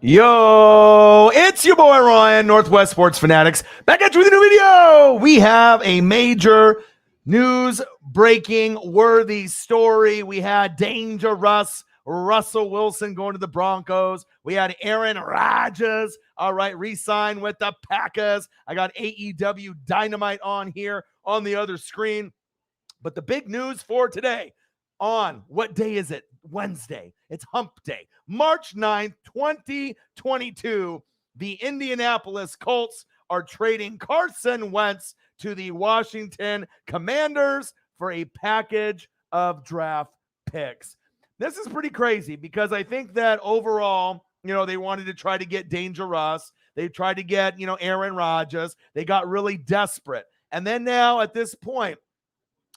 Yo, it's your boy Ryan, Northwest Sports Fanatics, back at you with a new video. We have a major news breaking worthy story. We had dangerous Russell Wilson going to the Broncos. We had Aaron Rodgers, re-sign with the Packers. I got AEW Dynamite on here on the other screen. But the big news for today, on what day is it? Wednesday. It's hump day. March 9th, 2022. The Indianapolis Colts are trading Carson Wentz to the Washington Commanders for a package of draft picks. This is pretty crazy because I think that overall, they wanted to try to get Dangerous. They tried to get, Aaron Rodgers. They got really desperate. And then now at this point,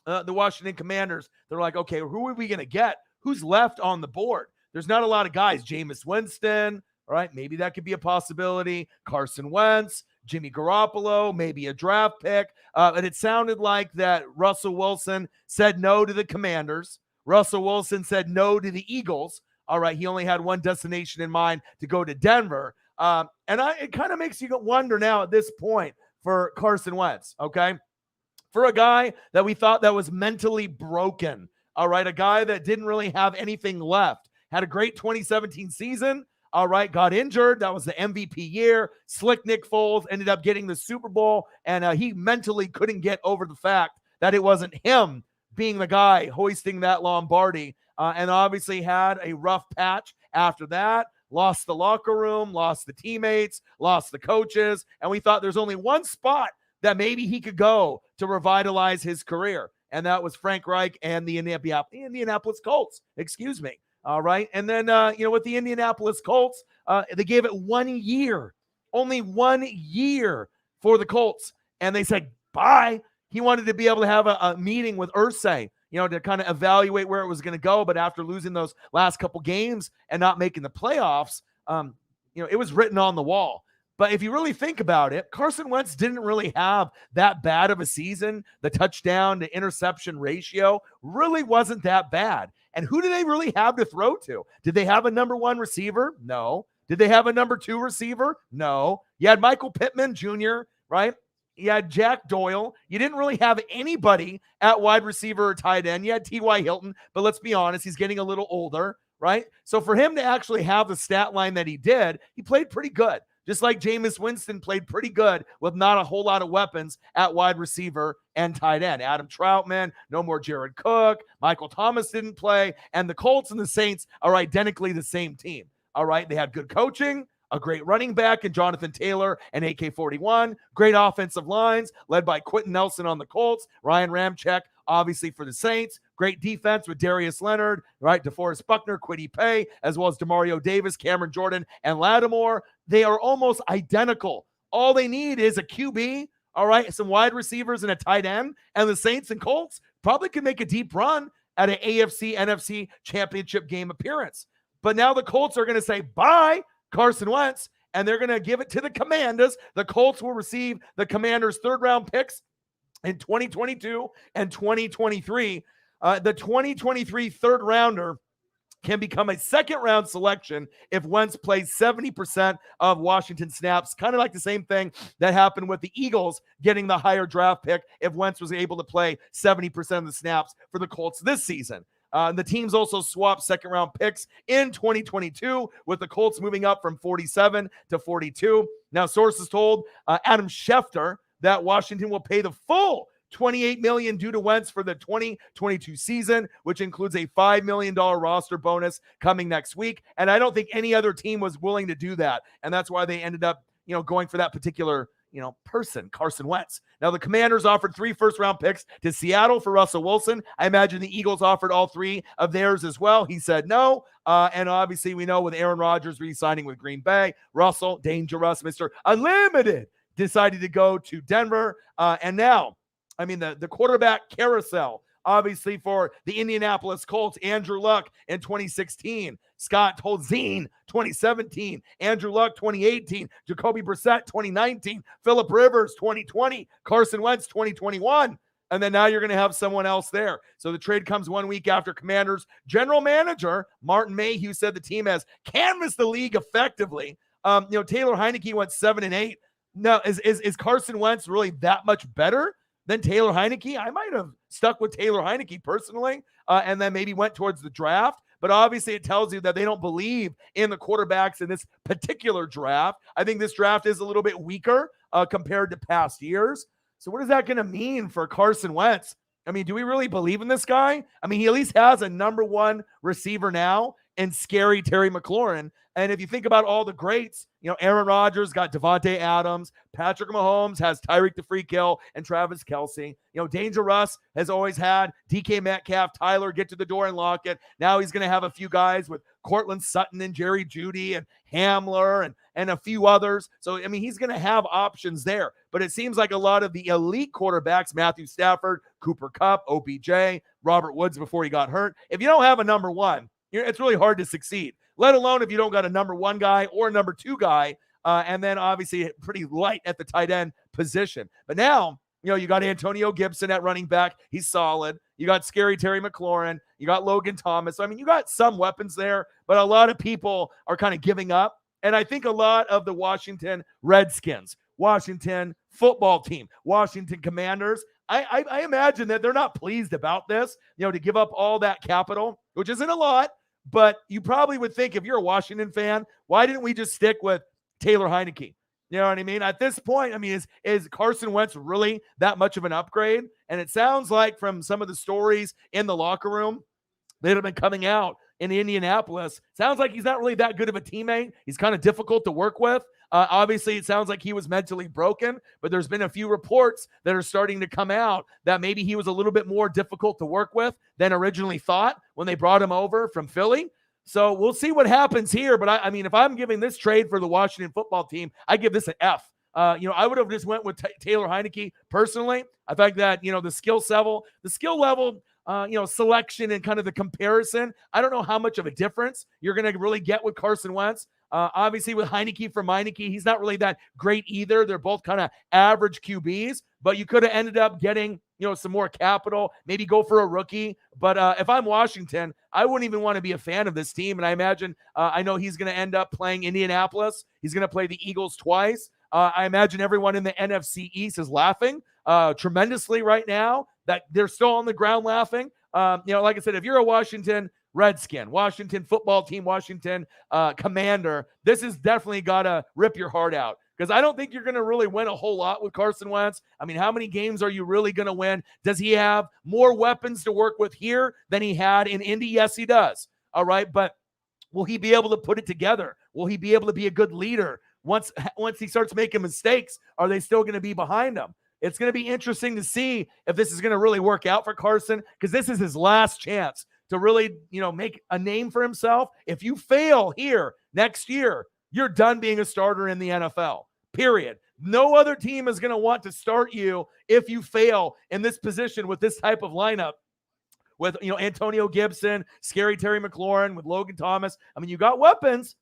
the Washington Commanders, they're like, okay, who are we going to get? Who's left on the board? There's not a lot of guys. Jameis Winston, all right, maybe that could be a possibility. Carson Wentz, Jimmy Garoppolo, maybe a draft pick. And it sounded like that Russell Wilson said no to the Commanders. Russell Wilson said no to the Eagles. All right, he only had one destination in mind, to go to Denver. It kind of makes you wonder now at this point for Carson Wentz, okay? For a guy that we thought that was mentally broken, all right, a guy that didn't really have anything left, had a great 2017 season, all right, got injured. That was the MVP year. Slick Nick Foles ended up getting the Super Bowl, and he mentally couldn't get over the fact that it wasn't him being the guy hoisting that Lombardi, and obviously had a rough patch after that. Lost the locker room, lost the teammates, lost the coaches, and we thought there's only one spot that maybe he could go to revitalize his career. And that was Frank Reich and the Indianapolis Colts, excuse me. All right. And then, with the Indianapolis Colts, they gave it 1 year, only 1 year for the Colts. And they said, bye. He wanted to be able to have a meeting with Irsay, to kind of evaluate where it was going to go. But after losing those last couple games and not making the playoffs, it was written on the wall. But if you really think about it, Carson Wentz didn't really have that bad of a season. The touchdown to interception ratio really wasn't that bad. And who do they really have to throw to? Did they have a number one receiver? No. Did they have a number two receiver? No. You had Michael Pittman Jr., right? You had Jack Doyle. You didn't really have anybody at wide receiver or tight end. You had T.Y. Hilton, but let's be honest, he's getting a little older, right? So for him to actually have the stat line that he did, he played pretty good. Just like Jameis Winston played pretty good with not a whole lot of weapons at wide receiver and tight end. Adam Troutman, no more Jared Cook. Michael Thomas didn't play. And the Colts and the Saints are identically the same team. All right, they had good coaching, a great running back in Jonathan Taylor and AK-41, great offensive lines led by Quentin Nelson on the Colts, Ryan Ramczyk, obviously for the Saints, great defense with Darius Leonard, right, DeForest Buckner, Kwity Paye, as well as Demario Davis, Cameron Jordan, and Lattimore. They are almost identical. All they need is a QB, all right, some wide receivers and a tight end, and the Saints and Colts probably could make a deep run at an AFC, NFC championship game appearance. But now the Colts are going to say bye, Carson Wentz, and they're going to give it to the Commanders. The Colts will receive the Commanders' third-round picks in 2022 and 2023. The 2023 third-rounder can become a second-round selection if Wentz plays 70% of Washington snaps, kind of like the same thing that happened with the Eagles getting the higher draft pick if Wentz was able to play 70% of the snaps for the Colts this season. The teams also swapped second-round picks in 2022, with the Colts moving up from 47 to 42. Now, sources told Adam Schefter that Washington will pay the full $28 million due to Wentz for the 2022 season, which includes a $5 million roster bonus coming next week. And I don't think any other team was willing to do that. And that's why they ended up, going for that particular person, Carson Wentz. Now, the Commanders offered 3 first-round picks to Seattle for Russell Wilson. I imagine the Eagles offered all 3 of theirs as well. He said no. And obviously, we know with Aaron Rodgers re-signing with Green Bay, Russell, dangerous, Mr. Unlimited, decided to go to Denver. And now, the quarterback carousel, obviously for the Indianapolis Colts, Andrew Luck in 2016, Scott Tolzien 2017, Andrew Luck 2018, Jacoby Brissett 2019, Phillip Rivers 2020, Carson Wentz 2021. And then now you're going to have someone else there. So the trade comes 1 week after Commanders general manager Martin Mayhew said the team has canvassed the league effectively. Taylor Heineke went 7-8. Now, is Carson Wentz really that much better than Taylor Heineke? I might have stuck with Taylor Heineke personally, and then maybe went towards the draft. But obviously it tells you that they don't believe in the quarterbacks in this particular draft. I think this draft is a little bit weaker compared to past years. So what is that going to mean for Carson Wentz? I mean, do we really believe in this guy? I mean, he at least has a number one receiver now in scary Terry McLaurin. And if you think about all the greats, Aaron Rodgers got Devontae Adams, Patrick Mahomes has Tyreek the Freak Hill and Travis Kelce. Danger Russ has always had DK Metcalf, Tyler get to the door and lock it. Now he's going to have a few guys with Cortland Sutton and Jerry Jeudy and Hamler and a few others. So, I mean, he's going to have options there. But it seems like a lot of the elite quarterbacks, Matthew Stafford, Cooper Kupp, OBJ, Robert Woods before he got hurt, if you don't have a number one, it's really hard to succeed, let alone if you don't got a number one guy or a number two guy, and then obviously pretty light at the tight end position. But now, you got Antonio Gibson at running back. He's solid. You got scary Terry McLaurin. You got Logan Thomas. So, I mean, you got some weapons there, but a lot of people are kind of giving up. And I think a lot of the Washington Redskins, Washington football team, Washington Commanders, I imagine that they're not pleased about this, to give up all that capital, which isn't a lot. But you probably would think if you're a Washington fan, why didn't we just stick with Taylor Heineke? You know what I mean? At this point, I mean, is Carson Wentz really that much of an upgrade? And it sounds like from some of the stories in the locker room that have been coming out in Indianapolis, sounds like he's not really that good of a teammate. He's kind of difficult to work with. Obviously, it sounds like he was mentally broken, but there's been a few reports that are starting to come out that maybe he was a little bit more difficult to work with than originally thought when they brought him over from Philly. So we'll see what happens here. But I mean, if I'm giving this trade for the Washington football team, I give this an F. I would have just went with Taylor Heineke personally. I think that, the skill level, selection and kind of the comparison, I don't know how much of a difference you're going to really get with Carson Wentz. Obviously, with Heineke from Meineke, he's not really that great either. They're both kind of average QBs, but you could have ended up getting, some more capital, maybe go for a rookie. But if I'm Washington, I wouldn't even want to be a fan of this team. And I imagine, I know he's going to end up playing Indianapolis. He's going to play the Eagles twice. I imagine everyone in the NFC East is laughing tremendously right now, that they're still on the ground laughing. Like I said, if you're a Washington Redskin, Washington football team, Washington Commander, this has definitely got to rip your heart out, because I don't think you're going to really win a whole lot with Carson Wentz. I mean, how many games are you really going to win? Does he have more weapons to work with here than he had in Indy? Yes, he does. All right, but will he be able to put it together? Will he be able to be a good leader? Once he starts making mistakes, are they still going to be behind him? It's going to be interesting to see if this is going to really work out for Carson, because this is his last chance to really, make a name for himself. If you fail here next year, you're done being a starter in the NFL, period. No other team is going to want to start you if you fail in this position with this type of lineup. With, Antonio Gibson, scary Terry McLaurin, with Logan Thomas. I mean, you got weapons,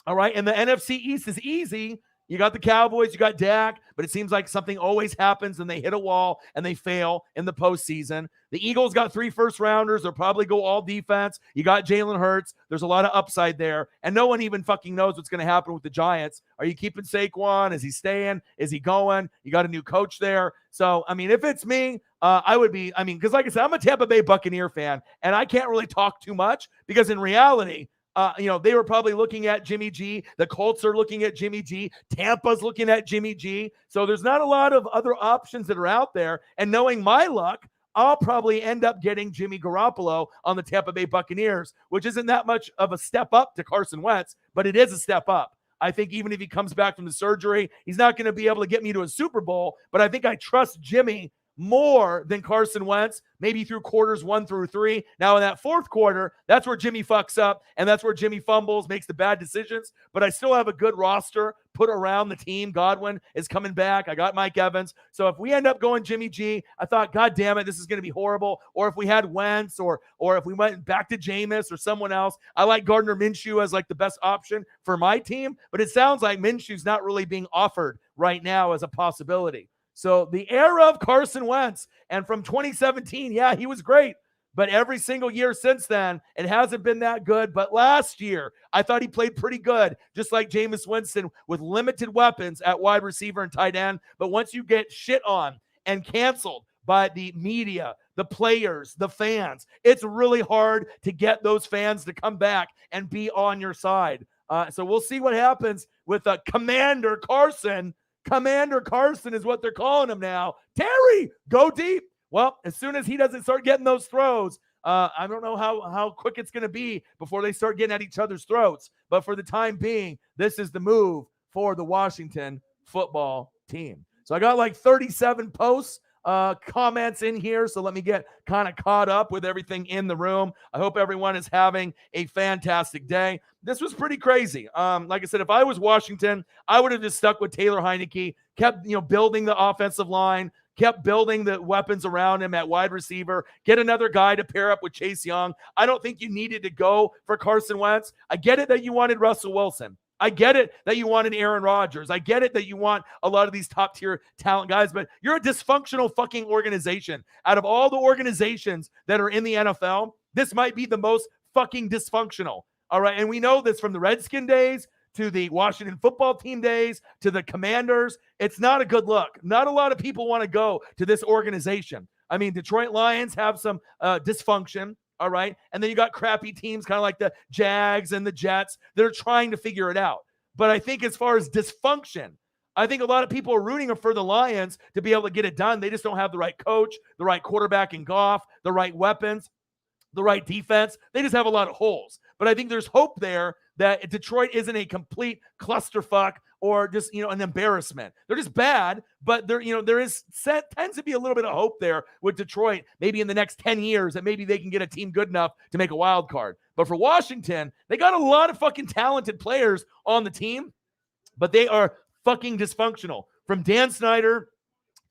all right? And the NFC East is easy. You got the Cowboys, you got Dak, but it seems like something always happens and they hit a wall and they fail in the postseason. The Eagles got 3 first-rounders. They'll probably go all defense. You got Jalen Hurts. There's a lot of upside there, and no one even fucking knows what's going to happen with the Giants. Are you keeping Saquon? Is he staying? Is he going? You got a new coach there. So, I mean, if it's me, I would be, because like I said, I'm a Tampa Bay Buccaneer fan, and I can't really talk too much because in reality, they were probably looking at Jimmy G. The Colts are looking at Jimmy G. Tampa's looking at Jimmy G. So there's not a lot of other options that are out there. And knowing my luck, I'll probably end up getting Jimmy Garoppolo on the Tampa Bay Buccaneers, which isn't that much of a step up to Carson Wentz, but it is a step up. I think even if he comes back from the surgery, he's not going to be able to get me to a Super Bowl, but I think I trust Jimmy more than Carson Wentz, maybe through quarters 1 through 3. Now in that fourth quarter, that's where Jimmy fucks up, and that's where Jimmy fumbles, makes the bad decisions. But I still have a good roster put around the team. Godwin is coming back. I got Mike Evans. So if we end up going Jimmy G, I thought, God damn it, this is going to be horrible. Or if we had Wentz, or if we went back to Jameis or someone else, I like Gardner Minshew as like the best option for my team. But it sounds like Minshew's not really being offered right now as a possibility. So the era of Carson Wentz, and from 2017, yeah, he was great. But every single year since then, it hasn't been that good. But last year, I thought he played pretty good, just like Jameis Winston, with limited weapons at wide receiver and tight end. But once you get shit on and canceled by the media, the players, the fans, it's really hard to get those fans to come back and be on your side. So we'll see what happens with Commander Carson. Commander Carson is what they're calling him now. Terry, go deep. Well, as soon as he doesn't start getting those throws, I don't know how quick it's going to be before they start getting at each other's throats. But for the time being, this is the move for the Washington football team. So I got like 37 posts, comments in here. So let me get kind of caught up with everything in the room. I hope everyone is having a fantastic day. This was pretty crazy. Like I said, if I was Washington, I would have just stuck with Taylor Heineke, kept building the offensive line, kept building the weapons around him at wide receiver, get another guy to pair up with Chase Young. I don't think you needed to go for Carson Wentz. I get it that you wanted Russell Wilson. I get it that you wanted Aaron Rodgers. I get it that you want a lot of these top tier talent guys, but you're a dysfunctional fucking organization. Out of all the organizations that are in the NFL, this might be the most fucking dysfunctional. All right. And we know this from the Redskin days to the Washington football team days, to the Commanders. It's not a good look. Not a lot of people want to go to this organization. I mean, Detroit Lions have some dysfunction, all right? And then you got crappy teams, kind of like the Jags and the Jets. They're trying to figure it out. But I think as far as dysfunction, I think a lot of people are rooting for the Lions to be able to get it done. They just don't have the right coach, the right quarterback in Goff, the right weapons, the right defense. They just have a lot of holes. But I think there's hope there that Detroit isn't a complete clusterfuck or just, an embarrassment. They're just bad, but there tends to be a little bit of hope there with Detroit, maybe in the next 10 years, that maybe they can get a team good enough to make a wild card. But for Washington, they got a lot of fucking talented players on the team, but they are fucking dysfunctional. From Dan Snyder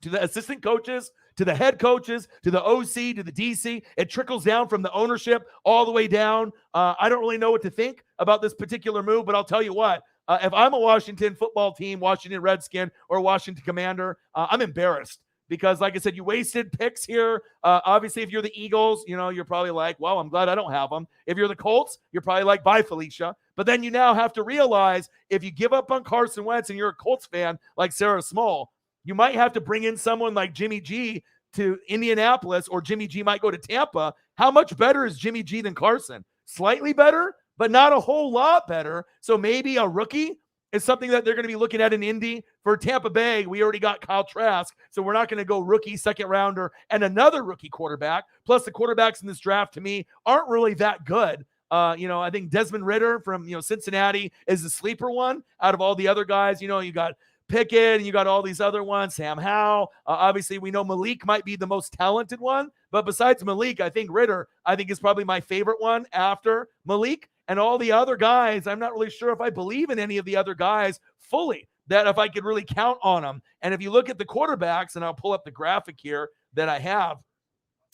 to the assistant coaches, to the head coaches, to the OC, to the DC. It trickles down from the ownership all the way down. I don't really know what to think about this particular move, but I'll tell you what. If I'm a Washington football team, Washington Redskin, or Washington Commander, I'm embarrassed. Because, like I said, you wasted picks here. Obviously, if you're the Eagles, you're probably like, well, I'm glad I don't have them. If you're the Colts, you're probably like, bye, Felicia. But then you now have to realize if you give up on Carson Wentz and you're a Colts fan like Sarah Small, you might have to bring in someone like Jimmy G to Indianapolis, or Jimmy G might go to Tampa. How much better is Jimmy G than Carson? Slightly better, but not a whole lot better. So maybe a rookie is something that they're going to be looking at in Indy. For Tampa Bay, we already got Kyle Trask, so we're not going to go rookie, second rounder, and another rookie quarterback. Plus, the quarterbacks in this draft, to me, aren't really that good. I think Desmond Ridder from Cincinnati is the sleeper one out of all the other guys. You got Pickett, and you got all these other ones, Sam Howell. Obviously, we know Malik might be the most talented one, but besides Malik, I think Ridder, is probably my favorite one after Malik. And all the other guys, I'm not really sure if I believe in any of the other guys fully, that if I could really count on them. And if you look at the quarterbacks, and I'll pull up the graphic here that I have,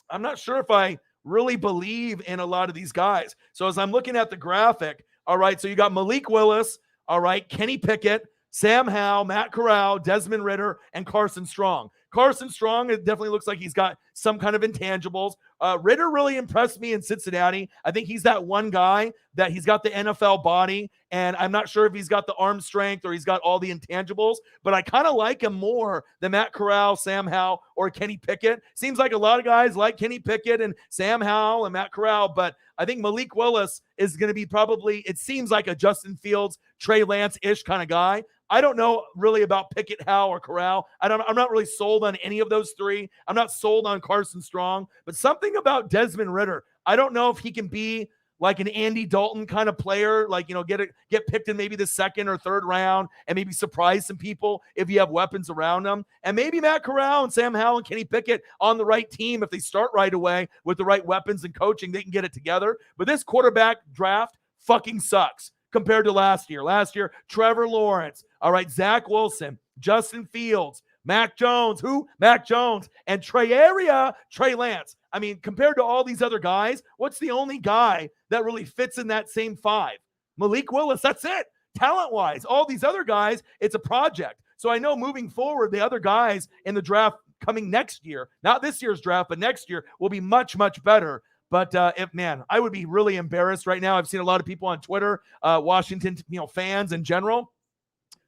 I'm not sure if I really believe in a lot of these guys. So as I'm looking at the graphic, all right, so you got Malik Willis, all right, Kenny Pickett, Sam Howell, Matt Corral, Desmond Ridder, and Carson Strong. Carson Strong, it definitely looks like he's got some kind of intangibles. Ridder really impressed me in Cincinnati. I think he's that one guy that he's got the NFL body, and I'm not sure if he's got the arm strength or he's got all the intangibles, but I kind of like him more than Matt Corral, Sam Howell, or Kenny Pickett. Seems like a lot of guys like Kenny Pickett and Sam Howell and Matt Corral, but I think Malik Willis is going to be probably, it seems like a Justin Fields, Trey Lance-ish kind of guy. I don't know really about Pickett, Howell, or Corral. I'm not really sold on any of those three. I'm not sold on Carson Strong, but something about Desmond Ridder, I don't know if he can be like an Andy Dalton kind of player, like, get picked in maybe the second or third round and maybe surprise some people if you have weapons around them. And maybe Matt Corral and Sam Howell and Kenny Pickett on the right team, if they start right away with the right weapons and coaching, they can get it together. But this quarterback draft fucking sucks compared to last year. Last year, Trevor Lawrence, all right, Zach Wilson, Justin Fields, Mac Jones, Mac Jones, and Trey Lance. I mean, compared to all these other guys, what's the only guy that really fits in that same five? Malik Willis, that's it. Talent-wise, all these other guys, it's a project. So I know moving forward, the other guys in the draft coming next year, not this year's draft, but next year, will be much, much better. But I would be really embarrassed right now. I've seen a lot of people on Twitter, Washington, fans in general.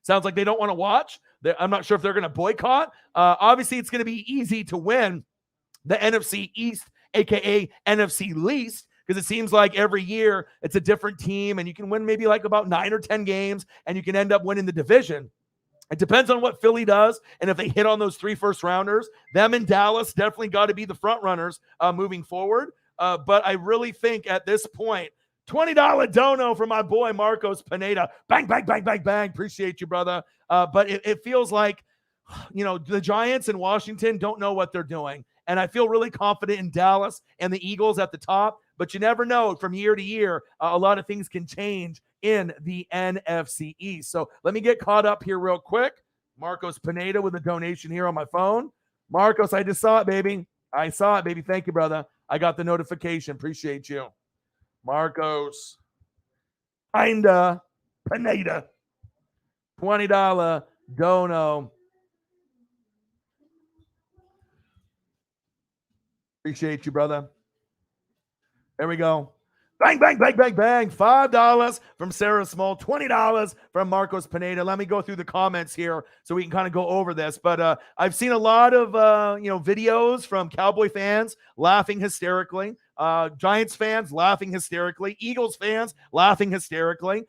Sounds like they don't want to watch. I'm not sure if they're going to boycott. Obviously, it's going to be easy to win the NFC East, aka NFC least, because it seems like every year it's a different team, and you can win maybe like about 9 or 10 games, and you can end up winning the division. It depends on what Philly does, and if they hit on those 3 first-rounders. Them and Dallas definitely got to be the front runners moving forward. But I really think at this point, $20 dono for my boy Marcos Pineda. Bang, bang, bang, bang, bang. Appreciate you, brother. But it feels like, the Giants in Washington don't know what they're doing. And I feel really confident in Dallas and the Eagles at the top. But you never know. From year to year, a lot of things can change in the NFC East. So let me get caught up here real quick. Marcos Pineda with a donation here on my phone. Marcos, I just saw it, baby. I saw it, baby. Thank you, brother. I got the notification. Appreciate you. Marcos Pineda. $20 dono. Appreciate you, brother. There we go. Bang, bang, bang, bang, bang. $5 from Sarah Small, $20 from Marcos Pineda. Let me go through the comments here so we can kind of go over this. But I've seen a lot of, videos from Cowboy fans laughing hysterically, Giants fans laughing hysterically, Eagles fans laughing hysterically,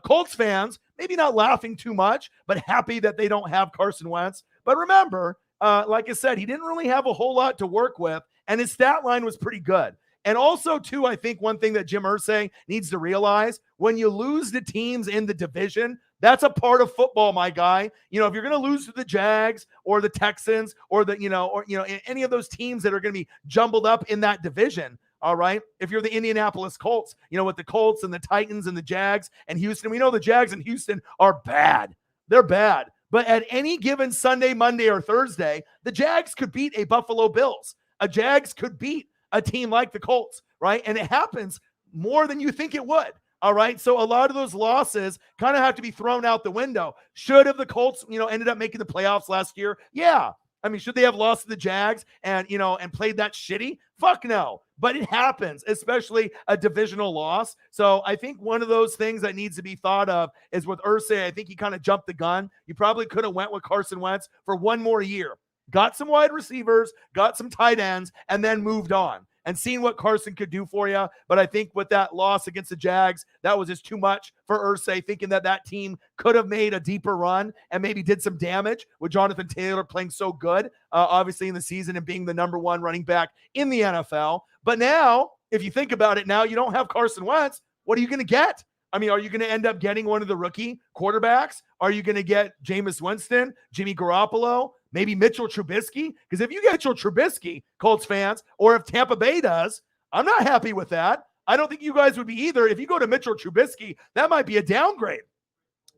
Colts fans maybe not laughing too much, but happy that they don't have Carson Wentz. But remember, like I said, he didn't really have a whole lot to work with, and his stat line was pretty good. And also, too, I think one thing that Jim Irsay needs to realize, when you lose to teams in the division, that's a part of football, my guy. If you're going to lose to the Jags or the Texans or any of those teams that are going to be jumbled up in that division, all right? If you're the Indianapolis Colts, with the Colts and the Titans and the Jags and Houston, we know the Jags and Houston are bad. They're bad. But at any given Sunday, Monday, or Thursday, the Jags could beat a Buffalo Bills. A Jags could beat a team like the Colts, right? And it happens more than you think it would, all right? So a lot of those losses kind of have to be thrown out the window. Should have the Colts, ended up making the playoffs last year? Yeah. I mean, should they have lost to the Jags and played that shitty? Fuck no. But it happens, especially a divisional loss. So I think one of those things that needs to be thought of is with Irsay. I think he kind of jumped the gun. You probably could have went with Carson Wentz for one more year. Got some wide receivers, got some tight ends, and then moved on and seen what Carson could do for you. But I think with that loss against the Jags, that was just too much for Irsay, thinking that team could have made a deeper run and maybe did some damage with Jonathan Taylor playing so good, obviously in the season, and being the number 1 running back in the NFL. But now, if you think about it, now you don't have Carson Wentz. What are you going to get? I mean, are you going to end up getting one of the rookie quarterbacks? Are you going to get Jameis Winston, Jimmy Garoppolo, maybe Mitchell Trubisky? Because if you get Mitchell Trubisky, Colts fans, or if Tampa Bay does, I'm not happy with that. I don't think you guys would be either. If you go to Mitchell Trubisky, that might be a downgrade.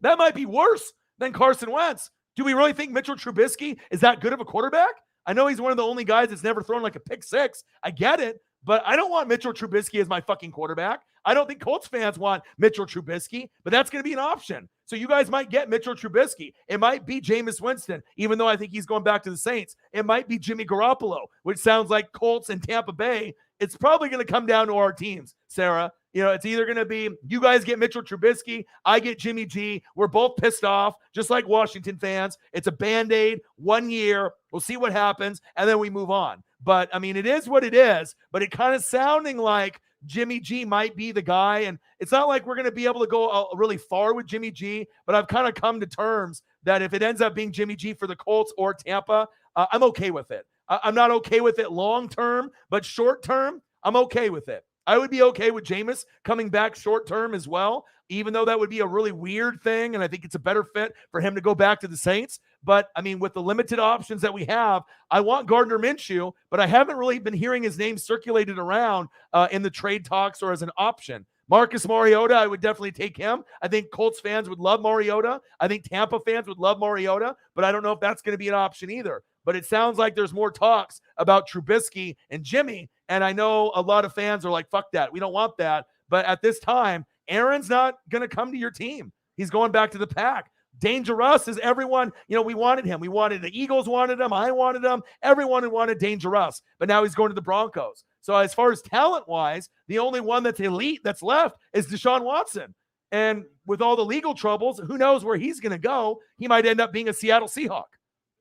That might be worse than Carson Wentz. Do we really think Mitchell Trubisky is that good of a quarterback? I know he's one of the only guys that's never thrown like a pick six. I get it. But I don't want Mitchell Trubisky as my fucking quarterback. I don't think Colts fans want Mitchell Trubisky, but that's going to be an option. So you guys might get Mitchell Trubisky. It might be Jameis Winston, even though I think he's going back to the Saints. It might be Jimmy Garoppolo, which sounds like Colts and Tampa Bay. It's probably going to come down to our teams, Sarah. It's either going to be you guys get Mitchell Trubisky, I get Jimmy G. We're both pissed off, just like Washington fans. It's a Band-Aid, 1 year. We'll see what happens, and then we move on. But, I mean, it is what it is, but it kind of sounding like Jimmy G might be the guy, and it's not like we're going to be able to go really far with Jimmy G, but I've kind of come to terms that if it ends up being Jimmy G for the Colts or Tampa, I'm okay with it. I'm not okay with it long term, but short term, I'm okay with it. I would be okay with Jameis coming back short term as well, even though that would be a really weird thing, and I think it's a better fit for him to go back to the Saints. But, I mean, with the limited options that we have, I want Gardner Minshew, but I haven't really been hearing his name circulated around in the trade talks or as an option. Marcus Mariota, I would definitely take him. I think Colts fans would love Mariota. I think Tampa fans would love Mariota, but I don't know if that's going to be an option either. But it sounds like there's more talks about Trubisky and Jimmy, and I know a lot of fans are like, fuck that. We don't want that. But at this time, Aaron's not going to come to your team. He's going back to the pack. Dangerous is everyone, we wanted him. We wanted the Eagles wanted him. I wanted him. Everyone wanted Dangerous, but now he's going to the Broncos. So as far as talent-wise, the only one that's elite that's left is Deshaun Watson. And with all the legal troubles, who knows where he's going to go? He might end up being a Seattle Seahawk.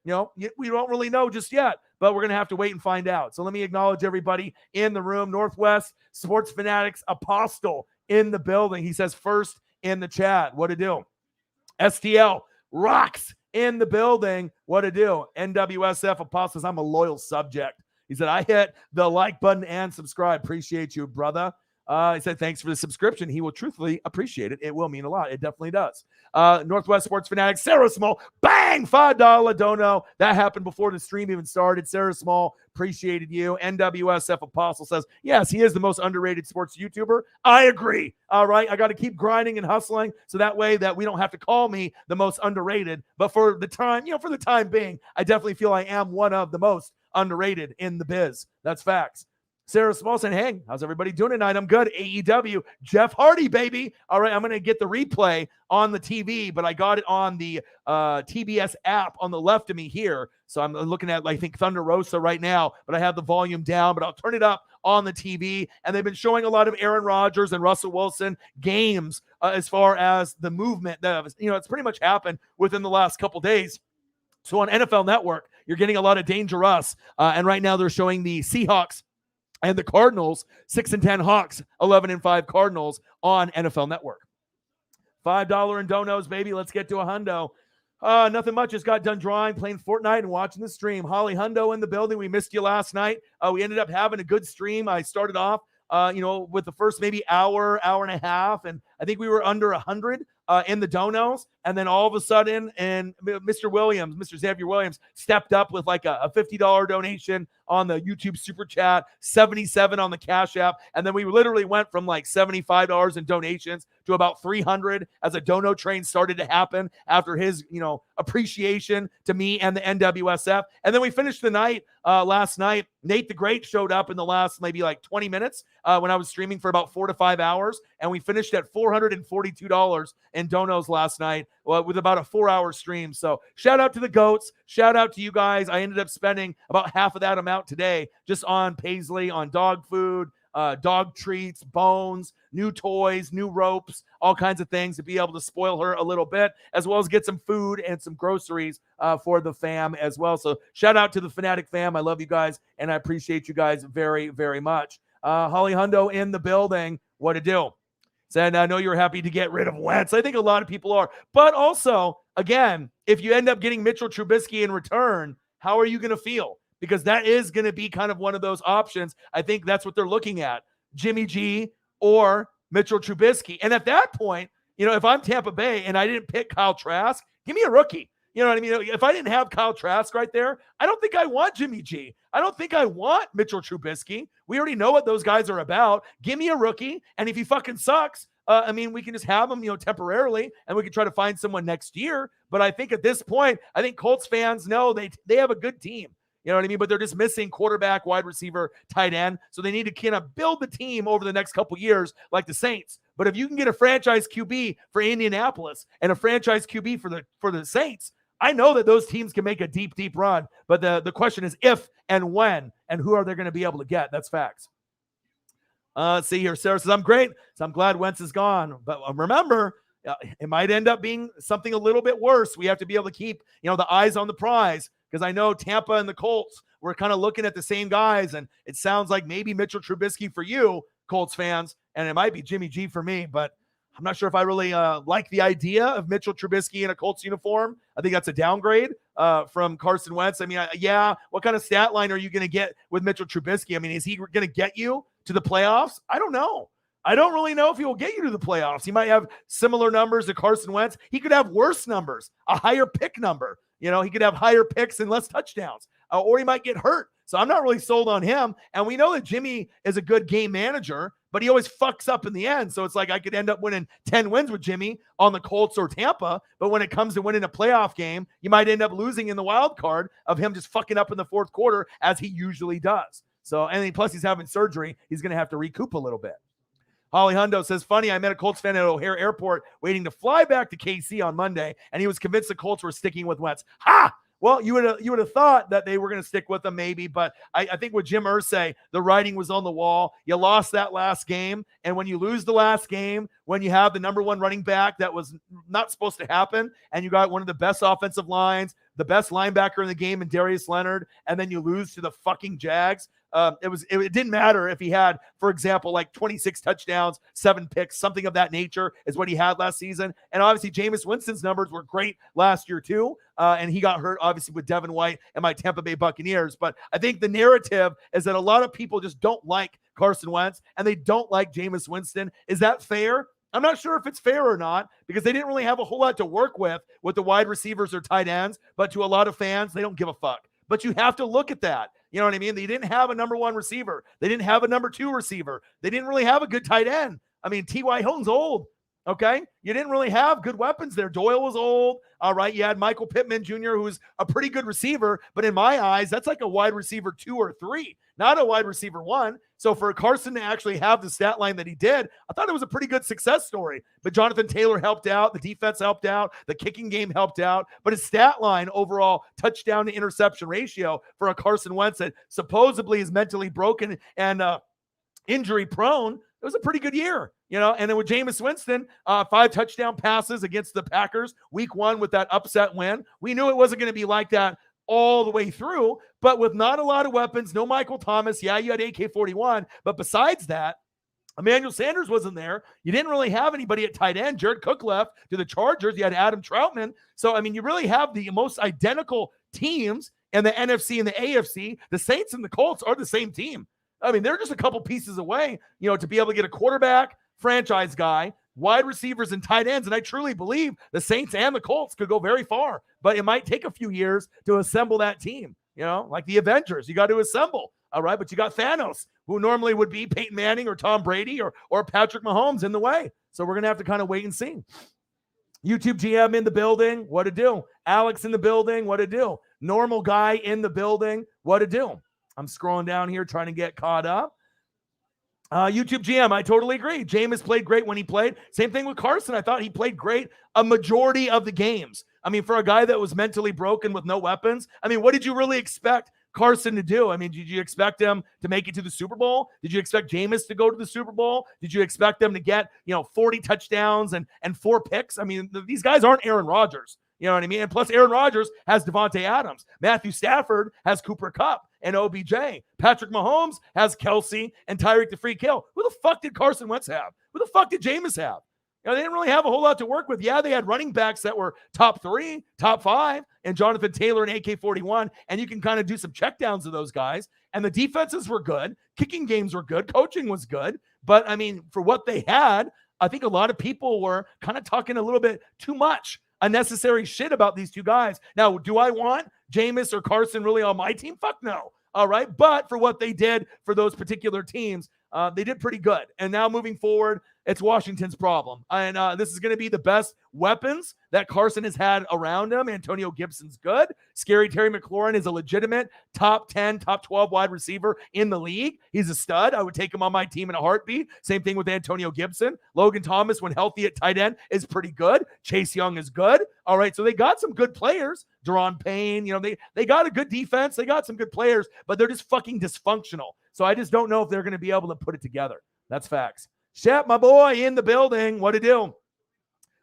We don't really know just yet, but we're going to have to wait and find out. So let me acknowledge everybody in the room. Northwest Sports Fanatics Apostle in the building. He says first in the chat. What to do? STL rocks in the building. What to do? NWSF Apostles. I'm a loyal subject. He said, I hit the like button and subscribe. Appreciate you, brother. He said, thanks for the subscription. He will truthfully appreciate it. It will mean a lot. It definitely does. Northwest Sports Fanatics, Sarah Small, bang, $5 dono. That happened before the stream even started. Sarah Small, appreciated you. NWSF Apostle says, yes, he is the most underrated sports YouTuber. I agree. All right. I got to keep grinding and hustling so that way that we don't have to call me the most underrated. But for the time, for the time being, I definitely feel I am one of the most underrated in the biz. That's facts. Sarah Small saying, hey, how's everybody doing tonight? I'm good. AEW, Jeff Hardy, baby. All right, I'm going to get the replay on the TV, but I got it on the TBS app on the left of me here. So I'm looking at, I think, Thunder Rosa right now, but I have the volume down, but I'll turn it up on the TV. And they've been showing a lot of Aaron Rodgers and Russell Wilson games as far as the movement. It's pretty much happened within the last couple days. So on NFL Network, you're getting a lot of Dangerous. And right now they're showing the Seahawks and the Cardinals, 6-10 Hawks, 11-5 Cardinals on NFL Network. $5 in donos, baby. Let's get to a hundo. Nothing much. Just got done drawing, playing Fortnite, and watching the stream. Holly Hundo in the building. We missed you last night. We ended up having a good stream. I started off, with the first maybe hour and a half, and I think we were under 100 in the donos. And then all of a sudden, and Mr. Xavier Williams, stepped up with like a $50 donation on the YouTube Super Chat, 77 on the Cash App. And then we literally went from like $75 in donations to about 300 as a dono train started to happen after his, appreciation to me and the NWSF. And then we finished the night last night. Nate the Great showed up in the last maybe like 20 minutes when I was streaming for about 4 to 5 hours. And we finished at $442 in donos last night. Well, with about a 4-hour stream. So shout out to the GOATs. Shout out to you guys. I ended up spending about half of that amount today just on Paisley, on dog food, dog treats, bones, new toys, new ropes, all kinds of things to be able to spoil her a little bit, as well as get some food and some groceries for the fam as well. So shout out to the Fanatic fam. I love you guys, and I appreciate you guys very, very much. Holly Hundo in the building. What to do? Said, I know you're happy to get rid of Wentz. I think a lot of people are. But also, again, if you end up getting Mitchell Trubisky in return, how are you going to feel? Because that is going to be kind of one of those options. I think that's what they're looking at. Jimmy G or Mitchell Trubisky. And at that point, if I'm Tampa Bay and I didn't pick Kyle Trask, give me a rookie. You know what I mean? If I didn't have Kyle Trask right there, I don't think I want Jimmy G. I don't think I want Mitchell Trubisky. We already know what those guys are about. Give me a rookie. And if he fucking sucks, we can just have him, temporarily, and we can try to find someone next year. But I think at this point, I think Colts fans know they have a good team. You know what I mean? But they're just missing quarterback, wide receiver, tight end. So they need to kind of build the team over the next couple years like the Saints. But if you can get a franchise QB for Indianapolis and a franchise QB for the Saints, I know that those teams can make a deep, deep run. But the question is if and when and who are they going to be able to get? That's facts. Let's see here. Sarah says, I'm great. So I'm glad Wentz is gone. But remember, it might end up being something a little bit worse. We have to be able to keep, the eyes on the prize. Because I know Tampa and the Colts were kind of looking at the same guys, and it sounds like maybe Mitchell Trubisky for you, Colts fans, and it might be Jimmy G for me, but I'm not sure if I really like the idea of Mitchell Trubisky in a Colts uniform. I think that's a downgrade from Carson Wentz. I mean, what kind of stat line are you going to get with Mitchell Trubisky? I mean, is he going to get you to the playoffs? I don't know. I don't really know if he will get you to the playoffs. He might have similar numbers to Carson Wentz. He could have worse numbers, a higher pick number. He could have higher picks and less touchdowns, or he might get hurt. So I'm not really sold on him. And we know that Jimmy is a good game manager, but he always fucks up in the end. So it's like I could end up winning 10 wins with Jimmy on the Colts or Tampa. But when it comes to winning a playoff game, you might end up losing in the wild card of him just fucking up in the fourth quarter as he usually does. So, and plus he's having surgery. He's going to have to recoup a little bit. Holly Hundo says, funny, I met a Colts fan at O'Hare Airport waiting to fly back to KC on Monday, and he was convinced the Colts were sticking with Wentz. Ha! Well, you would have thought that they were going to stick with him maybe, but I think with Jim Irsay, the writing was on the wall. You lost that last game, and when you lose the last game, when you have the number one running back that was not supposed to happen, and you got one of the best offensive lines, the best linebacker in the game in Darius Leonard, and then you lose to the fucking Jags. It didn't matter if he had, for example, like 26 touchdowns, 7 picks, something of that nature is what he had last season. And obviously, Jameis Winston's numbers were great last year too. And he got hurt, obviously, with Devin White and my Tampa Bay Buccaneers. But I think the narrative is that a lot of people just don't like Carson Wentz and they don't like Jameis Winston. Is that fair? I'm not sure if it's fair or not because they didn't really have a whole lot to work with the wide receivers or tight ends. But to a lot of fans, they don't give a fuck. But you have to look at that. You know what I mean? They didn't have a number one receiver. They didn't have a number 2 receiver. They didn't really have a good tight end. I mean, T.Y. Hilton's old. Okay. You didn't really have good weapons there. Doyle was old. All right. You had Michael Pittman Jr., who's a pretty good receiver, but in my eyes, that's like a wide receiver 2 or 3, not a wide receiver 1. So for Carson to actually have the stat line that he did, I thought it was a pretty good success story. But Jonathan Taylor helped out. The defense helped out. The kicking game helped out. But his stat line overall, touchdown to interception ratio for a Carson Wentz that supposedly is mentally broken and injury prone, it was a pretty good year, you know. And then with Jameis Winston, 5 touchdown passes against the Packers week 1 with that upset win. We knew it wasn't going to be like that all the way through, but with not a lot of weapons, no Michael Thomas. Yeah, you had AK-41, but besides that, Emmanuel Sanders wasn't there. You didn't really have anybody at tight end. Jared Cook left to the Chargers. You had Adam Troutman. So, I mean, you really have the most identical teams in the NFC and the AFC. The Saints and the Colts are the same team. I mean, they're just a couple pieces away, you know, to be able to get a quarterback, franchise guy, wide receivers, and tight ends. And I truly believe the Saints and the Colts could go very far, but it might take a few years to assemble that team, you know, like the Avengers. You got to assemble, all right? But you got Thanos, who normally would be Peyton Manning or Tom Brady or Patrick Mahomes in the way. So we're going to have to kind of wait and see. YouTube GM in the building, what to do? Alex in the building, what to do? Normal guy in the building, what to do? I'm scrolling down here trying to get caught up. YouTube GM, I totally agree. Jameis played great when he played. Same thing with Carson. I thought he played great a majority of the games. I mean, for a guy that was mentally broken with no weapons, I mean, what did you really expect Carson to do? I mean, did you expect him to make it to the Super Bowl? Did you expect Jameis to go to the Super Bowl? Did you expect them to get, 40 touchdowns and 4 picks? I mean, these guys aren't Aaron Rodgers. You know what I mean? And plus, Aaron Rodgers has Devontae Adams. Matthew Stafford has Cooper Kupp and OBJ. Patrick Mahomes has Kelsey and Tyreek the Freak Hill. Who the fuck did Carson Wentz have? Who the fuck did Jameis have? They didn't really have a whole lot to work with. Yeah, they had running backs that were top 3, top 5, and Jonathan Taylor and AK-41, and you can kind of do some checkdowns of those guys. And the defenses were good. Kicking games were good. Coaching was good. But, I mean, for what they had, I think a lot of people were kind of talking a little bit too much unnecessary shit about these two guys. Now, do I want Jameis or Carson really on my team? Fuck no. All right. But for what they did for those particular teams, they did pretty good. And now moving forward, it's Washington's problem. And this is going to be the best weapons that Carson has had around him. Antonio Gibson's good. Scary Terry McLaurin is a legitimate top 10, top 12 wide receiver in the league. He's a stud. I would take him on my team in a heartbeat. Same thing with Antonio Gibson. Logan Thomas, when healthy at tight end, is pretty good. Chase Young is good. All right, so they got some good players. Deron Payne, they got a good defense. They got some good players, but they're just fucking dysfunctional. So I just don't know if they're going to be able to put it together. That's facts. Shep, my boy, in the building. What to do?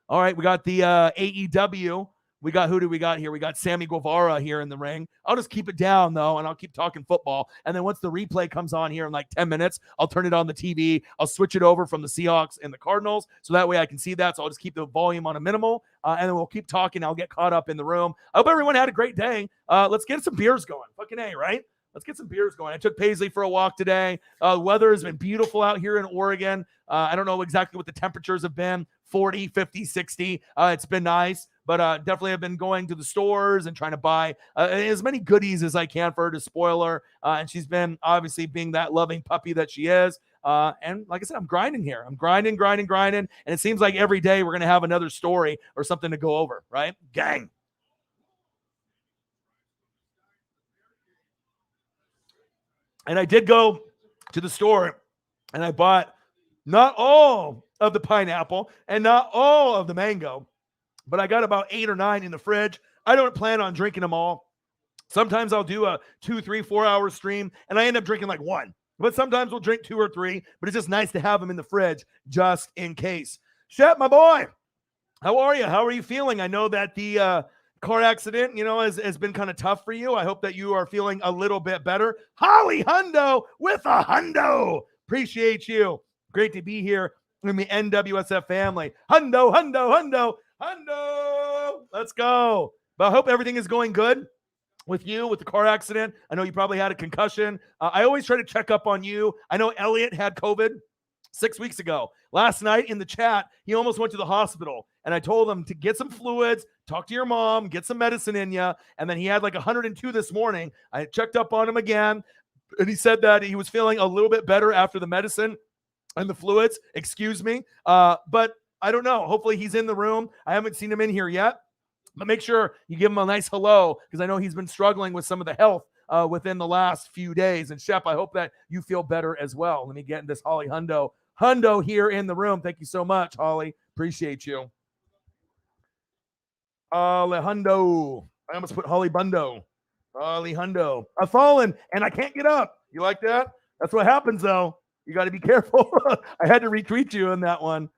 All right, we got the AEW. Who do we got here? We got Sammy Guevara here in the ring. I'll just keep it down, though, and I'll keep talking football. And then once the replay comes on here in like 10 minutes, I'll turn it on the TV. I'll switch it over from the Seahawks and the Cardinals, so that way I can see that. So I'll just keep the volume on a minimal, and then we'll keep talking. I'll get caught up in the room. I hope everyone had a great day. Let's get some beers going. Fucking A, right? Let's get some beers going. I took Paisley for a walk today. The weather has been beautiful out here in Oregon. I don't know exactly what the temperatures have been, 40, 50, 60. It's been nice, but definitely I've been going to the stores and trying to buy as many goodies as I can for her to spoil her. And she's been obviously being that loving puppy that she is. And like I said, I'm grinding here. I'm grinding. And it seems like every day we're going to have another story or something to go over, right? Gang. And I did go to the store and I bought not all of the pineapple and not all of the mango, but I got about 8 or 9 in the fridge. I don't plan on drinking them all. Sometimes I'll do a 2, 3, 4 hour stream and I end up drinking like one. But sometimes we'll drink 2 or 3. But it's just nice to have them in the fridge just in case. Shep, my boy, how are you? How are you feeling? I know that the car accident, has been kind of tough for you. I hope that you are feeling a little bit better. Holly Hundo with a hundo. Appreciate you. Great to be here in the NWSF family. Hundo, hundo, hundo, hundo. Let's go. But I hope everything is going good with you, with the car accident. I know you probably had a concussion. I always try to check up on you. I know Elliot had COVID 6 weeks ago. Last night in the chat, he almost went to the hospital. And I told him to get some fluids, talk to your mom, get some medicine in you. And then he had like 102 this morning. I checked up on him again. And he said that he was feeling a little bit better after the medicine and the fluids. Excuse me. But I don't know. Hopefully he's in the room. I haven't seen him in here yet. But make sure you give him a nice hello because I know he's been struggling with some of the health within the last few days. And Shep, I hope that you feel better as well. Let me get in this Holly Hundo here in the room. Thank you so much, Holly. Appreciate you. Hundo. I almost put Holly Bundo. Holly Hundo. I've fallen and I can't get up. You like that? That's what happens though. You got to be careful. I had to retweet you on that one.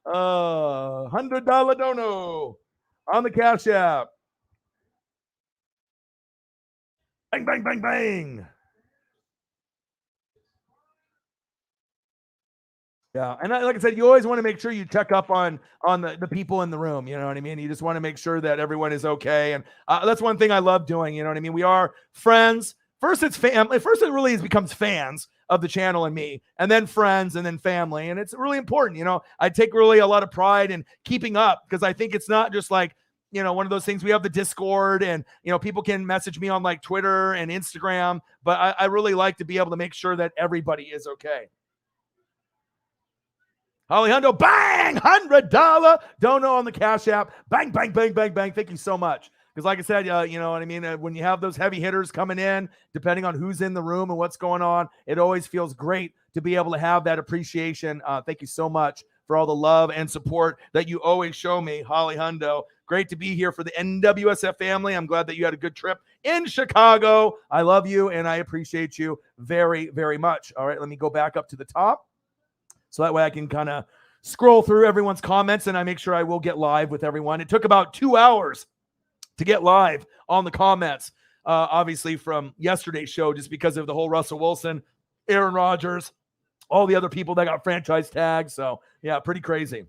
$100 dono on the Cash App. Bang, bang, bang, bang. Yeah, and like I said, you always want to make sure you check up on the people in the room. You know what I mean? You just want to make sure that everyone is okay, and that's one thing I love doing. You know what I mean? We are friends. First, it's family. First, it really becomes fans of the channel and me, and then friends, and then family, and it's really important. I take really a lot of pride in keeping up because I think it's not just like one of those things. We have the Discord, and people can message me on like Twitter and Instagram, but I really like to be able to make sure that everybody is okay. Holly Hundo, bang, $100 dono on the Cash App. Bang, bang, bang, bang, bang. Thank you so much. Because like I said, you know what I mean? When you have those heavy hitters coming in, depending on who's in the room and what's going on, it always feels great to be able to have that appreciation. Thank you so much for all the love and support that you always show me, Holly Hundo. Great to be here for the NWSF family. I'm glad that you had a good trip in Chicago. I love you, and I appreciate you very, very much. All right, let me go back up to the top. So that way I can kind of scroll through everyone's comments, and I make sure I will get live with everyone. It took about 2 hours to get live on the comments, obviously from yesterday's show, just because of the whole Russell Wilson, Aaron Rodgers, all the other people that got franchise tags. So, yeah, pretty crazy.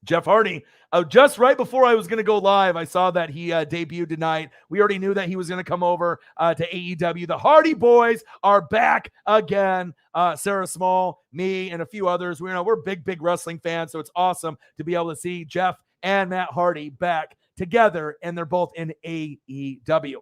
Jeff Hardy, just right before I was going to go live, I saw that he debuted tonight. We already knew that he was going to come over to AEW. The Hardy Boys are back again. Sarah Small, me, and a few others. We're big wrestling fans, so it's awesome to be able to see Jeff and Matt Hardy back together, and they're both in AEW.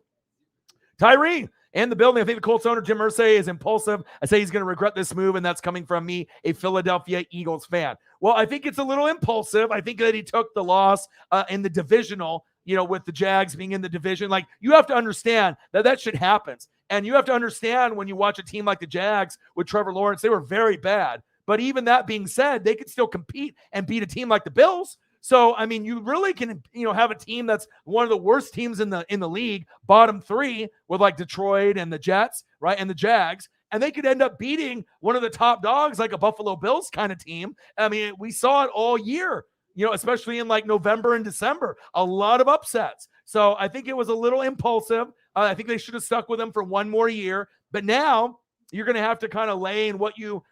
Tyree in the building. I think the Colts owner, Jim Irsay, is impulsive. I say he's going to regret this move, and that's coming from me, a Philadelphia Eagles fan. Well, I think it's a little impulsive. I think that he took the loss in the divisional, with the Jags being in the division. Like, you have to understand that shit happens. And you have to understand when you watch a team like the Jags with Trevor Lawrence, they were very bad. But even that being said, they could still compete and beat a team like the Bills. So, I mean, you really can, have a team that's one of the worst teams in the league, bottom 3, with like Detroit and the Jets, right, and the Jags, and they could end up beating one of the top dogs, like a Buffalo Bills kind of team. I mean, we saw it all year, especially in like November and December, a lot of upsets. So I think it was a little impulsive. I think they should have stuck with him for one more year. But now you're going to have to kind of lay in what you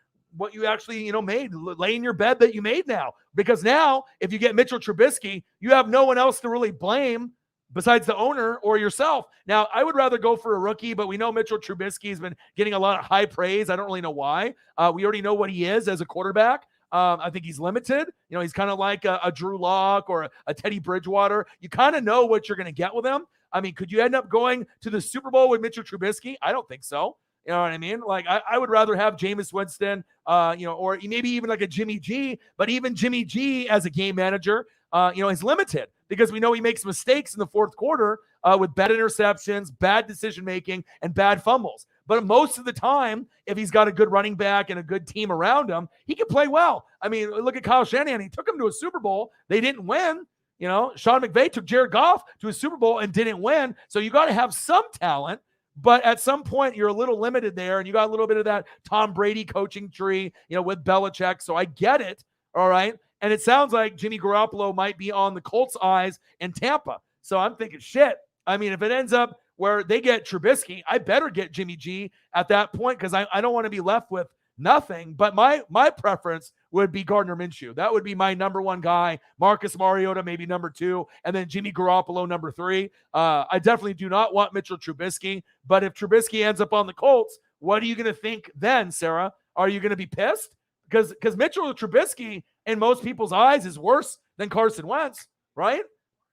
actually, made, lay in your bed that you made now. Because now, if you get Mitchell Trubisky, you have no one else to really blame besides the owner or yourself. Now, I would rather go for a rookie, but we know Mitchell Trubisky has been getting a lot of high praise. I don't really know why. We already know what he is as a quarterback. I think he's limited. He's kind of like a Drew Lock or a Teddy Bridgewater. You kind of know what you're going to get with him. I mean, could you end up going to the Super Bowl with Mitchell Trubisky? I don't think so. You know what I mean? Like, I would rather have Jameis Winston, or maybe even like a Jimmy G. But even Jimmy G as a game manager, is limited because we know he makes mistakes in the fourth quarter with bad interceptions, bad decision-making, and bad fumbles. But most of the time, if he's got a good running back and a good team around him, he can play well. I mean, look at Kyle Shanahan. He took him to a Super Bowl. They didn't win. Sean McVay took Jared Goff to a Super Bowl and didn't win. So you got to have some talent. But at some point, you're a little limited there, and you got a little bit of that Tom Brady coaching tree, with Belichick. So I get it, all right? And it sounds like Jimmy Garoppolo might be on the Colts' eyes in Tampa. So I'm thinking, shit. I mean, if it ends up where they get Trubisky, I better get Jimmy G at that point because I don't want to be left with nothing. But my preference would be Gardner Minshew. That would be my number one guy. Marcus Mariota, maybe number two, and then Jimmy Garoppolo, number three. I definitely do not want Mitchell Trubisky. But if Trubisky ends up on the Colts, what are you going to think then, Sarah? Are you going to be pissed? Because Mitchell Trubisky, in most people's eyes, is worse than Carson Wentz, right?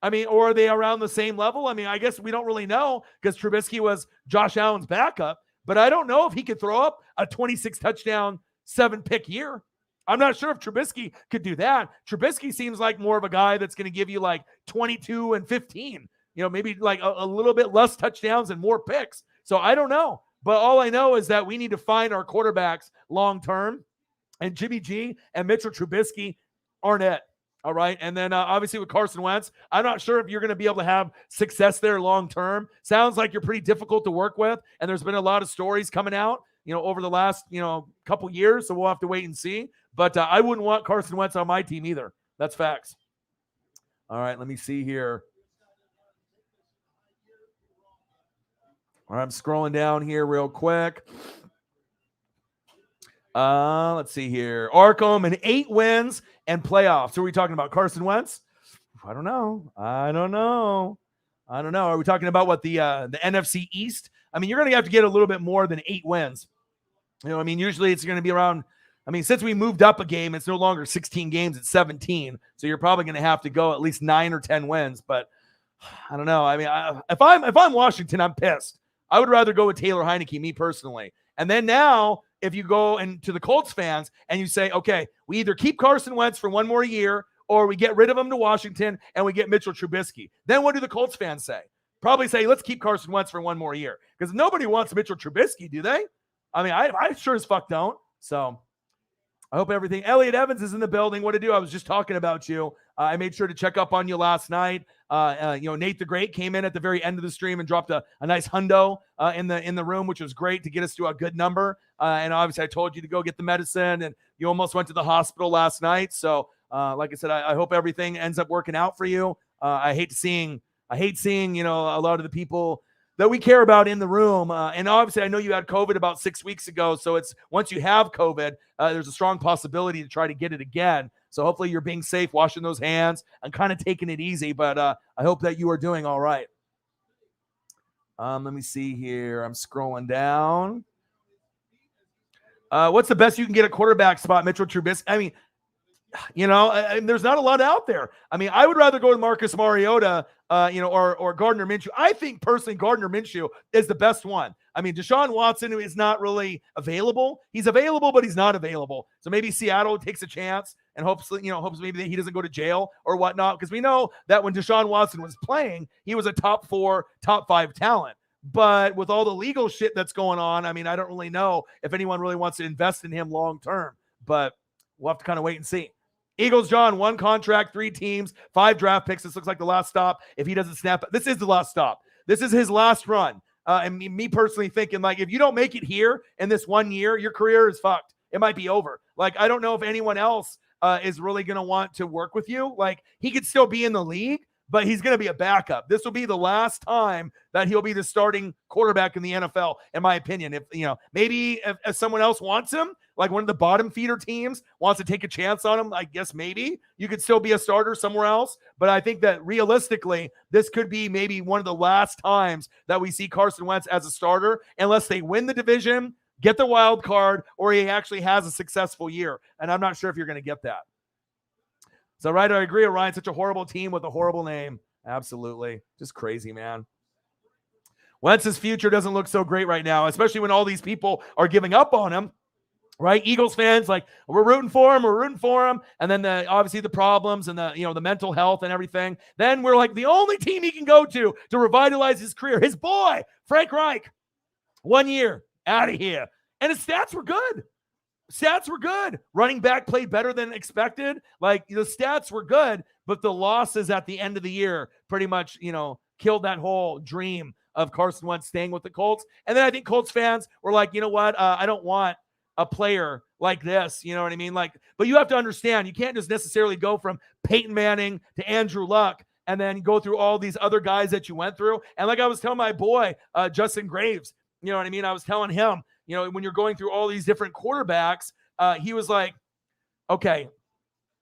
I mean, or are they around the same level? I mean, I guess we don't really know because Trubisky was Josh Allen's backup, but I don't know if he could throw up a 26 touchdown, 7-pick year. I'm not sure if Trubisky could do that. Trubisky seems like more of a guy that's going to give you like 22 and 15, maybe like a little bit less touchdowns and more picks. So I don't know. But all I know is that we need to find our quarterbacks long-term, and Jimmy G and Mitchell Trubisky aren't it. All right. And then obviously with Carson Wentz, I'm not sure if you're going to be able to have success there long term. Sounds like you're pretty difficult to work with. And there's been a lot of stories coming out, over the last, couple years. So we'll have to wait and see. But I wouldn't want Carson Wentz on my team either. That's facts. All right. Let me see here. All right. I'm scrolling down here real quick. Let's see here. Arkham and 8 wins and playoffs. Who are we talking about? Carson Wentz? I don't know. Are we talking about what the NFC East? I mean, you're going to have to get a little bit more than 8 wins. Usually it's going to be around. Since we moved up a game, it's no longer 16 games, it's 17. So you're probably going to have to go at least 9 or 10 wins. But I don't know. If I'm Washington, I'm pissed. I would rather go with Taylor Heineke, me personally. And then now, if you go to the Colts fans and you say, okay, we either keep Carson Wentz for one more year or we get rid of him to Washington and we get Mitchell Trubisky, then what do the Colts fans say? Probably say, let's keep Carson Wentz for one more year because nobody wants Mitchell Trubisky, do they? I sure as fuck don't. So I hope everything. Elliot Evans is in the building. What to do? I was just talking about you. I made sure to check up on you last night. Nate the Great came in at the very end of the stream and dropped a nice hundo in the room, which was great to get us to a good number. And obviously, I told you to go get the medicine, and you almost went to the hospital last night. So, like I said, I hope everything ends up working out for you. I hate seeing a lot of the people that we care about in the room. And obviously, I know you had COVID about 6 weeks ago. So it's once you have COVID, there's a strong possibility to try to get it again. So hopefully you're being safe, washing those hands, and kind of taking it easy. But I hope that you are doing all right. Let me see here. I'm scrolling down. What's the best you can get a quarterback spot, Mitchell Trubisky? There's not a lot out there. I would rather go with Marcus Mariota, or Gardner Minshew. I think personally Gardner Minshew is the best one. Deshaun Watson is not really available. He's available, but he's not available. So maybe Seattle takes a chance and hopes maybe that he doesn't go to jail or whatnot. Because we know that when Deshaun Watson was playing, he was a top 4, top 5 talent. But with all the legal shit that's going on, I don't really know if anyone really wants to invest in him long term. But we'll have to kind of wait and see. Eagles, John, 1 contract, 3 teams, 5 draft picks. This looks like the last stop. If he doesn't snap, this is the last stop. This is his last run. And me personally thinking, if you don't make it here in this 1 year, your career is fucked. It might be over. I don't know if anyone else is really going to want to work with you. He could still be in the league, but he's going to be a backup. This will be the last time that he'll be the starting quarterback in the NFL, in my opinion. If maybe if someone else wants him, like one of the bottom feeder teams wants to take a chance on him, I guess maybe you could still be a starter somewhere else. But I think that realistically, this could be maybe one of the last times that we see Carson Wentz as a starter, unless they win the division, get the wild card, or he actually has a successful year. And I'm not sure if you're going to get that. So, right, I agree, Ryan. Such a horrible team with a horrible name. Absolutely. Just crazy, man. Wentz's future doesn't look so great right now, especially when all these people are giving up on him. Right? Eagles fans, we're rooting for him. And then obviously the problems and the mental health and everything. Then we're the only team he can go to revitalize his career. His boy, Frank Reich, 1 year, Out of here. And his stats were good. Running back played better than expected. Like, the stats were good, but the losses at the end of the year pretty much, killed that whole dream of Carson Wentz staying with the Colts. And then I think Colts fans were like, you know what? I don't want a player like this. You know what I mean? Like, but you have to understand, you can't just necessarily go from Peyton Manning to Andrew Luck and then go through all these other guys that you went through. And like I was telling my boy, Justin Graves, you know what I mean? I was telling him, when you're going through all these different quarterbacks, he was like, okay,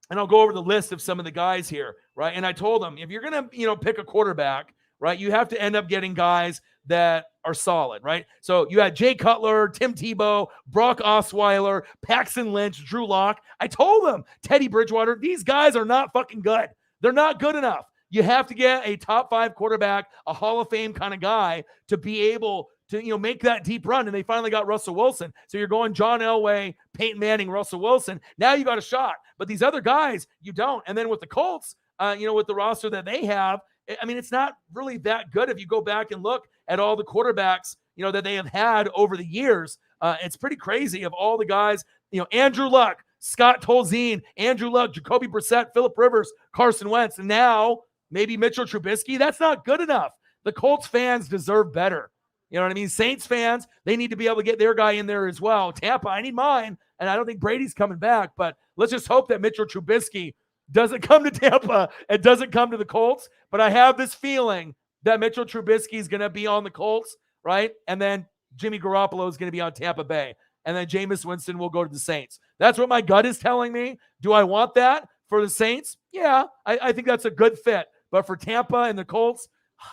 and I'll go over the list of some of the guys here, right? And I told him, if you're going to, pick a quarterback, right, you have to end up getting guys that are solid, right? So you had Jay Cutler, Tim Tebow, Brock Osweiler, Paxton Lynch, Drew Lock. I told them, Teddy Bridgewater, these guys are not fucking good. They're not good enough. You have to get a top 5 quarterback, a Hall of Fame kind of guy to be able to, make that deep run. And they finally got Russell Wilson. So you're going John Elway, Peyton Manning, Russell Wilson. Now you got a shot. But these other guys, you don't. And then with the Colts, with the roster that they have, I mean, it's not really that good. If you go back and look at all the quarterbacks, that they have had over the years, it's pretty crazy of all the guys, Andrew Luck, Scott Tolzien, Andrew Luck, Jacoby Brissett, Phillip Rivers, Carson Wentz, and now maybe Mitchell Trubisky. That's not good enough. The Colts fans deserve better. You know what I mean? Saints fans, they need to be able to get their guy in there as well. Tampa, I need mine. And I don't think Brady's coming back, but let's just hope that Mitchell Trubisky doesn't come to Tampa and doesn't come to the Colts. But I have this feeling that Mitchell Trubisky is going to be on the Colts, right? And then Jimmy Garoppolo is going to be on Tampa Bay. And then Jameis Winston will go to the Saints. That's what my gut is telling me. Do I want that for the Saints? Yeah, I think that's a good fit. But for Tampa and the Colts,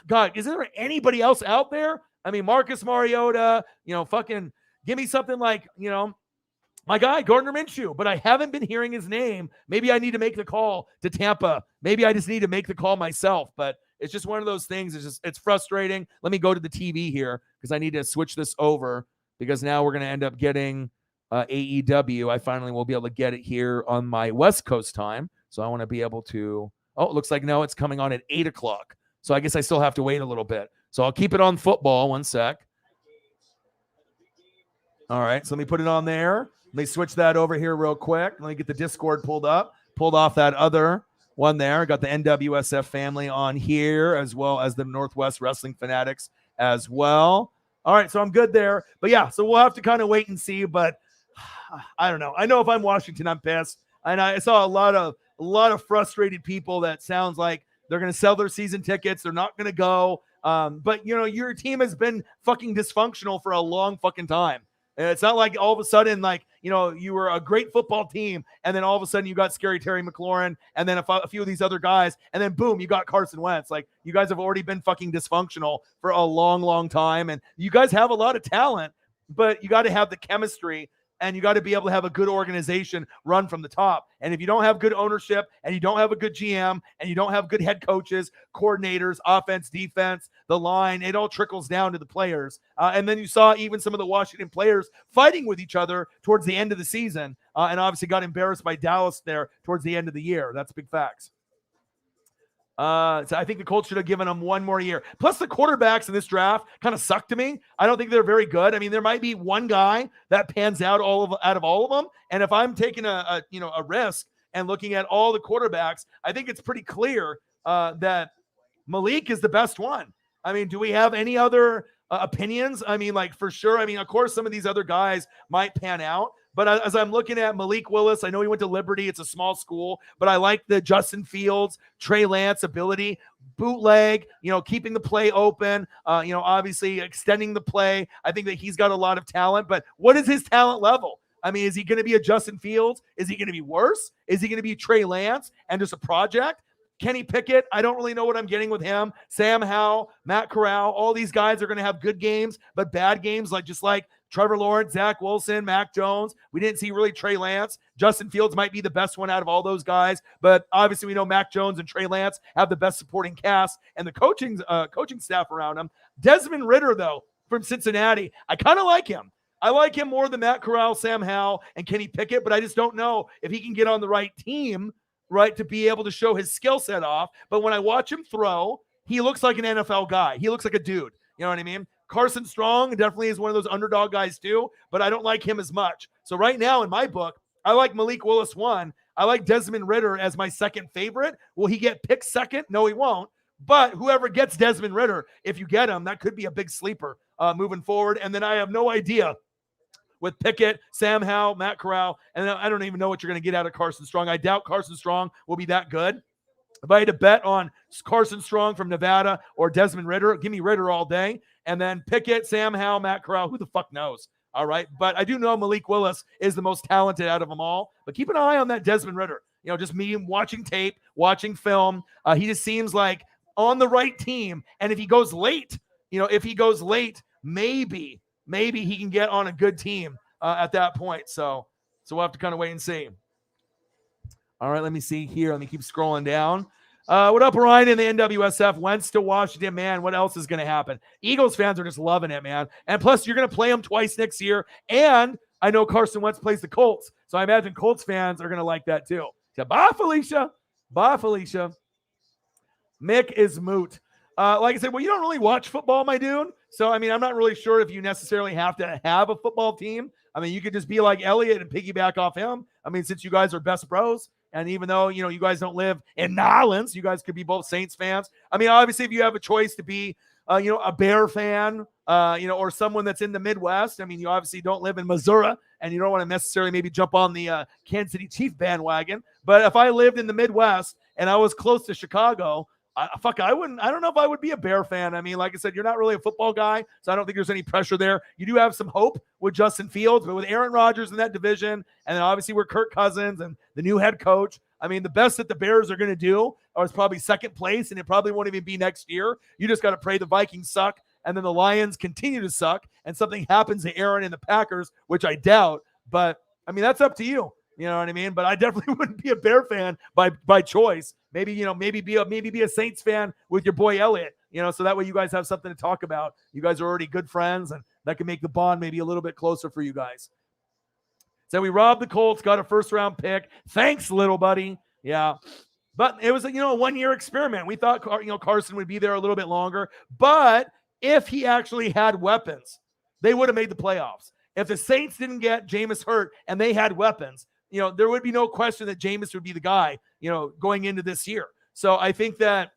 God, is there anybody else out there? I mean, Marcus Mariota, fucking give me something like, my guy, Gardner Minshew, but I haven't been hearing his name. Maybe I need to make the call to Tampa. Maybe I just need to make the call myself, but it's just one of those things. It's frustrating. Let me go to the TV here because I need to switch this over because now we're going to end up getting AEW. I finally will be able to get it here on my West Coast time. So I want to be able to, it looks like, no, it's coming on at 8 o'clock. So I guess I still have to wait a little bit. So I'll keep it on football. One sec. All right. So let me put it on there. Let me switch that over here real quick. Let me get the Discord pulled off that other one there. Got the NWSF family on here as well as the Northwest Wrestling Fanatics as well. All right. So I'm good there. But yeah, so we'll have to kind of wait and see. But I don't know. I know if I'm Washington, I'm pissed. And I saw a lot of frustrated people that sounds like they're going to sell their season tickets. They're not going to go. But, your team has been fucking dysfunctional for a long fucking time. And it's not like all of a sudden, like, you were a great football team, and then all of a sudden you got Scary Terry McLaurin, and then a few of these other guys, and then boom, you got Carson Wentz. Like, you guys have already been fucking dysfunctional for a long, long time, and you guys have a lot of talent, but you got to have the chemistry, and you got to be able to have a good organization run from the top. And if you don't have good ownership, and you don't have a good GM, and you don't have good head coaches, coordinators, offense, defense, the line, it all trickles down to the players. And then you saw even some of the Washington players fighting with each other towards the end of the season, and obviously got embarrassed by Dallas there towards the end of the year. That's big facts. So I think the Colts should have given them one more year. Plus, the quarterbacks in this draft kind of suck to me. I don't think they're very good. I mean, there might be one guy that pans out out of all of them. And if I'm taking a risk and looking at all the quarterbacks, I think it's pretty clear that Malik is the best one. I mean, do we have any other opinions? I mean, like, for sure. I mean, of course, some of these other guys might pan out. But as I'm looking at Malik Willis, I know he went to Liberty. It's a small school, but I like the Justin Fields, Trey Lance ability, bootleg, keeping the play open, obviously extending the play. I think that he's got a lot of talent, but what is his talent level? I mean, is he going to be a Justin Fields? Is he going to be worse? Is he going to be Trey Lance and just a project? Kenny Pickett, I don't really know what I'm getting with him. Sam Howell, Matt Corral, all these guys are going to have good games, but bad games, like Trevor Lawrence, Zach Wilson, Mac Jones. We didn't see really Trey Lance. Justin Fields might be the best one out of all those guys, but obviously we know Mac Jones and Trey Lance have the best supporting cast and the coaching staff around them. Desmond Ridder, though, from Cincinnati, I kind of like him. I like him more than Matt Corral, Sam Howell, and Kenny Pickett, but I just don't know if he can get on the right team, right, to be able to show his skill set off. But when I watch him throw, he looks like an NFL guy. He looks like a dude. You know what I mean? Carson Strong definitely is one of those underdog guys too, but I don't like him as much. So right now in my book, I like Malik Willis 1. I like Desmond Ridder as my second favorite. Will he get picked second? No, he won't. But whoever gets Desmond Ridder, if you get him, that could be a big sleeper moving forward. And then I have no idea with Pickett, Sam Howell, Matt Corral, and I don't even know what you're going to get out of Carson Strong. I doubt Carson Strong will be that good. If I had to bet on Carson Strong from Nevada or Desmond Ridder, give me Ridder all day. And then Pickett, Sam Howell, Matt Corral, who the fuck knows? All right. But I do know Malik Willis is the most talented out of them all. But keep an eye on that Desmond Ridder. Just me watching tape, watching film. He just seems like on the right team. And if he goes late, maybe he can get on a good team at that point. So we'll have to kind of wait and see. All right, let me see here. Let me keep scrolling down. What up, Ryan, in the NWSF? Wentz to Washington, man. What else is going to happen? Eagles fans are just loving it, man. And plus, you're going to play them twice next year. And I know Carson Wentz plays the Colts. So I imagine Colts fans are going to like that too. So, bye, Felicia. Bye, Felicia. Mick is moot. Like I said, well, you don't really watch football, my dude. So, I mean, I'm not really sure if you necessarily have to have a football team. I mean, you could just be like Elliot and piggyback off him. I mean, since you guys are best bros, and even though, you guys don't live in Nolens, you guys could be both Saints fans. I mean, obviously, if you have a choice to be, a Bear fan, or someone that's in the Midwest, I mean, you obviously don't live in Missouri, and you don't want to necessarily maybe jump on the Kansas City Chief bandwagon. But if I lived in the Midwest and I was close to Chicago, I don't know if I would be a Bear fan. I mean, like I said, you're not really a football guy, so I don't think there's any pressure there. You do have some hope with Justin Fields, but with Aaron Rodgers in that division, and then obviously with Kirk Cousins and the new head coach, I mean, the best that the Bears are going to do is probably second place, and it probably won't even be next year. You just got to pray the Vikings suck, and then the Lions continue to suck, and something happens to Aaron and the Packers, which I doubt. But, I mean, that's up to you. You know what I mean? But I definitely wouldn't be a Bear fan by choice. Maybe be a Saints fan with your boy Elliott, so that way you guys have something to talk about. You guys are already good friends, and that can make the bond maybe a little bit closer for you guys. So we robbed the Colts, got a first-round pick. Thanks, little buddy. Yeah. But it was a 1-year experiment. We thought Carson would be there a little bit longer, but if he actually had weapons, they would have made the playoffs. If the Saints didn't get Jameis hurt and they had weapons, there would be no question that Jameis would be the guy, going into this year. So I think that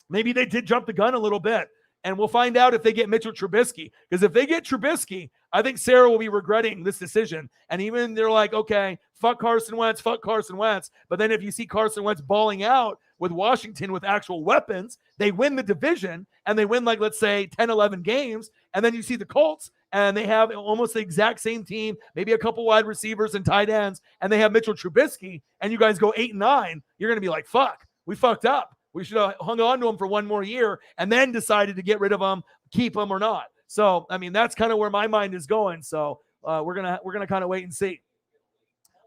maybe they did jump the gun a little bit, and we'll find out if they get Mitchell Trubisky. Because if they get Trubisky, I think Sarah will be regretting this decision. And even they're like, okay, fuck Carson Wentz. But then if you see Carson Wentz balling out with Washington with actual weapons, they win the division, and they win, like, let's say 10, 11 games. And then you see the Colts, and they have almost the exact same team, maybe a couple wide receivers and tight ends, and they have Mitchell Trubisky, and you guys go 8-9, you're going to be like, fuck, we fucked up. We should have hung on to him for one more year and then decided to get rid of him, keep him or not. So, I mean, that's kind of where my mind is going. So we're gonna kind of wait and see.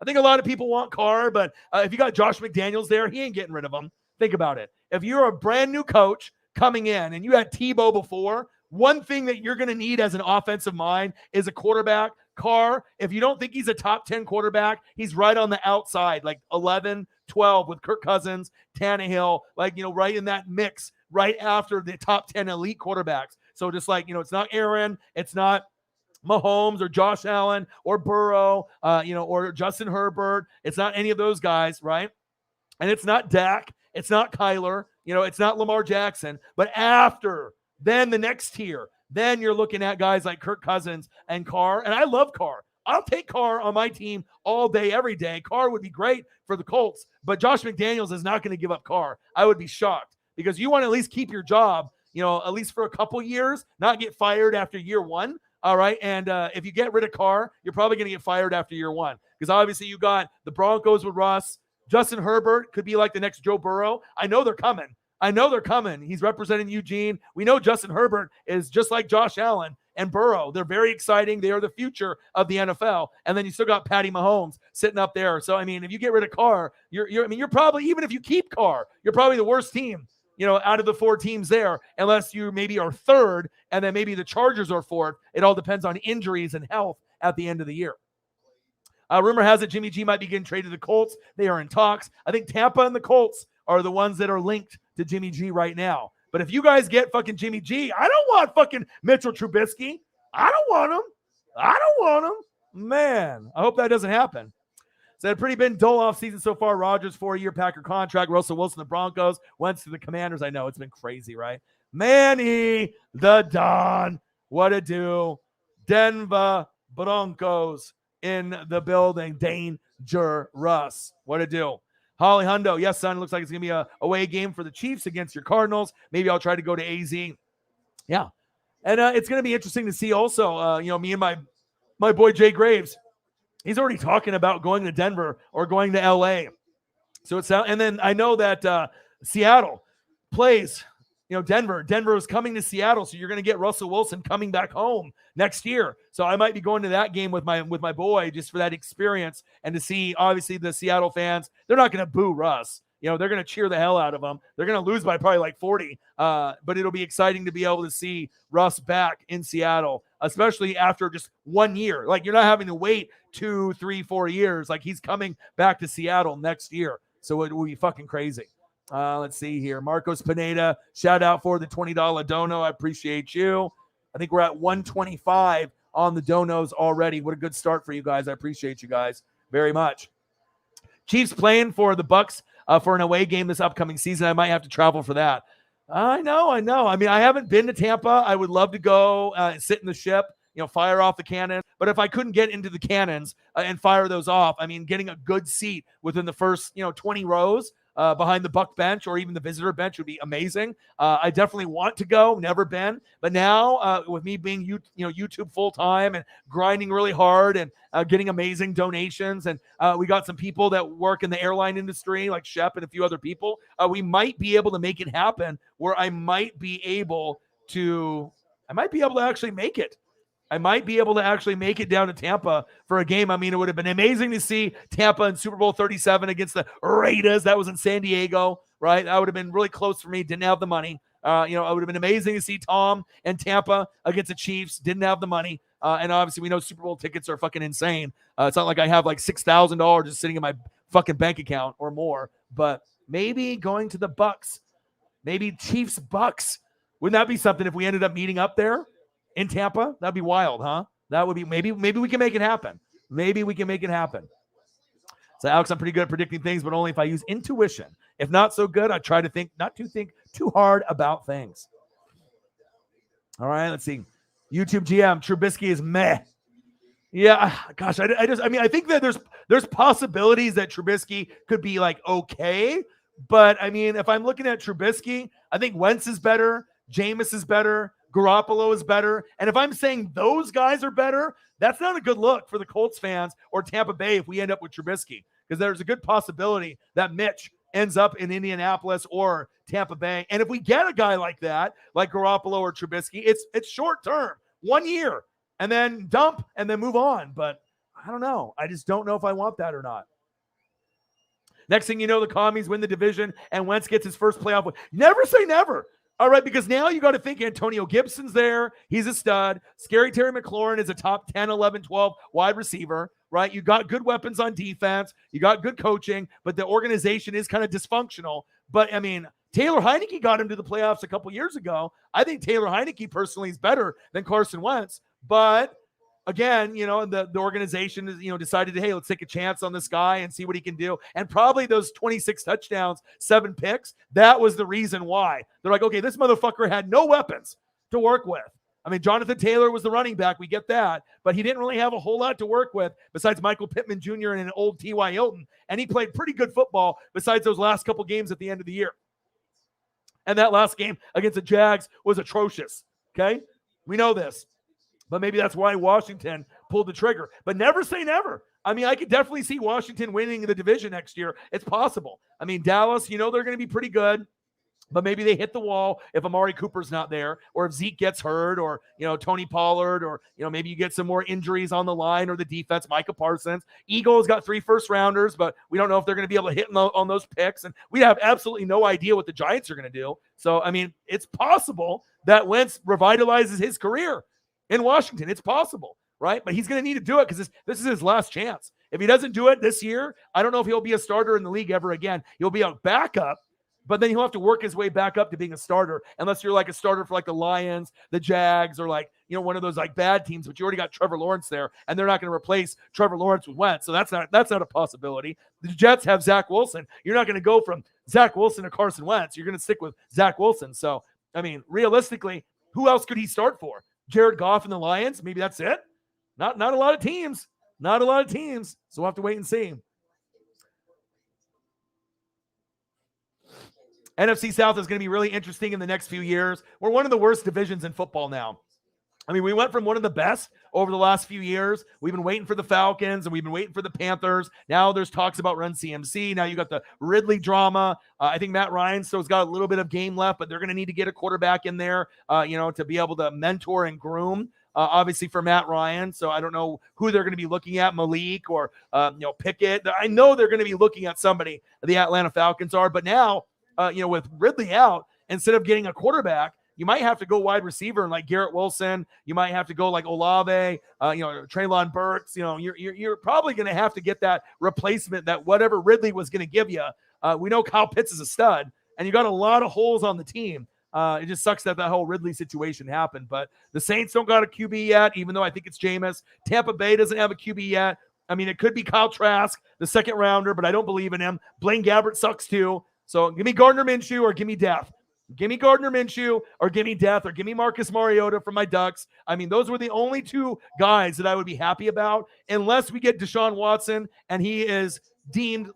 I think a lot of people want Carr, but if you got Josh McDaniels there, he ain't getting rid of him. Think about it. If you're a brand new coach coming in and you had Tebow before, one thing that you're going to need as an offensive mind is a quarterback. Carr, if you don't think he's a top 10 quarterback, he's right on the outside, like 11, 12 with Kirk Cousins, Tannehill, right in that mix, right after the top 10 elite quarterbacks. So just it's not Aaron, it's not Mahomes or Josh Allen or Burrow, or Justin Herbert. It's not any of those guys, right? And it's not Dak. It's not Kyler. It's not Lamar Jackson. But after, then the next tier, then you're looking at guys like Kirk Cousins and Carr. And I love Carr. I'll take Carr on my team all day, every day. Carr would be great for the Colts, but Josh McDaniels is not going to give up Carr. I would be shocked because you want to at least keep your job, at least for a couple years, not get fired after year one. All right. And if you get rid of Carr, you're probably going to get fired after year one because obviously you got the Broncos with Russ. Justin Herbert could be like the next Joe Burrow. I know they're coming. He's representing Eugene. We know Justin Herbert is just like Josh Allen and Burrow. They're very exciting. They are the future of the NFL. And then you still got Patty Mahomes sitting up there. So, I mean, if you get rid of Carr, you're probably, even if you keep Carr, you're probably the worst team, out of the 4 teams there, unless you maybe are third and then maybe the Chargers are fourth. It all depends on injuries and health at the end of the year. Rumor has it Jimmy G might be getting traded to the Colts. They are in talks. I think Tampa and the Colts are the ones that are linked to Jimmy G right now. But if you guys get fucking Jimmy G, I don't want fucking Mitchell Trubisky. I don't want him. I don't want him. Man, I hope that doesn't happen. So it's pretty been dull off season so far. Rodgers 4-year Packer contract. Russell Wilson, the Broncos. Wentz to the Commanders. I know it's been crazy, right? Manny, the Don. What a do. Denver Broncos in the building. Dangerous. What a do. Holly Hundo. Yes, son. Looks like it's going to be a away game for the Chiefs against your Cardinals. Maybe I'll try to go to AZ. Yeah. And it's going to be interesting to see also, me and my boy Jay Graves. He's already talking about going to Denver or going to LA. So it's out. And then I know that Seattle plays, Denver. Denver is coming to Seattle. So you're going to get Russell Wilson coming back home next year. So I might be going to that game with my boy just for that experience and to see, obviously, the Seattle fans. They're not going to boo Russ. They're going to cheer the hell out of them. They're going to lose by probably like 40. But it'll be exciting to be able to see Russ back in Seattle, especially after just 1 year. Like, you're not having to wait 2, 3, 4 years. Like, he's coming back to Seattle next year. So it will be fucking crazy. Let's see here. Marcos Pineda, shout out for the $20 dono. I appreciate you. I think we're at 125 on the donos already. What a good start for you guys. I appreciate you guys very much. Chiefs playing for the Bucks for an away game this upcoming season. I might have to travel for that. I know. I mean, I haven't been to Tampa. I would love to go sit in the ship, fire off the cannon. But if I couldn't get into the cannons and fire those off, I mean, getting a good seat within the first, 20 rows behind the Buck bench or even the visitor bench would be amazing. I definitely want to go, never been. But now with me being, YouTube full time and grinding really hard and getting amazing donations. And we got some people that work in the airline industry like Shep and a few other people. We might be able to make it happen where I might be able to actually make it. I might be able to actually make it down to Tampa for a game. I mean, it would have been amazing to see Tampa in Super Bowl 37 against the Raiders. That was in San Diego, right? That would have been really close for me. Didn't have the money. It would have been amazing to see Tom and Tampa against the Chiefs. Didn't have the money. And obviously, we know Super Bowl tickets are fucking insane. It's not like I have like $6,000 just sitting in my fucking bank account or more. But maybe going to the Bucks, maybe Chiefs Bucks. Wouldn't that be something if we ended up meeting up there in Tampa? That'd be wild, huh? That would be maybe we can make it happen. Maybe we can make it happen. So, Alex, I'm pretty good at predicting things, but only if I use intuition. If not so good, I try to think too hard about things. All right, let's see. YouTube GM, Trubisky is meh. Yeah, gosh, I think that there's possibilities that Trubisky could be like okay, but I mean, if I'm looking at Trubisky, I think Wentz is better, Jameis is better, Garoppolo is better. And if I'm saying those guys are better, that's not a good look for the Colts fans or Tampa Bay if we end up with Trubisky, because there's a good possibility that Mitch ends up in Indianapolis or Tampa Bay. And if we get a guy like that, like Garoppolo or Trubisky, it's short term, 1 year, and then dump and then move on. But I don't know. I just don't know if I want that or not. Next thing you know, the Commies win the division and Wentz gets his first playoff win. Never say never. All right, because now you got to think Antonio Gibson's there. He's a stud. Scary Terry McLaurin is a top 10, 11, 12 wide receiver, right? You got good weapons on defense. You got good coaching, but the organization is kind of dysfunctional. But, I mean, Taylor Heineke got him to the playoffs a couple years ago. I think Taylor Heineke personally is better than Carson Wentz. But, again, the organization is, decided to, hey, let's take a chance on this guy and see what he can do. And probably those 26 touchdowns, 7 picks, that was the reason why. They're like, okay, this motherfucker had no weapons to work with. I mean, Jonathan Taylor was the running back. We get that. But he didn't really have a whole lot to work with besides Michael Pittman Jr. and an old T.Y. Hilton. And he played pretty good football besides those last couple games at the end of the year. And that last game against the Jags was atrocious. Okay? We know this. But maybe that's why Washington pulled the trigger. But never say never. I mean, I could definitely see Washington winning the division next year. It's possible. I mean, Dallas, they're going to be pretty good. But maybe they hit the wall if Amari Cooper's not there, or if Zeke gets hurt, or, Tony Pollard, or, maybe you get some more injuries on the line or the defense, Micah Parsons. Eagles got 3 first-rounders, but we don't know if they're going to be able to hit on those picks. And we have absolutely no idea what the Giants are going to do. So, I mean, it's possible that Wentz revitalizes his career in Washington. It's possible, right? But he's going to need to do it because this is his last chance. If he doesn't do it this year, I don't know if he'll be a starter in the league ever again. He'll be a backup, But then he'll have to work his way back up to being a starter, unless you're like a starter for like the Lions, the Jags, or like, one of those like bad teams, but you already got Trevor Lawrence there, and they're not going to replace Trevor Lawrence with Wentz. So that's not a possibility. The Jets have Zach Wilson. You're not going to go from Zach Wilson to Carson Wentz. You're going to stick with Zach Wilson. So, I mean, realistically, who else could he start for? Jared Goff and the Lions? Maybe that's it. Not a lot of teams. Not a lot of teams. So we'll have to wait and see. NFC South is going to be really interesting in the next few years. We're one of the worst divisions in football now. I mean, we went from one of the best over the last few years. We've been waiting for the Falcons, and we've been waiting for the Panthers. Now there's talks about Run CMC. Now you got the Ridley drama. I think Matt Ryan still's got a little bit of game left, but they're going to need to get a quarterback in there, to be able to mentor and groom, obviously, for Matt Ryan. So I don't know who they're going to be looking at, Malik or, Pickett. I know they're going to be looking at somebody, the Atlanta Falcons are, but now, with Ridley out, instead of getting a quarterback, you might have to go wide receiver and like Garrett Wilson. You might have to go like Olave, Treylon Burks. You're probably going to have to get that replacement that whatever Ridley was going to give you. We know Kyle Pitts is a stud, and you got a lot of holes on the team. It just sucks that whole Ridley situation happened. But the Saints don't got a QB yet, even though I think it's Jameis. Tampa Bay doesn't have a QB yet. I mean, it could be Kyle Trask, the second rounder, but I don't believe in him. Blaine Gabbert sucks too. So give me Gardner Minshew or give me death. Give me Gardner Minshew or give me death or give me Marcus Mariota from my Ducks. I mean, those were the only two guys that I would be happy about, unless we get Deshaun Watson and he is deemed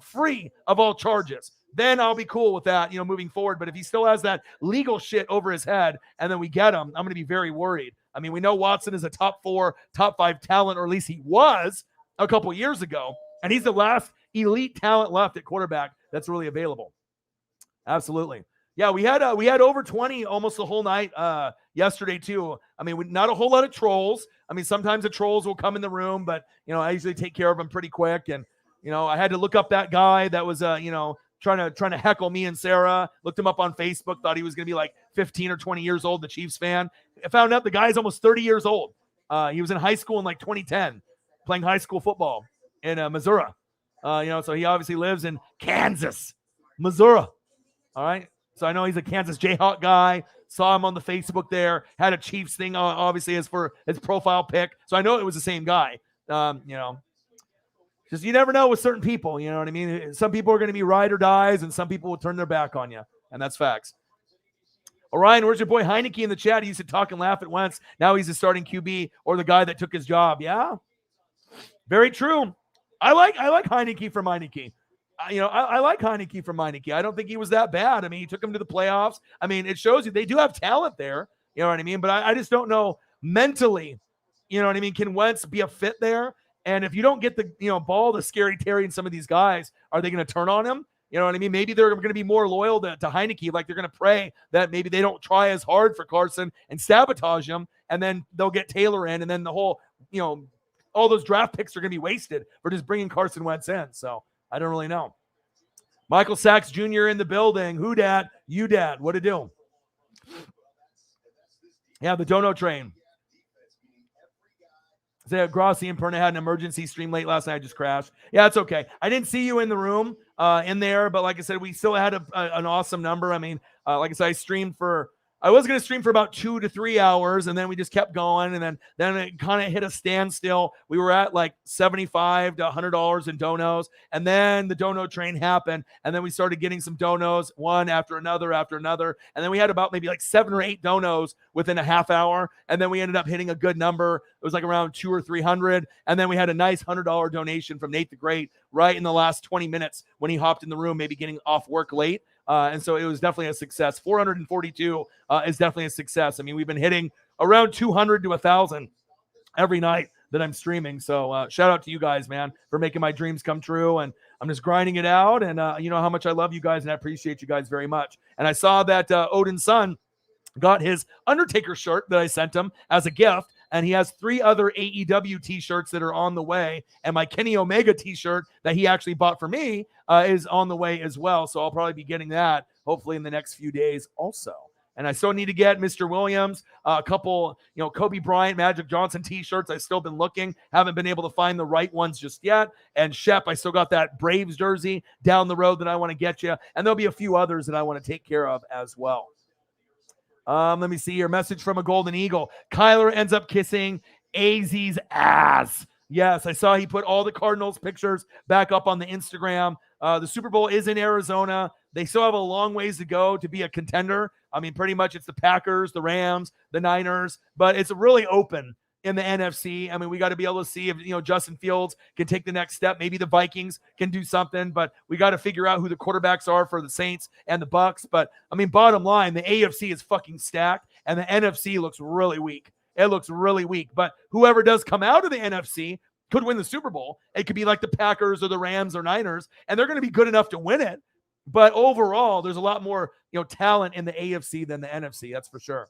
free of all charges. Then I'll be cool with that, moving forward. But if he still has that legal shit over his head and then we get him, I'm going to be very worried. I mean, we know Watson is a top 4, top 5 talent, or at least he was a couple years ago. And he's the last elite talent left at quarterback that's really available. Absolutely. Yeah, we had over 20 almost the whole night yesterday too. I mean, not a whole lot of trolls. I mean, sometimes the trolls will come in the room, but I usually take care of them pretty quick. And I had to look up that guy that was trying to heckle me and Sarah. Looked him up on Facebook. Thought he was going to be like 15 or 20 years old, the Chiefs fan. I found out the guy's almost 30 years old. He was in high school in like 2010, playing high school football in Missouri. So he obviously lives in Kansas, Missouri. All right. So I know he's a Kansas Jayhawk guy. Saw him on the Facebook there. Had a Chiefs thing, obviously, as for his profile pic. So I know it was the same guy. Just you never know with certain people. You know what I mean? Some people are going to be ride or dies, and some people will turn their back on you. And that's facts. Orion, where's your boy Heineke in the chat? He used to talk and laugh at Wentz. Now he's the starting QB or the guy that took his job. Yeah, very true. I like Heineke from Heineke. I like Heineke from Heineke. I don't think he was that bad. I mean, he took him to the playoffs. I mean, it shows you they do have talent there. You know what I mean? But I just don't know mentally, you know what I mean? Can Wentz be a fit there? And if you don't get the, ball to Scary Terry and some of these guys, are they going to turn on him? You know what I mean? Maybe they're going to be more loyal to Heineke. Like they're going to pray that maybe they don't try as hard for Carson and sabotage him. And then they'll get Taylor in. And then the whole, all those draft picks are going to be wasted for just bringing Carson Wentz in. So I don't really know. Michael Sachs Jr. in the building. Who dat? You dat. What to do? Yeah, the dono train. Grossi and Perna had an emergency stream late last night. I just crashed. Yeah, it's okay. I didn't see you in the room in there, but like I said, we still had an awesome number. I mean, like I said, I was going to stream for about 2 to 3 hours, and then we just kept going, and then it kind of hit a standstill. We were at like $75 to $100 in donos, and then the dono train happened, and then we started getting some donos, one after another, and then we had about maybe like 7 or 8 donos within a half hour, and then we ended up hitting a good number. It was like around 200 or 300, and then we had a nice $100 donation from Nate the Great right in the last 20 minutes when he hopped in the room, maybe getting off work late. And so it was definitely a success. 442 is definitely a success. I mean, we've been hitting around 200 to 1,000 every night that I'm streaming. So shout out to you guys, man, for making my dreams come true. And I'm just grinding it out. And you know how much I love you guys, and I appreciate you guys very much. And I saw that Odin's son got his Undertaker shirt that I sent him as a gift. And he has 3 other AEW t-shirts that are on the way. And my Kenny Omega t-shirt that he actually bought for me is on the way as well. So I'll probably be getting that hopefully in the next few days also. And I still need to get Mr. Williams a couple, Kobe Bryant, Magic Johnson t-shirts. I've still been looking. Haven't been able to find the right ones just yet. And Shep, I still got that Braves jersey down the road that I want to get you. And there'll be a few others that I want to take care of as well. Let me see here. Message from a Golden Eagle. Kyler ends up kissing AZ's ass. Yes, I saw he put all the Cardinals pictures back up on the Instagram. The Super Bowl is in Arizona. They still have a long ways to go to be a contender. I mean, pretty much it's the Packers, the Rams, the Niners, but it's really open in the NFC. I mean, we got to be able to see if, Justin Fields can take the next step. Maybe the Vikings can do something, but we got to figure out who the quarterbacks are for the Saints and the Bucks. But I mean, bottom line, the AFC is fucking stacked and the NFC looks really weak. It looks really weak, but whoever does come out of the NFC could win the Super Bowl. It could be like the Packers or the Rams or Niners, and they're going to be good enough to win it. But overall, there's a lot more, talent in the AFC than the NFC. That's for sure.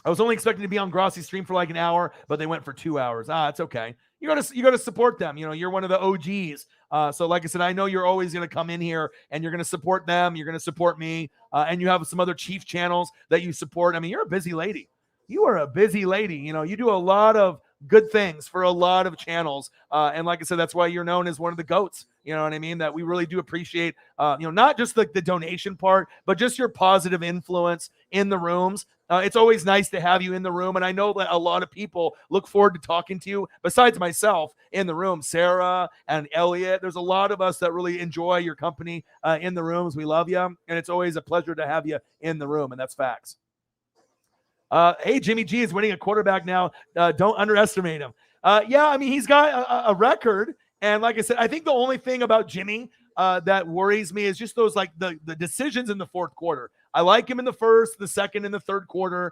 I was only expecting to be on Grossi's stream for like an hour, but they went for 2 hours. It's okay. You gotta support them. You're one of the OGs. So like I said, I know you're always going to come in here and you're going to support them. You're going to support me. And you have some other Chief channels that you support. I mean, you're a busy lady. You are a busy lady. You do a lot of good things for a lot of channels. And like I said, that's why you're known as one of the GOATs. You know what I mean? That we really do appreciate, not just the donation part, but just your positive influence in the rooms. It's always nice to have you in the room. And I know that a lot of people look forward to talking to you, besides myself in the room, Sarah and Elliot. There's a lot of us that really enjoy your company in the rooms. We love you. And it's always a pleasure to have you in the room. And that's facts. Hey, Jimmy G is winning a quarterback now. Don't underestimate him. Yeah, I mean, he's got a record. And like I said, I think the only thing about Jimmy that worries me is just those, like the decisions in the fourth quarter. I like him in the first, the second, and the third quarter.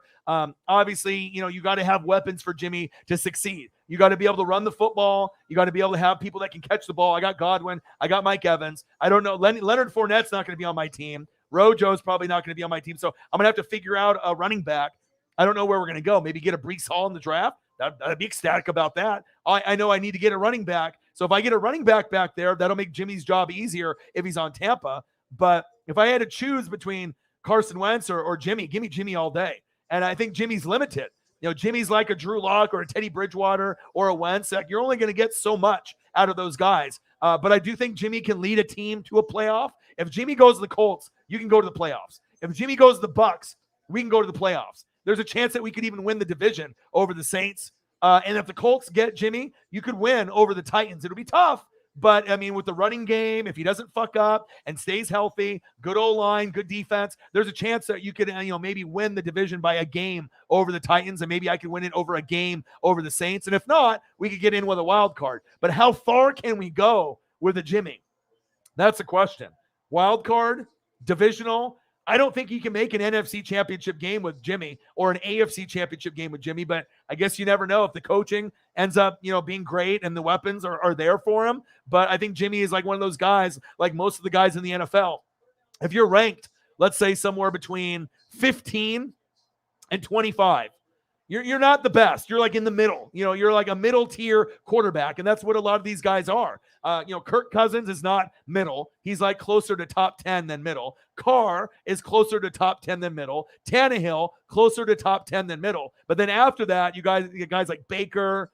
Obviously, you got to have weapons for Jimmy to succeed. You got to be able to run the football. You got to be able to have people that can catch the ball. I got Godwin. I got Mike Evans. I don't know. Leonard Fournette's not going to be on my team. Rojo's probably not going to be on my team. So I'm going to have to figure out a running back. I don't know where we're going to go. Maybe get a Breece Hall in the draft. I'd be ecstatic about that. I know I need to get a running back. So if I get a running back there, that'll make Jimmy's job easier if he's on Tampa. But if I had to choose between Carson Wentz or Jimmy, give me Jimmy all day. And I think Jimmy's limited. Jimmy's like a Drew Lock or a Teddy Bridgewater or a Wentz. Like, you're only going to get so much out of those guys. But I do think Jimmy can lead a team to a playoff. If Jimmy goes to the Colts, you can go to the playoffs. If Jimmy goes to the Bucks, we can go to the playoffs. There's a chance that we could even win the division over the Saints. And if the Colts get Jimmy, you could win over the Titans. It'll be tough. But, I mean, with the running game, if he doesn't fuck up and stays healthy, good O-line, good defense, there's a chance that you could, maybe win the division by a game over the Titans, and maybe I could win it over a game over the Saints. And if not, we could get in with a wild card. But how far can we go with a Jimmy? That's the question. Wild card, divisional. I don't think you can make an NFC championship game with Jimmy or an AFC championship game with Jimmy, but I guess you never know if the coaching ends up, being great and the weapons are there for him. But I think Jimmy is like one of those guys, like most of the guys in the NFL. If you're ranked, let's say somewhere between 15 and 25, you're not the best. You're like in the middle. You're like a middle tier quarterback, and that's what a lot of these guys are. Kirk Cousins is not middle. He's like closer to top 10 than middle. Carr is closer to top 10 than middle. Tannehill closer to top 10 than middle. But then after that, you guys like Baker,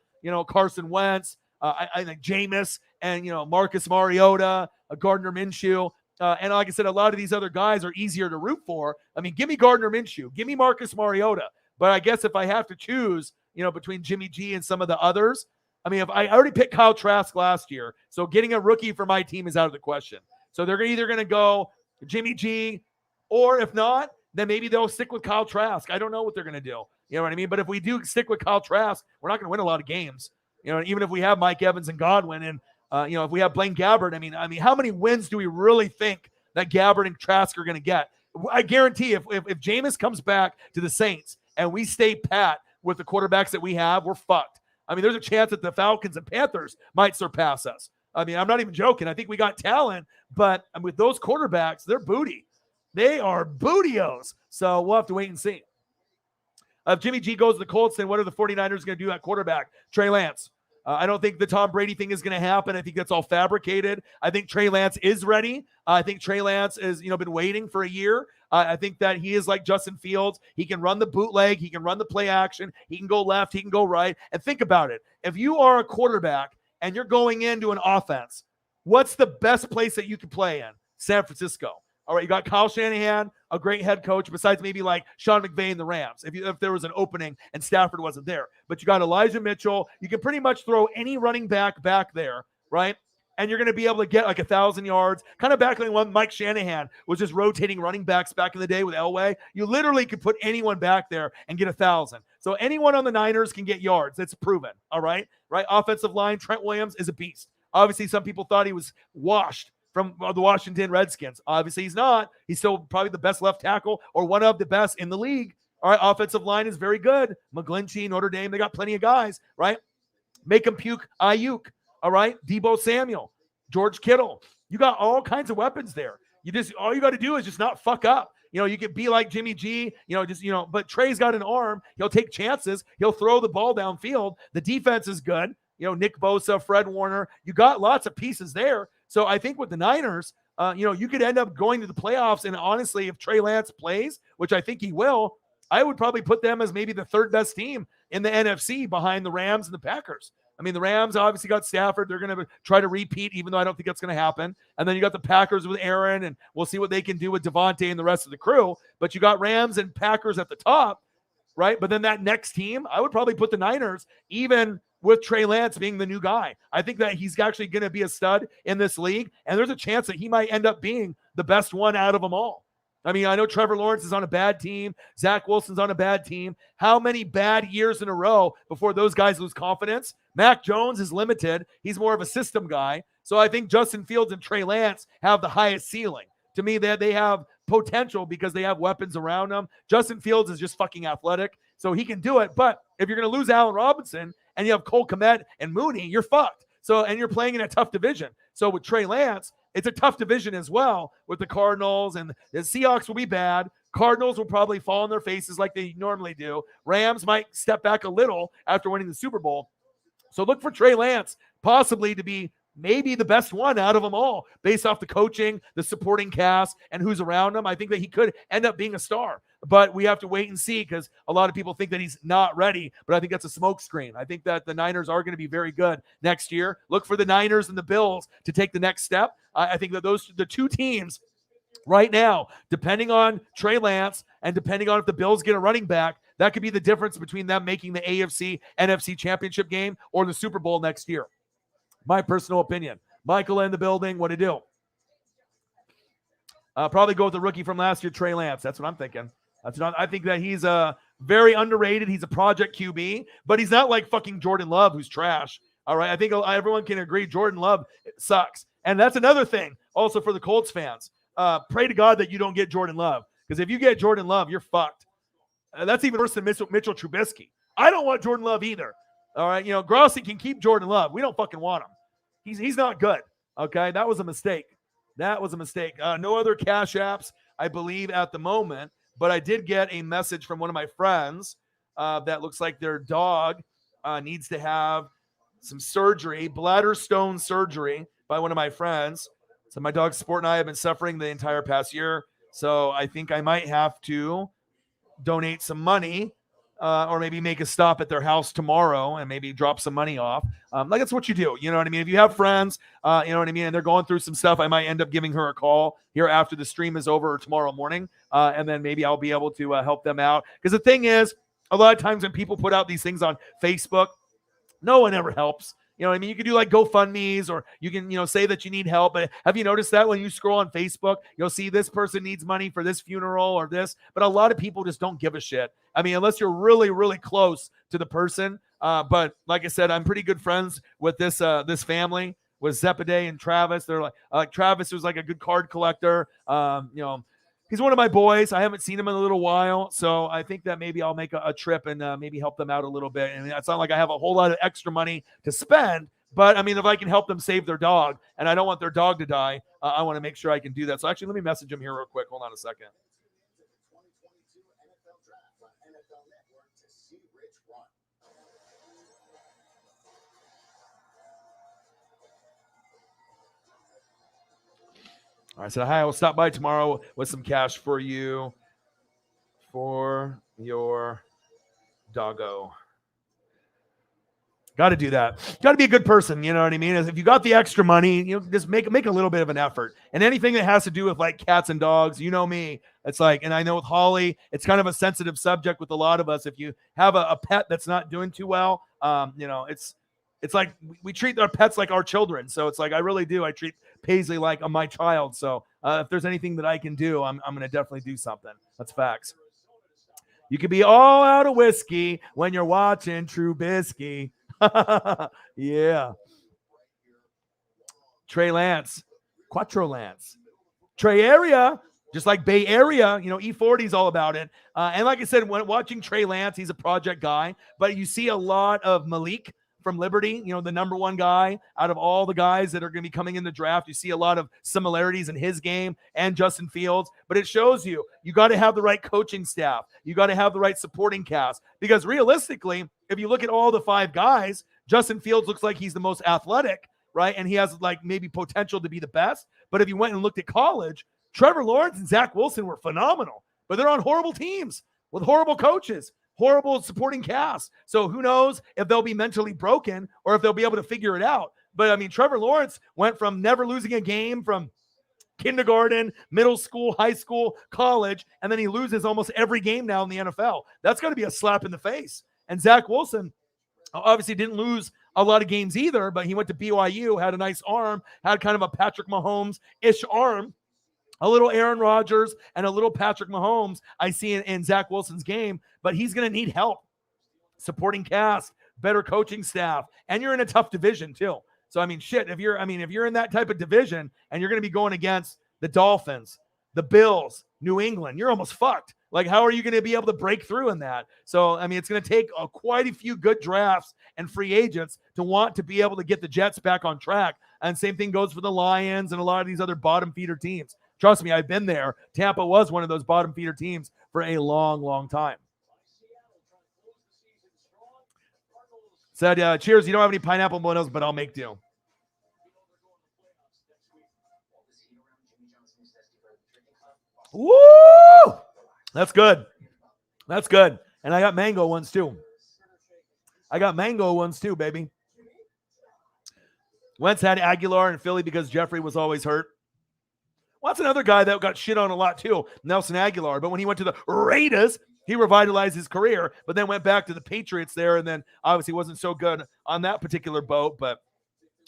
Carson Wentz, I think Jameis, and Marcus Mariota, Gardner Minshew. And like I said, a lot of these other guys are easier to root for. I mean, give me Gardner Minshew, give me Marcus Mariota. But I guess if I have to choose, between Jimmy G and some of the others, I mean, if I already picked Kyle Trask last year, so getting a rookie for my team is out of the question. So they're either going to go Jimmy G, or if not, then maybe they'll stick with Kyle Trask. I don't know what they're going to do. You know what I mean? But if we do stick with Kyle Trask, we're not going to win a lot of games. Even if we have Mike Evans and Godwin, and if we have Blaine Gabbert, I mean, how many wins do we really think that Gabbert and Trask are going to get? I guarantee if Jameis comes back to the Saints and we stay pat with the quarterbacks that we have, we're fucked. I mean, there's a chance that the Falcons and Panthers might surpass us. I mean, I'm not even joking. I think we got talent, but with those quarterbacks, they're booty. They are bootios. So we'll have to wait and see. If Jimmy G goes to the Colts, then what are the 49ers going to do at quarterback? Trey Lance. I don't think the Tom Brady thing is going to happen. I think that's all fabricated. I think Trey Lance is ready. I think Trey Lance has been waiting for a year. I think that he is like Justin Fields. He can run the bootleg. He can run the play action. He can go left. He can go right. And think about it. If you are a quarterback and you're going into an offense, what's the best place that you can play in? San Francisco. All right, you got Kyle Shanahan, a great head coach, besides maybe like Sean McVay in the Rams, if there was an opening and Stafford wasn't there. But you got Elijah Mitchell. You can pretty much throw any running back there, right? And you're going to be able to get like 1,000 yards, kind of back when Mike Shanahan was just rotating running backs back in the day with Elway. You literally could put anyone back there and get 1,000. So anyone on the Niners can get yards. That's proven, all right? Right? Offensive line, Trent Williams is a beast. Obviously, some people thought he was washed from the Washington Redskins. Obviously, he's not. He's still probably the best left tackle or one of the best in the league. All right, offensive line is very good. McGlinchey, Notre Dame, they got plenty of guys, right? Make them puke Ayuk, all right? Debo Samuel, George Kittle. You got all kinds of weapons there. All you got to do is just not fuck up. You could be like Jimmy G, but Trey's got an arm. He'll take chances. He'll throw the ball downfield. The defense is good. Nick Bosa, Fred Warner. You got lots of pieces there. So I think with the Niners, you could end up going to the playoffs. And honestly, if Trey Lance plays, which I think he will, I would probably put them as maybe the third best team in the NFC behind the Rams and the Packers. I mean, the Rams obviously got Stafford. They're going to try to repeat, even though I don't think that's going to happen. And then you got the Packers with Aaron, and we'll see what they can do with Devontae and the rest of the crew. But you got Rams and Packers at the top, right? But then that next team, I would probably put the Niners even with Trey Lance being the new guy. I think that he's actually going to be a stud in this league, and there's a chance that he might end up being the best one out of them all. I mean, I know Trevor Lawrence is on a bad team. Zach Wilson's on a bad team. How many bad years in a row before those guys lose confidence? Mac Jones is limited. He's more of a system guy. So I think Justin Fields and Trey Lance have the highest ceiling. To me, they have potential because they have weapons around them. Justin Fields is just fucking athletic, so he can do it. But if you're going to lose Allen Robinson and you have Cole Kmet and Mooney, you're fucked. And you're playing in a tough division. So with Trey Lance, it's a tough division as well with the Cardinals, and the Seahawks will be bad. Cardinals will probably fall on their faces like they normally do. Rams might step back a little after winning the Super Bowl. So look for Trey Lance possibly to be maybe the best one out of them all based off the coaching, the supporting cast, and who's around him. I think that he could end up being a star, but we have to wait and see because a lot of people think that he's not ready, but I think that's a smokescreen. I think that the Niners are going to be very good next year. Look for the Niners and the Bills to take the next step. I think that the two teams right now, depending on Trey Lance and depending on if the Bills get a running back, that could be the difference between them making the AFC, NFC championship game or the Super Bowl next year. My personal opinion. Michael in the building, what to do? Probably go with the rookie from last year, Trey Lance. That's what I'm thinking. I think that he's very underrated. He's a project QB, but he's not like fucking Jordan Love, who's trash. All right, I think everyone can agree Jordan Love sucks. And that's another thing also for the Colts fans. Pray to God that you don't get Jordan Love, because if you get Jordan Love, you're fucked. That's even worse than Mitchell Trubisky. I don't want Jordan Love either. All right, Grossi can keep Jordan Love. We don't fucking want him. He's not good. Okay, that was a mistake. No other cash apps, I believe, at the moment. But I did get a message from one of my friends that looks like their dog needs to have some surgery, bladder stone surgery by one of my friends. So my dog Sport and I have been suffering the entire past year. So I think I might have to donate some money or maybe make a stop at their house tomorrow and maybe drop some money off. Like that's what you do. You know what I mean? If you have friends, you know what I mean, and they're going through some stuff, I might end up giving her a call here after the stream is over or tomorrow morning. And then maybe I'll be able to help them out. Because the thing is, a lot of times when people put out these things on Facebook, no one ever helps. You know what I mean? You can do like GoFundMe's or you can, say that you need help. But have you noticed that when you scroll on Facebook, you'll see this person needs money for this funeral or this, but a lot of people just don't give a shit. I mean, unless you're really, really close to the person. But like I said, I'm pretty good friends with this family, with Zepede and Travis. They're like Travis was like a good card collector. He's one of my boys. I haven't seen him in a little while, so I think that maybe I'll make a trip and maybe help them out a little bit. And it's not like I have a whole lot of extra money to spend, but I mean, if I can help them save their dog, and I don't want their dog to die, I want to make sure I can do that. So actually, let me message him here real quick. Hold on a second. I said, hi, I will stop by tomorrow with some cash for you for your doggo. Got to do that. Got to be a good person. You know what I mean? If you got the extra money, just make a little bit of an effort. And anything that has to do with like cats and dogs, you know me. It's like, and I know with Holly, it's kind of a sensitive subject with a lot of us. If you have a pet that's not doing too well, it's like we treat our pets like our children. So it's like I really do. I treat Paisley like my child. So if there's anything that I can do, I'm going to definitely do something. That's facts. You could be all out of whiskey when you're watching Trubisky. Yeah. Trey Lance, Quattro Lance, Trey Area, just like Bay Area, E40 is all about it. And like I said, when watching Trey Lance, he's a project guy, but you see a lot of Malik from Liberty, the number one guy out of all the guys that are going to be coming in the draft. You see a lot of similarities in his game and Justin Fields, but it shows you got to have the right coaching staff. You got to have the right supporting cast, because realistically, if you look at all the 5 guys, Justin Fields looks like he's the most athletic, right? And he has like maybe potential to be the best. But if you went and looked at college, Trevor Lawrence and Zach Wilson were phenomenal, but they're on horrible teams with horrible coaches, horrible supporting cast. So who knows if they'll be mentally broken or if they'll be able to figure it out. But I mean, Trevor Lawrence went from never losing a game from kindergarten, middle school, high school, college, and then he loses almost every game now in the NFL. That's going to be a slap in the face. And Zach Wilson obviously didn't lose a lot of games either, but he went to BYU, had a nice arm, had kind of a Patrick Mahomes-ish arm, a little Aaron Rodgers and a little Patrick Mahomes I see in Zach Wilson's game, but he's going to need help. Supporting cast, better coaching staff, and you're in a tough division too. So, I mean, shit, if you're in that type of division and you're going to be going against the Dolphins, the Bills, New England, you're almost fucked. Like, how are you going to be able to break through in that? So, I mean, it's going to take quite a few good drafts and free agents to want to be able to get the Jets back on track. And same thing goes for the Lions and a lot of these other bottom feeder teams. Trust me, I've been there. Tampa was one of those bottom feeder teams for a long, long time. Said, cheers, you don't have any pineapple buenos, but I'll make do. Woo! That's good. That's good. And I got mango ones too. Baby. Wentz had Aguilar in Philly because Jeffrey was always hurt. Well, that's another guy that got shit on a lot too, Nelson Aguilar. But when he went to the Raiders, he revitalized his career, but then went back to the Patriots there, and then obviously wasn't so good on that particular boat, but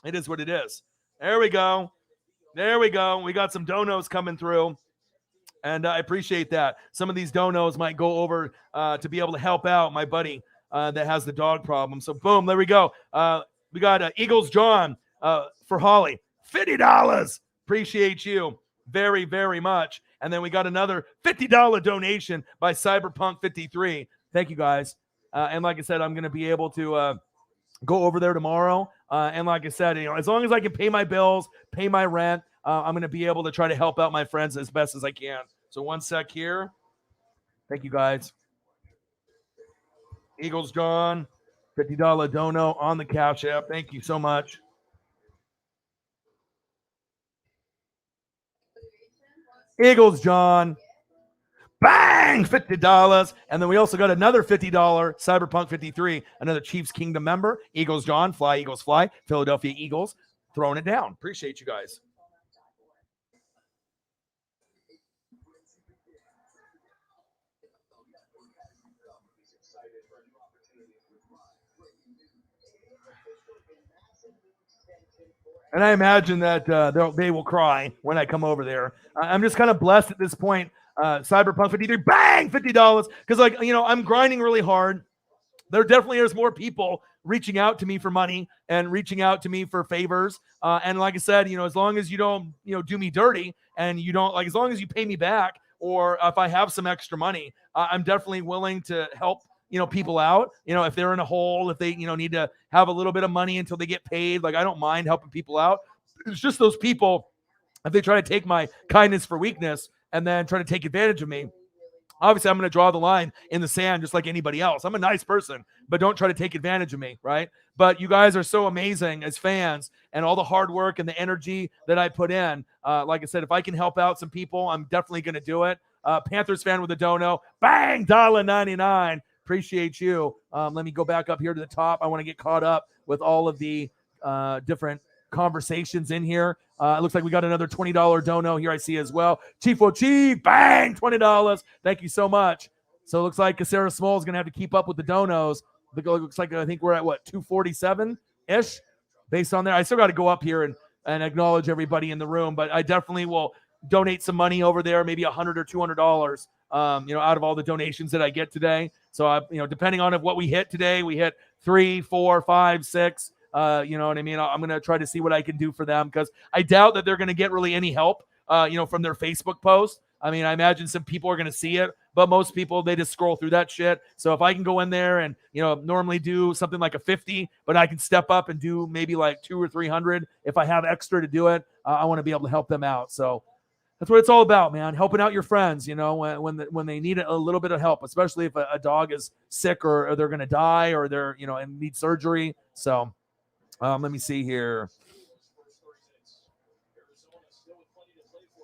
it is what it is. There we go. We got some donos coming through, and I appreciate that. Some of these donos might go over to be able to help out my buddy that has the dog problem. So, boom, there we go. We got Eagles John for Holly. $50. Appreciate you very, very much. And then we got another $50 donation by Cyberpunk53. Thank you, guys. And like I said, I'm going to be able to go over there tomorrow. And like I said, as long as I can pay my bills, pay my rent, I'm going to be able to try to help out my friends as best as I can. So one sec here. Thank you, guys. Eagles John, $50 dono on the Cash App. Thank you so much. Eagles John, bang, $50. And then we also got another $50 Cyberpunk 53, another Chiefs Kingdom member. Eagles John, fly, Eagles fly. Philadelphia Eagles, throwing it down. Appreciate you guys. And I imagine that they will cry when I come over there. I'm just kind of blessed at this point. Cyberpunk 53, bang, $50. Because, I'm grinding really hard. There definitely is more people reaching out to me for money and reaching out to me for favors. And like I said, as long as you don't, do me dirty and you don't, as long as you pay me back, or if I have some extra money, I'm definitely willing to help people out, if they're in a hole, if they, need to have a little bit of money until they get paid. I don't mind helping people out. It's just those people, if they try to take my kindness for weakness and then try to take advantage of me, Obviously, I'm going to draw the line in the sand just like anybody else. I'm a nice person, but don't try to take advantage of me, right? But you guys are so amazing as fans, and all the hard work and the energy that I put in. Like I said, if I can help out some people, I'm definitely going to do it. Panthers fan with a dono. Bang, $1.99. Appreciate you. Let me go back up here to the top. I want to get caught up with all of the different conversations in here. It looks like we got another $20 dono here I see as well. Chief Chief, bang, $20. Thank you so much. So it looks like Sarah Small is going to have to keep up with the donos. It looks like I think we're at, what, 247-ish based on there. I still got to go up here and acknowledge everybody in the room, but I definitely will donate some money over there, maybe $100 or $200, out of all the donations that I get today. So, depending on what we hit today, we hit 3, 4, 5, 6. You know what I mean? I'm going to try to see what I can do for them, because I doubt that they're going to get really any help, from their Facebook post. I mean, I imagine some people are going to see it, but most people, they just scroll through that shit. So if I can go in there and, normally do something like a 50, but I can step up and do maybe like 200 or 300 if I have extra to do it, I want to be able to help them out. So that's what it's all about, man. Helping out your friends, when they need a little bit of help, especially if a dog is sick or they're going to die or they're, and need surgery. So let me see here.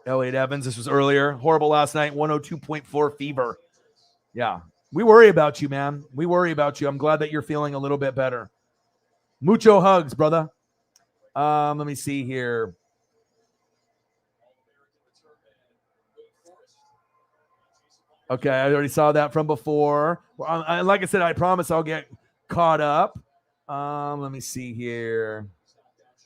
Elliot Evans, this was earlier. Horrible last night, 102.4 fever. Yeah. We worry about you, man. We worry about you. I'm glad that you're feeling a little bit better. Mucho hugs, brother. Let me see here. Okay, I already saw that from before. Like I said, I promise I'll get caught up. Let me see here.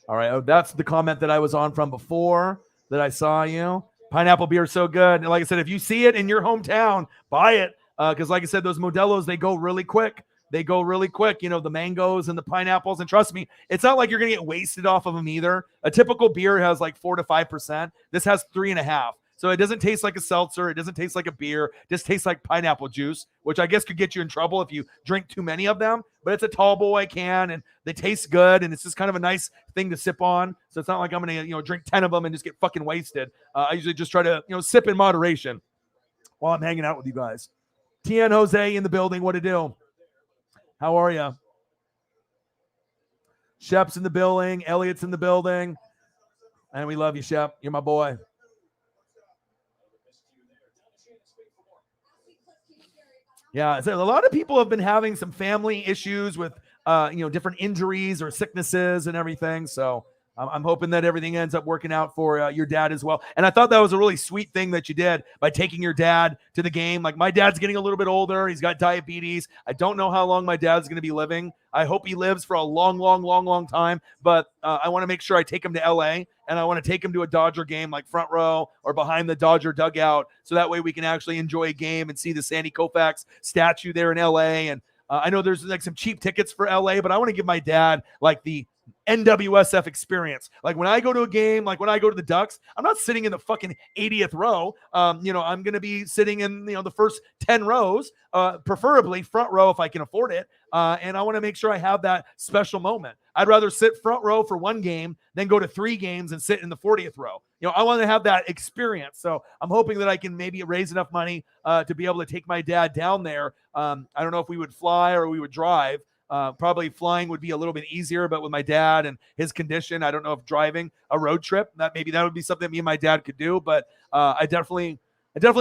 All right, that's the comment that I was on from before that I saw you. Pineapple beer is so good. And like I said, if you see it in your hometown, buy it. Because like I said, those Modelo's, they go really quick. They go really quick, the mangoes and the pineapples. And trust me, it's not like you're going to get wasted off of them either. A typical beer has like 4 to 5%. This has 3.5%. So it doesn't taste like a seltzer. It doesn't taste like a beer. It just tastes like pineapple juice, which I guess could get you in trouble if you drink too many of them. But it's a tall boy can, and they taste good, and it's just kind of a nice thing to sip on. So it's not like I'm going to, drink 10 of them and just get fucking wasted. I usually just try to, sip in moderation while I'm hanging out with you guys. Tien Jose in the building. What to do? How are you? Shep's in the building. Elliot's in the building. And we love you, Shep. You're my boy. Yeah, so a lot of people have been having some family issues with, different injuries or sicknesses and everything. So I'm hoping that everything ends up working out for your dad as well. And I thought that was a really sweet thing that you did by taking your dad to the game. Like, my dad's getting a little bit older. He's got diabetes. I don't know how long my dad's going to be living. I hope he lives for a long, long, long, long time. But I want to make sure I take him to LA, and I want to take him to a Dodger game, like front row or behind the Dodger dugout. So that way we can actually enjoy a game and see the Sandy Koufax statue there in LA. And I know there's like some cheap tickets for LA, but I want to give my dad like the NWSF experience. Like, when I go to a game, like when I go to the Ducks, I'm not sitting in the fucking 80th row. I'm going to be sitting in, the first 10 rows, preferably front row if I can afford it. And I want to make sure I have that special moment. I'd rather sit front row for one game than go to 3 games and sit in the 40th row. I want to have that experience. So I'm hoping that I can maybe raise enough money to be able to take my dad down there. I don't know if we would fly or we would drive. Probably flying would be a little bit easier, but with my dad and his condition, I don't know if driving a road trip, that would be something me and my dad could do. But I definitely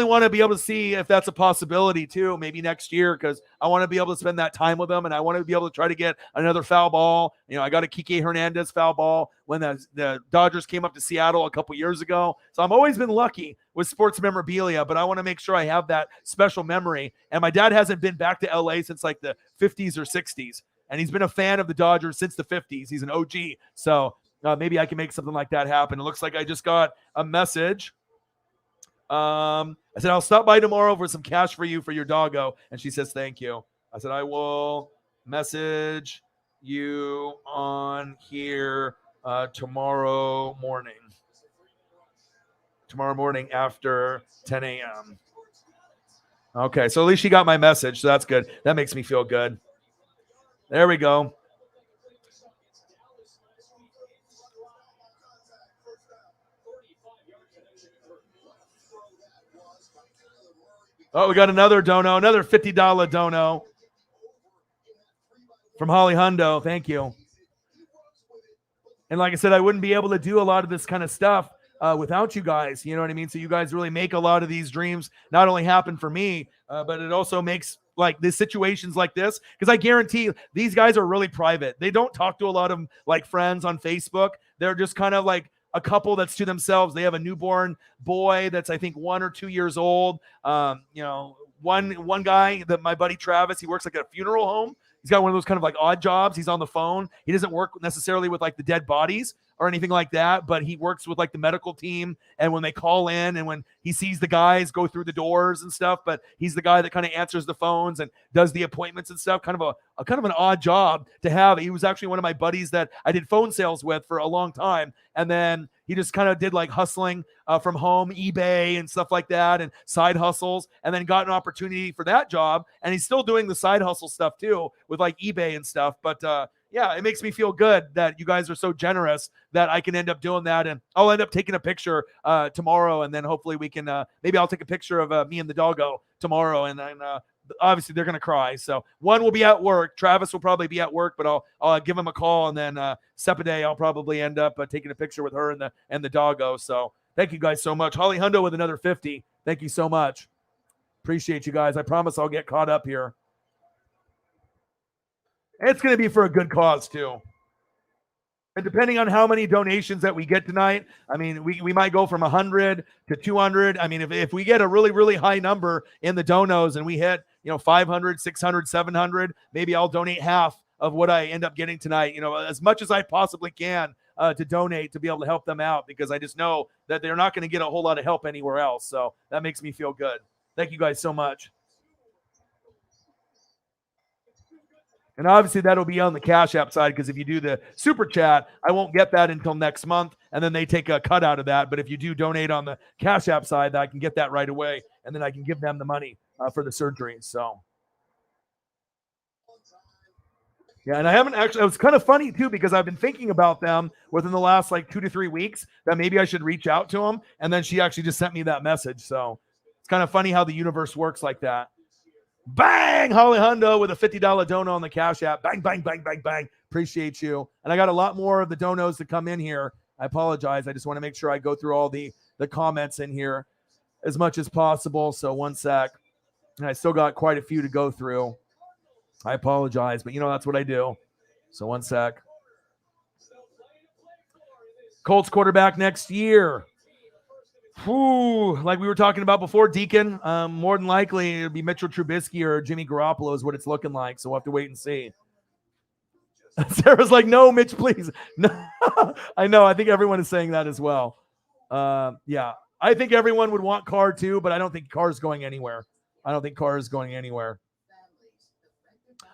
want to be able to see if that's a possibility too, maybe next year, because I want to be able to spend that time with them, and I want to be able to try to get another foul ball. I got a Kike Hernandez foul ball when the Dodgers came up to Seattle a couple years ago. So I've always been lucky with sports memorabilia, but I want to make sure I have that special memory. And my dad hasn't been back to LA since like the 50s or 60s, and he's been a fan of the Dodgers since the 50s. He's an OG. So maybe I can make something like that happen. It looks like I just got a message. I said, I'll stop by tomorrow for some cash for you for your doggo. And she says, thank you. I said, I will message you on here tomorrow morning. Tomorrow morning after 10 a.m. Okay, so at least she got my message, so that's good. That makes me feel good. There we go. Oh, we got another dono, another $50 dono from Holly Hundo. Thank you. And like I said, I wouldn't be able to do a lot of this kind of stuff without you guys. You know what I mean? So you guys really make a lot of these dreams not only happen for me, but it also makes like these situations like this, because I guarantee these guys are really private. They don't talk to a lot of like friends on Facebook. They're just kind of like a couple that's to themselves. They have a newborn boy that's I think 1 or 2 years old. One guy that my buddy Travis, he works like at a funeral home. He's got one of those kind of like odd jobs. He's on the phone. He doesn't work necessarily with like the dead bodies or anything like that, but he works with like the medical team. And when they call in and when he sees the guys go through the doors and stuff, but he's the guy that kind of answers the phones and does the appointments and stuff. Kind of a kind of an odd job to have. He was actually one of my buddies that I did phone sales with for a long time. And then he just kind of did like hustling from home, eBay and stuff like that, and side hustles, and then got an opportunity for that job. And he's still doing the side hustle stuff too with like eBay and stuff. But yeah, it makes me feel good that you guys are so generous that I can end up doing that. And I'll end up taking a picture tomorrow. And then hopefully we can, maybe I'll take a picture of me and the doggo tomorrow. And then obviously they're going to cry. So one will be at work. Travis will probably be at work, but I'll give him a call. And then Sepide, I'll probably end up taking a picture with her and the doggo. So thank you guys so much. Holly Hundo with another 50. Thank you so much. Appreciate you guys. I promise I'll get caught up here. It's going to be for a good cause too. And depending on how many donations that we get tonight, I mean, we might go from 100 to 200. I mean, if we get a really, really high number in the donos and we hit, 500, 600, 700, maybe I'll donate half of what I end up getting tonight, as much as I possibly can to donate to be able to help them out, because I just know that they're not going to get a whole lot of help anywhere else. So that makes me feel good. Thank you guys so much. And obviously that'll be on the Cash App side, because if you do the super chat, I won't get that until next month, and then they take a cut out of that. But if you do donate on the Cash App side, I can get that right away, and then I can give them the money for the surgery. So yeah, and I haven't actually, it was kind of funny too, because I've been thinking about them within the last like 2 to 3 weeks that maybe I should reach out to them. And then she actually just sent me that message. So it's kind of funny how the universe works like that. Bang! Holly Hundo with a $50 dono on the Cash App. Bang, bang, bang, bang, bang. Appreciate you. And I got a lot more of the donos to come in here. I apologize. I just want to make sure I go through all the comments in here as much as possible. So one sec. And I still got quite a few to go through. I apologize, but that's what I do. So one sec. Colts quarterback next year. Like we were talking about before, Deacon, more than likely it'll be Mitchell Trubisky or Jimmy Garoppolo is what it's looking like. So we'll have to wait and see. Sarah's like, no, Mitch, please. No. I know. I think everyone is saying that as well. Yeah. I think everyone would want Carr too, but I don't think Carr's going anywhere.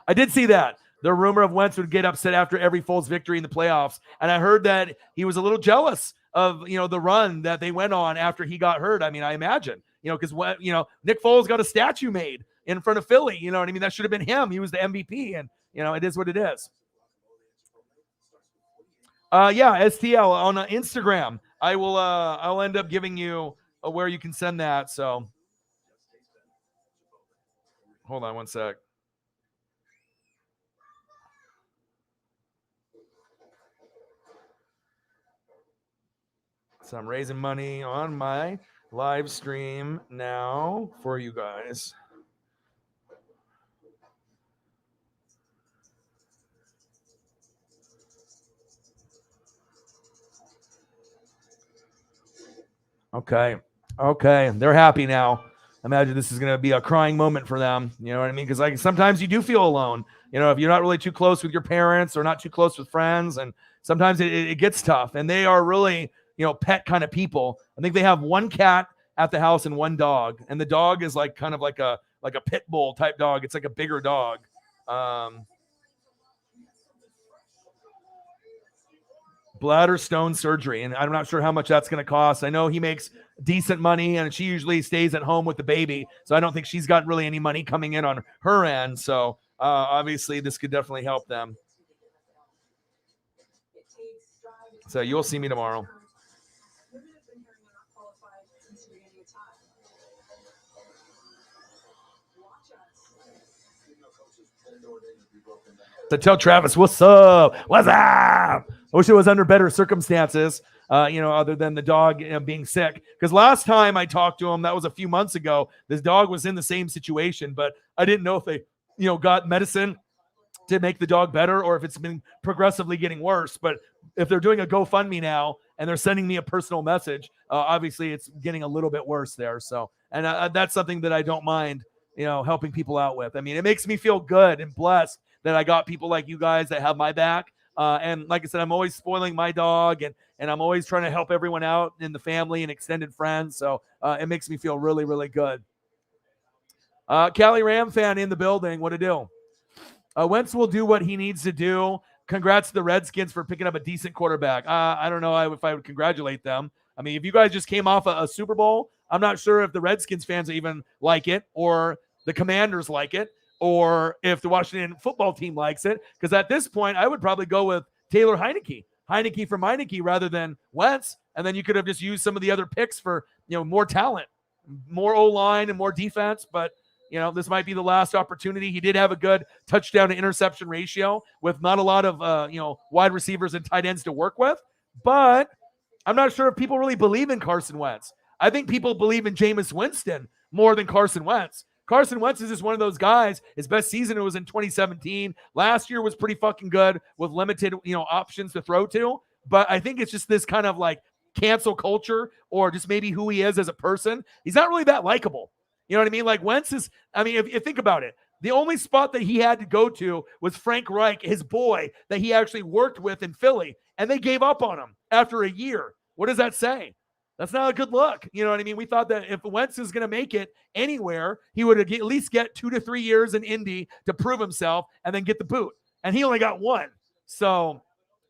I did see that. The rumor of Wentz would get upset after every Foles victory in the playoffs. And I heard that he was a little jealous of, the run that they went on after he got hurt. I mean, I imagine, because Nick Foles got a statue made in front of Philly. You know what I mean? That should have been him. He was the MVP, and, it is what it is. Yeah, STL on Instagram. I'll end up giving you where you can send that. So hold on one sec. So I'm raising money on my live stream now for you guys. Okay. They're happy now. Imagine this is going to be a crying moment for them. You know what I mean? Because like sometimes you do feel alone. If you're not really too close with your parents or not too close with friends, and sometimes it gets tough. And they are really, pet kind of people. I think they have one cat at the house and one dog, and the dog is like kind of like a pit bull type dog. It's like a bigger dog. Bladder stone surgery, and I'm not sure how much that's going to cost. I know he makes decent money, and she usually stays at home with the baby, so I don't think she's got really any money coming in on her end. So obviously this could definitely help them. So you'll see me tomorrow. To tell Travis, what's up? What's up? I wish it was under better circumstances, other than the dog being sick. Because last time I talked to him, that was a few months ago, this dog was in the same situation, but I didn't know if they, got medicine to make the dog better or if it's been progressively getting worse. But if they're doing a GoFundMe now and they're sending me a personal message, obviously it's getting a little bit worse there. So, and that's something that I don't mind, helping people out with. I mean, it makes me feel good and blessed that I got people like you guys that have my back. And like I said, I'm always spoiling my dog and I'm always trying to help everyone out in the family and extended friends. So it makes me feel really, really good. Cali Ram fan in the building. What to do? Wentz will do what he needs to do. Congrats to the Redskins for picking up a decent quarterback. I don't know if I would congratulate them. I mean, if you guys just came off a Super Bowl, I'm not sure if the Redskins fans even like it or the Commanders like it, or if the Washington football team likes it, because at this point, I would probably go with Taylor Heineke from Heineke rather than Wentz, and then you could have just used some of the other picks for, more talent, more O-line and more defense, but, this might be the last opportunity. He did have a good touchdown to interception ratio with not a lot of, wide receivers and tight ends to work with, but I'm not sure if people really believe in Carson Wentz. I think people believe in Jameis Winston more than Carson Wentz. Carson Wentz is just one of those guys. His best season was in 2017. Last year was pretty fucking good with limited, options to throw to. But I think it's just this kind of like cancel culture or just maybe who he is as a person. He's not really that likable. You know what I mean? Like Wentz is, if you think about it, the only spot that he had to go to was Frank Reich, his boy that he actually worked with in Philly, and they gave up on him after a year. What does that say? That's not a good look. You know what I mean? We thought that if Wentz is going to make it anywhere, he would at least get 2 to 3 years in Indy to prove himself and then get the boot. And he only got 1. So,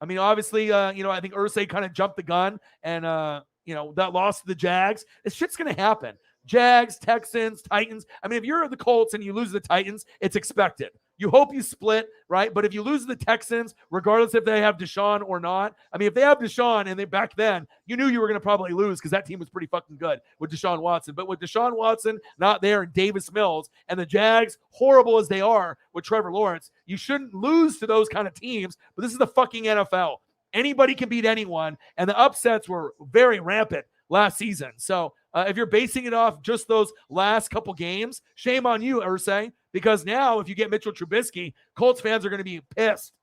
obviously, I think Irsay kind of jumped the gun and, that loss to the Jags. This shit's going to happen. Jags, Texans, Titans. If you're the Colts and you lose the Titans, it's expected. You hope you split, right? But if you lose the Texans, regardless if they have Deshaun or not, if they have Deshaun and they back then, you knew you were going to probably lose because that team was pretty fucking good with Deshaun Watson. But with Deshaun Watson not there and Davis Mills and the Jags, horrible as they are with Trevor Lawrence, you shouldn't lose to those kind of teams. But this is the fucking NFL. Anybody can beat anyone, and the upsets were very rampant last season. So if you're basing it off just those last couple games, shame on you, Irsay, because now if you get Mitchell Trubisky, Colts fans are going to be pissed.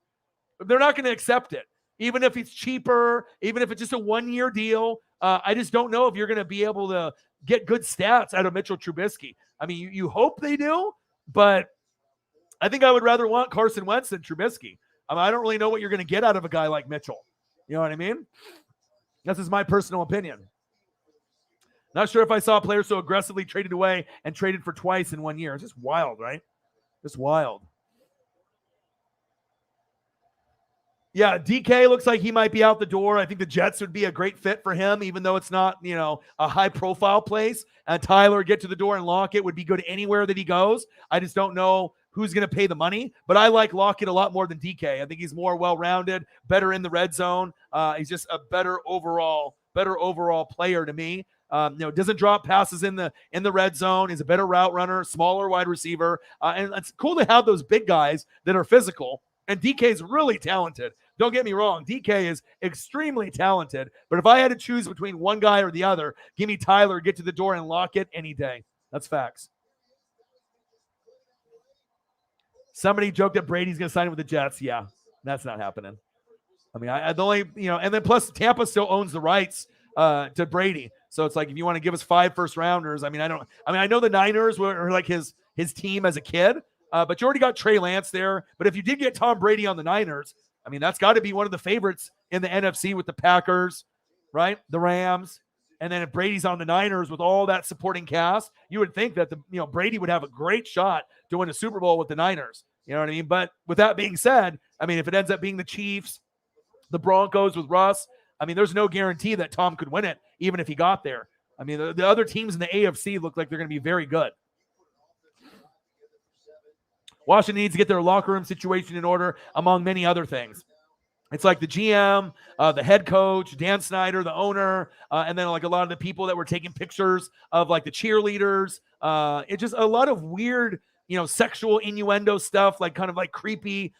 They're not going to accept it, even if it's cheaper, even if it's just a 1-year deal. I just don't know if you're going to be able to get good stats out of Mitchell Trubisky. You hope they do, but I think I would rather want Carson Wentz than Trubisky. I don't really know what you're going to get out of a guy like Mitchell. You know what I mean? This is my personal opinion. Not sure if I saw a player so aggressively traded away and traded for twice in 1 year. It's just wild, right? Just wild. Yeah, DK looks like he might be out the door. I think the Jets would be a great fit for him, even though it's not, a high-profile place. And Tyler, get to the door and Lockett would be good anywhere that he goes. I just don't know who's going to pay the money. But I like Lockett a lot more than DK. I think he's more well-rounded, better in the red zone. He's just a better overall player to me. Doesn't drop passes in the red zone. Is a better route runner, smaller wide receiver. And it's cool to have those big guys that are physical. And DK is really talented. Don't get me wrong. DK is extremely talented. But if I had to choose between one guy or the other, give me Tyler, get to the door, and Lockett any day. That's facts. Somebody joked that Brady's going to sign with the Jets. Yeah, that's not happening. I the only, and then plus Tampa still owns the rights to Brady. So it's like, if you want to give us 5 first-rounders, I know the Niners were like his team as a kid. But you already got Trey Lance there. But if you did get Tom Brady on the Niners, that's got to be one of the favorites in the NFC with the Packers, right? The Rams. And then if Brady's on the Niners with all that supporting cast, you would think that Brady would have a great shot to win a Super Bowl with the Niners. You know what I mean? But with that being said, if it ends up being the Chiefs, the Broncos with Russ, there's no guarantee that Tom could win it, even if he got there. The other teams in the AFC look like they're going to be very good. Washington needs to get their locker room situation in order, among many other things. It's like the GM, the head coach, Dan Snyder, the owner, and then like a lot of the people that were taking pictures of like the cheerleaders. It's just a lot of weird, sexual innuendo stuff, like kind of like creepy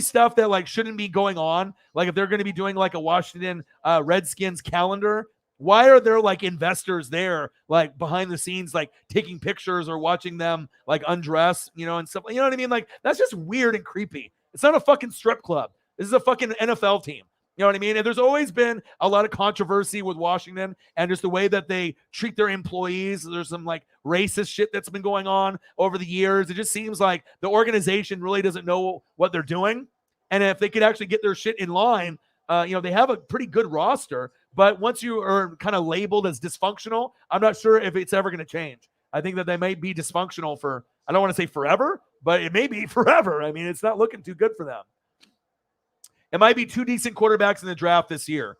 stuff that like shouldn't be going on. Like if they're going to be doing like a Washington Redskins calendar, why are there like investors there, like behind the scenes, like taking pictures or watching them like undress, and stuff? You know what I mean? Like that's just weird and creepy. It's not a fucking strip club. This is a fucking NFL team. You know what I mean? And there's always been a lot of controversy with Washington and just the way that they treat their employees. There's some like racist shit that's been going on over the years. It just seems like the organization really doesn't know what they're doing. And if they could actually get their shit in line, they have a pretty good roster. But once you are kind of labeled as dysfunctional, I'm not sure if it's ever going to change. I think that they might be dysfunctional for, I don't want to say forever, but it may be forever. I mean, it's not looking too good for them. It might be two decent quarterbacks in the draft this year.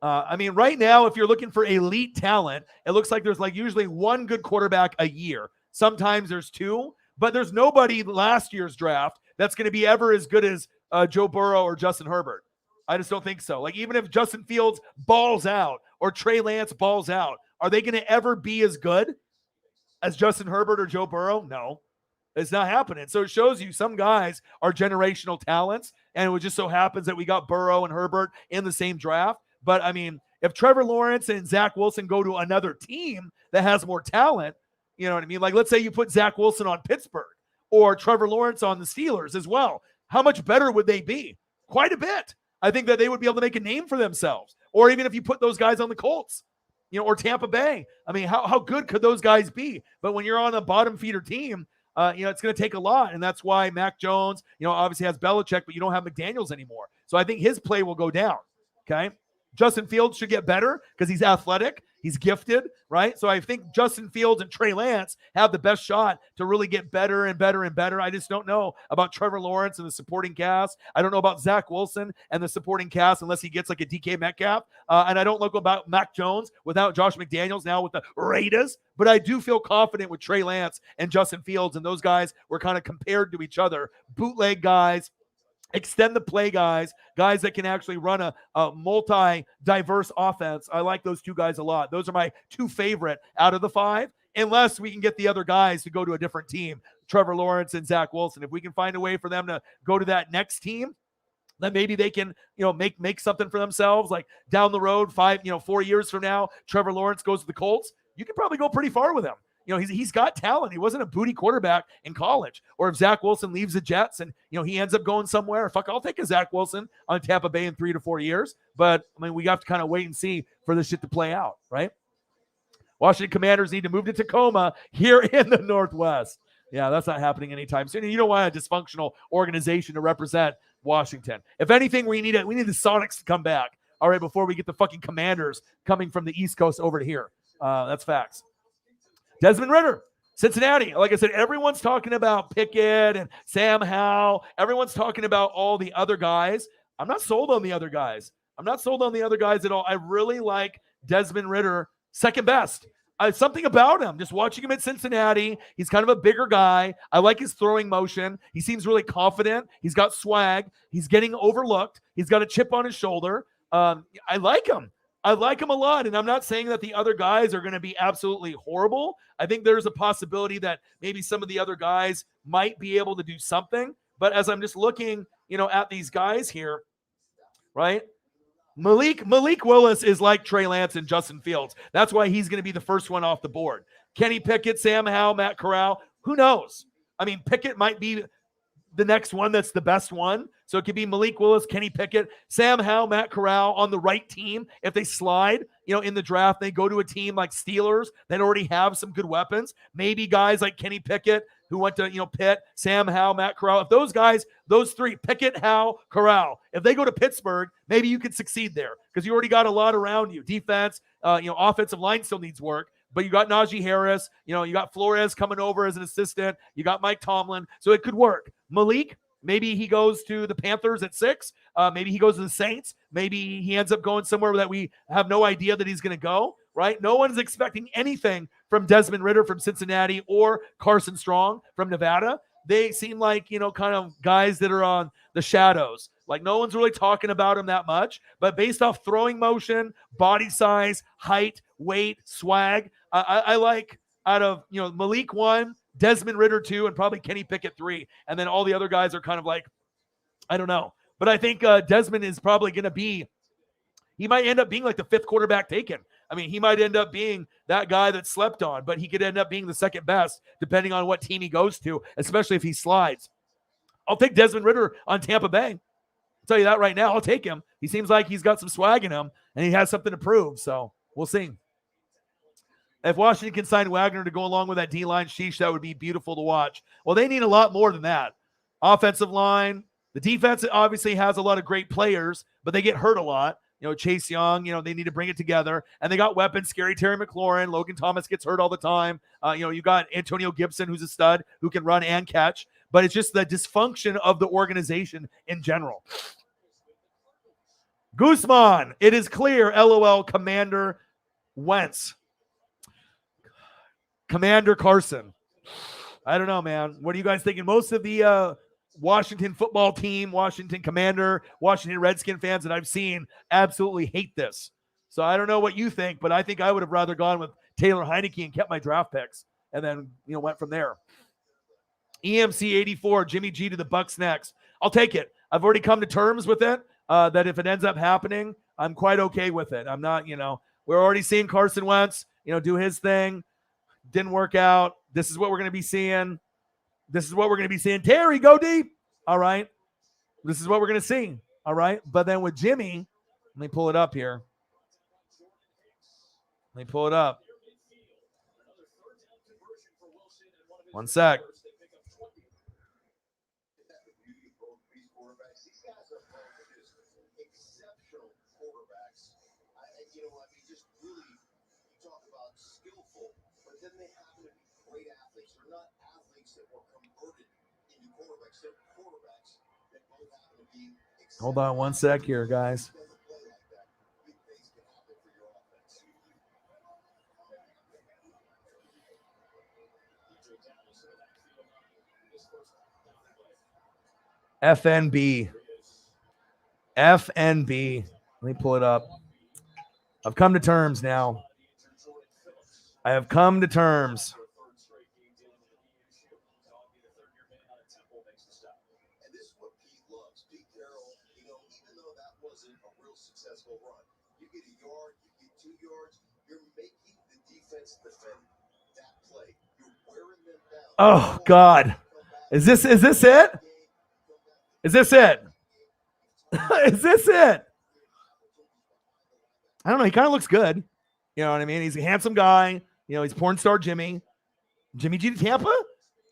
Right now, if you're looking for elite talent, it looks like there's like usually one good quarterback a year. Sometimes there's two, but there's nobody last year's draft that's going to be ever as good as Joe Burrow or Justin Herbert. I just don't think so. Like even if Justin Fields balls out or Trey Lance balls out, are they going to ever be as good as Justin Herbert or Joe Burrow? No. It's not happening. So it shows you some guys are generational talents, and it just so happens that we got Burrow and Herbert in the same draft. But, I mean, if Trevor Lawrence and Zach Wilson go to another team that has more talent, you know what I mean? Like, let's say you put Zach Wilson on Pittsburgh or Trevor Lawrence on the Steelers as well. How much better would they be? Quite a bit. I think that they would be able to make a name for themselves. Or even if you put those guys on the Colts, or Tampa Bay. I mean, how good could those guys be? But when you're on a bottom feeder team, it's going to take a lot. And that's why Mac Jones, obviously has Belichick, but you don't have McDaniels anymore. So I think his play will go down. Okay. Justin Fields should get better because he's athletic. He's gifted, right? So I think Justin Fields and Trey Lance have the best shot to really get better and better and better. I just don't know about Trevor Lawrence and the supporting cast. I don't know about Zach Wilson and the supporting cast unless he gets like a DK Metcalf. And I don't know about Mac Jones without Josh McDaniels now with the Raiders. But I do feel confident with Trey Lance and Justin Fields, and those guys were kind of compared to each other. Bootleg guys, extend the play guys that can actually run a multi-diverse offense. I like those two guys a lot. Those are my two favorite out of the five, unless we can get the other guys to go to a different team, Trevor Lawrence and Zach Wilson. If we can find a way for them to go to that next team, then maybe they can, make something for themselves. Like down the road, 4 years from now, Trevor Lawrence goes to the Colts. You can probably go pretty far with him. He's got talent. He wasn't a booty quarterback in college. Or if Zach Wilson leaves the Jets and, he ends up going somewhere, I'll take a Zach Wilson on Tampa Bay in 3 to 4 years. But, we have to kind of wait and see for this shit to play out, right? Washington Commanders need to move to Tacoma here in the Northwest. Yeah, that's not happening anytime soon. And you don't want a dysfunctional organization to represent Washington. If anything, we need the Sonics to come back, all right, before we get the fucking Commanders coming from the East Coast over to here. That's facts. Desmond Ridder, Cincinnati. Like I said, everyone's talking about Pickett and Sam Howell. Everyone's talking about all the other guys. I'm not sold on the other guys. I'm not sold on the other guys at all. I really like Desmond Ridder, second best. Something about him, just watching him at Cincinnati. He's kind of a bigger guy. I like his throwing motion. He seems really confident. He's got swag. He's getting overlooked. He's got a chip on his shoulder. I like him. I like him a lot, and I'm not saying that the other guys are going to be absolutely horrible. I think there's a possibility that maybe some of the other guys might be able to do something. But as I'm just looking, at these guys here, right? Malik Willis is like Trey Lance and Justin Fields. That's why he's going to be the first one off the board. Kenny Pickett, Sam Howell, Matt Corral, who knows? Pickett might be the next one that's the best one. So it could be Malik Willis, Kenny Pickett, Sam Howell, Matt Corral on the right team. If they slide, in the draft, they go to a team like Steelers that already have some good weapons. Maybe guys like Kenny Pickett who went to, Pitt, Sam Howell, Matt Corral. If those guys, those three, Pickett, Howell, Corral, if they go to Pittsburgh, maybe you could succeed there because you already got a lot around you. Defense, offensive line still needs work. But you got Najee Harris, you got Flores coming over as an assistant. You got Mike Tomlin. So it could work. Malik, maybe he goes to the Panthers at 6. Maybe he goes to the Saints. Maybe he ends up going somewhere that we have no idea that he's going to go, right? No one's expecting anything from Desmond Ridder from Cincinnati or Carson Strong from Nevada. They seem like, kind of guys that are on the shadows. Like no one's really talking about him that much. But based off throwing motion, body size, height, weight, swag, I like out of, Malik 1, Desmond Ridder 2, and probably Kenny Pickett 3. And then all the other guys are kind of like, I don't know. But I think Desmond is probably going to be, he might end up being like the 5th quarterback taken. I mean, he might end up being that guy that slept on, but he could end up being the second best depending on what team he goes to, especially if he slides. I'll take Desmond Ridder on Tampa Bay. I'll tell you that right now. I'll take him. He seems like he's got some swag in him, and he has something to prove, so we'll see. If Washington can sign Wagner to go along with that D-line, sheesh, that would be beautiful to watch. Well, they need a lot more than that. Offensive line. The defense obviously has a lot of great players, but they get hurt a lot. Chase Young, they need to bring it together. And they got weapons, Scary Terry McLaurin. Logan Thomas gets hurt all the time. You got Antonio Gibson, who's a stud, who can run and catch. But it's just the dysfunction of the organization in general. Guzman, it is clear, LOL, Commander Wentz. Commander Carson. I don't know, man. What are you guys thinking? Most of the Washington football team, Washington Commander, Washington Redskin fans that I've seen absolutely hate this. So I don't know what you think, but I think I would have rather gone with Taylor Heineke and kept my draft picks and then, went from there. EMC 84, Jimmy G to the Bucks next. I'll take it. I've already come to terms with it, that if it ends up happening, I'm quite okay with it. I'm not, we're already seeing Carson Wentz, do his thing. Didn't work out. This is what we're going to be seeing. This is what we're going to be seeing. Terry, go deep. All right. This is what we're going to see. All right. But then with Jimmy, let me pull it up here. Let me pull it up. One sec. Hold on one sec here, guys. FNB. FNB. Let me pull it up. I've come to terms now. I have come to terms. Oh God. Is this it? Is this it? Is this it? I don't know. He kind of looks good. You know what I mean? He's a handsome guy. He's porn star Jimmy. Jimmy G to Tampa?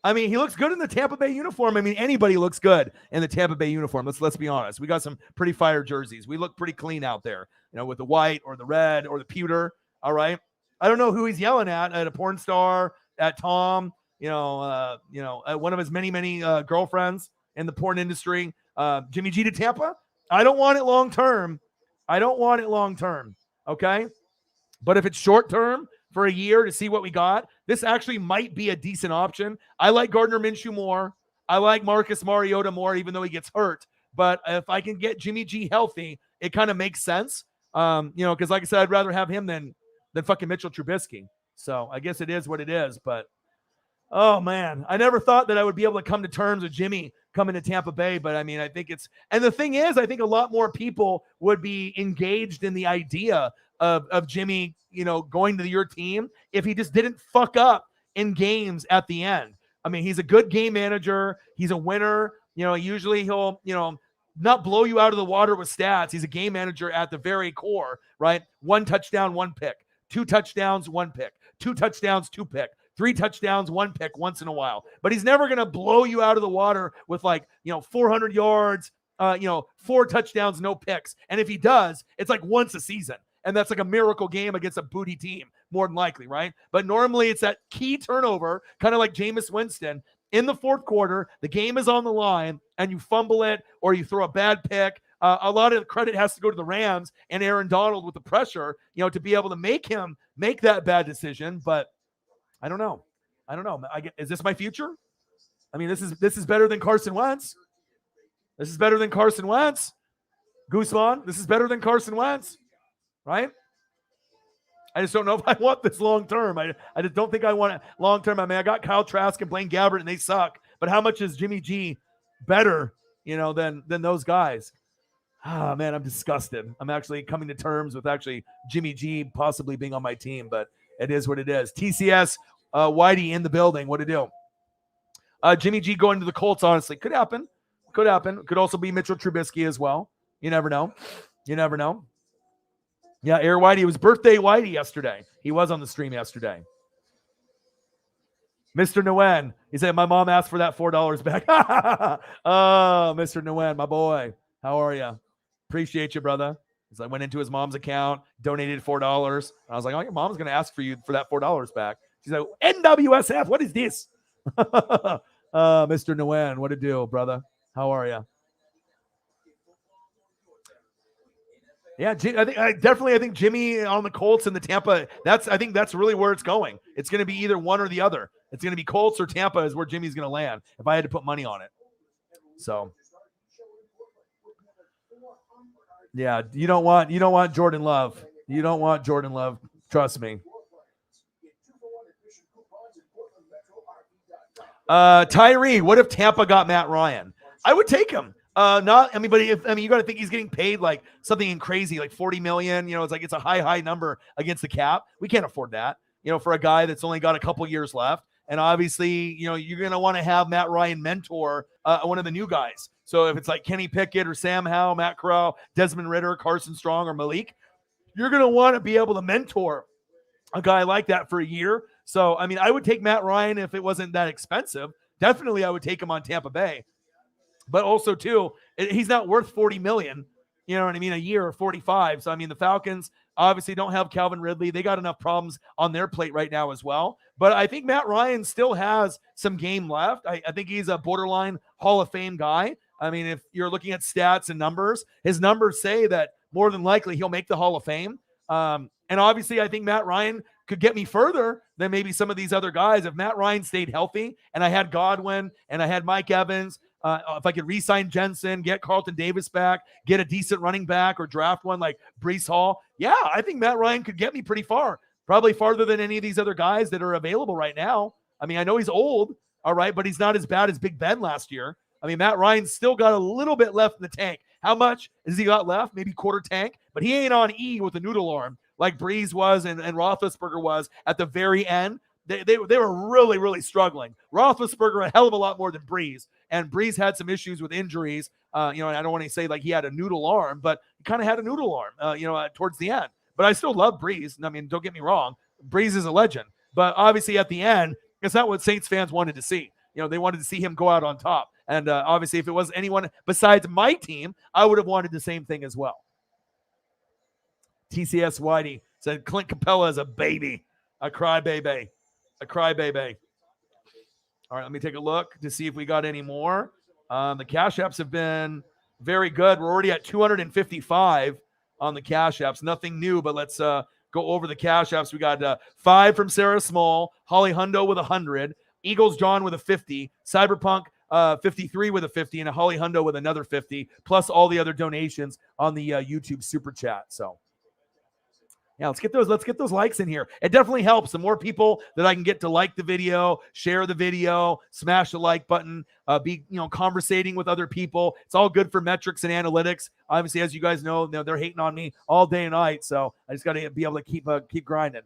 I mean, he looks good in the Tampa Bay uniform. I mean, anybody looks good in the Tampa Bay uniform. Let's be honest. We got some pretty fire jerseys. We look pretty clean out there, with the white or the red or the pewter. All right. I don't know who he's yelling at a porn star, at Tom, at one of his many girlfriends in the porn industry. Jimmy G to Tampa. I don't want it long term. Okay. But if it's short term for a year to see what we got, this actually might be a decent option. I like Gardner Minshew more. I like Marcus Mariota more, even though he gets hurt. But if I can get Jimmy G healthy, it kind of makes sense. Because like I said, I'd rather have him than fucking Mitchell Trubisky. So I guess it is what it is. But oh man, I never thought that I would be able to come to terms with Jimmy coming to Tampa Bay. But I mean, I think and the thing is, I think a lot more people would be engaged in the idea of Jimmy, going to your team if he just didn't fuck up in games at the end. I mean, he's a good game manager. He's a winner. Usually he'll, not blow you out of the water with stats. He's a game manager at the very core, right? 1 touchdown, 1 pick. 2 touchdowns, 1 pick. 2 touchdowns, 2 pick. 3 touchdowns, 1 pick once in a while. But he's never going to blow you out of the water with 400 yards, 4 touchdowns, no picks. And if he does, it's like once a season. And that's like a miracle game against a booty team, more than likely, right? But normally it's that key turnover, kind of like Jameis Winston. In the fourth quarter, the game is on the line, and you fumble it or you throw a bad pick. A lot of the credit has to go to the Rams and Aaron Donald with the pressure, to be able to make him make that bad decision. But I don't know. Is this my future? I mean, this is better than Carson Wentz. This is better than Carson Wentz. Guzman, this is better than Carson Wentz. Right? I just don't know if I want this long term. I just don't think I want it long term. I mean, I got Kyle Trask and Blaine Gabbert, and they suck. But how much is Jimmy G better, than those guys? Ah, man, I'm disgusted. I'm actually coming to terms with actually Jimmy G possibly being on my team, but it is what it is. TCS, Whitey in the building. What to do? Jimmy G going to the Colts, honestly. Could happen. Could happen. Could also be Mitchell Trubisky as well. You never know. You never know. Yeah, Air Whitey. It was birthday Whitey yesterday. He was on the stream yesterday. Mr. Nguyen. He said, my mom asked for that $4 back. Oh, Mr. Nguyen, my boy. How are you? Appreciate you, brother. I went into his mom's account, donated $4. I was like, oh, your mom's going to ask for you for that $4 back. She's like, NWSF, what is this? Mr. Nguyen, what to do, brother? How are you? Yeah, I think Jimmy on the Colts and the Tampa. I think that's really where it's going. It's going to be either one or the other. It's going to be Colts or Tampa is where Jimmy's going to land if I had to put money on it. So, yeah, you don't want Jordan Love. You don't want Jordan Love. Trust me. Tyree, what if Tampa got Matt Ryan? I would take him. You got to think he's getting paid like something crazy, like $40 million. It's a high number against the cap. We can't afford that, for a guy that's only got a couple years left. And obviously, you're going to want to have Matt Ryan mentor one of the new guys. So if it's like Kenny Pickett or Sam Howell, Matt Corral, Desmond Ridder, Carson Strong, or Malik, you're going to want to be able to mentor a guy like that for a year. So, I mean, I would take Matt Ryan if it wasn't that expensive. Definitely, I would take him on Tampa Bay. But also, too, he's not worth $40 million, you know what I mean, a year or 45. So, I mean, the Falcons obviously don't have Calvin Ridley. They got enough problems on their plate right now as well. But I think Matt Ryan still has some game left. I think he's a borderline Hall of Fame guy. I mean, if you're looking at stats and numbers, his numbers say that more than likely he'll make the Hall of Fame. And obviously, I think Matt Ryan could get me further than maybe some of these other guys. If Matt Ryan stayed healthy and I had Godwin and I had Mike Evans, if I could re-sign Jensen, get Carlton Davis back, get a decent running back or draft one like Breece Hall, yeah, I think Matt Ryan could get me pretty far, probably farther than any of these other guys that are available right now. I mean, I know he's old, all right, but he's not as bad as Big Ben last year. I mean, Matt Ryan's still got a little bit left in the tank. How much has he got left? Maybe quarter tank, but he ain't on E with a noodle arm like Breeze was and Roethlisberger was at the very end. They were really, really struggling. Roethlisberger a hell of a lot more than Breeze, and Breeze had some issues with injuries. And I don't want to say like he had a noodle arm, but he kind of had a noodle arm, towards the end. But I still love Breeze. I mean, don't get me wrong. Breeze is a legend. But obviously at the end, it's not what Saints fans wanted to see. They wanted to see him go out on top. And obviously if it was anyone besides my team, I would have wanted the same thing as well. TCS Whitey said Clint Capella is a baby, a crybaby. A crybaby. All right, let me take a look to see if we got any more. The Cash Apps have been very good. We're already at 255 on the Cash Apps. Nothing new, but let's go over the Cash Apps. We got 5 from Sarah Small, Holly Hundo with 100, Eagles John with a 50, Cyberpunk 53 with a 50, and a Holly Hundo with another 50, plus all the other donations on the YouTube Super Chat. So, yeah, let's get those likes in here. It definitely helps. The more people that I can get to like the video, share the video, smash the like button, be conversating with other people. It's all good for metrics and analytics. Obviously, as you guys know, they're hating on me all day and night, so I just got to be able to keep grinding.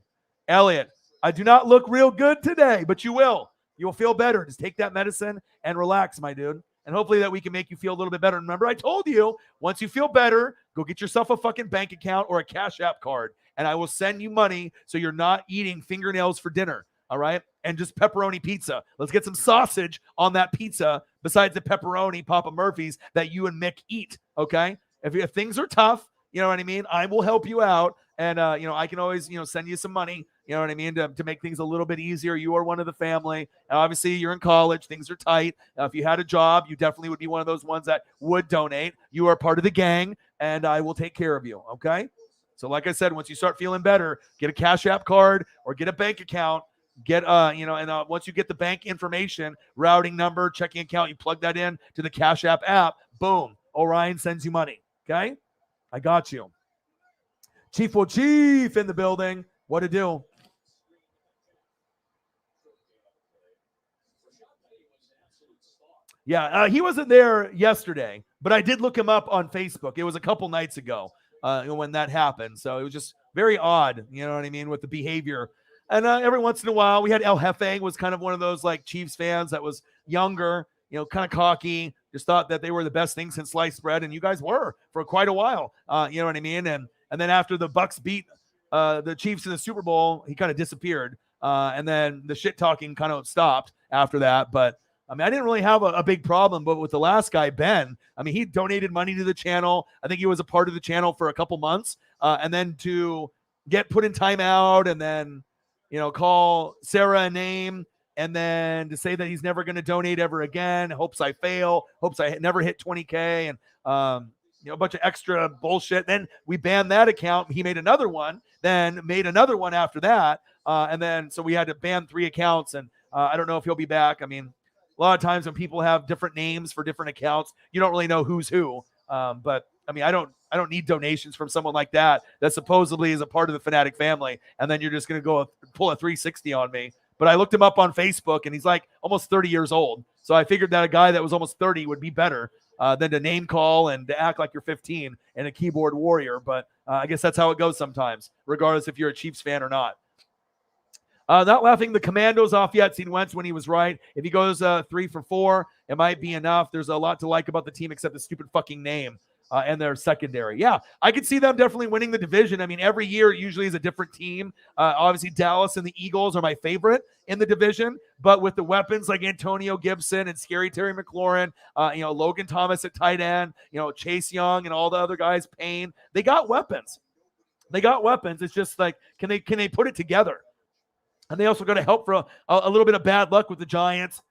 Elliot, I do not look real good today, but you will. You will feel better. Just take that medicine and relax, my dude. And hopefully that we can make you feel a little bit better. Remember, I told you, once you feel better, go get yourself a fucking bank account or a Cash App card, and I will send you money so you're not eating fingernails for dinner, all right? And just pepperoni pizza. Let's get some sausage on that pizza besides the pepperoni Papa Murphy's that you and Mick eat, okay? If things are tough, you know what I mean? I will help you out, and, I can always, send you some money, you know what I mean, to make things a little bit easier. You are one of the family. And obviously, you're in college. Things are tight. If you had a job, you definitely would be one of those ones that would donate. You are part of the gang, and I will take care of you, okay? So like I said, once you start feeling better, get a Cash App card or get a bank account. Once you get the bank information, routing number, checking account, you plug that in to the Cash app, boom, Orion sends you money, okay? I got you. Chief in the building. What to do? Yeah, he wasn't there yesterday, but I did look him up on Facebook. It was a couple nights ago when that happened. So it was just very odd, you know what I mean, with the behavior. And every once in a while, we had El Jefe was kind of one of those like Chiefs fans that was younger, you know, kind of cocky, just thought that they were the best thing since sliced bread, and you guys were for quite a while. You know what I mean? And then after the Bucks beat the Chiefs in the Super Bowl, he kind of disappeared. And then the shit talking kind of stopped after that. But I mean, I didn't really have a big problem, but with the last guy, Ben, I mean, he donated money to the channel. I think he was a part of the channel for a couple months. And then to get put in timeout and then, you know, call Sarah a name and then to say that he's never going to donate ever again, hopes I fail, hopes I never hit 20K and, you know, a bunch of extra bullshit. Then we banned that account. He made another one, then made another one after that. And then, so we had to ban 3 accounts and I don't know if he'll be back. I mean, a lot of times when people have different names for different accounts, you don't really know who's who. But I mean, I don't need donations from someone like that supposedly is a part of the Fanatic family. And then you're just going to go pull a 360 on me. But I looked him up on Facebook and he's like almost 30 years old. So I figured that a guy that was almost 30 would be better than to name call and to act like you're 15 and a keyboard warrior. But I guess that's how it goes sometimes, regardless if you're a Chiefs fan or not. Not laughing the Commandos off yet. Seen Wentz when he was right. If he goes 3 for 4, it might be enough. There's a lot to like about the team except the stupid fucking name and their secondary. Yeah, I could see them definitely winning the division. I mean, every year it usually is a different team. Obviously, Dallas and the Eagles are my favorite in the division. But with the weapons like Antonio Gibson and Scary Terry McLaurin, you know, Logan Thomas at tight end, you know, Chase Young and all the other guys, Payne, they got weapons. They got weapons. It's just like, can they put it together? And they also got to help for a little bit of bad luck with the Giants.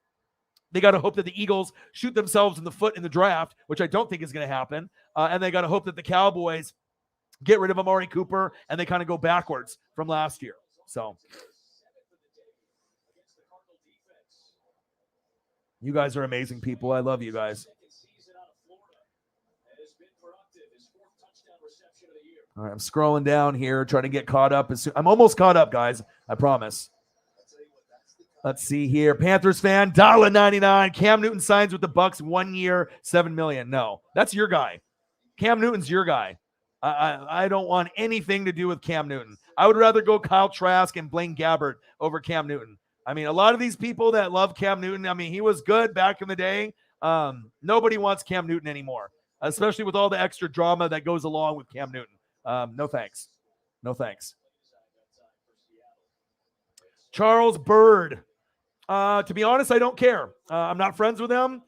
They got to hope that the Eagles shoot themselves in the foot in the draft, which I don't think is going to happen. And they got to hope that the Cowboys get rid of Amari Cooper and they kind of go backwards from last year. So you guys are amazing people. I love you guys. All right, I'm scrolling down here, trying to get caught up. I'm almost caught up, guys. I promise. Let's see here. Panthers fan, $1.99. Cam Newton signs with the Bucks 1 year, $7 million. No, that's your guy. Cam Newton's your guy. I don't want anything to do with Cam Newton. I would rather go Kyle Trask and Blaine Gabbert over Cam Newton. I mean, a lot of these people that love Cam Newton, I mean, he was good back in the day. Nobody wants Cam Newton anymore, especially with all the extra drama that goes along with Cam Newton. No thanks. No thanks. Charles Bird. To be honest, I don't care. I'm not friends with him.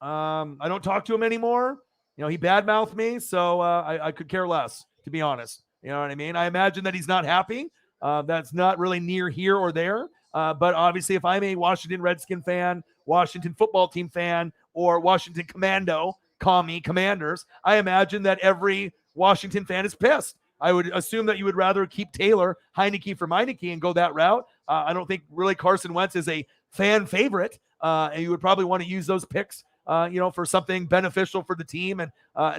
I don't talk to him anymore. You know, he badmouthed me, so I could care less, to be honest. You know what I mean? I imagine that he's not happy. That's not really near here or there. But obviously, if I'm a Washington Redskin fan, Washington football team fan, or Washington Commanders, I imagine that every Washington fan is pissed. I would assume that you would rather keep Taylor, Heineke for Meineke and go that route. I don't think really Carson Wentz is a fan favorite. And you would probably want to use those picks, you know, for something beneficial for the team and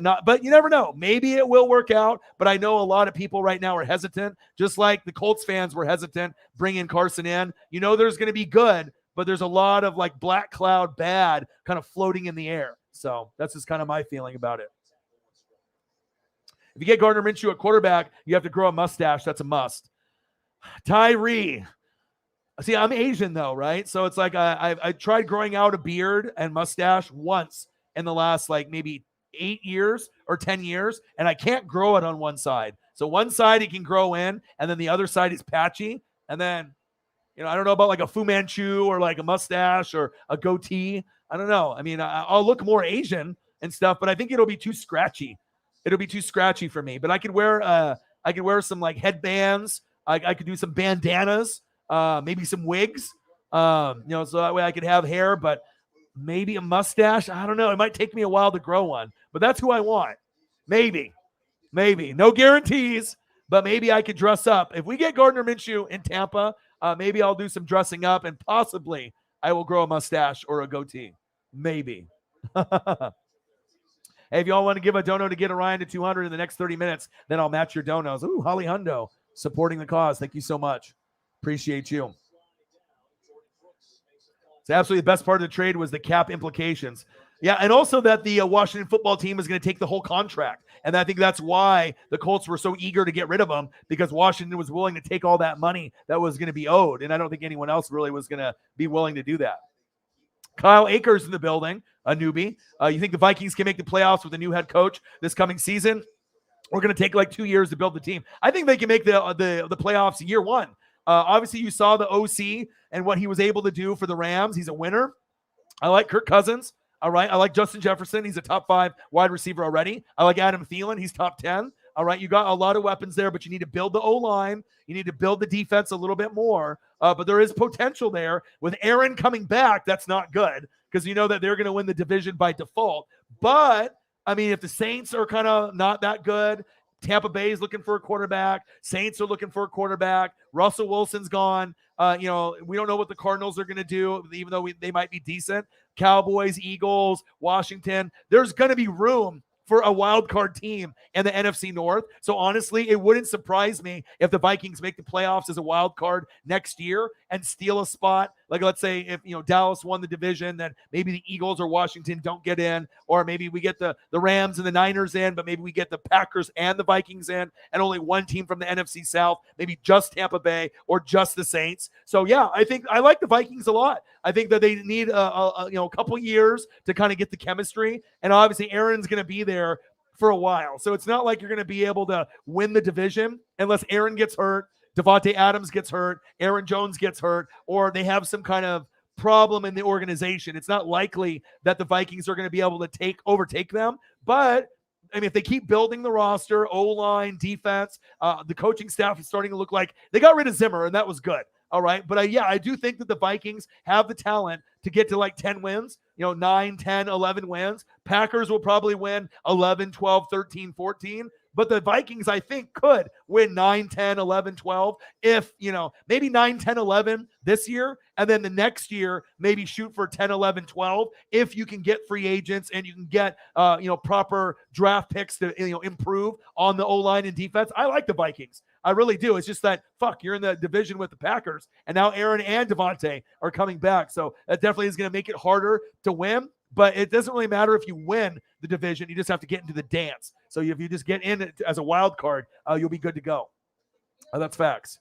not, but you never know. Maybe it will work out, but I know a lot of people right now are hesitant, just like the Colts fans were hesitant bringing Carson in. You know, there's going to be good, but there's a lot of like black cloud bad kind of floating in the air. So that's just kind of my feeling about it. If you get Gardner Minshew at quarterback, you have to grow a mustache. That's a must. Tyree. See, I'm Asian though, right? So it's like I tried growing out a beard and mustache once in the last like maybe 8 years or 10 years, and I can't grow it on one side. So one side it can grow in, and then the other side is patchy. And then, you know, I don't know about like a Fu Manchu or like a mustache or a goatee. I don't know. I mean, I'll look more Asian and stuff, but I think it'll be too scratchy. It'll be too scratchy for me. But I could wear some like headbands. I could do some bandanas. Maybe some wigs, you know, so that way I could have hair, but maybe a mustache. I don't know. It might take me a while to grow one, but that's who I want. Maybe, no guarantees, but maybe I could dress up. If we get Gardner Minshew in Tampa, maybe I'll do some dressing up and possibly I will grow a mustache or a goatee. Maybe. Hey, if y'all want to give a dono to get Orion to 200 in the next 30 minutes, then I'll match your donos. Ooh, Holly Hundo. supporting the cause. Thank you so much. Appreciate you. It's absolutely the best part of the trade was the cap implications. Yeah, and also that the Washington football team is going to take the whole contract. And I think that's why the Colts were so eager to get rid of him, because Washington was willing to take all that money that was going to be owed. And I don't think anyone else really was going to be willing to do that. Kyle Akers in the building, a newbie. You think the Vikings can make the playoffs with a new head coach this coming season? We're going to take like 2 years to build the team. I think they can make the playoffs year one. Obviously, you saw the OC and what he was able to do for the Rams. He's a winner. I like Kirk Cousins. All right. I like Justin Jefferson. He's a top 5 wide receiver already. I like Adam Thielen. He's top 10. All right. You got a lot of weapons there, but you need to build the O-line. You need to build the defense a little bit more. But there is potential there. With Aaron coming back, that's not good, because you know that they're going to win the division by default. But, I mean, if the Saints are kind of not that good, Tampa Bay is looking for a quarterback. Saints are looking for a quarterback. Russell Wilson's gone. We don't know what the Cardinals are going to do, even though they might be decent. Cowboys, Eagles, Washington. There's going to be room for a wild card team in the NFC North. So honestly, it wouldn't surprise me if the Vikings make the playoffs as a wild card next year and steal a spot. Like, let's say if Dallas won the division, then maybe the Eagles or Washington don't get in, or maybe we get the Rams and the Niners in, but maybe we get the Packers and the Vikings in, and only one team from the NFC South, maybe just Tampa Bay or just the Saints. So yeah, I think I like the Vikings a lot. I think that they need a couple years to kind of get the chemistry, and obviously Aaron's going to be there for a while. So it's not like you're going to be able to win the division unless Aaron gets hurt, Devontae Adams gets hurt, Aaron Jones gets hurt, or they have some kind of problem in the organization. It's not likely that the Vikings are going to be able to overtake them. But I mean, if they keep building the roster, O-line, defense, the coaching staff is starting to look like they got rid of Zimmer, and that was good. All right. But I do think that the Vikings have the talent to get to like 10 wins, 9, 10, 11 wins. Packers will probably win 11, 12, 13, 14. But the Vikings, I think, could win 9, 10, 11, 12 if, maybe 9, 10, 11 this year. And then the next year, maybe shoot for 10, 11, 12 if you can get free agents and you can get, proper draft picks to, improve on the O-line and defense. I like the Vikings. I really do. It's just that, you're in the division with the Packers, and now Aaron and Devontae are coming back. So that definitely is going to make it harder to win. But it doesn't really matter if you win the division. You just have to get into the dance. So if you just get in as a wild card, you'll be good to go. That's facts.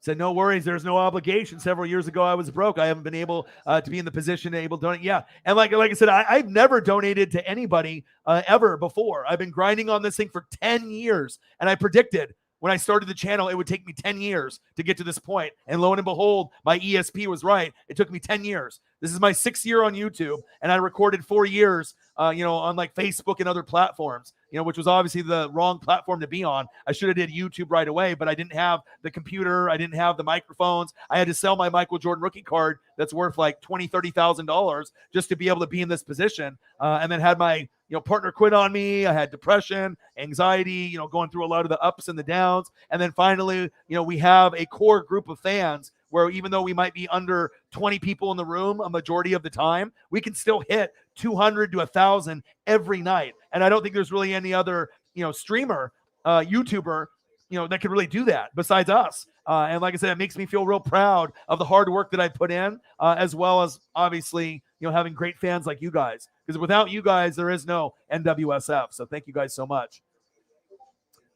Said, no worries. There's no obligation. Several years ago, I was broke. I haven't been able to be in the position to able to donate. Yeah. And like I said, I've never donated to anybody ever before. I've been grinding on this thing for 10 years. And I predicted when I started the channel, it would take me 10 years to get to this point. And lo and behold, my ESP was right. It took me 10 years. This is my 6th year on YouTube. And I recorded 4 years, on like Facebook and other platforms, which was obviously the wrong platform to be on. I should have did YouTube right away, but I didn't have the computer. I didn't have the microphones. I had to sell my Michael Jordan rookie card that's worth like $20,000, $30,000 just to be able to be in this position. And then had my partner quit on me. I had depression, anxiety, going through a lot of the ups and the downs. And then finally, we have a core group of fans where even though we might be under 20 people in the room a majority of the time, we can still hit 200 to 1,000 every night. And I don't think there's really any other, streamer, YouTuber, that could really do that besides us. And like I said, it makes me feel real proud of the hard work that I put in, as well as obviously, having great fans like you guys. Because without you guys, there is no NWSF. So thank you guys so much.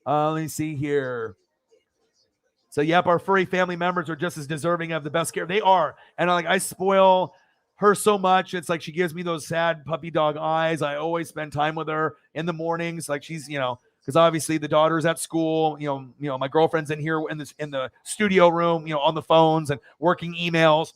Let me see here. So, yep, our furry family members are just as deserving of the best care. They are. And I spoil her so much. It's like she gives me those sad puppy dog eyes. I always spend time with her in the mornings. Like she's, because obviously the daughter's at school. My girlfriend's in here in the studio room, on the phones and working emails.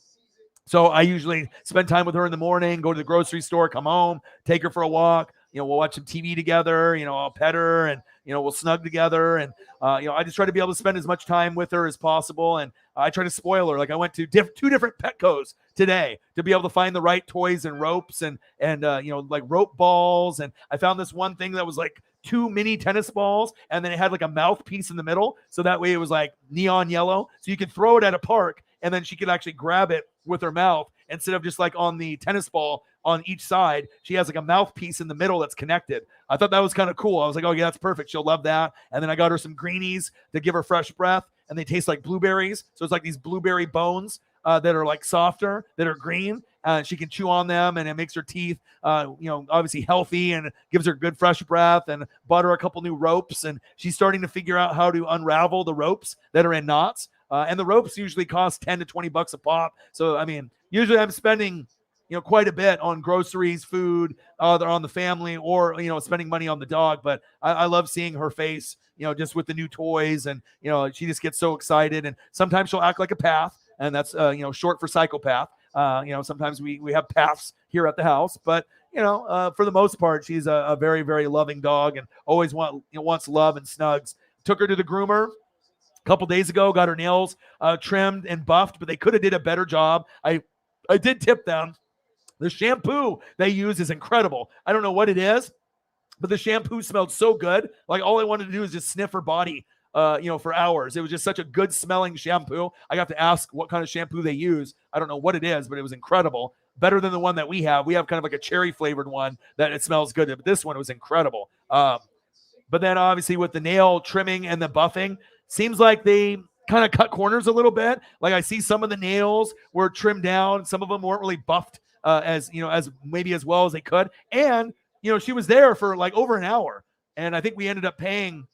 So I usually spend time with her in the morning, go to the grocery store, come home, take her for a walk. We'll watch some TV together. I'll pet her and, we'll snug together. And, I just try to be able to spend as much time with her as possible. And I try to spoil her. Like I went to 2 different Petcos today to be able to find the right toys and ropes and like rope balls. And I found this one thing that was like 2 mini tennis balls. And then it had like a mouthpiece in the middle. So that way it was like neon yellow. So you could throw it at a park and then she could actually grab it with her mouth instead of just like on the tennis ball on each side, she has like a mouthpiece in the middle that's connected. I thought that was kind of cool. I was like, oh yeah, that's perfect. She'll love that. And then I got her some greenies to give her fresh breath, and they taste like blueberries. So it's like these blueberry bones that are like softer, that are green. She can chew on them, and it makes her teeth, obviously healthy, and gives her good fresh breath. And bought her a couple new ropes, and she's starting to figure out how to unravel the ropes that are in knots. And the ropes usually cost $10 to $20 a pop. So I mean, usually I'm spending quite a bit on groceries, food, on the family, or spending money on the dog. But I love seeing her face, just with the new toys, and she just gets so excited. And sometimes she'll act like a path, and that's short for psychopath. Sometimes we have paths here at the house, but for the most part, she's a very, very loving dog, and always wants love and snugs. Took her to the groomer a couple days ago, got her nails trimmed and buffed, but they could have did a better job. I did tip them. The shampoo they use is incredible. I don't know what it is, but the shampoo smelled so good. Like all I wanted to do is just sniff her body, for hours. It was just such a good smelling shampoo. I got to ask what kind of shampoo they use. I don't know what it is, but it was incredible. Better than the one that we have. We have kind of like a cherry flavored one that it smells good. But this one was incredible. But then obviously with the nail trimming and the buffing, seems like they kind of cut corners a little bit. Like I see some of the nails were trimmed down. Some of them weren't really buffed as maybe as well as they could. And, she was there for like over an hour. And I think we ended up paying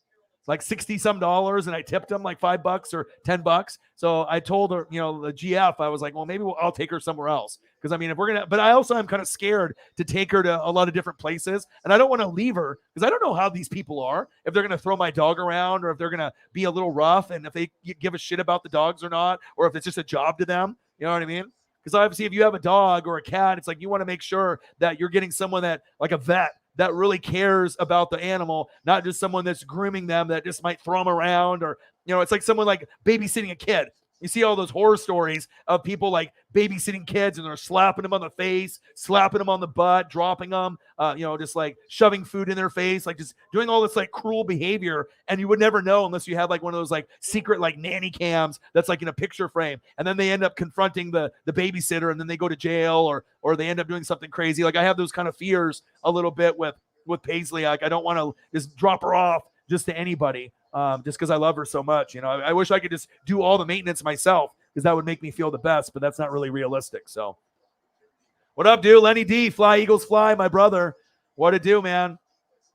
like $60 some, and I tipped them like $5 or $10. So I told her, the GF, I was like, well, maybe I'll take her somewhere else. Because I mean, but I also am kind of scared to take her to a lot of different places, and I don't want to leave her because I don't know how these people are, if they're going to throw my dog around, or if they're going to be a little rough, and if they give a shit about the dogs or not, or if it's just a job to them. You know what I mean? Because obviously if you have a dog or a cat, it's like you want to make sure that you're getting someone that, like a vet, that really cares about the animal, not just someone that's grooming them that just might throw them around, or, it's like someone like babysitting a kid. You see all those horror stories of people like babysitting kids, and they're slapping them on the face, slapping them on the butt, dropping them, just like shoving food in their face, like just doing all this like cruel behavior. And you would never know unless you have like one of those like secret like nanny cams that's like in a picture frame. And then they end up confronting the babysitter, and then they go to jail, or they end up doing something crazy. Like I have those kind of fears a little bit with Paisley. Like I don't want to just drop her off just to anybody. Just because I love her so much. I wish I could just do all the maintenance myself, because that would make me feel the best, but that's not really realistic. So what up, dude? Lenny D, Fly Eagles Fly, my brother. What it do, man?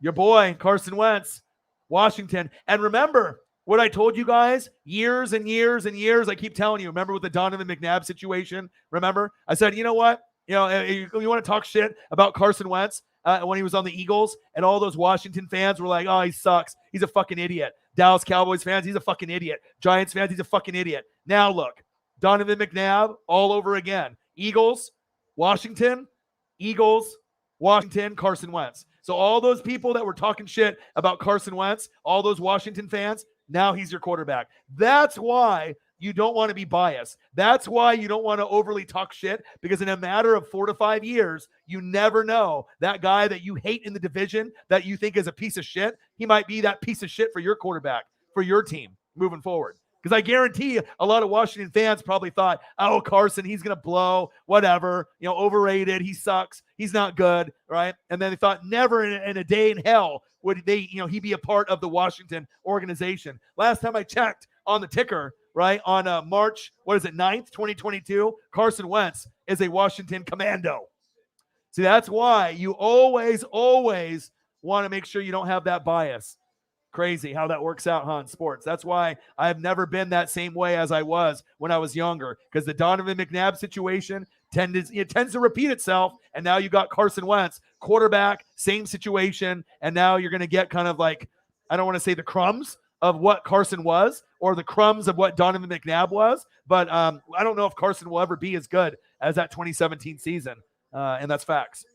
Your boy, Carson Wentz, Washington. And remember what I told you guys years and years and years. I keep telling you, remember with the Donovan McNabb situation? Remember? I said, you know what? You want to talk shit about Carson Wentz when he was on the Eagles, and all those Washington fans were like, oh, he sucks. He's a fucking idiot. Dallas Cowboys fans, he's a fucking idiot. Giants fans, he's a fucking idiot. Now look, Donovan McNabb all over again. Eagles, Washington, Carson Wentz. So all those people that were talking shit about Carson Wentz, all those Washington fans, now he's your quarterback. That's why you don't want to be biased. That's why you don't want to overly talk shit, because in a matter of 4 to 5 years, you never know. That guy that you hate in the division, that you think is a piece of shit, he might be that piece of shit for your quarterback, for your team moving forward. Because I guarantee you, a lot of Washington fans probably thought, oh, Carson, he's going to blow, whatever, overrated, he sucks, he's not good, right? And then they thought never in a day in hell would they, he be a part of the Washington organization. Last time I checked on the ticker, right, on March, 9th, 2022, Carson Wentz is a Washington Commando. See, that's why you always want to make sure you don't have that bias. Crazy how that works out, huh, in sports. That's why I've never been that same way as I was when I was younger, because the Donovan McNabb situation tends to repeat itself, and now you got Carson Wentz, quarterback, same situation, and now you're going to get kind of like, I don't want to say the crumbs of what Carson was, or the crumbs of what Donovan McNabb was, but I don't know if Carson will ever be as good as that 2017 season, and that's facts.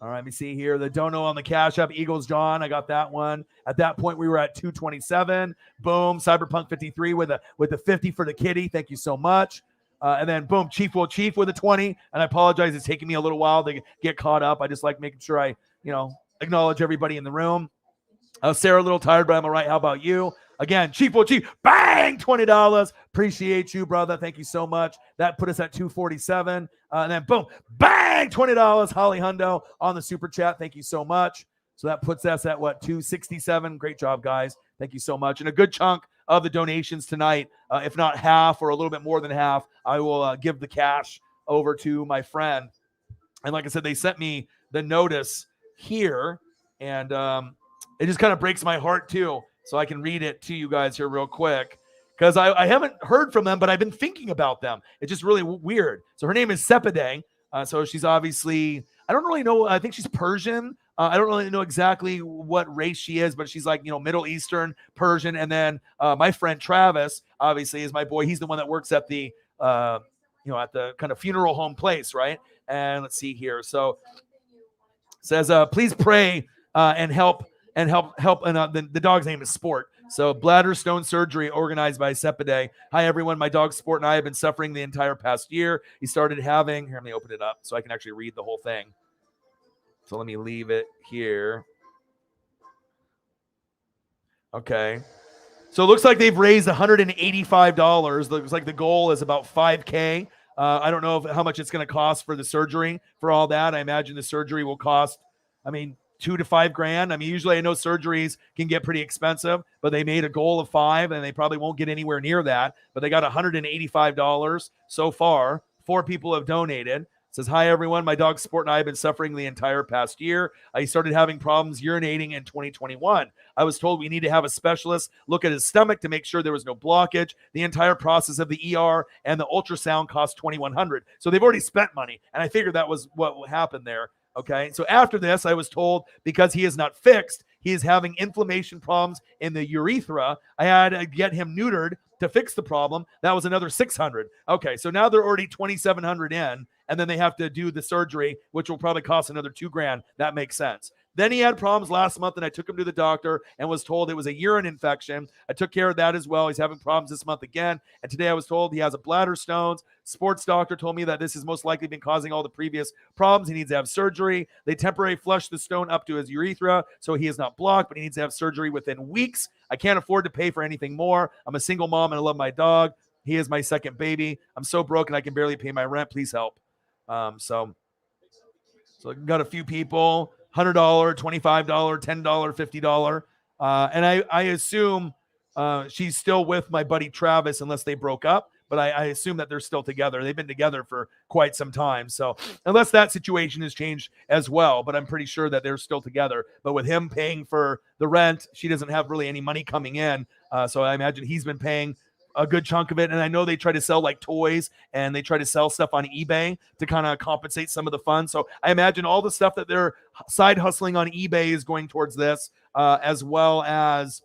All right, let me see here. The dono on the Cash App, Eagles John. I got that one. At that point, we were at 227. Boom, Cyberpunk 53 with a 50 for the kitty. Thank you so much. And then boom, Chief with a 20. And I apologize, it's taking me a little while to get caught up. I just like making sure I, acknowledge everybody in the room. Sarah, a little tired, but I'm all right. How about you? Again, Chief, bang, $20. Appreciate you, brother. Thank you so much. That put us at 247. And then boom, bang, $20. Holly Hundo on the super chat. Thank you so much. So that puts us at what, 267. Great job, guys. Thank you so much. And a good chunk of the donations tonight, if not half or a little bit more than half, I will give the cash over to my friend. And like I said, they sent me the notice here, and it just kind of breaks my heart too. So I can read it to you guys here real quick, because I haven't heard from them, but I've been thinking about them. It's just really weird. So her name is Sepide. So she's obviously, I don't really know. I think she's Persian. I don't really know exactly what race she is, but she's like, Middle Eastern, Persian. And then my friend Travis, obviously, is my boy. He's the one that works at the, at the kind of funeral home place, right? And let's see here. So it says, please pray and help. And help. And the dog's name is Sport. So bladder stone surgery organized by Sepide. Hi, everyone. My dog Sport and I have been suffering the entire past year. He started having, here, let me open it up so I can actually read the whole thing. So let me leave it here. Okay. So it looks like they've raised $185. Looks like the goal is about $5K. I don't know how much it's going to cost for the surgery for all that. I imagine the surgery will cost, $2 to $5 grand. Usually I know surgeries can get pretty expensive, but they made a goal of $5 and they probably won't get anywhere near that. But they got $185 so far. 4 people have donated. It says, hi, everyone. My dog Sport and I have been suffering the entire past year. I started having problems urinating in 2021. I was told we need to have a specialist look at his stomach to make sure there was no blockage. The entire process of the ER and the ultrasound cost $2,100. So they've already spent money. And I figured that was what happened there. Okay. So after this, I was told because he is not fixed, he is having inflammation problems in the urethra. I had to get him neutered to fix the problem. That was another $600. Okay. So now they're already $2,700 in, and then they have to do the surgery, which will probably cost another $2 grand. That makes sense. Then he had problems last month, and I took him to the doctor and was told it was a urine infection. I took care of that as well. He's having problems this month again. And today I was told he has a bladder stones. Sports doctor told me that this has most likely been causing all the previous problems. He needs to have surgery. They temporarily flushed the stone up to his urethra, so he is not blocked, but he needs to have surgery within weeks. I can't afford to pay for anything more. I'm a single mom, and I love my dog. He is my second baby. I'm so broken I can barely pay my rent. Please help. So I got a few people. $100, $25, $10, $50. And I assume she's still with my buddy Travis unless they broke up. But I assume that they're still together. They've been together for quite some time. So unless that situation has changed as well, but I'm pretty sure that they're still together. But with him paying for the rent, she doesn't have really any money coming in. So I imagine he's been paying a good chunk of it. And I know they try to sell like toys and they try to sell stuff on eBay to kind of compensate some of the funds. So I imagine all the stuff that they're side hustling on eBay is going towards this, as well as,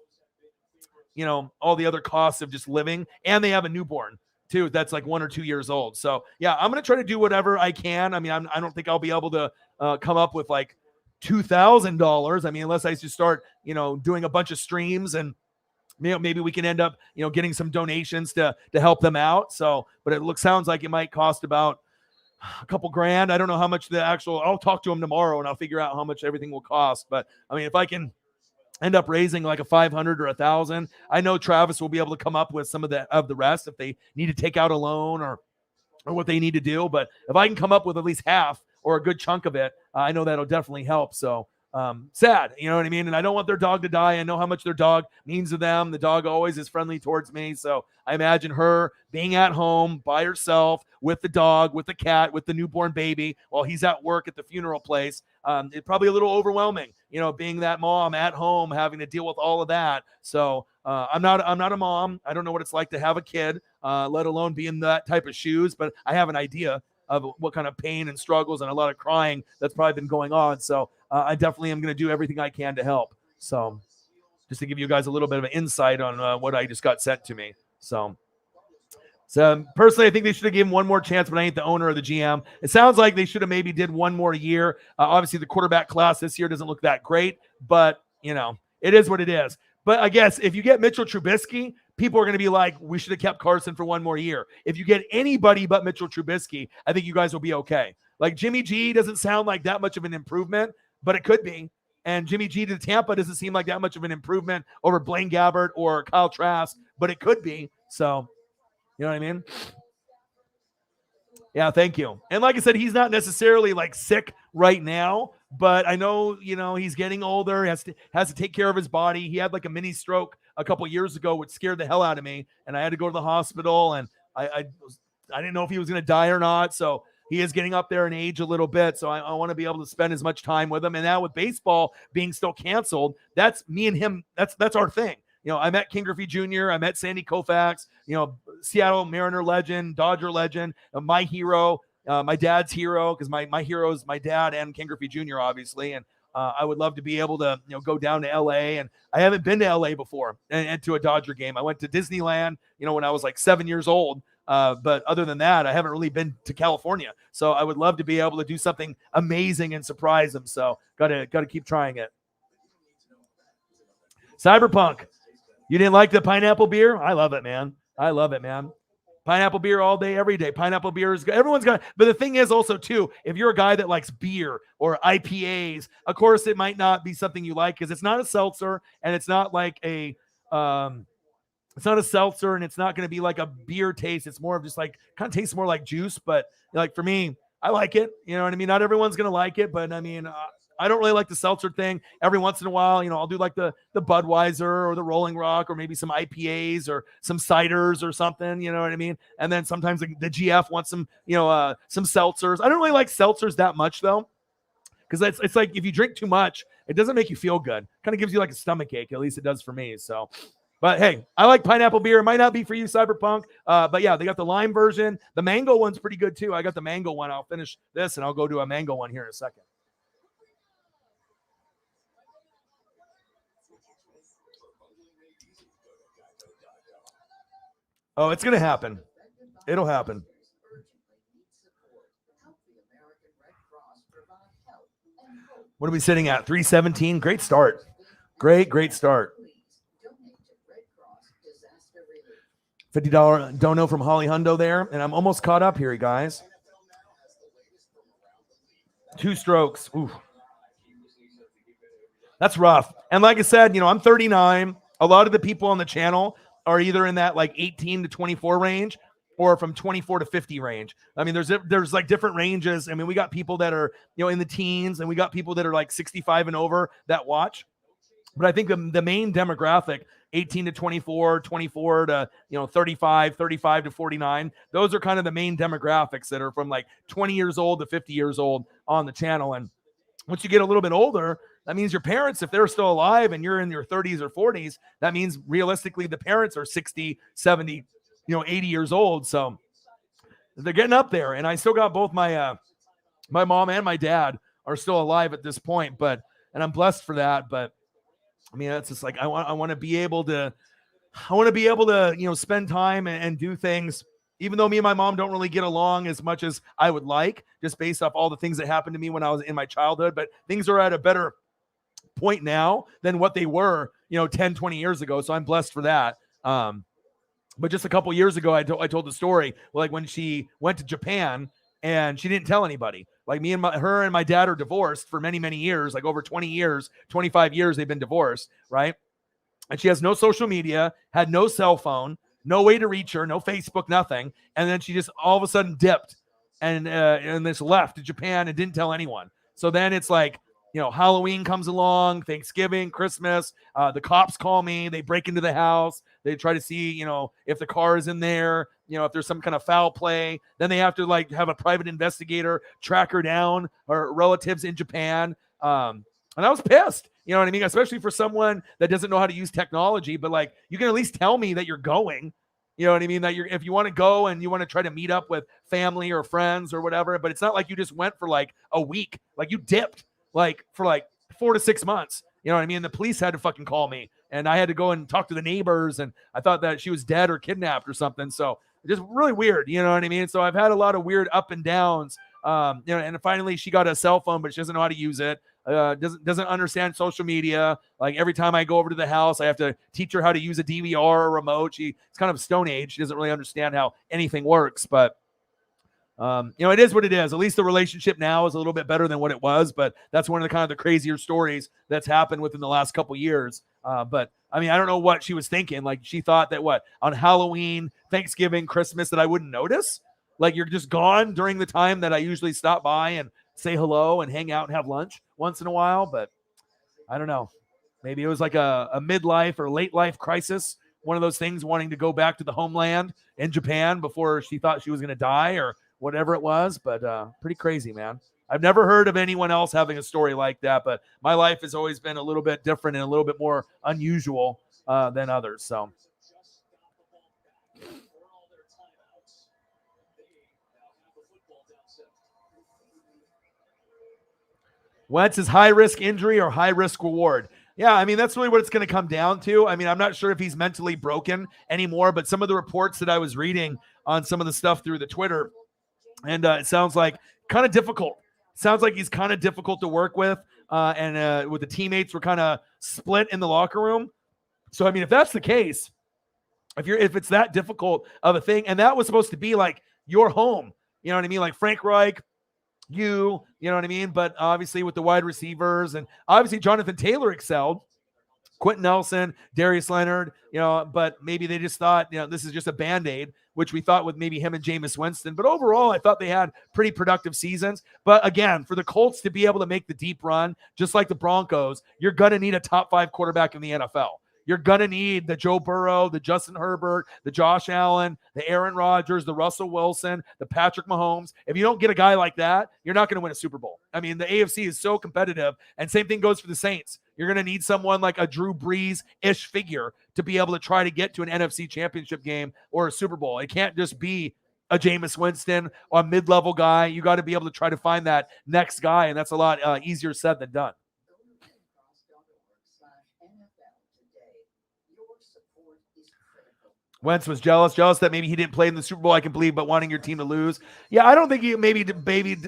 all the other costs of just living. And they have a newborn too that's like 1 or 2 years old. So yeah, I'm going to try to do whatever I can. I don't think I'll be able to come up with like $2,000. Unless I just start, doing a bunch of streams, and maybe we can end up, getting some donations to help them out. So, but sounds like it might cost about a couple grand. I don't know how much I'll talk to him tomorrow and I'll figure out how much everything will cost. But if I can end up raising like a 500 or 1,000, I know Travis will be able to come up with some of the rest if they need to take out a loan or what they need to do. But if I can come up with at least half or a good chunk of it, I know that'll definitely help. So, sad, you know what I mean? And I don't want their dog to die. I know how much their dog means to them. The dog always is friendly towards me. So I imagine her being at home by herself with the dog, with the cat, with the newborn baby while he's at work at the funeral place. It's probably a little overwhelming, being that mom at home, having to deal with all of that. So I'm not a mom. I don't know what it's like to have a kid, let alone be in that type of shoes, but I have an idea of what kind of pain and struggles and a lot of crying that's probably been going on. So I definitely am going to do everything I can to help. So just to give you guys a little bit of an insight on what I just got sent to me. So personally, I think they should have given one more chance, but I ain't the owner or the GM. It sounds like they should have maybe did one more year. Obviously, the quarterback class this year doesn't look that great, but, it is what it is. But I guess if you get Mitchell Trubisky, people are going to be like, we should have kept Carson for one more year. If you get anybody but Mitchell Trubisky, I think you guys will be okay. Like Jimmy G doesn't sound like that much of an improvement, but it could be. And Jimmy G to Tampa doesn't seem like that much of an improvement over Blaine Gabbert or Kyle Trask, but it could be. So, you know what I mean? Yeah, thank you. And like I said, he's not necessarily like sick right now, but I know, he's getting older. He has to take care of his body. He had like a mini stroke a couple years ago, which scared the hell out of me. And I had to go to the hospital, and I didn't know if he was going to die or not. So he is getting up there in age a little bit. So I want to be able to spend as much time with him. And now with baseball being still canceled, that's me and him. That's our thing. I met King Griffey Jr., I met Sandy Koufax, Seattle Mariner legend, Dodger legend, my hero, my dad's hero, because my hero is my dad and King Griffey Jr., obviously. And I would love to be able to, go down to LA. And I haven't been to LA before and to a Dodger game. I went to Disneyland, when I was like 7 years old. But other than that, I haven't really been to California. So I would love to be able to do something amazing and surprise them. So gotta keep trying it. Cyberpunk. You didn't like the pineapple beer? I love it, man. I love it, man. Pineapple beer all day, every day. Pineapple beer is good. Everyone's got, but the thing is also too, if you're a guy that likes beer or IPAs, of course it might not be something you like because it's not a seltzer and it's not like it's not a seltzer and it's not going to be like a beer taste. It's more of just like kind of tastes more like juice. But like for me, I like it. You know what I mean? Not everyone's going to like it, but I mean, I don't really like the seltzer thing. Every once in a while, I'll do like the Budweiser or the Rolling Rock or maybe some IPAs or some ciders or something, you know what I mean? And then sometimes the GF wants some, some seltzers. I don't really like seltzers that much though, because it's like if you drink too much, it doesn't make you feel good. Kind of gives you like a stomach ache. At least it does for me. So, but hey, I like pineapple beer. It might not be for you, Cyberpunk. But yeah, they got the lime version. The mango one's pretty good too. I got the mango one. I'll finish this and I'll go to a mango one here in a second. Oh, it's going to happen. It'll happen. What are we sitting at? 317. Great start. Great start. $50 dono from Holly Hundo there. And I'm almost caught up here, guys. 2 strokes. Ooh. That's rough. And like I said, I'm 39. A lot of the people on the channel are either in that like 18 to 24 range or from 24 to 50 range. I mean, there's like different ranges. I mean, we got people that are, in the teens and we got people that are like 65 and over that watch. But I think the main demographic, 18 to 24, 24 to, 35, 35 to 49, those are kind of the main demographics that are from like 20 years old to 50 years old on the channel. And once you get a little bit older, that means your parents, if they're still alive and you're in your 30s or 40s, that means realistically the parents are 60, 70, 80 years old. So they're getting up there. And I still got both my mom and my dad are still alive at this point, and I'm blessed for that. But I mean, it's just like, I want to be able to, spend time and do things, even though me and my mom don't really get along as much as I would like, just based off all the things that happened to me when I was in my childhood. But things are at a better point now than what they were, 10, 20 years ago. So I'm blessed for that. But just a couple years ago, I told the story, like when she went to Japan and she didn't tell anybody. Like her and my dad are divorced for many, many years, like over 20 years, 25 years they've been divorced, right? And she has no social media, had no cell phone, no way to reach her, no Facebook, nothing. And then she just all of a sudden dipped and just left to Japan and didn't tell anyone. So then it's like, Halloween comes along, Thanksgiving, Christmas, the cops call me, they break into the house, they try to see, if the car is in there, if there's some kind of foul play, then they have to like have a private investigator track her down, or relatives in Japan. And I was pissed, you know what I mean? Especially for someone that doesn't know how to use technology, but like, you can at least tell me that you're going, you know what I mean? That if you want to go and you want to try to meet up with family or friends or whatever, but it's not like you just went for like a week, like you dipped like for like 4 to 6 months, you know what I mean? The police had to fucking call me and I had to go and talk to the neighbors and I thought that she was dead or kidnapped or something. So just really weird, you know what I mean? So I've had a lot of weird up and downs, and finally she got a cell phone, but she doesn't know how to use it. Doesn't understand social media. Like every time I go over to the house, I have to teach her how to use a DVR or a remote. It's kind of Stone Age. She doesn't really understand how anything works, but It is what it is. At least the relationship now is a little bit better than what it was, but that's one of the kind of the crazier stories that's happened within the last couple years. But I mean, I don't know what she was thinking. Like, she thought that on Halloween, Thanksgiving, Christmas, that I wouldn't notice. Like, you're just gone during the time that I usually stop by and say hello and hang out and have lunch once in a while. But I don't know. Maybe it was like a midlife or late life crisis. One of those things, wanting to go back to the homeland in Japan before she thought she was going to die or whatever it was. But pretty crazy, man. I've never heard of anyone else having a story like that, but my life has always been a little bit different and a little bit more unusual than others. So Wentz's high-risk injury or high-risk reward? Yeah, I mean, that's really what it's going to come down to. I mean, I'm not sure if he's mentally broken anymore, but some of the reports that I was reading on some of the stuff through the Twitter, and it sounds like kind of difficult. Sounds like he's kind of difficult to work with, and with the teammates were kind of split in the locker room. So, I mean, if that's the case, if it's that difficult of a thing, and that was supposed to be like your home, you know what I mean? Like Frank Reich, you know what I mean? But obviously with the wide receivers, and obviously Jonathan Taylor excelled, Quentin Nelson, Darius Leonard, but maybe they just thought, this is just a Band-Aid, which we thought with maybe him and Jameis Winston. But overall, I thought they had pretty productive seasons. But again, for the Colts to be able to make the deep run, just like the Broncos, you're going to need a top 5 quarterback in the NFL. You're going to need the Joe Burrow, the Justin Herbert, the Josh Allen, the Aaron Rodgers, the Russell Wilson, the Patrick Mahomes. If you don't get a guy like that, you're not going to win a Super Bowl. I mean, the AFC is so competitive, and same thing goes for the Saints. You're going to need someone like a Drew Brees-ish figure to be able to try to get to an NFC championship game or a Super Bowl. It can't just be a Jameis Winston or a mid-level guy. You got to be able to try to find that next guy, and that's a lot easier said than done. Wentz was jealous that maybe he didn't play in the Super Bowl. I can believe, but wanting your team to lose. Yeah, I don't think he maybe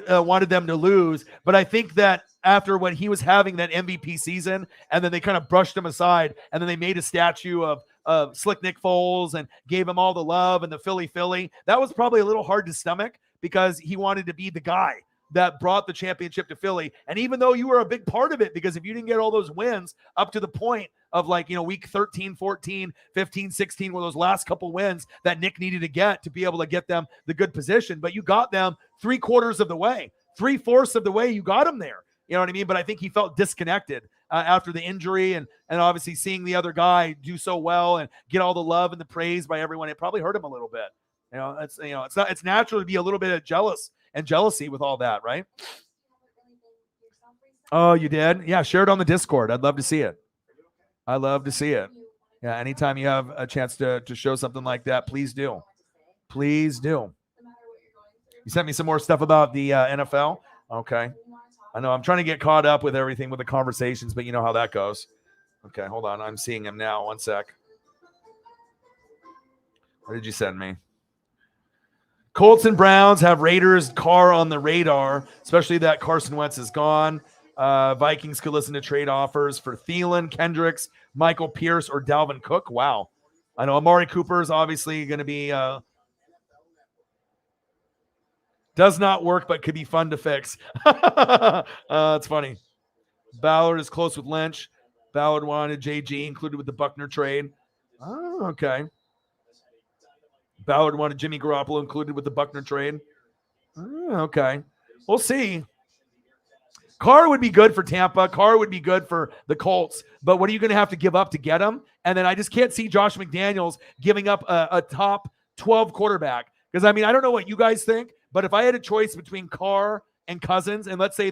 wanted them to lose, but I think that after when he was having that MVP season, and then they kind of brushed him aside, and then they made a statue of Slick Nick Foles and gave him all the love and the Philly. That was probably a little hard to stomach because he wanted to be the guy that brought the championship to Philly. And even though you were a big part of it, because if you didn't get all those wins up to the point of week 13, 14, 15, 16, were those last couple wins that Nick needed to get to be able to get them the good position, but you got them 3/4 of the way, 3/4 of the way, you got them there. You know what I mean? But I think he felt disconnected after the injury, and obviously seeing the other guy do so well and get all the love and the praise by everyone, it probably hurt him a little bit. It's natural to be a little bit jealousy with all that, right? Oh, you did? Yeah, share it on the Discord. I'd love to see it. Yeah, anytime you have a chance to show something like that, please do. Please do. You sent me some more stuff about the NFL? Okay. I know I'm trying to get caught up with everything with the conversations, but you know how that goes. Okay, hold on. I'm seeing him now. One sec. What did you send me? Colts and Browns have Raiders' Carr on the radar, especially that Carson Wentz is gone. Vikings could listen to trade offers for Thielen, Kendricks, Michael Pierce, or Dalvin Cook. Wow. I know Amari Cooper is obviously going to be does not work, but could be fun to fix. It's funny. Ballard is close with Lynch. Ballard wanted JG included with the Buckner trade. Oh, okay. Ballard wanted Jimmy Garoppolo included with the Buckner trade. Oh, okay. We'll see. Carr would be good for Tampa. Carr would be good for the Colts. But what are you going to have to give up to get him? And then I just can't see Josh McDaniels giving up a top 12 quarterback. Because, I mean, I don't know what you guys think, but if I had a choice between Carr and Cousins, and let's say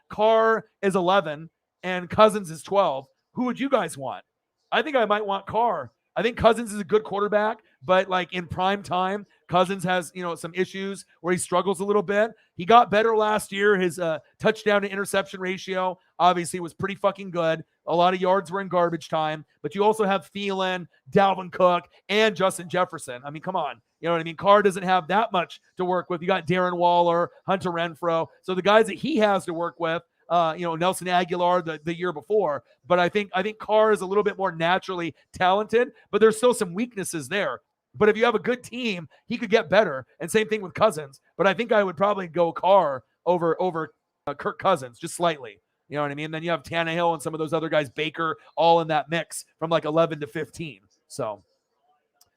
Carr is 11 and Cousins is 12, who would you guys want? I think I might want Carr. I think Cousins is a good quarterback, but in prime time, Cousins has, some issues where he struggles a little bit. He got better last year. His touchdown to interception ratio obviously was pretty fucking good. A lot of yards were in garbage time, but you also have Thielen, Dalvin Cook, and Justin Jefferson. I mean, come on. You know what I mean? Carr doesn't have that much to work with. You got Darren Waller, Hunter Renfrow. So the guys that he has to work with, Nelson Aguilar the year before. But I think Carr is a little bit more naturally talented, but there's still some weaknesses there. But if you have a good team, he could get better. And same thing with Cousins. But I think I would probably go Carr over Kirk Cousins, just slightly. You know what I mean? Then you have Tannehill and some of those other guys, Baker, all in that mix from like 11 to 15. So,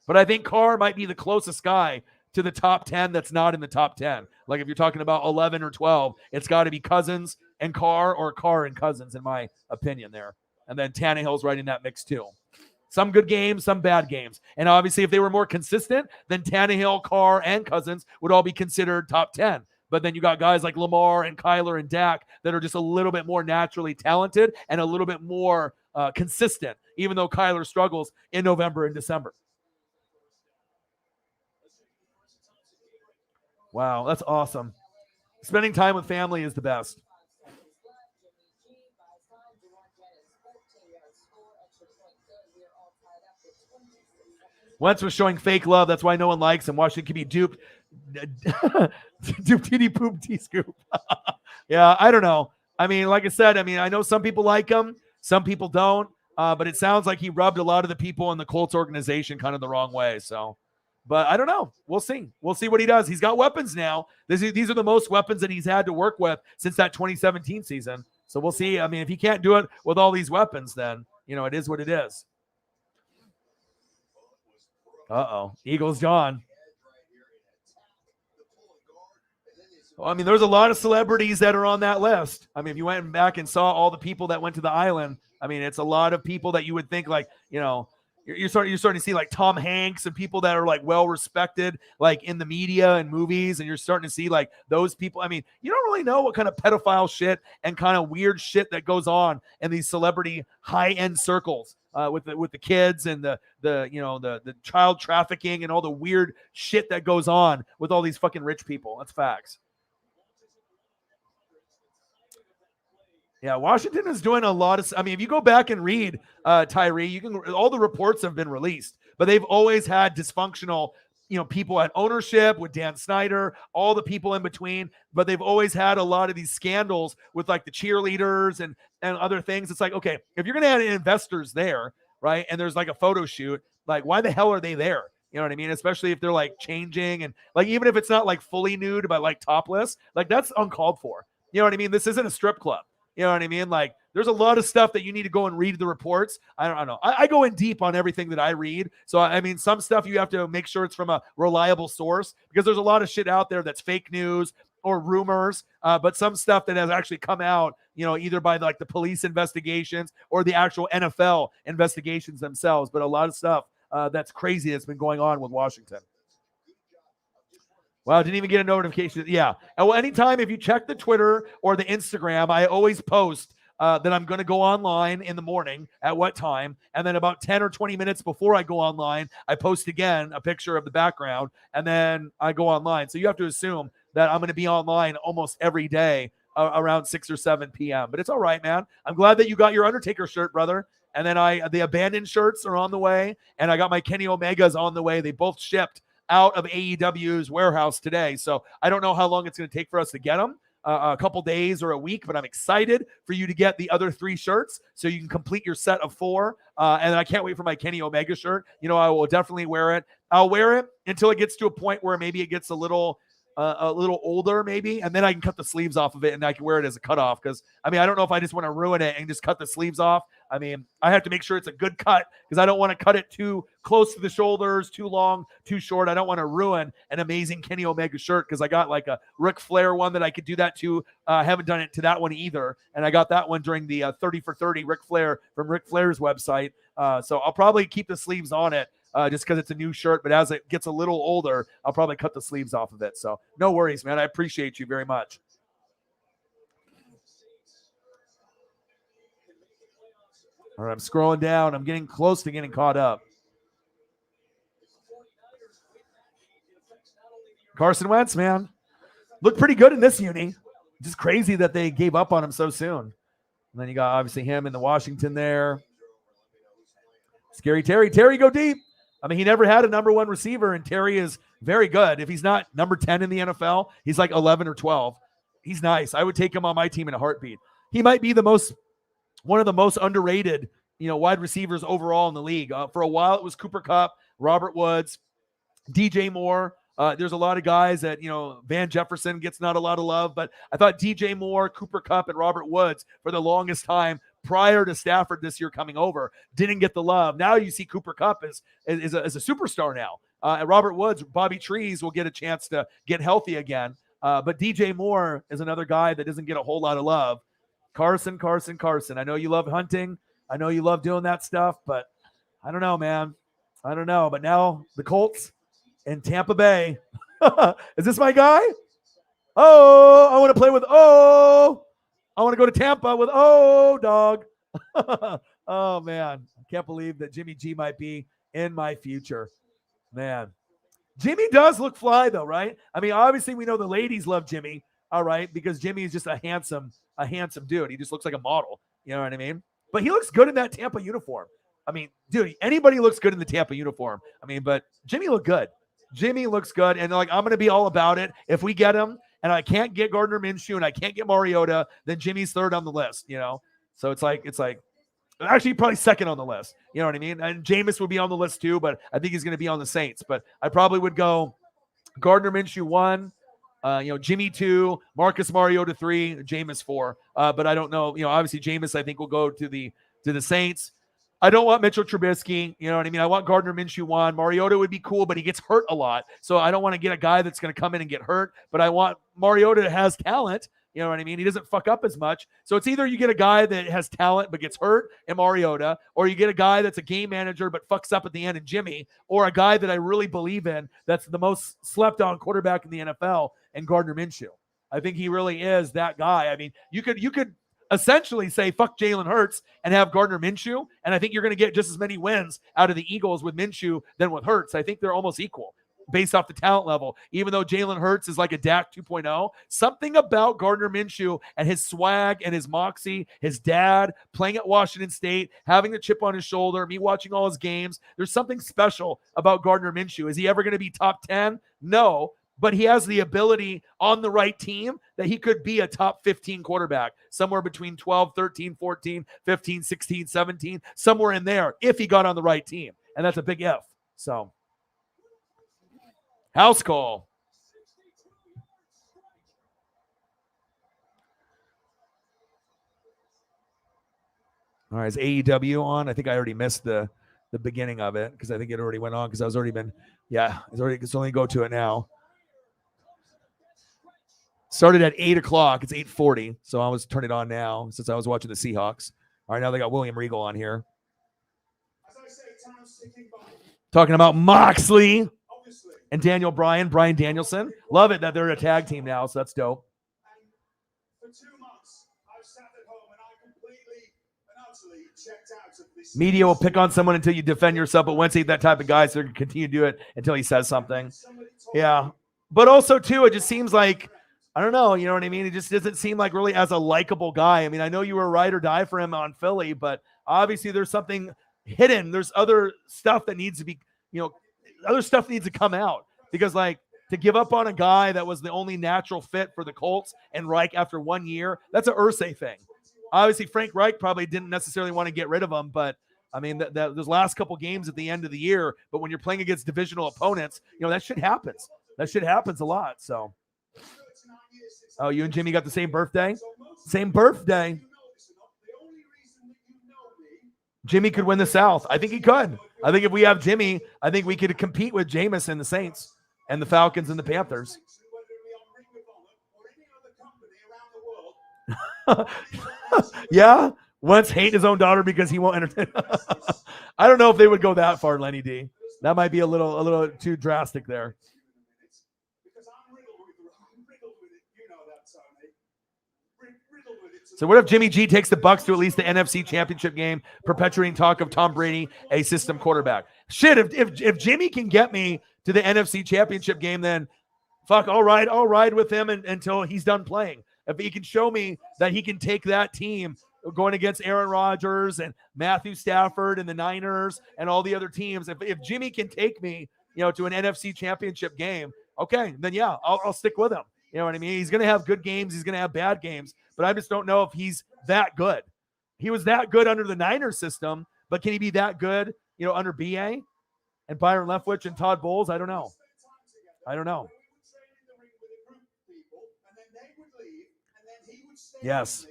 but I think Carr might be the closest guy to the top 10 that's not in the top 10. Like if you're talking about 11 or 12, it's got to be Cousins and Carr, or Carr and Cousins, in my opinion there. And then Tannehill's right in that mix too. Some good games, some bad games. And obviously, if they were more consistent, then Tannehill, Carr, and Cousins would all be considered top 10. But then you got guys like Lamar and Kyler and Dak that are just a little bit more naturally talented and a little bit more consistent, even though Kyler struggles in November and December. Wow, that's awesome. Spending time with family is the best. Wentz was showing fake love. That's why no one likes him. Washington can be duped. Dupe titty poop tea scoop. Yeah, I don't know. I mean, like I said, I know some people like him, some people don't. But it sounds like he rubbed a lot of the people in the Colts organization kind of the wrong way. So, but I don't know. We'll see. We'll see what he does. He's got weapons now. These are the most weapons that he's had to work with since that 2017 season. So we'll see. I mean, if he can't do it with all these weapons, then, it is what it is. Uh-oh. Eagles gone. Well, there's a lot of celebrities that are on that list. If you went back and saw all the people that went to the island, it's a lot of people that you would think like, you're starting to see like Tom Hanks and people that are like well respected, like in the media and movies, and you're starting to see like those people. You don't really know what kind of pedophile shit and kind of weird shit that goes on in these celebrity high end circles with the kids and the child trafficking and all the weird shit that goes on with all these fucking rich people. That's facts. Yeah, Washington is doing a lot of. If you go back and read Tyree, all the reports have been released, but they've always had dysfunctional, people at ownership with Dan Snyder, all the people in between. But they've always had a lot of these scandals with like the cheerleaders and other things. It's like, okay, if you're gonna have investors there, right, and there's like a photo shoot, like why the hell are they there? You know what I mean? Especially if they're like changing and like even if it's not like fully nude but like topless, like that's uncalled for. You know what I mean? This isn't a strip club. You know what I mean? Like, there's a lot of stuff that you need to go and read the reports. I don't know. I go in deep on everything that I read. So, some stuff you have to make sure it's from a reliable source because there's a lot of shit out there that's fake news or rumors. But some stuff that has actually come out, either by like the police investigations or the actual NFL investigations themselves. But a lot of stuff that's crazy that's been going on with Washington. Wow, didn't even get a notification. Yeah. And well, anytime if you check the Twitter or the Instagram, I always post that I'm going to go online in the morning at what time. And then about 10 or 20 minutes before I go online, I post again a picture of the background and then I go online. So you have to assume that I'm going to be online almost every day around 6 or 7 p.m. But it's all right, man. I'm glad that you got your Undertaker shirt, brother. And then the Abandoned shirts are on the way. And I got my Kenny Omegas on the way. They both shipped out of AEW's warehouse today. So I don't know how long it's going to take for us to get them, a couple days or a week, but I'm excited for you to get the other 3 shirts so you can complete your set of 4. And I can't wait for my Kenny Omega shirt. I will definitely wear it. I'll wear it until it gets to a point where maybe it gets a little older maybe, and then I can cut the sleeves off of it and I can wear it as a cutoff because, I don't know if I just want to ruin it and just cut the sleeves off. I have to make sure it's a good cut because I don't want to cut it too close to the shoulders, too long, too short. I don't want to ruin an amazing Kenny Omega shirt because I got like a Ric Flair one that I could do that to. I haven't done it to that one either. And I got that one during the 30 for 30 Ric Flair from Ric Flair's website. So I'll probably keep the sleeves on it just because it's a new shirt. But as it gets a little older, I'll probably cut the sleeves off of it. So no worries, man. I appreciate you very much. All right, I'm scrolling down. I'm getting close to getting caught up. Carson Wentz, man. Looked pretty good in this uni. Just crazy that they gave up on him so soon. And then you got obviously him in the Washington there. Scary Terry. Terry go deep. He never had a number 1 receiver, and Terry is very good. If he's not number 10 in the NFL, he's like 11 or 12. He's nice. I would take him on my team in a heartbeat. He might be one of the most underrated, wide receivers overall in the league. For a while, it was Cooper Kupp, Robert Woods. DJ Moore. There's a lot of guys that, Van Jefferson gets not a lot of love, but I thought DJ Moore, Cooper Kupp, and Robert Woods for the longest time prior to Stafford this year coming over didn't get the love. Now you see Cooper Kupp is a superstar now. And Robert Woods, Bobby Trees will get a chance to get healthy again. But DJ Moore is another guy that doesn't get a whole lot of love. Carson. I know you love hunting. I know you love doing that stuff, but I don't know, man. I don't know. But now the Colts in Tampa Bay. Is this my guy? Oh, I want to play with I want to go to Tampa with dog. Oh, man. I can't believe that Jimmy G might be in my future. Man. Jimmy does look fly, though, right? I mean, obviously, we know the ladies love Jimmy, all right, because Jimmy is just a handsome dude. He just looks like a model. You know what I mean? But he looks good in that Tampa uniform. I mean, dude, anybody looks good in the Tampa uniform. I mean, but Jimmy looked good. Jimmy looks good. And I'm going to be all about it. If we get him and I can't get Gardner Minshew and I can't get Mariota, then Jimmy's third on the list, So it's like actually probably second on the list. You know what I mean? And Jameis would be on the list too, but I think he's going to be on the Saints. But I probably would go Gardner Minshew 1, Jimmy 2, Marcus Mariota 3, Jameis 4. But I don't know. Obviously Jameis I think will go to the Saints. I don't want Mitchell Trubisky. You know what I mean? I want Gardner Minshew 1. Mariota would be cool, but he gets hurt a lot. So I don't want to get a guy that's going to come in and get hurt. But I want Mariota that has talent. You know what I mean? He doesn't fuck up as much. So it's either you get a guy that has talent but gets hurt in Mariota, or you get a guy that's a game manager but fucks up at the end in Jimmy, or a guy that I really believe in that's the most slept on quarterback in the NFL and Gardner Minshew. I think he really is that guy. I mean, you could essentially say fuck Jalen Hurts and have Gardner Minshew, and I think you're going to get just as many wins out of the Eagles with Minshew than with Hurts. I think they're almost equal based off the talent level. Even though Jalen Hurts is like a Dak 2.0, something about Gardner Minshew and his swag and his moxie, his dad playing at Washington State, having the chip on his shoulder, me watching all his games, there's something special about Gardner Minshew. Is he ever going to be top 10? No. But he has the ability on the right team that he could be a top 15 quarterback, somewhere between 12, 13, 14, 15, 16, 17, somewhere in there if he got on the right team. And that's a big if. So, house call. All right, is AEW on? I think I already missed the beginning of it because I think it already went on because I was already been, it's only go to it now. Started at 8 o'clock. It's 8:40, so I was turning it on now since I was watching the Seahawks. All right, now they got William Regal on here. Talking about Moxley and Daniel Bryan, Bryan Danielson. Love it that they're a tag team now, so that's dope. For 2 months, I've sat at home and I completely and utterly checked out of this. Media will pick on someone until you defend yourself, but Wentz ain't that type of guy, so they're going to continue to do it until he says something. Yeah. But also, too, it just seems like, I don't know, you know what I mean? It just doesn't seem like really as a likable guy. I mean, I know you were ride or die for him on Philly, but obviously there's something hidden. There's other stuff that needs to be, other stuff needs to come out. Because, like, to give up on a guy that was the only natural fit for the Colts and Reich after 1 year, that's an Irsay thing. Obviously, Frank Reich probably didn't necessarily want to get rid of him, but, I mean, those last couple games at the end of the year, but when you're playing against divisional opponents, that shit happens. That shit happens a lot, so. Oh, you and Jimmy got the same birthday? Same birthday. Jimmy could win the South. I think he could. I think if we have Jimmy, I think we could compete with Jameis and the Saints and the Falcons and the Panthers. Yeah? Wentz hate his own daughter because he won't entertain. I don't know if they would go that far, Lenny D. That might be a little too drastic there. So what if Jimmy G takes the Bucs to at least the NFC Championship game, perpetuating talk of Tom Brady, a system quarterback? Shit, if Jimmy can get me to the NFC Championship game, then fuck, I'll ride with him until he's done playing. If he can show me that he can take that team going against Aaron Rodgers and Matthew Stafford and the Niners and all the other teams, if Jimmy can take me, to an NFC Championship game, okay, then yeah, I'll stick with him. You know what I mean? He's going to have good games. He's going to have bad games. But I just don't know if he's that good. He was that good under the Niners system, but can he be that good, under BA? And Byron Leftwich and Todd Bowles, I don't know. Yes.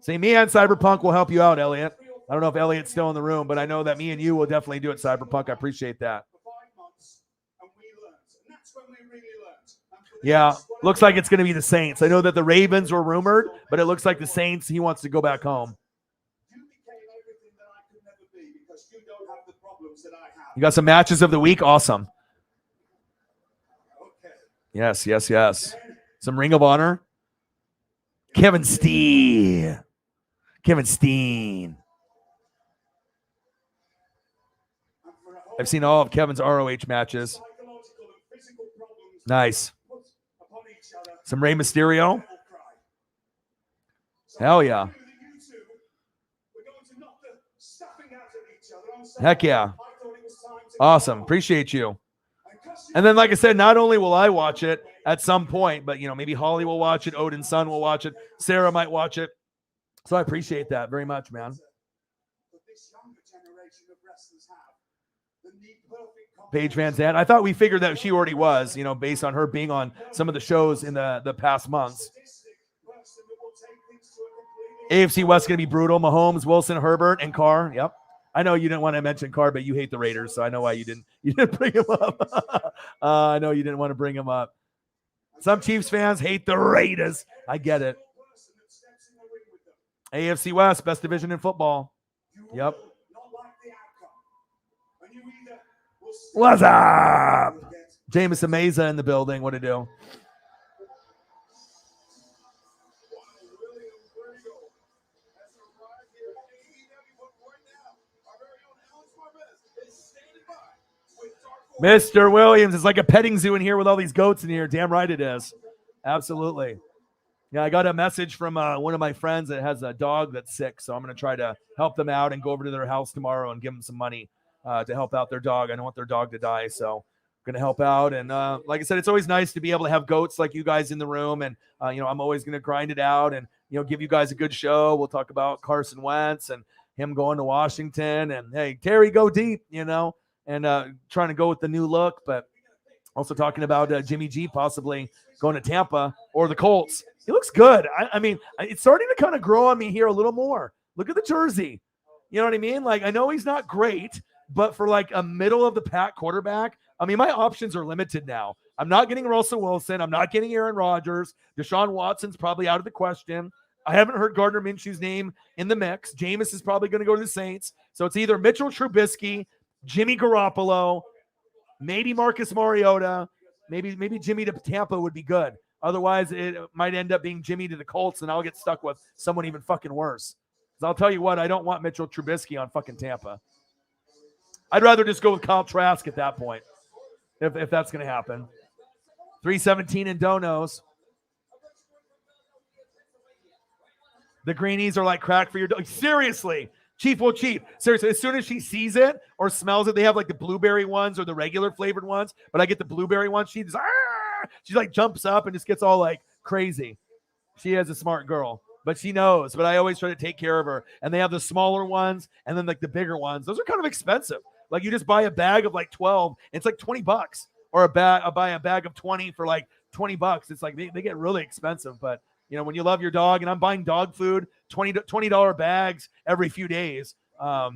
See, me and Cyberpunk will help you out, Elliot. I don't know if Elliot's still in the room, but I know that me and you will definitely do it, Cyberpunk. I appreciate that. Yeah, looks like it's going to be the Saints. I know that the Ravens were rumored, but it looks like the Saints, he wants to go back home. You got some matches of the week? Awesome. Yes. Some Ring of Honor. Kevin Steen. I've seen all of Kevin's ROH matches. Nice. Some Rey Mysterio. Hell yeah. Heck yeah. Awesome. Appreciate you. And then, like I said, not only will I watch it at some point, but, maybe Holly will watch it. Odin's son will watch it. Sarah might watch it. So I appreciate that very much, man. Paige Van Zandt. I thought we figured that she already was, based on her being on some of the shows in the past months. AFC West going to be brutal. Mahomes, Wilson, Herbert, and Carr. Yep. I know you didn't want to mention Carr, but you hate the Raiders, so I know why you didn't bring him up. I know you didn't want to bring him up. Some Chiefs fans hate the Raiders. I get it. AFC West, best division in football. Yep. What's up? Jameson Meza in the building. What to do? Mr. Williams, it's like a petting zoo in here with all these goats in here. Damn right it is. Absolutely. Yeah, I got a message from one of my friends that has a dog that's sick, so I'm going to try to help them out and go over to their house tomorrow and give them some money to help out their dog. I don't want their dog to die, so I'm going to help out. And like I said, it's always nice to be able to have goats like you guys in the room, and I'm always going to grind it out and give you guys a good show. We'll talk about Carson Wentz and him going to Washington, and hey, Terry, go deep, and trying to go with the new look, but also talking about Jimmy G possibly going to Tampa or the Colts. He looks good. I mean, it's starting to kind of grow on me here a little more. Look at the jersey. You know what I mean? Like, I know he's not great, but for like a middle of the pack quarterback, I mean, my options are limited now. I'm not getting Russell Wilson. I'm not getting Aaron Rodgers. Deshaun Watson's probably out of the question. I haven't heard Gardner Minshew's name in the mix. Jameis is probably going to go to the Saints. So it's either Mitchell Trubisky, Jimmy Garoppolo, maybe Marcus Mariota, maybe Jimmy to Tampa would be good. Otherwise, it might end up being Jimmy to the Colts, and I'll get stuck with someone even fucking worse. Because I'll tell you what, I don't want Mitchell Trubisky on fucking Tampa. I'd rather just go with Kyle Trask at that point, if that's going to happen. 317 in donos. The greenies are like crack for your dog. Seriously. Chief will cheap. Seriously, as soon as she sees it or smells it, they have like the blueberry ones or the regular flavored ones, but I get the blueberry ones. She like jumps up and just gets all like crazy. She is a smart girl, but she knows. But I always try to take care of her. And they have the smaller ones and then like the bigger ones. Those are kind of expensive. Like you just buy a bag of like 12, and it's like $20, or I buy a bag of 20 for like $20. It's like they get really expensive, but when you love your dog, and I'm buying dog food, $20 bags every few days. So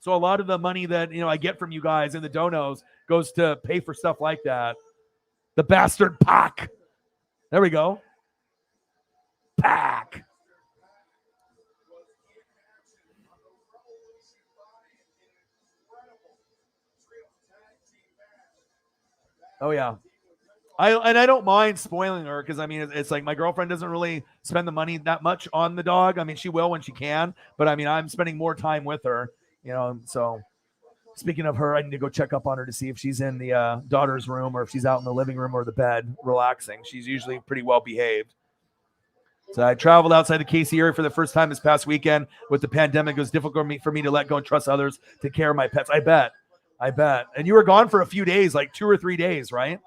a lot of the money that, I get from you guys in the donos goes to pay for stuff like that. The bastard Pac. There we go. Pac. Oh, yeah. I don't mind spoiling her because, I mean, it's like my girlfriend doesn't really spend the money that much on the dog. I mean, she will when she can, but I mean, I'm spending more time with her, so speaking of her, I need to go check up on her to see if she's in the daughter's room or if she's out in the living room or the bed relaxing. She's usually pretty well behaved. So I traveled outside the KC area for the first time this past weekend. With the pandemic, it was difficult for me to let go and trust others to take care of my pets. I bet. And you were gone for a few days, like 2 or 3 days, right?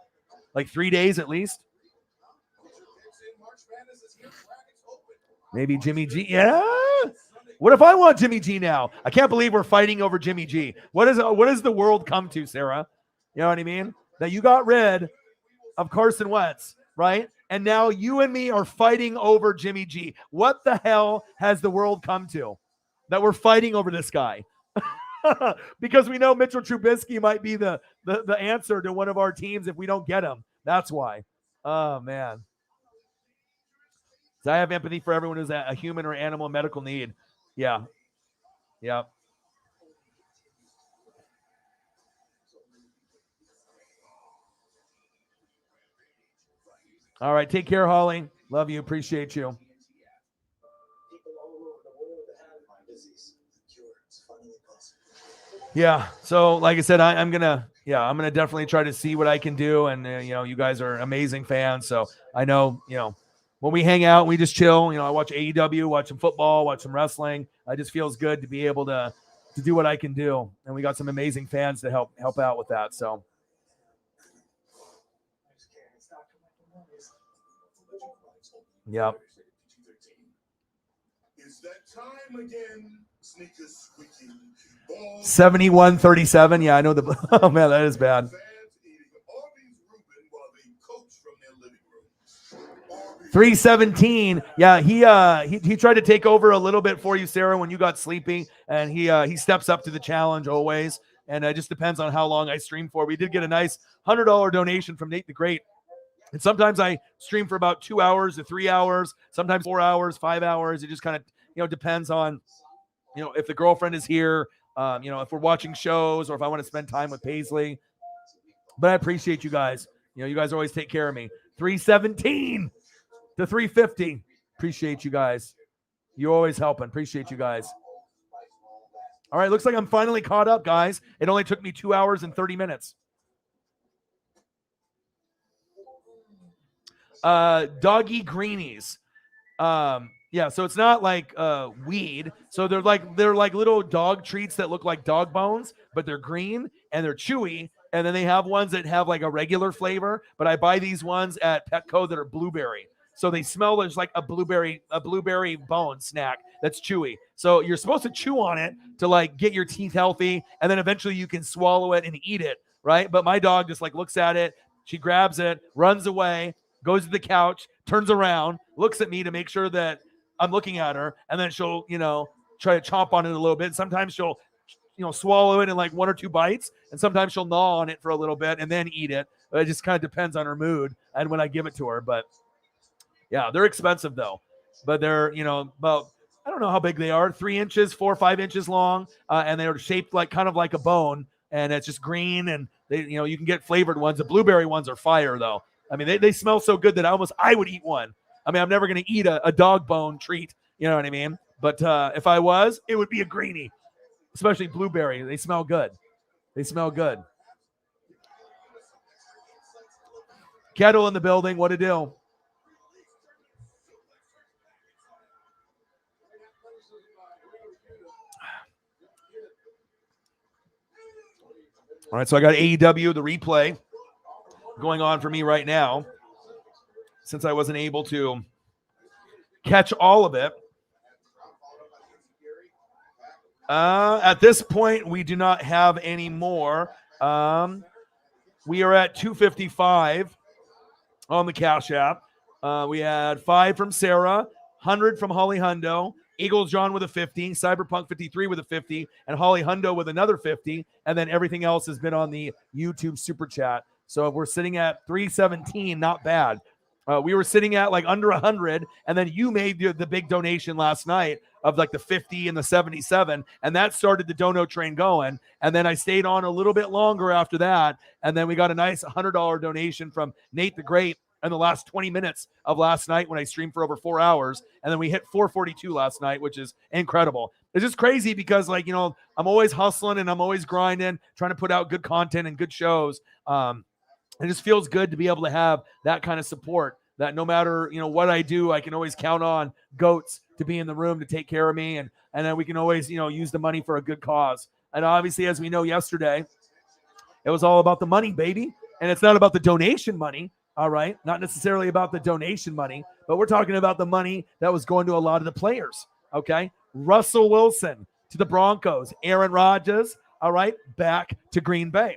Like 3 days at least. Maybe Jimmy G. Yeah. What if I want Jimmy G now? I can't believe we're fighting over Jimmy G. What does the world come to, Sarah? You know what I mean? That you got rid of Carson Wentz, right? And now you and me are fighting over Jimmy G. What the hell has the world come to? That we're fighting over this guy. Because we know Mitchell Trubisky might be the answer to one of our teams if we don't get him. That's why. Oh, man. So I have empathy for everyone who's a human or animal medical need. Yeah. Yeah. All right. Take care, Holly. Love you. Appreciate you. Yeah. So, like I said, I'm gonna definitely try to see what I can do. And you guys are amazing fans, so I know when we hang out, we just chill. I watch AEW, watch some football, watch some wrestling. It just feels good to be able to do what I can do, and we got some amazing fans to help out with that. So. Yep. Is that time again? 71-37. Yeah, I know the. Oh man, that is bad. 317. Yeah, he tried to take over a little bit for you, Sarah, when you got sleepy, and he steps up to the challenge always. And it just depends on how long I stream for. We did get a nice $100 donation from Nate the Great. And sometimes I stream for about 2 hours to 3 hours, sometimes 4 hours, 5 hours. It just kind of depends on if the girlfriend is here, if we're watching shows, or if I want to spend time with Paisley. But I appreciate you guys. You guys always take care of me. 317 to 350. Appreciate you guys. You're always helping. Appreciate you guys. All right, looks like I'm finally caught up, guys. It only took me 2 hours and 30 minutes. Doggy greenies. Yeah, so it's not like weed. So they're like little dog treats that look like dog bones, but they're green and they're chewy. And then they have ones that have like a regular flavor, but I buy these ones at Petco that are blueberry. So they smell just like a blueberry bone snack that's chewy. So you're supposed to chew on it to like get your teeth healthy, and then eventually you can swallow it and eat it, right? But my dog just like looks at it, she grabs it, runs away, goes to the couch, turns around, looks at me to make sure that I'm looking at her, and then she'll, try to chomp on it a little bit. Sometimes she'll, swallow it in like 1 or 2 bites, and sometimes she'll gnaw on it for a little bit and then eat it. It just kind of depends on her mood and when I give it to her. But yeah, they're expensive though. But they're, about, I don't know how big they are, 3 inches, 4 or 5 inches long, and they're shaped like kind of like a bone, and it's just green. And they, you can get flavored ones. The blueberry ones are fire though. I mean, they smell so good that I would eat one. I mean, I'm never going to eat a dog bone treat. You know what I mean? But if I was, it would be a greenie, especially blueberry. They smell good. They smell good. Kettle in the building. What to do? All right, so I got AEW, the replay, going on for me right now, since I wasn't able to catch all of it. At this point, we do not have any more. We are at 255 on the Cash App. We had 5 from Sarah, 100 from Holly Hundo, Eagles John with a 50, Cyberpunk 53 with a 50, and Holly Hundo with another 50. And then everything else has been on the YouTube Super Chat. So we're sitting at 317, not bad. We were sitting at like under 100, and then you made the big donation last night of like the 50 and the 77, and that started the dono train going. And then I stayed on a little bit longer after that, and then we got a nice $100 donation from Nate the Great in the last 20 minutes of last night when I streamed for over 4 hours, and then we hit 442 last night, which is incredible. It's just crazy because I'm always hustling and I'm always grinding, trying to put out good content and good shows. It just feels good to be able to have that kind of support, that no matter, what I do, I can always count on goats to be in the room to take care of me. And then we can always, use the money for a good cause. And obviously, as we know yesterday, it was all about the money, baby. And it's not about the donation money. All right. Not necessarily about the donation money, but we're talking about the money that was going to a lot of the players. Okay. Russell Wilson to the Broncos. Aaron Rodgers, all right, back to Green Bay.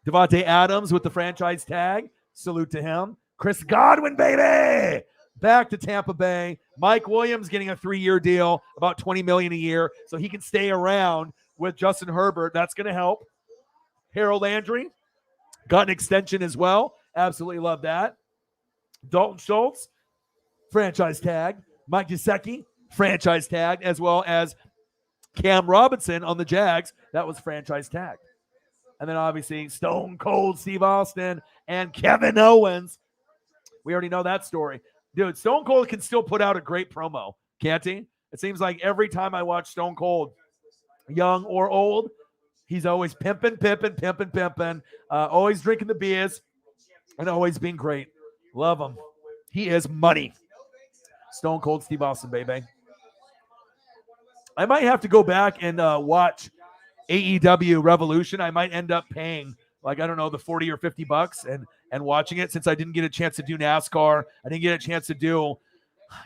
Devontae Adams with the franchise tag. Salute to him. Chris Godwin, baby, back to Tampa Bay. Mike Williams getting a 3-year deal, about $20 million a year, so he can stay around with Justin Herbert. That's going to help. Harold Landry got an extension as well. Absolutely love that. Dalton Schultz, franchise tag. Mike Gesicki, franchise tag, as well as Cam Robinson on the Jags. That was franchise tag. And then obviously Stone Cold Steve Austin and Kevin Owens. We already know that story. Dude, Stone Cold can still put out a great promo, can't he? It seems like every time I watch Stone Cold, young or old, he's always pimping, always drinking the beers, and always being great. Love him. He is money. Stone Cold Steve Austin, baby. I might have to go back and watch AEW Revolution. I might end up paying, like, I don't know, the $40 or $50 and watching it, since I didn't get a chance to do NASCAR. I didn't get a chance to do,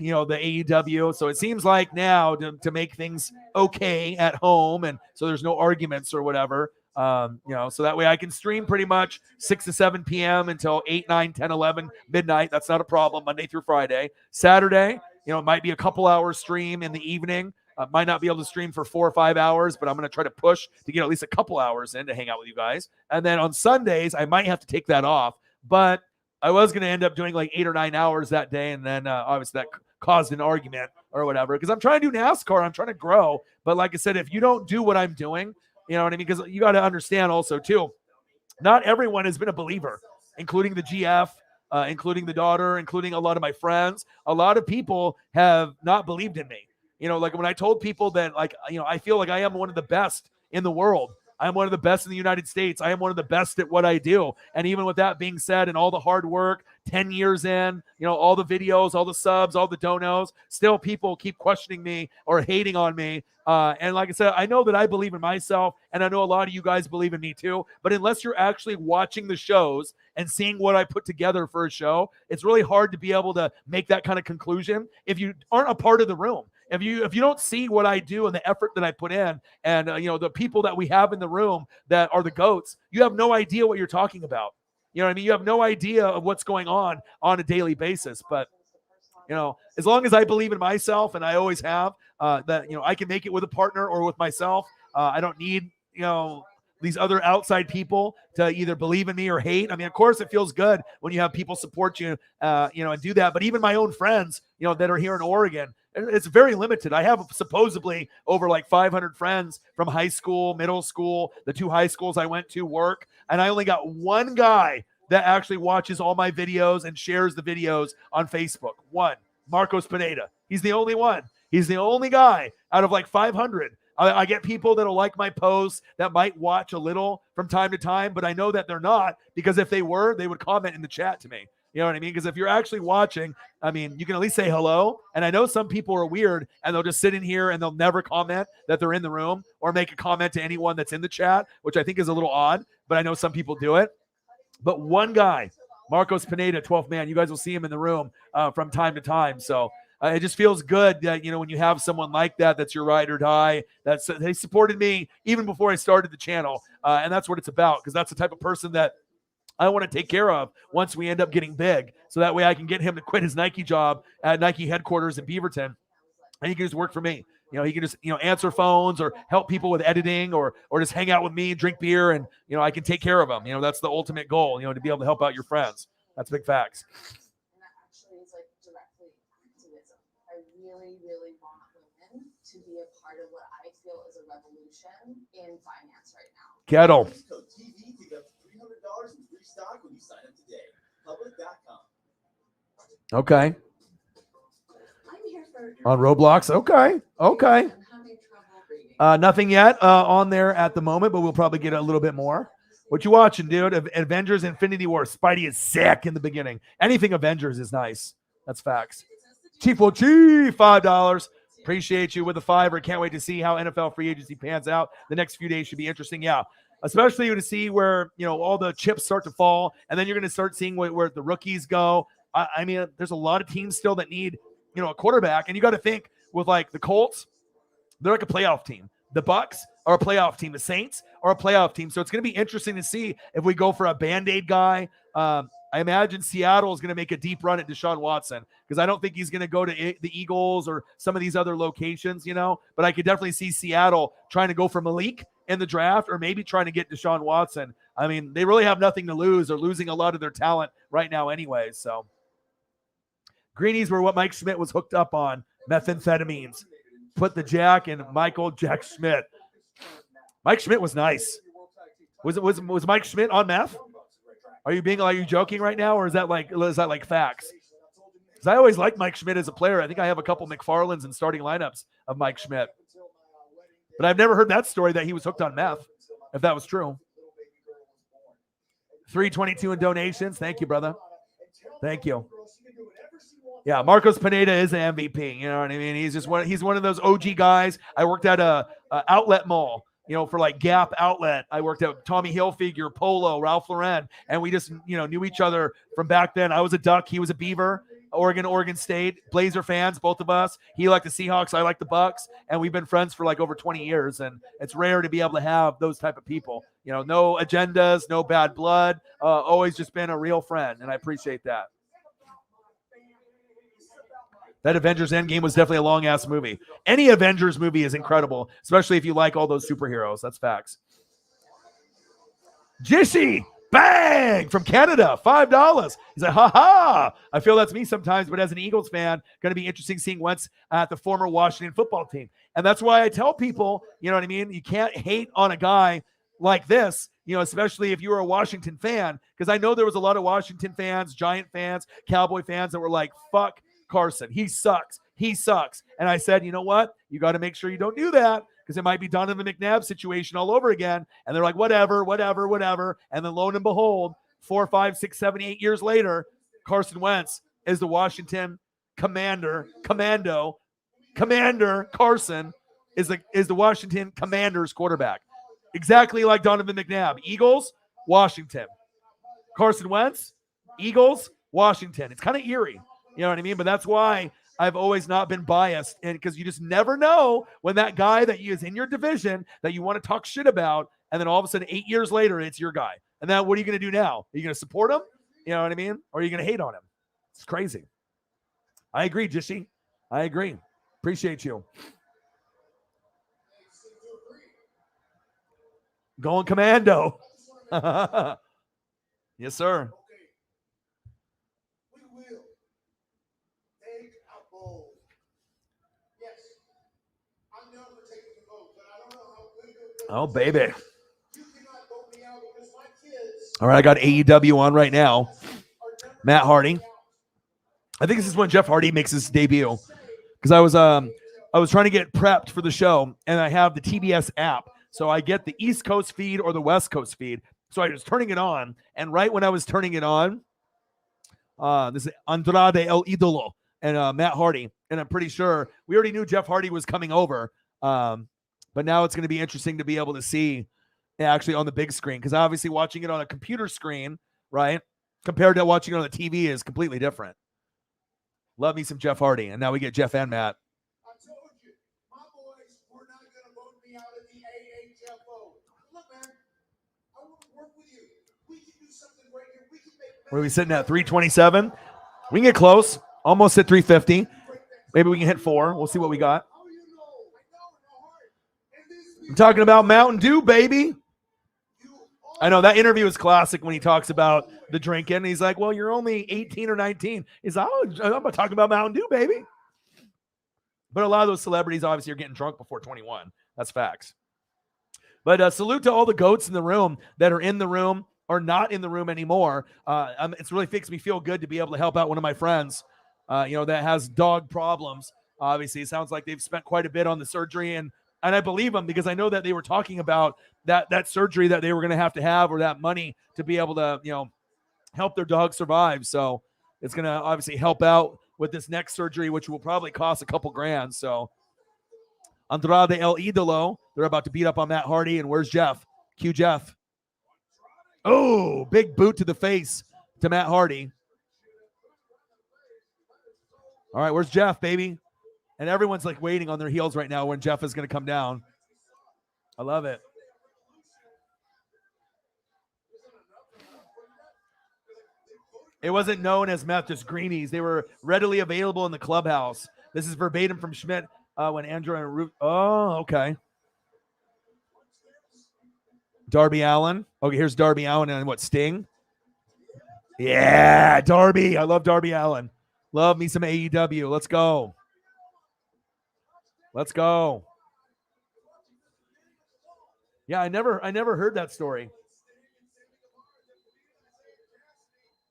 the AEW. So it seems like now to make things okay at home, and so there's no arguments or whatever, so that way I can stream pretty much 6 to 7 p.m. until 8, 9, 10, 11, midnight. That's not a problem, Monday through Friday. Saturday, it might be a couple hours stream in the evening. Might not be able to stream for 4 or 5 hours, but I'm going to try to push to get at least a couple hours in to hang out with you guys. And then on Sundays, I might have to take that off, but I was going to end up doing like 8 or 9 hours that day. And then obviously that caused an argument or whatever, because I'm trying to do NASCAR. I'm trying to grow. But like I said, if you don't do what I'm doing, you know what I mean? Because you got to understand also too, not everyone has been a believer, including the GF, including the daughter, including a lot of my friends. A lot of people have not believed in me. Like when I told people that, I feel like I am one of the best in the world. I am one of the best in the United States. I am one of the best at what I do. And even with that being said, and all the hard work, 10 years in, all the videos, all the subs, all the donos, still people keep questioning me or hating on me. And like I said, I know that I believe in myself, and I know a lot of you guys believe in me too. But unless you're actually watching the shows and seeing what I put together for a show, it's really hard to be able to make that kind of conclusion if you aren't a part of the room. If you don't see what I do and the effort that I put in, and the people that we have in the room that are the GOATs, you have no idea what you're talking about. You know what I mean? You have no idea of what's going on a daily basis. But as long as I believe in myself, and I always have, that I can make it with a partner or with myself. I don't need these other outside people to either believe in me or hate. I mean, of course, it feels good when you have people support you, and do that. But even my own friends, that are here in Oregon, it's very limited. I have supposedly over like 500 friends from high school, middle school, the 2 high schools I went to, work. And I only got one guy that actually watches all my videos and shares the videos on Facebook. One, Marcos Pineda. He's the only one. He's the only guy out of like 500. I get people that'll like my posts that might watch a little from time to time, but I know that they're not, because if they were, they would comment in the chat to me. You know what I mean? Because if you're actually watching, I mean, you can at least say hello. And I know some people are weird and they'll just sit in here and they'll never comment that they're in the room or make a comment to anyone that's in the chat, which I think is a little odd, but I know some people do it. But one guy, Marcos Pineda, 12th man, you guys will see him in the room from time to time. So it just feels good that, when you have someone like that, that's your ride or die, they supported me even before I started the channel. And that's what it's about, because that's the type of person that I want to take care of once we end up getting big. So that way I can get him to quit his Nike job at Nike headquarters in Beaverton, and he can just work for me. He can just, answer phones or help people with editing or just hang out with me, drink beer, and, I can take care of them. That's the ultimate goal, to be able to help out your friends. That's big facts. And that actually is like directly activism. I really, really want women to be a part of what I feel is a revolution in finance right now. Kettle. Code TV to get $300 in free stock when you sign up today. Public.com. Okay. I'm here for On Roblox. Okay. Nothing yet on there at the moment, but we'll probably get a little bit more. What you watching, dude? Avengers Infinity War. Spidey is sick in the beginning. Anything Avengers is nice. That's facts. Chief $5. Appreciate you with the $5. Can't wait to see how NFL free agency pans out. The next few days should be interesting. Yeah. Especially to see where, all the chips start to fall. And then you're going to start seeing where the rookies go. I mean, there's a lot of teams still that need, a quarterback. And you got to think with like the Colts, They're like a playoff team. The Bucks are a playoff team. The Saints are a playoff team. So it's going to be interesting to see if we go for a Band-Aid guy. I imagine Seattle is going to make a deep run at Deshaun Watson because I don't think he's going to go to the Eagles or some of these other locations, but I could definitely see Seattle trying to go for Malik in the draft or maybe trying to get Deshaun Watson. I mean, they really have nothing to lose. They're losing a lot of their talent right now anyway. So greenies were what Mike Schmidt was hooked up on, methamphetamines. Put the Jack in Michael Jack Schmidt. Mike Schmidt was nice. Was Mike Schmidt on meth? Are you joking right now, or is that like facts? Because I always liked Mike Schmidt as a player. I think I have a couple McFarlands and starting lineups of Mike Schmidt. But I've never heard that story that he was hooked on meth, if that was true. 322 in donations. Thank you, brother. Thank you. Yeah, Marcos Pineda is an MVP. You know what I mean? He's one of those OG guys. I worked at a outlet mall, for like Gap Outlet. I worked at Tommy Hilfiger, Polo, Ralph Lauren, and we just, knew each other from back then. I was a Duck. He was a Beaver. Oregon State, Blazer fans, both of us. He liked the Seahawks. I like the Bucks. And we've been friends for like over 20 years. And it's rare to be able to have those type of people. No agendas, no bad blood. Always just been a real friend. And I appreciate that. That Avengers Endgame was definitely a long-ass movie. Any Avengers movie is incredible, especially if you like all those superheroes. That's facts. Jishy, bang, from Canada, $5. He's like, ha-ha. I feel that's me sometimes, but as an Eagles fan, going to be interesting seeing Wentz at the former Washington football team. And that's why I tell people, you know what I mean? You can't hate on a guy like this, especially if you were a Washington fan, because I know there was a lot of Washington fans, Giant fans, Cowboy fans that were like, fuck Carson. He sucks. And I said, you know what? You got to make sure you don't do that because it might be Donovan McNabb situation all over again. And they're like, whatever. And then lo and behold, 4, 5, 6, 7, 8 years later, Carson Wentz is the Washington Commander Carson is the Washington Commanders quarterback. Exactly like Donovan McNabb. Eagles, Washington. Carson Wentz, Eagles, Washington. It's kind of eerie. You know what I mean? But that's why I've always not been biased. And because you just never know when that guy that is in your division that you want to talk shit about, and then all of a sudden 8 years later, it's your guy. And then what are you going to do now? Are you going to support him? You know what I mean? Or are you going to hate on him? It's crazy. I agree, Jishy. I agree. Appreciate you. Going commando. Yes, sir. Oh, baby. All right, I got AEW on right now. Matt Hardy. I think this is when Jeff Hardy makes his debut. Because I was trying to get prepped for the show, and I have the TBS app. So I get the East Coast feed or the West Coast feed. So I was turning it on, and right when I was turning it on, this is Andrade El Idolo and Matt Hardy. And I'm pretty sure we already knew Jeff Hardy was coming over. But now it's going to be interesting to be able to see actually on the big screen, because obviously watching it on a computer screen, right, compared to watching it on the TV is completely different. Love me some Jeff Hardy. And now we get Jeff and Matt. I told you, my boys were not going to vote me out of the AHFO. Look, man, I want to work with you. We can do something right here. We can make. What are we sitting at? 327? We can get close. Almost at 350. Maybe we can hit 4. We'll see what we got. I'm talking about Mountain Dew, baby. I know that interview is classic when he talks about the drinking. He's like, well, you're only 18 or 19. He's like, oh, I'm talking about Mountain Dew, baby. But a lot of those celebrities obviously are getting drunk before 21. That's facts. But salute to all the goats in the room that are in the room or not in the room anymore. It's really makes me feel good to be able to help out one of my friends, that has dog problems. Obviously, it sounds like they've spent quite a bit on the surgery, and I believe them because I know that they were talking about that surgery that they were going to have or that money to be able to, help their dog survive. So it's going to obviously help out with this next surgery, which will probably cost a couple grand. So Andrade El Idolo, they're about to beat up on Matt Hardy. And where's Jeff? Cue Jeff. Oh, big boot to the face to Matt Hardy. All right, where's Jeff, baby? And everyone's like waiting on their heels right now when Jeff is going to come down. I love it. It wasn't known as meth, just greenies. They were readily available in the clubhouse. This is verbatim from Schmidt when Andrew and Root. Oh, okay. Darby Allin. Okay, here's Darby Allin and what, Sting? Yeah, Darby. I love Darby Allin. Love me some AEW. Let's go. Let's go. Yeah, I never heard that story.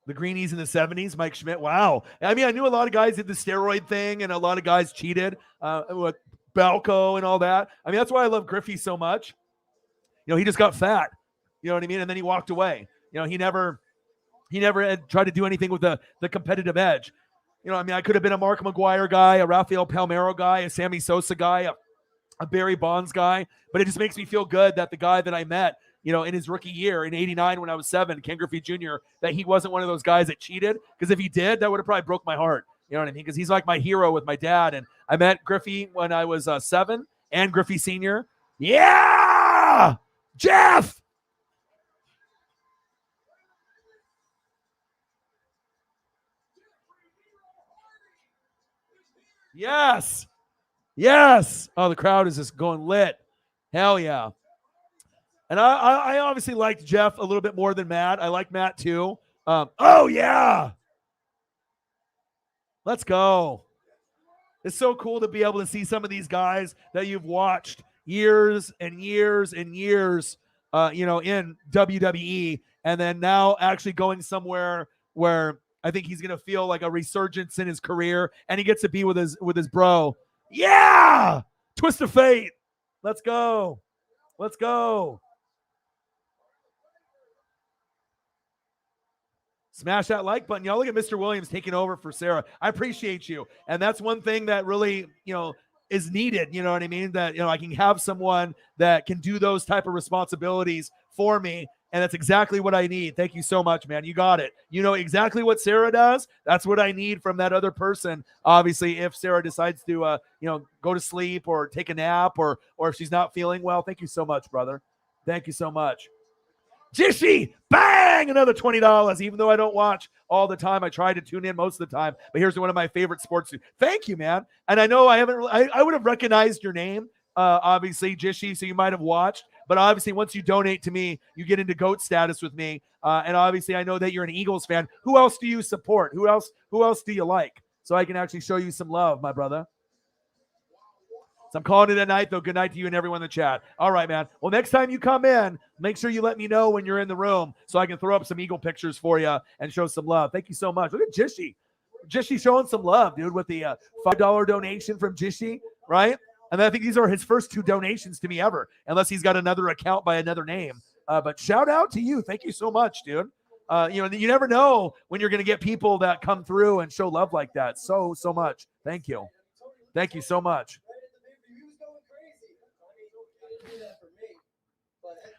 The greenies in the 70s, Mike Schmidt. Wow. I mean, I knew a lot of guys did the steroid thing and a lot of guys cheated with Balco and all that. I mean, that's why I love Griffey so much. You know, he just got fat. You know what I mean? And then he walked away. You know, he never had tried to do anything with the competitive edge. You know, I mean, I could have been a Mark McGuire guy, a Rafael Palmeiro guy, a Sammy Sosa guy, a Barry Bonds guy. But it just makes me feel good that the guy that I met, you know, in his rookie year in '89 when I was 7, Ken Griffey Jr., that he wasn't one of those guys that cheated. Because if he did, that would have probably broke my heart. You know what I mean? Because he's like my hero with my dad. And I met Griffey when I was 7 and Griffey Sr. Yeah! Jeff! Yes. Yes. Oh, the crowd is just going lit. Hell yeah. And I obviously liked Jeff a little bit more than Matt. I like Matt too. Oh, yeah. Let's go. It's so cool to be able to see some of these guys that you've watched years and years and years, you know, in WWE. And then now actually going somewhere where I think he's going to feel like a resurgence in his career, and he gets to be with his bro. Yeah! Twist of fate. Let's go. Let's go. Smash that like button. Y'all look at Mr. Williams taking over for Sarah. I appreciate you. And that's one thing that really, you know, is needed. You know what I mean? That, you know, I can have someone that can do those type of responsibilities for me. And that's exactly what I need. Thank you so much, man. You got it. You know exactly what Sarah does. That's what I need from that other person. Obviously, if Sarah decides to, you know, go to sleep or take a nap or if she's not feeling well. Thank you so much, brother. Thank you so much. Jishy, bang, another $20. Even though I don't watch all the time, I try to tune in most of the time. But here's one of my favorite sports. Thank you, man. And I know I haven't. I would have recognized your name, obviously, Jishy. So you might have watched. But obviously, once you donate to me, you get into GOAT status with me. And obviously, I know that you're an Eagles fan. Who else do you support? Who else do you like? So I can actually show you some love, my brother. So I'm calling it a night, though. Good night to you and everyone in the chat. All right, man. Well, next time you come in, make sure you let me know when you're in the room so I can throw up some Eagle pictures for you and show some love. Thank you so much. Look at Jishy. Jishy showing some love, dude, with the $5 donation from Jishy, right? And I think these are his first 2 donations to me ever, unless he's got another account by another name. But shout out to you. Thank you so much, dude. You know, you never know when you're going to get people that come through and show love like that. So much. Thank you. Thank you so much.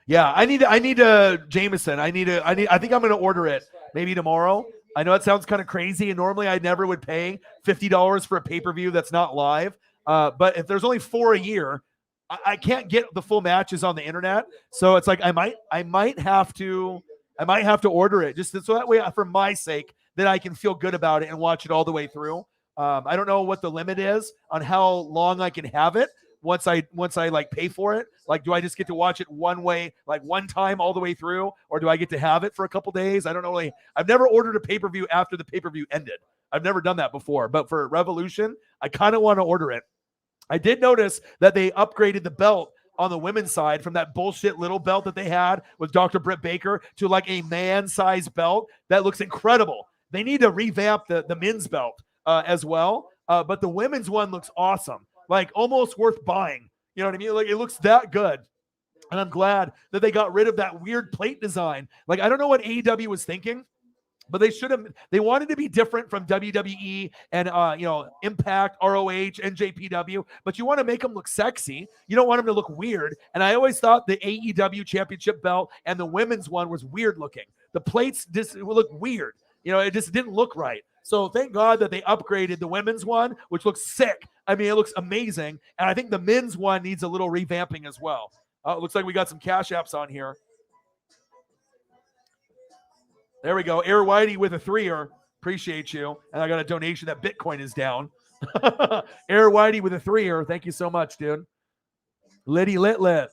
Yeah, I need Jameson. I think I'm going to order it maybe tomorrow. I know it sounds kind of crazy, and normally I never would pay $50 for a pay-per-view that's not live. But if there's only 4 a year, I can't get the full matches on the internet. So it's like I might have to order it just so that way, for my sake, that I can feel good about it and watch it all the way through. I don't know what the limit is on how long I can have it. Once I like pay for it, like, do I just get to watch it one way, like one time all the way through, or do I get to have it for a couple days? I don't know. I've never ordered a pay-per-view after the pay-per-view ended. I've never done that before, but for Revolution, I kind of want to order it. I did notice that they upgraded the belt on the women's side from that bullshit little belt that they had with Dr. Britt Baker to like a man-sized belt that looks incredible. They need to revamp the men's belt as well, but the women's one looks awesome. Like almost worth buying. You know what I mean? Like it looks that good. And I'm glad that they got rid of that weird plate design. Like, I don't know what AEW was thinking, but they wanted to be different from WWE and, you know, Impact, ROH, NJPW, but you want to make them look sexy. You don't want them to look weird. And I always thought the AEW championship belt and the women's one was weird looking. The plates just look weird. You know, it just didn't look right. So thank God that they upgraded the women's one, which looks sick. I mean, it looks amazing. And I think the men's one needs a little revamping as well. It looks like we got some Cash Apps on here. There we go. Air Whitey with a 3-er. Appreciate you. And I got a donation that Bitcoin is down. Air Whitey with a 3-er. Thank you so much, dude. Liddy Lit.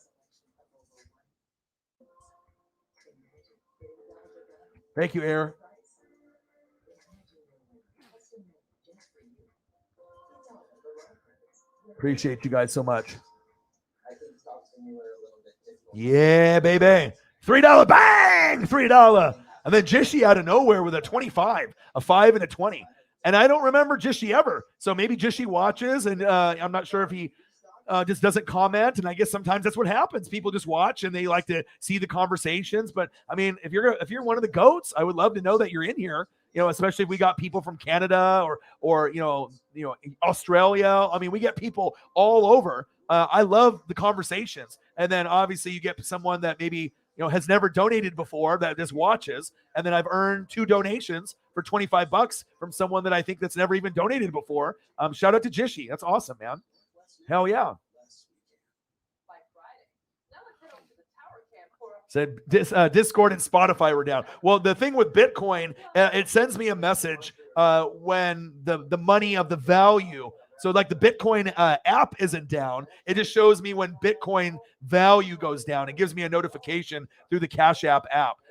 Thank you, Air. Appreciate you guys so much. Yeah, baby. $3 bang! $3. And then Jishy out of nowhere with a 25, a 5 and a 20. And I don't remember Jishy ever. So maybe Jishy watches, and I'm not sure if he just doesn't comment. And I guess sometimes that's what happens. People just watch and they like to see the conversations. But I mean, if you're one of the GOATs, I would love to know that you're in here. You know, especially if we got people from Canada or you know Australia. I mean, we get people all over. I love the conversations. And then obviously you get someone that maybe has never donated before that just watches. And then I've earned 2 donations for $25 from someone that I think that's never even donated before. Shout out to Jishy. That's awesome, man. Hell yeah. Said Discord and Spotify were down. Well, the thing with Bitcoin, it sends me a message when the money of the value. So like the Bitcoin app isn't down. It just shows me when Bitcoin value goes down. It gives me a notification through the Cash App.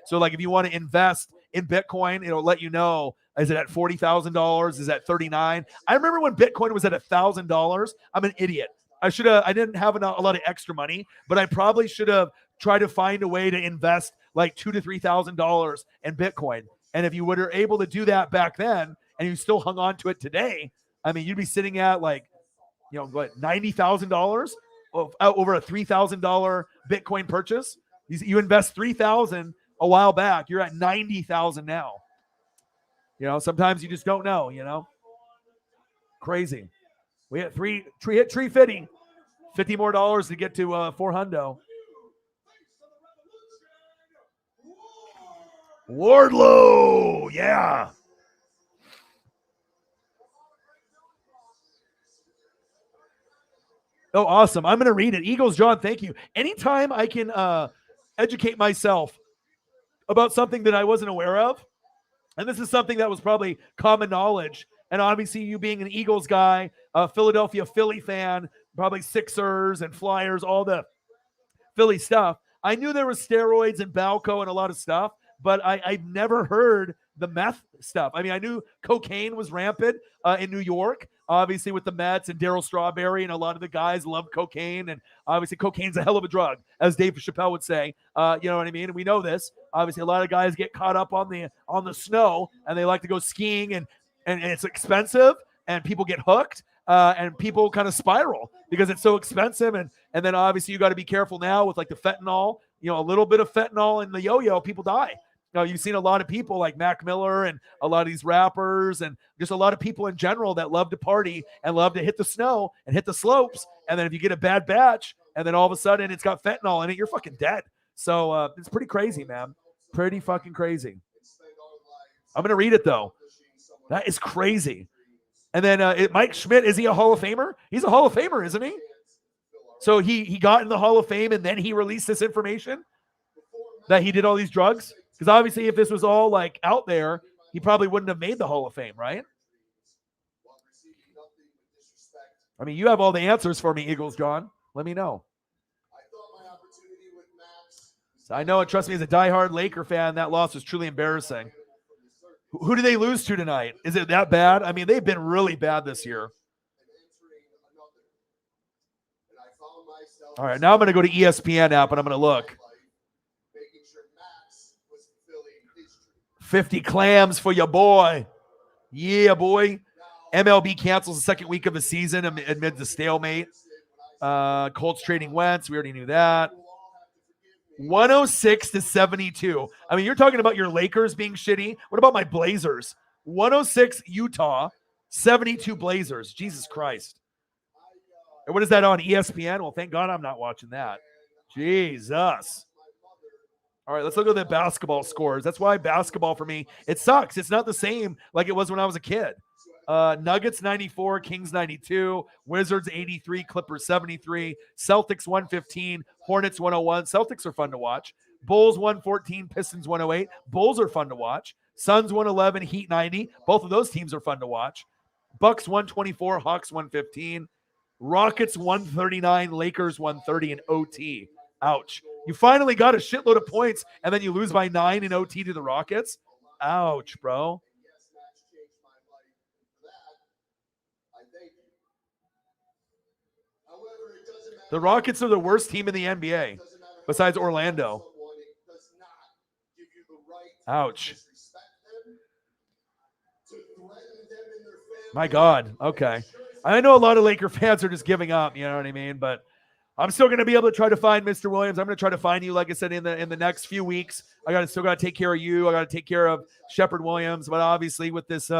So like if you want to invest in Bitcoin, it'll let you know, is it at $40,000? Is it at 39? I remember when Bitcoin was at $1,000. I'm an idiot. I didn't have a lot of extra money, but I probably should have tried to find a way to invest like $2,000 to $3,000 in Bitcoin. And if you were able to do that back then and you still hung on to it today, I mean, you'd be sitting at like, what, $90,000 over a $3,000 Bitcoin purchase. You invest $3,000 a while back, you're at $90,000 now. Sometimes you just don't know. Crazy. We hit tree fitting, $50 more to get to 400. Wardlow, yeah. Oh, awesome. I'm going to read it. Eagles, John, thank you. Anytime I can educate myself about something that I wasn't aware of, and this is something that was probably common knowledge, and obviously you being an Eagles guy, a Philadelphia Philly fan, probably Sixers and Flyers, all the Philly stuff, I knew there was steroids and Balco and a lot of stuff, but I've never heard the meth stuff. I mean, I knew cocaine was rampant in New York, obviously with the Mets and Darryl Strawberry, and a lot of the guys loved cocaine, and obviously cocaine's a hell of a drug, as Dave Chappelle would say. You know what I mean? And we know this. Obviously, a lot of guys get caught up on the snow, and they like to go skiing, and it's expensive, and people get hooked, and people kind of spiral because it's so expensive, and then obviously you got to be careful now with like the fentanyl. A little bit of fentanyl in the yo-yo, people die. You've seen a lot of people like Mac Miller and a lot of these rappers and just a lot of people in general that love to party and love to hit the snow and hit the slopes. And then if you get a bad batch and then all of a sudden it's got fentanyl in it, you're fucking dead. So it's pretty crazy, man. Pretty fucking crazy. I'm going to read it, though. That is crazy. And then Mike Schmidt, is he a Hall of Famer? He's a Hall of Famer, isn't he? So he got in the Hall of Fame and then he released this information that he did all these drugs? Because obviously if this was all like out there, he probably wouldn't have made the Hall of Fame, right? I mean, you have all the answers for me, Eagles, John. Let me know. So I know, and trust me, as a diehard Laker fan, that loss was truly embarrassing. Who do they lose to tonight? Is it that bad? I mean, they've been really bad this year. All right, now I'm going to go to ESPN app and I'm going to look. 50 clams for your boy. Yeah, boy. MLB cancels the second week of the season amid the stalemate. Colts trading Wentz. We already knew that. 106-72. I mean, you're talking about your Lakers being shitty. What about my Blazers? 106 Utah, 72 Blazers. Jesus Christ. And what is that on ESPN? Well, thank God I'm not watching that. Jesus. All right, let's look at the basketball scores. That's why basketball for me, it sucks. It's not the same like it was when I was a kid. Nuggets 94, Kings 92, Wizards 83, Clippers 73, Celtics 115, Hornets 101. Celtics are fun to watch. Bulls 114, Pistons 108. Bulls are fun to watch. Suns 111, Heat 90. Both of those teams are fun to watch. Bucks 124, Hawks 115. Rockets 139, Lakers 130 in OT. Ouch. You finally got a shitload of points, and then you lose by 9 in OT to the Rockets. Ouch, bro. The Rockets are the worst team in the NBA, besides Orlando. Ouch. My God. Okay. I know a lot of Laker fans are just giving up, you know what I mean? But I'm still going to be able to try to find Mr. Williams. I'm going to try to find you, like I said, in the next few weeks. I still got to take care of you. I got to take care of Shepard Williams. But obviously, with this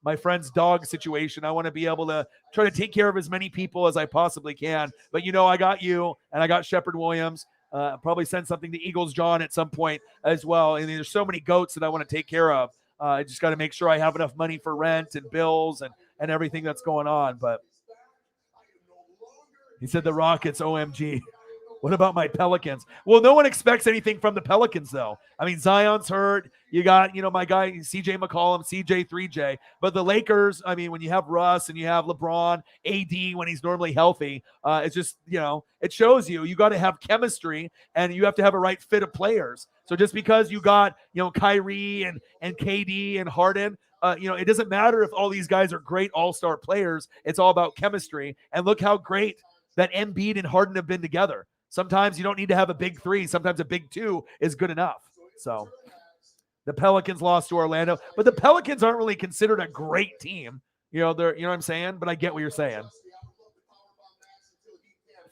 my friend's dog situation, I want to be able to try to take care of as many people as I possibly can. But I got you, and I got Shepard Williams. Probably send something to Eagles John at some point as well. And there's so many goats that I want to take care of. I just got to make sure I have enough money for rent and bills and everything that's going on. But he said the Rockets, OMG. What about my Pelicans? Well, no one expects anything from the Pelicans, though. I mean, Zion's hurt. You got, my guy, CJ McCollum, CJ3J. But the Lakers, I mean, when you have Russ and you have LeBron, AD when he's normally healthy, it's just, it shows you got to have chemistry and you have to have a right fit of players. So just because you got, Kyrie and KD and Harden, it doesn't matter if all these guys are great all-star players. It's all about chemistry. And look how great that Embiid and Harden have been together. Sometimes you don't need to have a big three. Sometimes a big two is good enough. So the Pelicans lost to Orlando, but the Pelicans aren't really considered a great team. They're, what I'm saying? But I get what you're saying.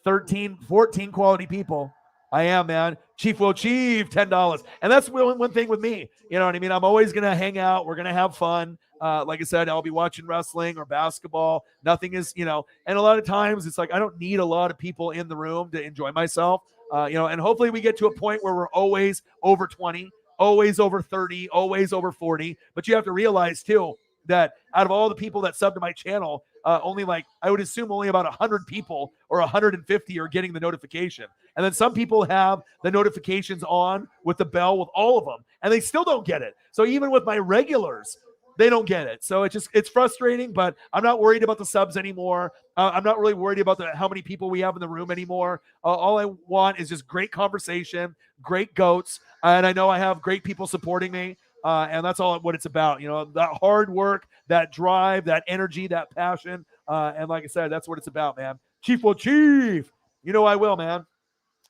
13, 14 quality people. I am, man. Chief will achieve $10. And that's one thing with me. You know what I mean? I'm always going to hang out. We're going to have fun. Like I said, I'll be watching wrestling or basketball. Nothing is, and a lot of times it's like I don't need a lot of people in the room to enjoy myself. And hopefully we get to a point where we're always over 20, always over 30, always over 40. But you have to realize, too, that out of all the people that sub to my channel, only I would assume only about 100 people or 150 are getting the notification. And then some people have the notifications on with the bell with all of them, and they still don't get it. So even with my regulars, they don't get it. So it's frustrating, but I'm not worried about the subs anymore. I'm not really worried about how many people we have in the room anymore. All I want is just great conversation, great goats. And I know I have great people supporting me. And that's all what it's about. That hard work, that drive, that energy, that passion. And like I said, that's what it's about, man. Chief will chief. I will, man.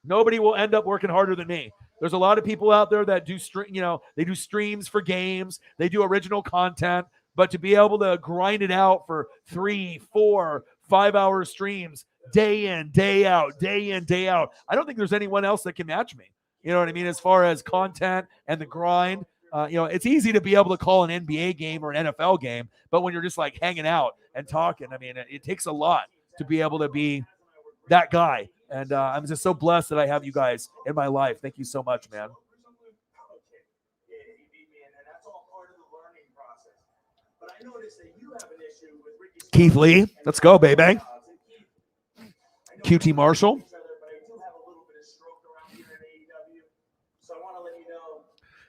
Nobody will end up working harder than me. There's a lot of people out there that do they do streams for games. They do original content, but to be able to grind it out for 3, 4, 5-hour streams, day in, day out, day in, day out. I don't think there's anyone else that can match me. You know what I mean? As far as content and the grind, it's easy to be able to call an NBA game or an NFL game, but when you're just hanging out and talking, I mean, it takes a lot to be able to be that guy. And I'm just so blessed that I have you guys in my life. Thank you so much, man. Keith Lee, let's go, baby. QT Marshall.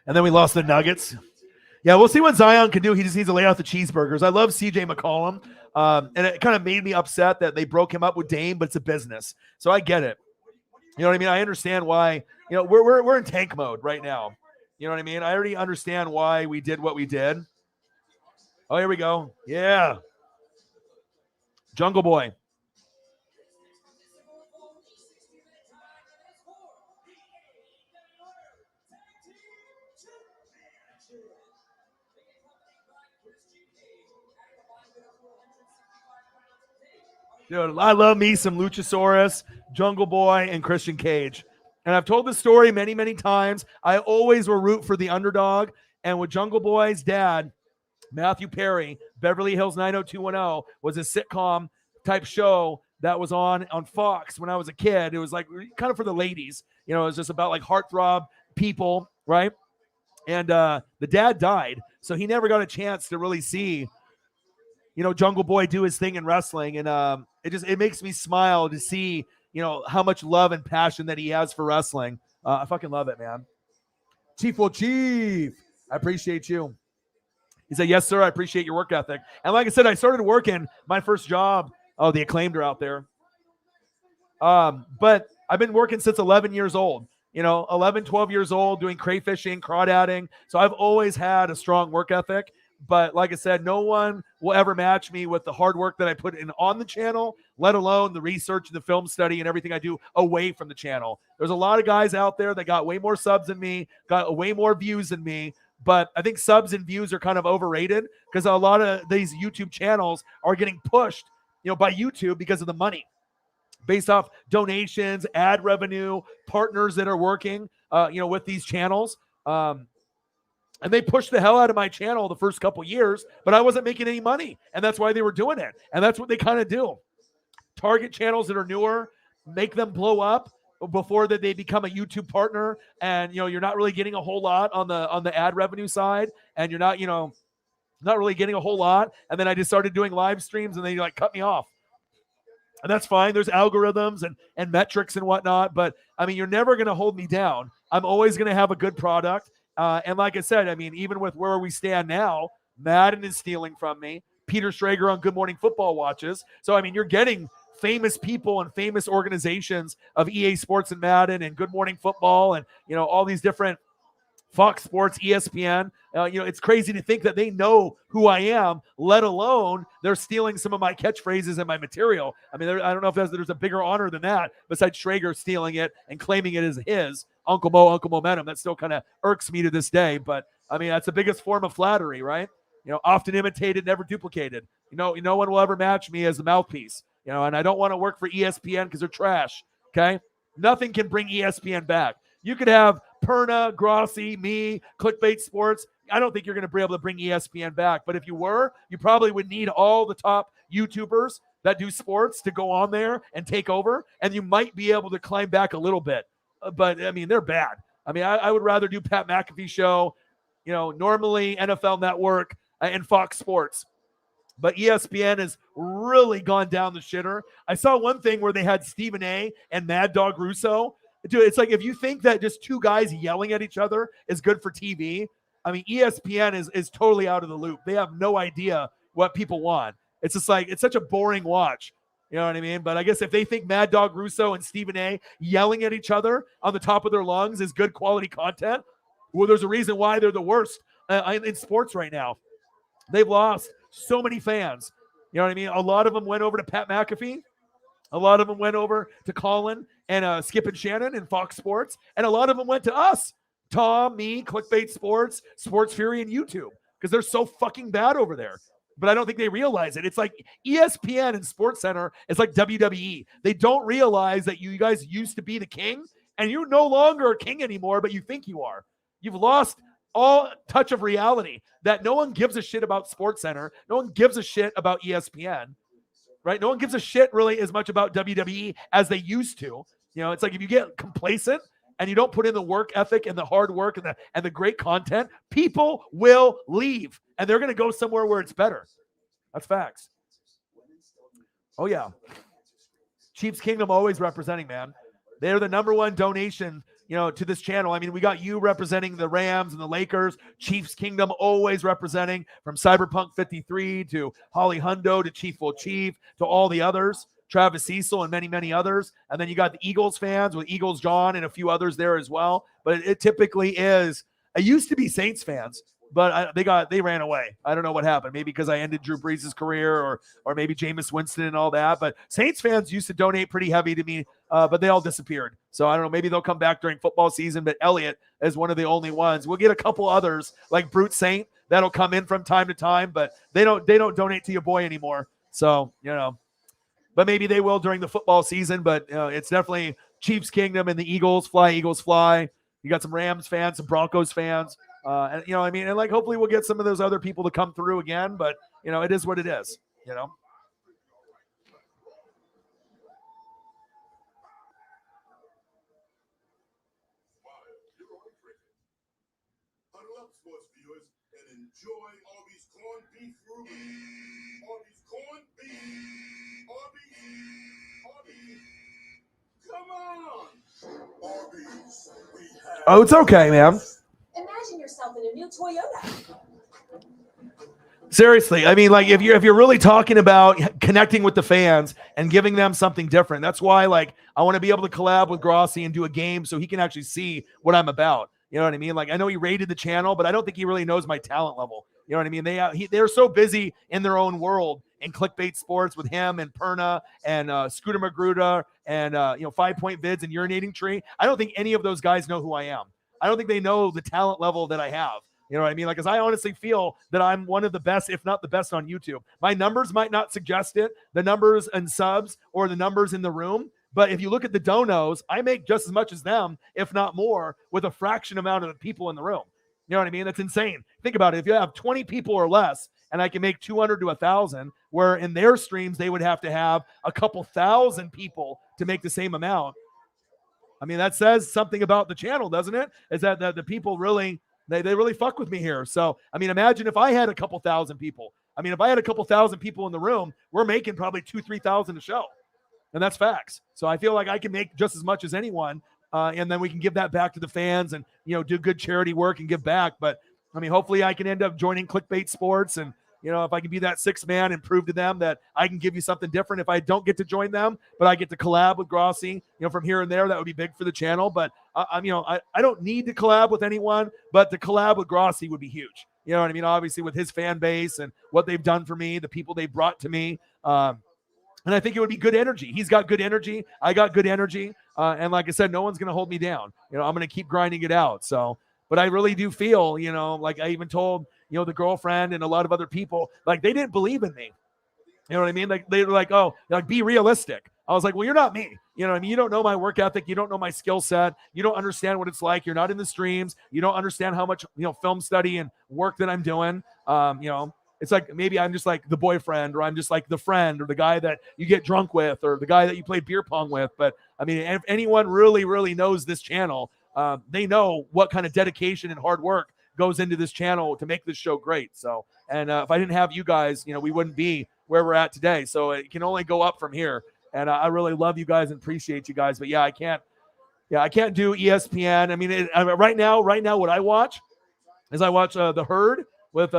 And then we lost the Nuggets. Yeah, we'll see what Zion can do. He just needs to lay out the cheeseburgers. I love CJ McCollum. And it kind of made me upset that they broke him up with Dame, but it's a business. So I get it. You know what I mean? I understand why, we're in tank mode right now. You know what I mean? I already understand why we did what we did. Oh, here we go. Yeah. Jungle Boy. Dude, I love me some Luchasaurus, Jungle Boy, and Christian Cage. And I've told this story many, many times. I always will root for the underdog. And with Jungle Boy's dad, Matthew Perry, Beverly Hills 90210 was a sitcom type show that was on Fox when I was a kid. It was kind of for the ladies. It was just about heartthrob people, right? And the dad died, so he never got a chance to really see, Jungle Boy do his thing in wrestling. And it makes me smile to see, how much love and passion that he has for wrestling. I fucking love it, man. Chief will Chief. I appreciate you. He said, yes, sir. I appreciate your work ethic. And like I said, I started working my first job. Oh, the Acclaimed are out there. But I've been working since 11 years old. 11, 12 years old, doing crayfishing, crawdadding. So I've always had a strong work ethic. But like I said, no one will ever match me with the hard work that I put in on the channel, let alone the research and the film study and everything I do away from the channel. There's a lot of guys out there that got way more subs than me, got way more views than me. But I think subs and views are kind of overrated because a lot of these YouTube channels are getting pushed, by YouTube because of the money, based off donations, ad revenue, partners that are working, with these channels. And they pushed the hell out of my channel the first couple years, but I wasn't making any money. And that's why they were doing it. And that's what they kind of do. Target channels that are newer, make them blow up before that they become a YouTube partner. And, you're not really getting a whole lot on the ad revenue side. And you're not, not really getting a whole lot. And then I just started doing live streams and they cut me off. And that's fine. There's algorithms and metrics and whatnot. But, you're never going to hold me down. I'm always going to have a good product. And like I said, even with where we stand now, Madden is stealing from me. Peter Schrager on Good Morning Football watches. So, you're getting famous people and famous organizations of EA Sports and Madden and Good Morning Football and, all these different Fox Sports, ESPN. It's crazy to think that they know who I am, let alone they're stealing some of my catchphrases and my material. I don't know if there's a bigger honor than that besides Schrager stealing it and claiming it as his. Uncle Momentum. That still kind of irks me to this day. But, that's the biggest form of flattery, right? Often imitated, never duplicated. No one will ever match me as the mouthpiece. And I don't want to work for ESPN because they're trash, okay? Nothing can bring ESPN back. You could have Perna, Grossi, me, Clickbait Sports. I don't think you're going to be able to bring ESPN back. But if you were, you probably would need all the top YouTubers that do sports to go on there and take over. And you might be able to climb back a little bit. But, they're bad. I would rather do Pat McAfee show, normally NFL Network and Fox Sports. But ESPN has really gone down the shitter. I saw one thing where they had Stephen A. and Mad Dog Russo. Dude, it's like if you think that just two guys yelling at each other is good for TV, ESPN is totally out of the loop. They have no idea what people want. It's just like, it's such a boring watch. You know what I mean? But I guess if they think Mad Dog Russo and Stephen A. yelling at each other on the top of their lungs is good quality content, well, there's a reason why they're the worst in sports right now. They've lost so many fans. You know what I mean? A lot of them went over to Pat McAfee. A lot of them went over to Colin and Skip and Shannon and Fox Sports. And a lot of them went to us, Tom, me, Clickbait Sports, Sports Fury, and YouTube, because they're so fucking bad over there. But I don't think they realize it. It's like ESPN and Sports Center is like WWE. They don't realize that you guys used to be the king, and you're no longer a king anymore, but you think you are. You've lost all touch of reality, that no one gives a shit about Sports Center. No one gives a shit about ESPN, right? No one gives a shit really as much about WWE as they used to. It's like if you get complacent and you don't put in the work ethic and the hard work and the great content, people will leave and they're going to go somewhere where it's better. That's facts. Oh yeah. Chiefs Kingdom always representing, man. They're the number one donation, to this channel. We got you representing the Rams and the Lakers. Chiefs Kingdom always representing, from Cyberpunk 53 to Holly Hundo to Chief Will Chief to all the others, Travis Cecil and many, many others. And then you got the Eagles fans with Eagles John and a few others there as well. But it typically is, it used to be Saints fans, but they ran away. I don't know what happened. Maybe because I ended Drew Brees' career or maybe Jameis Winston and all that. But Saints fans used to donate pretty heavy to me, but they all disappeared. So I don't know. Maybe they'll come back during football season. But Elliott is one of the only ones. We'll get a couple others like Brute Saint that'll come in from time to time, but they don't donate to your boy anymore. So but maybe they will during the football season. But it's definitely Chiefs Kingdom and the Eagles fly. Eagles fly. You got some Rams fans, some Broncos fans. And and like hopefully we'll get some of those other people to come through again, but it is what it is, enjoy Arby's corned beef Reuben. Arby's corned beef. Arby's. Come on. Arby's. We have. Oh, it's okay, man. Imagine yourself in a new Toyota. Seriously, I mean, like if you're really talking about connecting with the fans and giving them something different, that's why like I want to be able to collab with Grossi and do a game so he can actually see what I'm about. You know what I mean? Like I know he rated the channel, but I don't think he really knows my talent level. You know what I mean? They're so busy in their own world in clickbait sports with him and Perna and Scooter Magruder and 5 Point Vids and Urinating Tree. I don't think any of those guys know who I am. I don't think they know the talent level that I have. You know what I mean? Like, because I honestly feel that I'm one of the best, if not the best on YouTube. My numbers might not suggest it, the numbers and subs or the numbers in the room. But if you look at the donos, I make just as much as them, if not more, with a fraction amount of the people in the room. You know what I mean? That's insane. Think about it. If you have 20 people or less, and I can make 200 to 1,000, where in their streams, they would have to have a couple thousand people to make the same amount. I mean, that says something about the channel, doesn't it? Is that the people really... They really fuck with me here. So, I mean, imagine if I had a couple thousand people. I mean, if I had a couple thousand people in the room, we're making probably 2,000-3,000 a show. And that's facts. So I feel like I can make just as much as anyone. And then we can give that back to the fans and, do good charity work and give back. But, I mean, hopefully I can end up joining Clickbait Sports. And, if I can be that sixth man and prove to them that I can give you something different. If I don't get to join them, but I get to collab with Grossi, from here and there, that would be big for the channel. But I don't need to collab with anyone, but to collab with Grossi would be huge. You know what I mean? Obviously with his fan base and what they've done for me, the people they brought to me. And I think it would be good energy. He's got good energy. I got good energy. And like I said, no one's going to hold me down. I'm going to keep grinding it out. So, but I really do feel, like I even told, the girlfriend and a lot of other people, like they didn't believe in me. You know what I mean? Like they were like, oh, like be realistic. I was like, well, you're not me. You know what I mean? You don't know my work ethic. You don't know my skill set. You don't understand what it's like. You're not in the streams. You don't understand how much, film study and work that I'm doing. It's like maybe I'm just like the boyfriend, or I'm just like the friend, or the guy that you get drunk with, or the guy that you play beer pong with. But I mean, if anyone really, really knows this channel, they know what kind of dedication and hard work goes into this channel to make this show great. So, and if I didn't have you guys, we wouldn't be where we're at today. So it can only go up from here. And I really love you guys and appreciate you guys. But yeah, I can't do ESPN. I mean, right now, what I watch is I watch The Herd with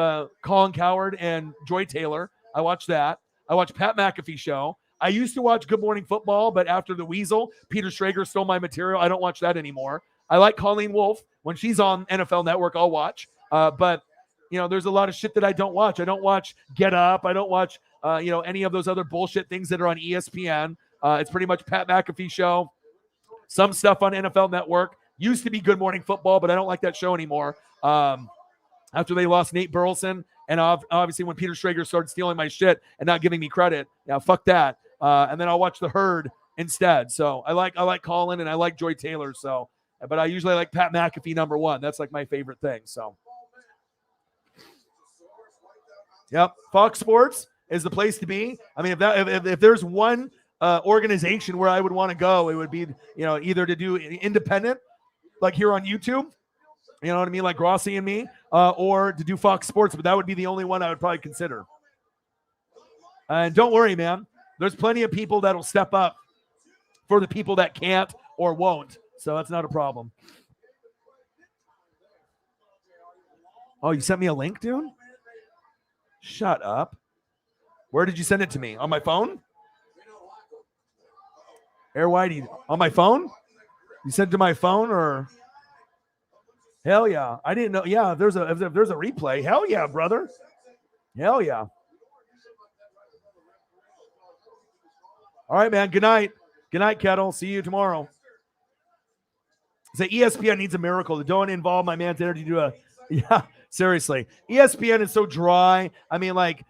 Colin Cowherd and Joy Taylor. I watch that. I watch Pat McAfee show. I used to watch Good Morning Football, but after the Weasel, Peter Schrager stole my material. I don't watch that anymore. I like Colleen Wolfe. When she's on NFL Network, I'll watch. But, there's a lot of shit that I don't watch. I don't watch Get Up. I don't watch, any of those other bullshit things that are on ESPN. It's pretty much Pat McAfee show. Some stuff on NFL Network. Used to be Good Morning Football, but I don't like that show anymore. After they lost Nate Burleson, and obviously when Peter Schrager started stealing my shit and not giving me credit, fuck that. And then I'll watch The Herd instead. So I like Colin and I like Joy Taylor. So, but I usually like Pat McAfee #1. That's like my favorite thing. So, yep, Fox Sports is the place to be. I mean, if there's one organization where I would want to go, it would be either to do independent, like here on YouTube. You know what I mean? Like Grossi and me, or to do Fox Sports, but that would be the only one I would probably consider. And don't worry, man. There's plenty of people that'll step up for the people that can't or won't. So that's not a problem. Oh, you sent me a link, dude? Shut up. Where did you send it to me? On my phone? Air Whitey. On my phone? You sent it to my phone or... Hell yeah. I didn't know. Yeah, if there's a replay. Hell yeah, brother. Hell yeah. All right, man. Good night. Good night, Kettle. See you tomorrow. Say ESPN needs a miracle. Don't involve my man's energy to a... Yeah, seriously. ESPN is so dry. I mean, like,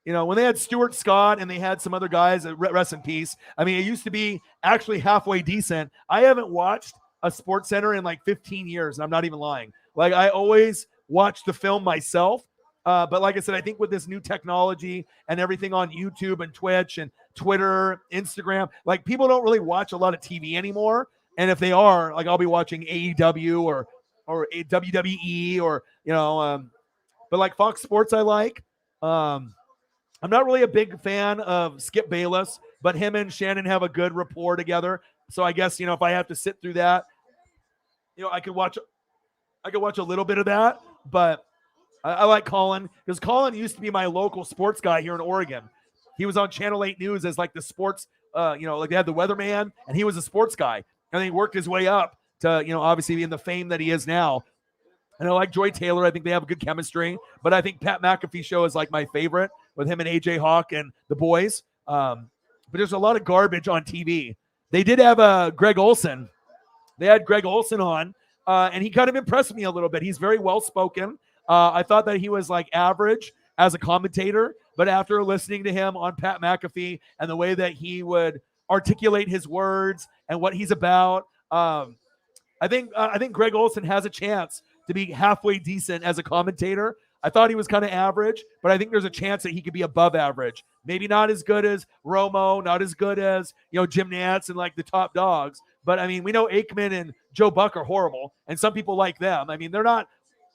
when they had Stuart Scott and they had some other guys, rest in peace. I mean, it used to be actually halfway decent. I haven't watched a Sports Center in like 15 years, and I'm not even lying. Like, I always watch the film myself. But like I said, I think with this new technology and everything on YouTube and Twitch and Twitter, Instagram, like people don't really watch a lot of TV anymore. And if they are, like I'll be watching AEW or WWE or, But like Fox Sports, I like. I'm not really a big fan of Skip Bayless, but him and Shannon have a good rapport together. So I guess, if I have to sit through that, I could watch a little bit of that, but I like Colin because Colin used to be my local sports guy here in Oregon. He was on Channel 8 News as like the sports, like they had the weatherman, and he was a sports guy. And then he worked his way up to, obviously in the fame that he is now. And I like Joy Taylor. I think they have a good chemistry. But I think Pat McAfee show is like my favorite with him and AJ Hawk and the boys. But there's a lot of garbage on TV. They did have Greg Olson. They had Greg Olson on, and he kind of impressed me a little bit. He's very well-spoken. I thought that he was like average as a commentator, but after listening to him on Pat McAfee and the way that he would articulate his words and what he's about, I think Greg Olson has a chance to be halfway decent as a commentator. I thought he was kind of average, but I think there's a chance that he could be above average. Maybe not as good as Romo, not as good as, Jim Nantz and like the top dogs. But I mean, we know Aikman and Joe Buck are horrible, and some people like them. I mean, they're not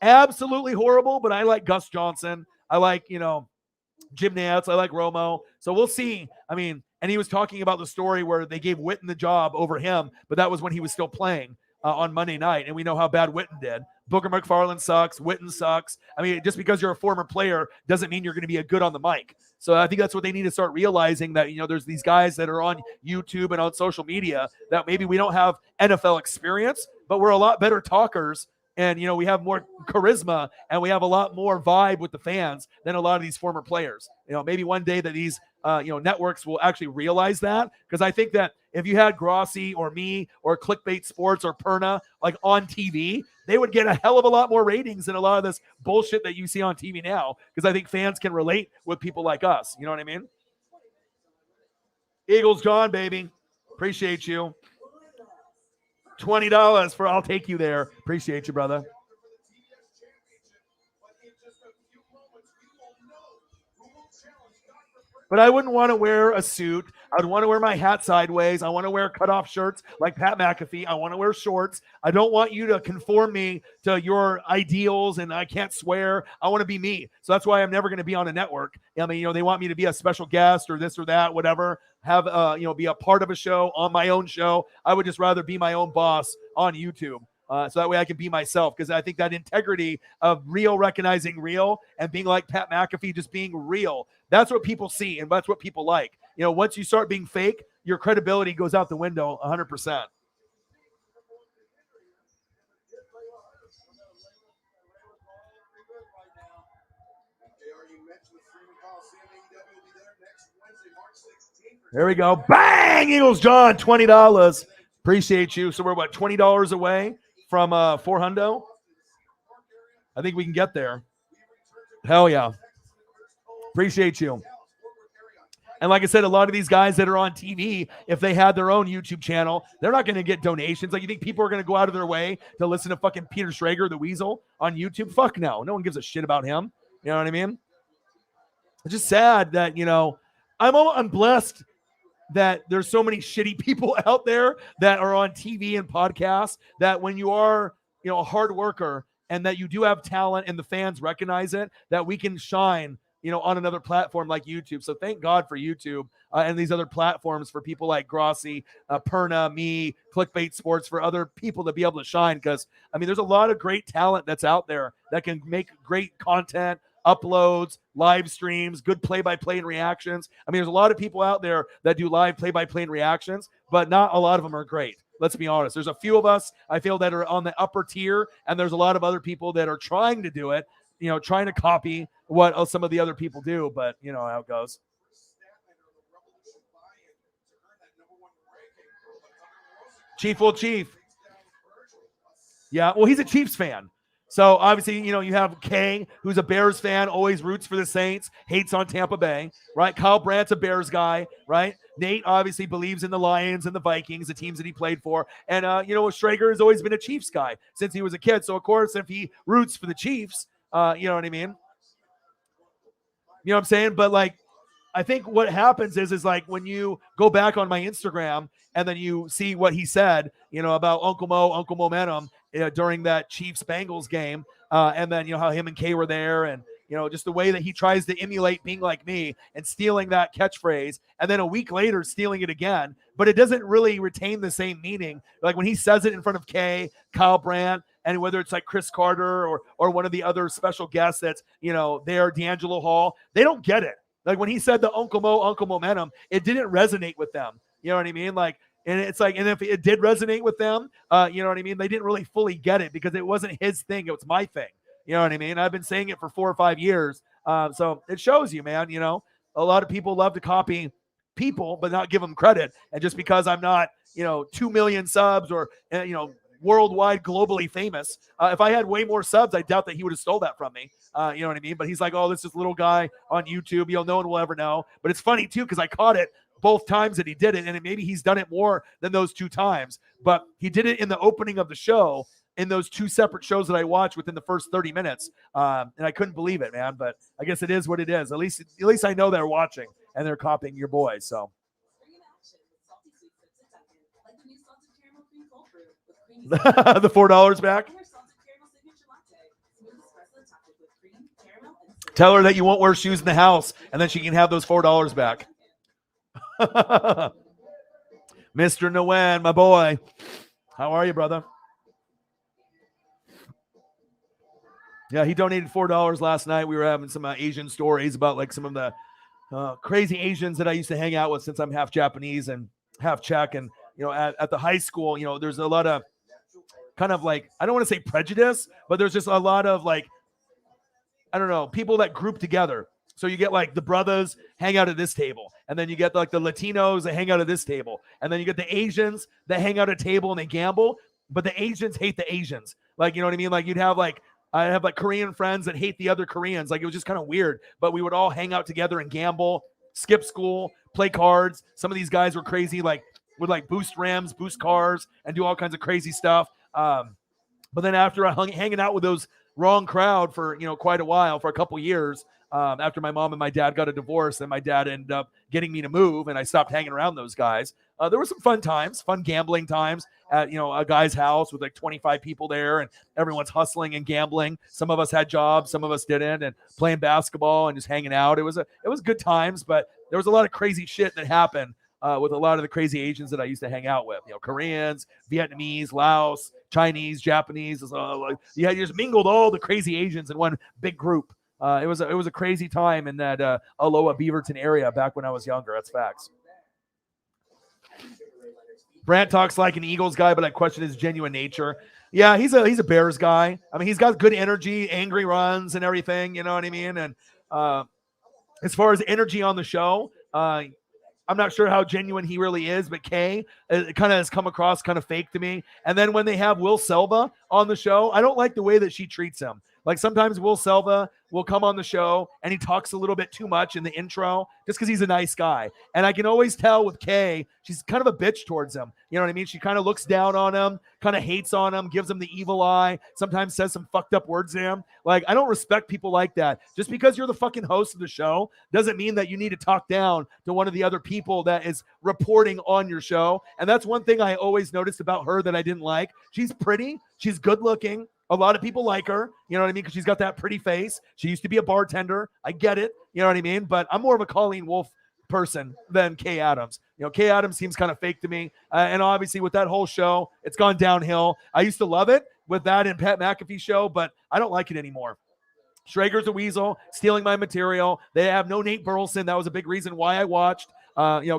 absolutely horrible, but I like Gus Johnson. I like, Jim Nantz. I like Romo. So we'll see. I mean, and he was talking about the story where they gave Witten the job over him, but that was when he was still playing on Monday night, and we know how bad Witten did. Booker McFarland sucks. Witten sucks. I mean, just because you're a former player doesn't mean you're going to be a good on the mic. So I think that's what they need to start realizing, that, there's these guys that are on YouTube and on social media that maybe we don't have NFL experience, but we're a lot better talkers. And, we have more charisma and we have a lot more vibe with the fans than a lot of these former players. Maybe one day that these, networks will actually realize that. Because I think that if you had Grossi or me or Clickbait Sports or Perna like on TV, they would get a hell of a lot more ratings than a lot of this bullshit that you see on TV now. Because I think fans can relate with people like us. You know what I mean? Eagles John, baby. Appreciate you. $20 for I'll take you there. Appreciate you, brother. But I wouldn't want to wear a suit. I would want to wear my hat sideways. I want to wear cutoff shirts like Pat McAfee. I want to wear shorts. I don't want you to conform me to your ideals, and I can't swear. I want to be me. So that's why I'm never going to be on a network. I mean, they want me to be a special guest or this or that, whatever. Have, be a part of a show on my own show. I would just rather be my own boss on YouTube. So that way I can be myself, because I think that integrity of real recognizing real and being like Pat McAfee, just being real, that's what people see and that's what people like. Once you start being fake, your credibility goes out the window 100%. There we go. Bang! Eagles John, $20. Appreciate you. So we're what, $20 away from $400? I think we can get there. Hell yeah. Appreciate you. And like I said, a lot of these guys that are on TV, if they had their own YouTube channel, they're not going to get donations. Like, you think people are going to go out of their way to listen to fucking Peter Schrager, the Weasel, on YouTube? Fuck no. No one gives a shit about him. You know what I mean? It's just sad that, I'm blessed that there's so many shitty people out there that are on TV and podcasts, that when you are, a hard worker and that you do have talent and the fans recognize it, that we can shine, on another platform like YouTube. So thank God for YouTube and these other platforms for people like Grossi, Perna, me, Clickbait Sports, for other people to be able to shine. Because, I mean, there's a lot of great talent that's out there that can make great content, uploads, live streams, good play-by-play and reactions. I mean, there's a lot of people out there that do live play-by-play and reactions, but not a lot of them are great. Let's be honest. There's a few of us, I feel, that are on the upper tier, and there's a lot of other people that are trying to do it, trying to copy what some of the other people do, but you know how it goes. Chief will chief. Yeah, well, he's a Chiefs fan. So obviously, you have Kay, who's a Bears fan, always roots for the Saints, hates on Tampa Bay, right? Kyle Brandt's a Bears guy, right? Nate obviously believes in the Lions and the Vikings, the teams that he played for. And, Schrager has always been a Chiefs guy since he was a kid. So, of course, if he roots for the Chiefs, you know what I mean? You know what I'm saying? But, like, I think what happens is like when you go back on my Instagram and then you see what he said, about Uncle Mo, Uncle Momentum, during that Chiefs-Bengals game. And then, how him and Kay were there, and, just the way that he tries to emulate being like me and stealing that catchphrase, and then a week later stealing it again, but it doesn't really retain the same meaning. Like when he says it in front of Kay, Kyle Brandt, and whether it's like Chris Carter or one of the other special guests that's, there, D'Angelo Hall, they don't get it. Like when he said the Uncle Momentum, it didn't resonate with them. You know what I mean? Like, and it's like, and if it did resonate with them, you know what I mean? They didn't really fully get it because it wasn't his thing. It was my thing. You know what I mean? I've been saying it for 4 or 5 years. So it shows you, man, a lot of people love to copy people, but not give them credit. And just because I'm not, 2 million subs or, worldwide, globally famous, if I had way more subs, I doubt that he would have stole that from me. You know what I mean? But he's like, oh, this is little guy on YouTube. No one will ever know. But it's funny too, because I caught it both times that he did it, and maybe he's done it more than those 2 times. But he did it in the opening of the show, in those 2 separate shows that I watched within the first 30 minutes. And I couldn't believe it, man. But I guess it is what it is. At least I know they're watching and they're copying your boys. So the $4 back. Tell her that you won't wear shoes in the house, and then she can have those $4 back. Mr. Nguyen, my boy. How are you, brother? Yeah, he donated $4 last night. We were having some Asian stories about like some of the crazy Asians that I used to hang out with, since I'm half Japanese and half Czech. And, at the high school, there's a lot of kind of like, I don't want to say prejudice, but there's just a lot of like, I don't know, people that group together. So you get like the brothers hang out at this table, and then you get like the Latinos that hang out at this table, and then you get the Asians that hang out at a table and they gamble, but the Asians hate the Asians. Like, you know what I mean? Like I have like Korean friends that hate the other Koreans. Like it was just kind of weird, but we would all hang out together and gamble, skip school, play cards. Some of these guys were crazy, like would like boost rims, boost cars, and do all kinds of crazy stuff. But then after hanging out with those wrong crowd for, quite a while, for a couple years, after my mom and my dad got a divorce, and my dad ended up getting me to move, and I stopped hanging around those guys. There were some fun gambling times at, a guy's house with like 25 people there, and everyone's hustling and gambling. Some of us had jobs, some of us didn't, and playing basketball and just hanging out. It was good times, but there was a lot of crazy shit that happened with a lot of the crazy Asians that I used to hang out with. Koreans, Vietnamese, Laos, Chinese, Japanese. You just mingled all the crazy Asians in one big group. It was a crazy time in that Aloha Beaverton area back when I was younger. That's facts. Brandt talks like an Eagles guy, but I question his genuine nature. Yeah, he's a Bears guy. I mean, he's got good energy, angry runs, and everything. You know what I mean? And as far as energy on the show, I'm not sure how genuine he really is, but Kay, it kind of has come across kind of fake to me. And then when they have Will Selva on the show, I don't like the way that she treats him. Like sometimes Will Selva will come on the show and he talks a little bit too much in the intro just because he's a nice guy. And I can always tell with Kay, she's kind of a bitch towards him. You know what I mean? She kind of looks down on him, kind of hates on him, gives him the evil eye, sometimes says some fucked up words to him. Like, I don't respect people like that. Just because you're the fucking host of the show doesn't mean that you need to talk down to one of the other people that is reporting on your show. And that's one thing I always noticed about her that I didn't like. She's pretty. She's good looking. A lot of people like her, you know what I mean? Because she's got that pretty face. She used to be a bartender. I get it. You know what I mean? But I'm more of a Colleen Wolfe person than Kay Adams. Kay Adams seems kind of fake to me. And obviously with that whole show, it's gone downhill. I used to love it with that and Pat McAfee show, but I don't like it anymore. Schrager's a weasel, stealing my material. They have no Nate Burleson. That was a big reason why I watched.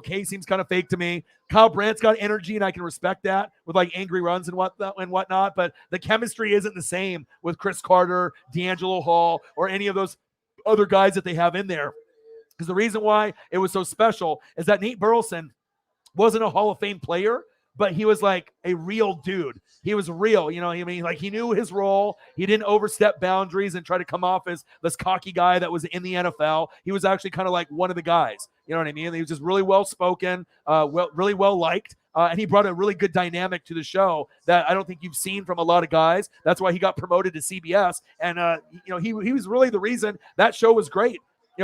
Kay seems kind of fake to me. Kyle Brandt's got energy, and I can respect that with like angry runs and whatnot. But the chemistry isn't the same with Chris Carter, D'Angelo Hall, or any of those other guys that they have in there. Because the reason why it was so special is that Nate Burleson wasn't a Hall of Fame player, but he was like a real dude. He was real, you know what I mean? Like he knew his role. He didn't overstep boundaries and try to come off as this cocky guy that was in the NFL. He was actually kind of like one of the guys. You know what I mean? He was just really well-spoken, really well-liked, and he brought a really good dynamic to the show that I don't think you've seen from a lot of guys. That's why he got promoted to CBS, and he was really the reason that show was great.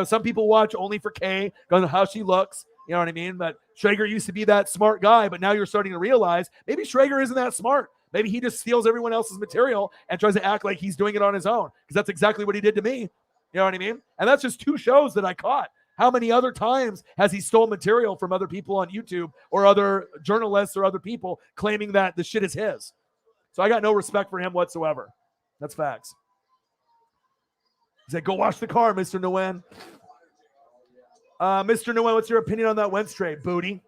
Some people watch only for Kay, going to how she looks. You know what I mean? But Schrager used to be that smart guy, but now you're starting to realize maybe Schrager isn't that smart. Maybe he just steals everyone else's material and tries to act like he's doing it on his own, because that's exactly what he did to me. You know what I mean? And that's just 2 shows that I caught. How many other times has he stole material from other people on YouTube or other journalists or other people claiming that the shit is his? So I got no respect for him whatsoever. That's facts. He said, go wash the car, Mr. Nguyen. Mr. Nguyen, what's your opinion on that Wentz trade, booty?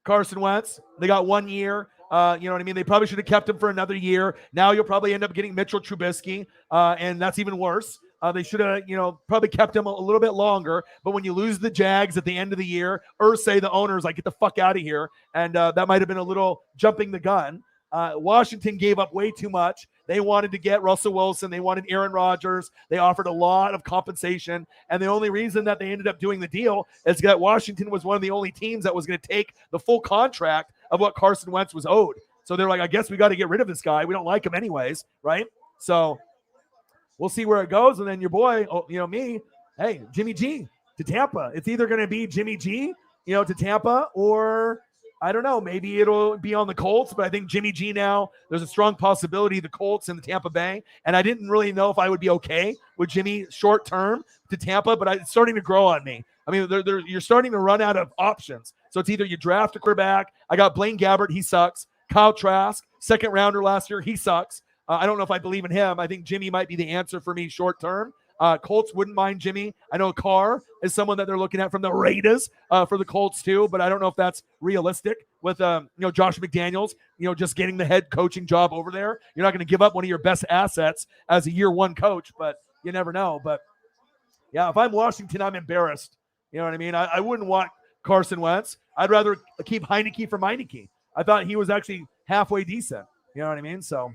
Carson Wentz, they got 1 year. You know what I mean? They probably should have kept him for another year. Now you'll probably end up getting Mitchell Trubisky, and that's even worse. They should have, probably kept him a little bit longer. But when you lose the Jags at the end of the year, Irsay, the owner's like, get the fuck out of here. And that might have been a little jumping the gun. Washington gave up way too much. They wanted to get Russell Wilson. They wanted Aaron Rodgers. They offered a lot of compensation. And the only reason that they ended up doing the deal is that Washington was one of the only teams that was going to take the full contract of what Carson Wentz was owed. So they're like, I guess we got to get rid of this guy. We don't like him anyways, right? So we'll see where it goes. And then your boy, me, hey, Jimmy G to Tampa. It's either going to be Jimmy G, to Tampa, or I don't know, maybe it'll be on the Colts. But I think Jimmy G now, there's a strong possibility the Colts and the Tampa Bay. And I didn't really know if I would be okay with Jimmy short term to Tampa, but it's starting to grow on me. I mean, you're starting to run out of options. So it's either you draft a quarterback. I got Blaine Gabbert. He sucks. Kyle Trask, 2nd rounder last year. He sucks. I don't know if I believe in him. I think Jimmy might be the answer for me short term. Colts wouldn't mind Jimmy. I know Carr is someone that they're looking at from the Raiders for the Colts too, but I don't know if that's realistic with Josh McDaniels, just getting the head coaching job over there. You're not going to give up one of your best assets as a year 1 coach, but you never know. But yeah, if I'm Washington, I'm embarrassed. You know what I mean? I wouldn't want Carson Wentz. I'd rather keep Heineke for Meineke. I thought he was actually halfway decent. You know what I mean? So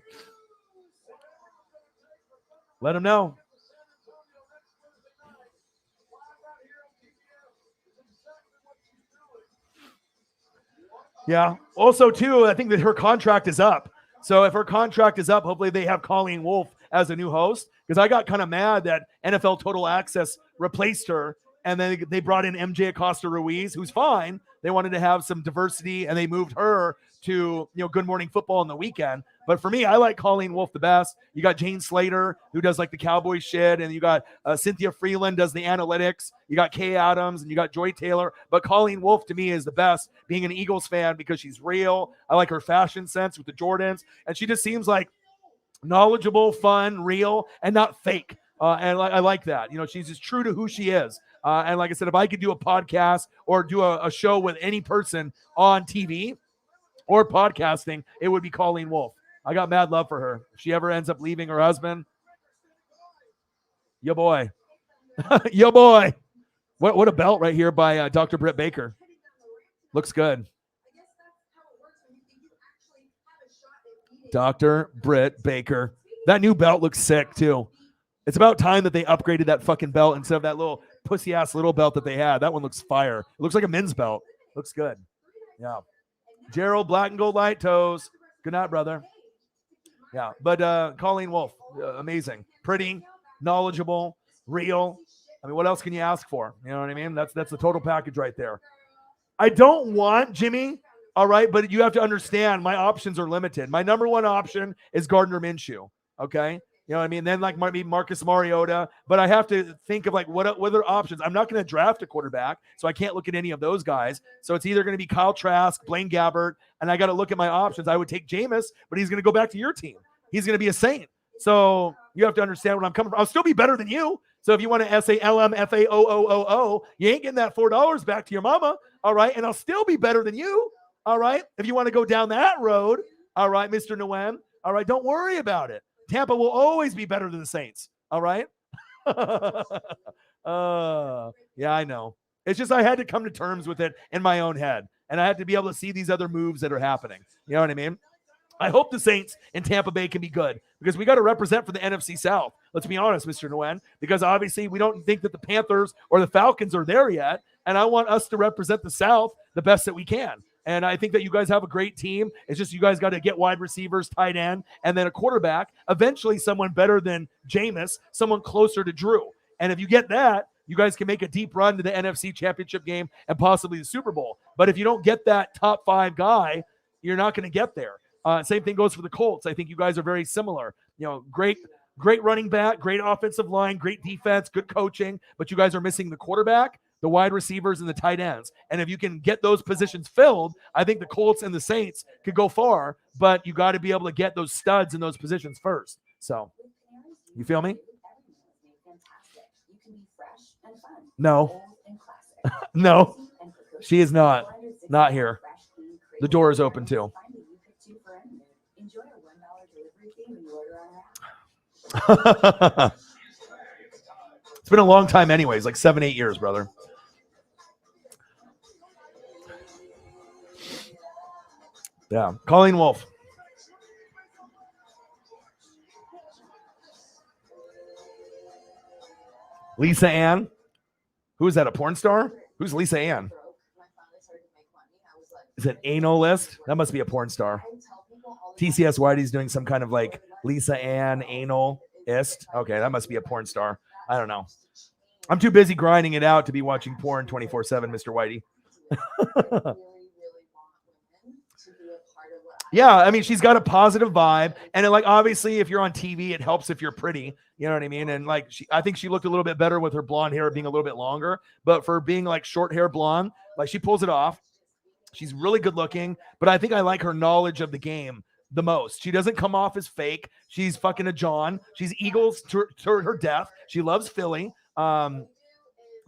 let him know. Yeah. Also, too, I think that her contract is up. So if her contract is up, hopefully they have Colleen Wolfe as a new host, because I got kind of mad that NFL Total Access replaced her, and then they brought in MJ Acosta Ruiz, who's fine. They wanted to have some diversity, and they moved her to Good Morning Football on the weekend. But for me, I like Colleen Wolfe the best. You got Jane Slater, who does like the Cowboy shit, and you got Cynthia Freeland does the analytics. You got Kay Adams, and you got Joy Taylor. But Colleen Wolfe to me is the best, being an Eagles fan, because she's real. I like her fashion sense with the Jordans, and she just seems like knowledgeable, fun, real, and not fake. And I like that. She's just true to who she is. And like I said, if I could do a podcast or do a show with any person on TV or podcasting, it would be Colleen Wolfe. I got mad love for her. If she ever ends up leaving her husband, yo boy. Yo boy. What a belt right here by Dr. Britt Baker. Looks good. Dr. Britt Baker. That new belt looks sick too. It's about time that they upgraded that fucking belt instead of that little pussy-ass little belt that they had. That one looks fire. It looks like a men's belt. Looks good. Yeah. Gerald, black and gold light toes. Good night, brother. Yeah, but Colleen Wolfe, amazing. Pretty, knowledgeable, real. I mean, what else can you ask for? You know what I mean? That's the total package right there. I don't want Jimmy, all right, but you have to understand my options are limited. My number 1 option is Gardner Minshew, okay? You know what I mean? Then like maybe Marcus Mariota, but I have to think of like what other options. I'm not going to draft a quarterback, so I can't look at any of those guys. So it's either going to be Kyle Trask, Blaine Gabbert, and I got to look at my options. I would take Jameis, but he's going to go back to your team. He's going to be a Saint. So you have to understand where I'm coming from. I'll still be better than you. So if you want to SALMFAOOOO, you ain't getting that $4 back to your mama, all right? And I'll still be better than you, all right? If you want to go down that road, all right, Mr. Nguyen, all right, don't worry about it. Tampa will always be better than the Saints. All right. Yeah, I know. It's just I had to come to terms with it in my own head. And I had to be able to see these other moves that are happening. You know what I mean? I hope the Saints in Tampa Bay can be good, because we got to represent for the NFC South. Let's be honest, Mr. Nguyen, because obviously we don't think that the Panthers or the Falcons are there yet. And I want us to represent the South the best that we can. And I think that you guys have a great team. It's just you guys got to get wide receivers, tight end, and then a quarterback. Eventually someone better than Jameis, someone closer to Drew. And if you get that, you guys can make a deep run to the NFC Championship game and possibly the Super Bowl. But if you don't get that top 5 guy, you're not going to get there. Same thing goes for the Colts. I think you guys are very similar. Great running back, great offensive line, great defense, good coaching, but you guys are missing the quarterback, the wide receivers, and the tight ends. And if you can get those positions filled, I think the Colts and the Saints could go far, but you got to be able to get those studs in those positions first. So, you feel me? No. No, she is not. Not here. The door is open too. It's been a long time anyways, like 7-8 years, brother. Yeah. Colleen Wolfe. Lisa Ann. Who is that, a porn star? Who's Lisa Ann? Is it anal list? That must be a porn star. TCS Whitey's doing some kind of like Lisa Ann analist. Okay, that must be a porn star. I don't know. I'm too busy grinding it out to be watching porn 24/7, Mr. Whitey. Yeah, I mean, she's got a positive vibe, and like obviously, if you're on TV, it helps if you're pretty. You know what I mean? And like, I think she looked a little bit better with her blonde hair being a little bit longer. But for being like short hair blonde, like she pulls it off. She's really good looking, but I think I like her knowledge of the game the most. She doesn't come off as fake. She's fucking a John. She's Eagles to her death. She loves Philly. And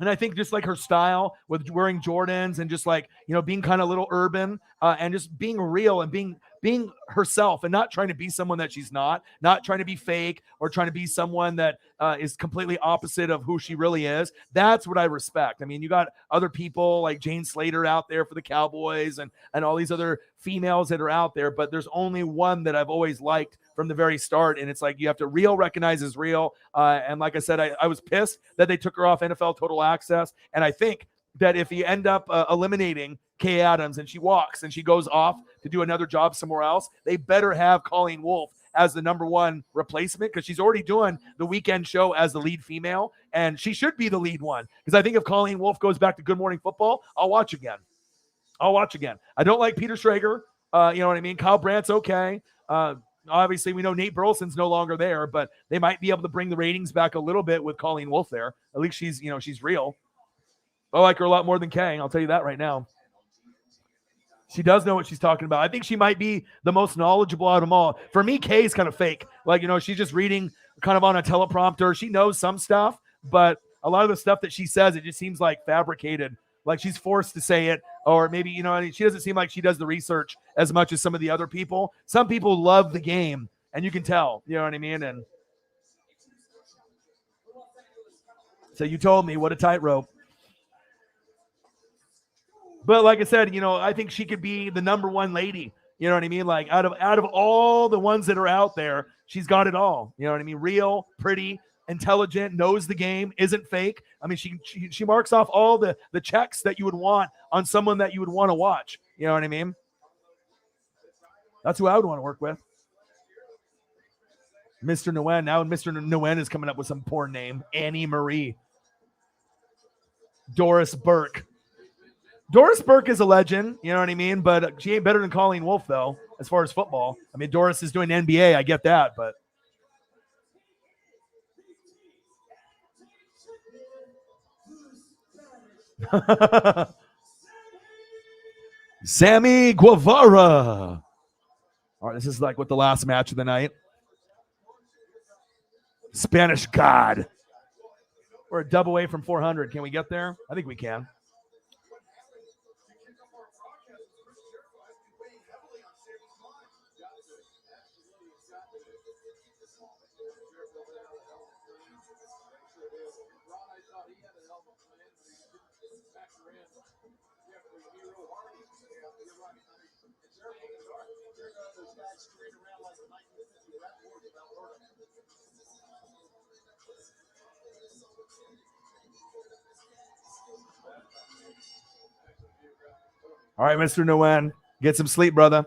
I think just like her style with wearing Jordans and just like, being kind of a little urban and just being real and being herself and not trying to be someone that she's not trying to be fake or trying to be someone that is completely opposite of who she really is. That's what I respect. I mean, you got other people like Jane Slater out there for the Cowboys and all these other females that are out there, but there's only one that I've always liked from the very start. And it's like, you have to recognize as real. And like I said, I was pissed that they took her off NFL Total Access. And I think that if you end up eliminating Kay Adams and she walks and she goes off to do another job somewhere else, they better have Colleen Wolfe as the number one replacement, because she's already doing the weekend show as the lead female, and she should be the lead one. Because I think if Colleen Wolfe goes back to Good Morning Football, I'll watch again. I don't like Peter Schrager. You know what I mean? Kyle Brandt's okay. Obviously, we know Nate Burleson's no longer there, but they might be able to bring the ratings back a little bit with Colleen Wolfe there. At least she's real. I like her a lot more than Kay. I'll tell you that right now. She does know what she's talking about. I think she might be the most knowledgeable out of them all. For me, Kay's kind of fake. Like, she's just reading kind of on a teleprompter. She knows some stuff, but a lot of the stuff that she says, it just seems like fabricated. Like she's forced to say it, or maybe, she doesn't seem like she does the research as much as some of the other people. Some people love the game, and you can tell, you know what I mean? And so you told me, what a tightrope. But like I said, I think she could be the number one lady. You know what I mean? Like out of all the ones that are out there, she's got it all. You know what I mean? Real, pretty, intelligent, knows the game, isn't fake. I mean, she marks off all the checks that you would want on someone that you would want to watch. You know what I mean? That's who I would want to work with. Mr. Nguyen. Now Mr. Nguyen is coming up with some poor name. Annie Marie. Doris Burke. Doris Burke is a legend, you know what I mean? But she ain't better than Colleen Wolfe, though, as far as football. I mean, Doris is doing NBA. I get that, but. Sammy Guevara. All right, this is like with the last match of the night. Spanish God. We're a dub away from 400. Can we get there? I think we can. All right, Mr. Nguyen, get some sleep, brother.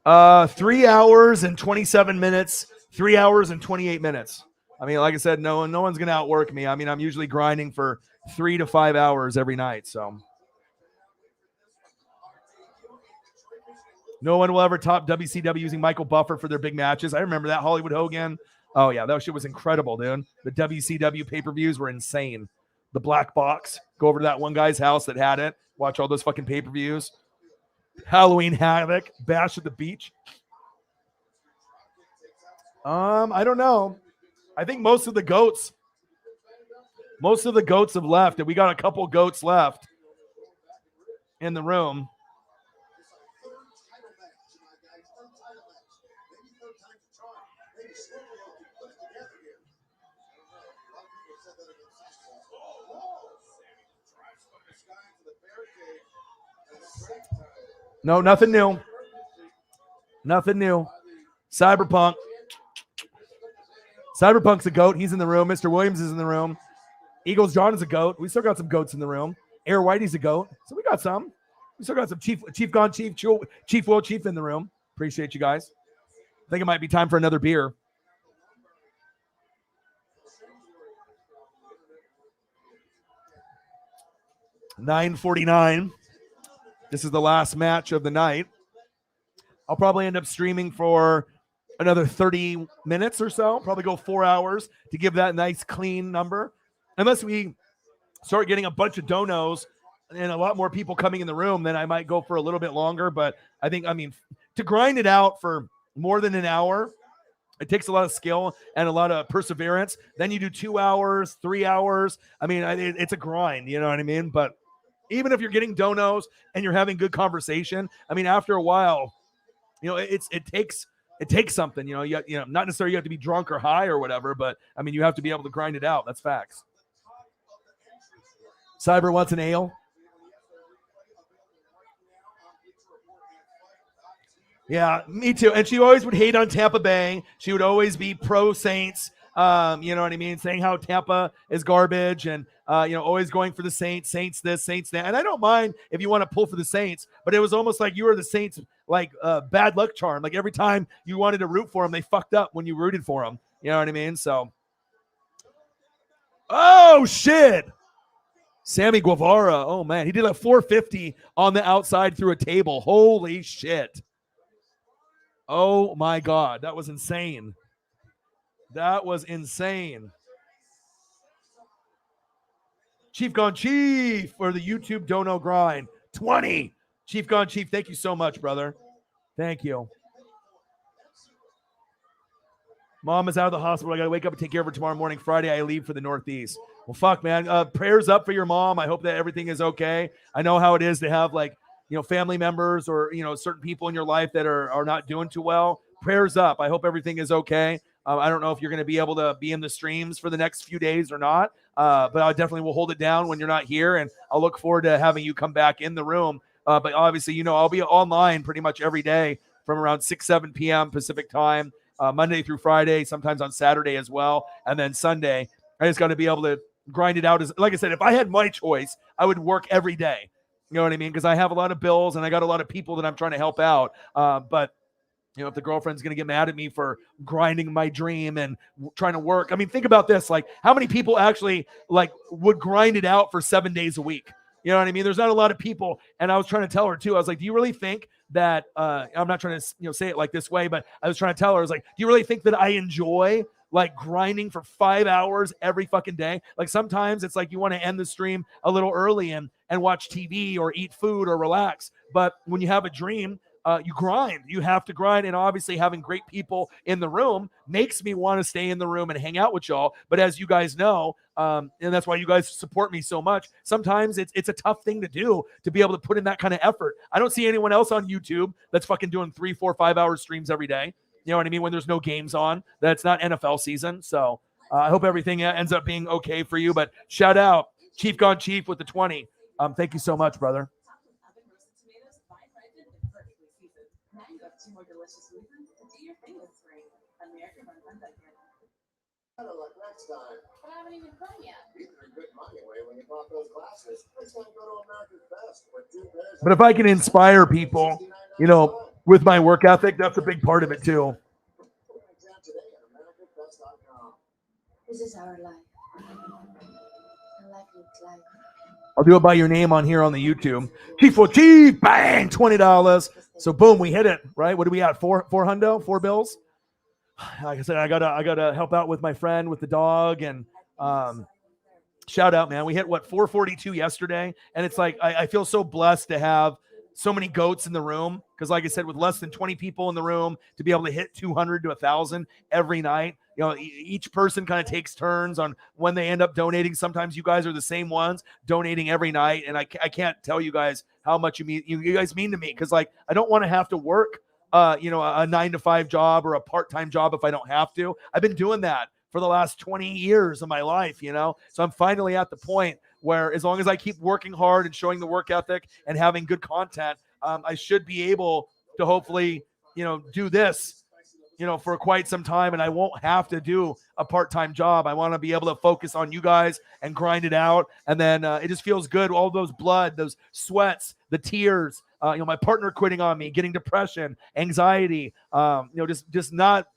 3 hours and 27 minutes, 3 hours and 28 minutes. I mean, like I said, no one's going to outwork me. I mean, I'm usually grinding for 3 to 5 hours every night. So No one will ever top WCW using Michael Buffer for their big matches. I remember that. Hollywood Hogan. Oh, yeah, that shit was incredible, dude. The WCW pay-per-views were insane. The black box. Go over to that one guy's house that had it. Watch all those fucking pay-per-views. Halloween Havoc. Bash at the Beach. I don't know. I think most of the goats have left, and we got a couple goats left in the room. No, nothing new. Nothing new. Cyberpunk. Cyberpunk's a goat. He's in the room. Mr. Williams is in the room. Eagles John is a goat. We still got some goats in the room. Air Whitey's a goat. So we got some. We still got some Chief Gone Chief, Chief Will Chief in the room. Appreciate you guys. I think it might be time for another beer. $9.49. This is the last match of the night. I'll probably end up streaming for another 30 minutes or so. Probably go 4 hours to give that nice clean number. Unless we start getting a bunch of donos and a lot more people coming in the room, then I might go for a little bit longer. But I mean, to grind it out for more than an hour, it takes a lot of skill and a lot of perseverance. Then you do 2 hours, 3 hours. I mean, it's a grind, you know what I mean? But even if you're getting donos and you're having good conversation, I mean, after a while, you know, it takes something, you know, not necessarily you have to be drunk or high or whatever, but I mean, you have to be able to grind it out. That's facts. Cyber wants an ale. Yeah, me too. And she always would hate on Tampa Bay. She would always be pro Saints. You know what I mean? Saying how Tampa is garbage and, always going for the Saints, Saints this, Saints that. And I don't mind if you want to pull for the Saints, but it was almost like you were the Saints, like bad luck charm. Like every time you wanted to root for them, they fucked up when you rooted for them. You know what I mean? So, oh, shit. Sammy Guevara. Oh, man. He did a 450 on the outside through a table. Holy shit. Oh, my God. That was insane. That was insane. Chief Gone Chief for the YouTube Dono Grind. 20. Chief Gone Chief, thank you so much, brother. Thank you. Mom is out of the hospital. I got to wake up and take care of her tomorrow morning. Friday, I leave for the Northeast. Well, fuck, man. Prayers up for your mom. I hope that everything is okay. I know how it is to have, like, family members or, certain people in your life that are not doing too well. Prayers up. I hope everything is okay. I don't know if you're going to be able to be in the streams for the next few days or not, but I definitely will hold it down when you're not here, and I'll look forward to having you come back in the room. But obviously, I'll be online pretty much every day from around 6, 7 p.m. Pacific time, Monday through Friday, sometimes on Saturday as well, and then Sunday. I just got to be able to grind it out. Like I said, if I had my choice, I would work every day. You know what I mean? Because I have a lot of bills and I got a lot of people that I'm trying to help out. But if the girlfriend's going to get mad at me for grinding my dream and trying to work. I mean, think about this. Like, how many people actually, would grind it out for 7 days a week? You know what I mean? There's not a lot of people. And I was trying to tell her, too. I was like, do you really think that I'm not trying to, say it like this way, but I was trying to tell her, I was like, do you really think that I enjoy grinding for 5 hours every fucking day? Like, sometimes it's like you want to end the stream a little early and watch TV or eat food or relax. But when you have a dream, you grind. You have to grind. And obviously having great people in the room makes me want to stay in the room and hang out with y'all. But as you guys know, and that's why you guys support me so much, sometimes it's a tough thing to do, to be able to put in that kind of effort. I don't see anyone else on YouTube that's fucking doing 3, 4, 5 hour streams every day. You know what I mean? When there's no games on, that's not NFL season. So I hope everything ends up being okay for you. But shout out Chief Gone Chief with the 20. Thank you so much, brother. But I haven't even come yet. But if I can inspire people, with my work ethic, that's a big part of it too. This is our life. Our life looks like. I'll do it by your name on here on the YouTube. Chief for Chief, bang, $20. So boom, we hit it, right? What are we at? Four bills. Like I said, I gotta help out with my friend with the dog, and shout out, man. We hit 442 yesterday, and it's like I feel so blessed to have so many goats in the room, because like I said, with less than 20 people in the room, to be able to hit 200 to 1,000 every night. Each person kind of takes turns on when they end up donating. Sometimes you guys are the same ones donating every night, and I can't tell you guys how much you guys mean to me, because like I don't want to have to work a 9-to-5 job or a part-time job if I don't have to. I've been doing that for the last 20 years of my life, so I'm finally at the point where, as long as I keep working hard and showing the work ethic and having good content, I should be able to hopefully, do this, for quite some time, and I won't have to do a part-time job. I want to be able to focus on you guys and grind it out. And then it just feels good. All those blood, those sweats, the tears, my partner quitting on me, getting depression, anxiety, just not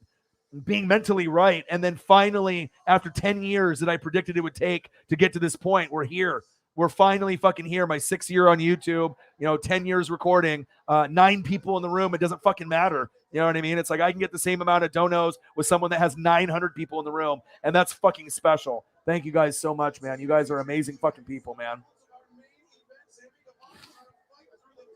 being mentally right. And then finally, after 10 years that I predicted it would take to get to this point, we're here. We're finally fucking here. My 6th year on YouTube, 10 years recording, 9 people in the room. It doesn't fucking matter. You know what I mean? It's like I can get the same amount of donos with someone that has 900 people in the room. And that's fucking special. Thank you guys so much, man. You guys are amazing fucking people, man.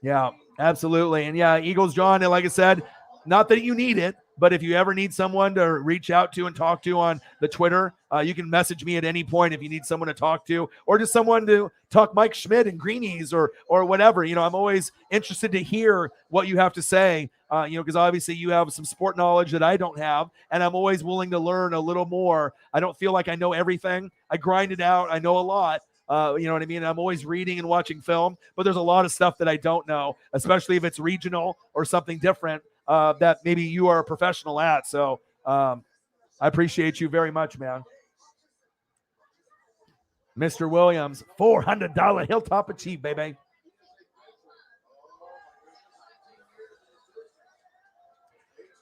Yeah, absolutely. And yeah, Eagles John, and like I said, not that you need it, but if you ever need someone to reach out to and talk to on the Twitter, you can message me at any point if you need someone to talk to, or just someone to talk Mike Schmidt and Greenies or whatever. I'm always interested to hear what you have to say, because obviously you have some sport knowledge that I don't have, and I'm always willing to learn a little more. I don't feel like I know everything. I grind it out. I know a lot. You know what I mean? I'm always reading and watching film, but there's a lot of stuff that I don't know, especially if it's regional or something different that maybe you are a professional at. So I appreciate you very much, man. Mr. Williams, $400 Hilltop Achieve, baby.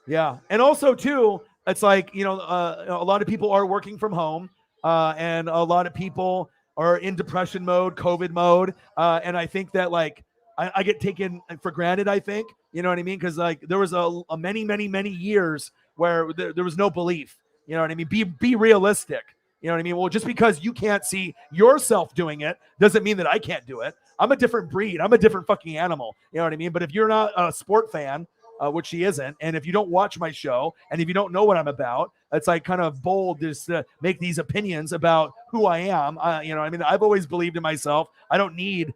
Yeah. And also, too, it's like, a lot of people are working from home, and a lot of people are in depression mode, COVID mode. And I think that, like, I get taken for granted, I think. You know what I mean? Because, like, there was a many, many, many years where there was no belief. You know what I mean? Be realistic. You know what I mean? Well, just because you can't see yourself doing it doesn't mean that I can't do it. I'm a different breed. I'm a different fucking animal. You know what I mean? But if you're not a sport fan, which she isn't, and if you don't watch my show, and if you don't know what I'm about, it's like kind of bold just to make these opinions about who I am. I've always believed in myself. I don't need,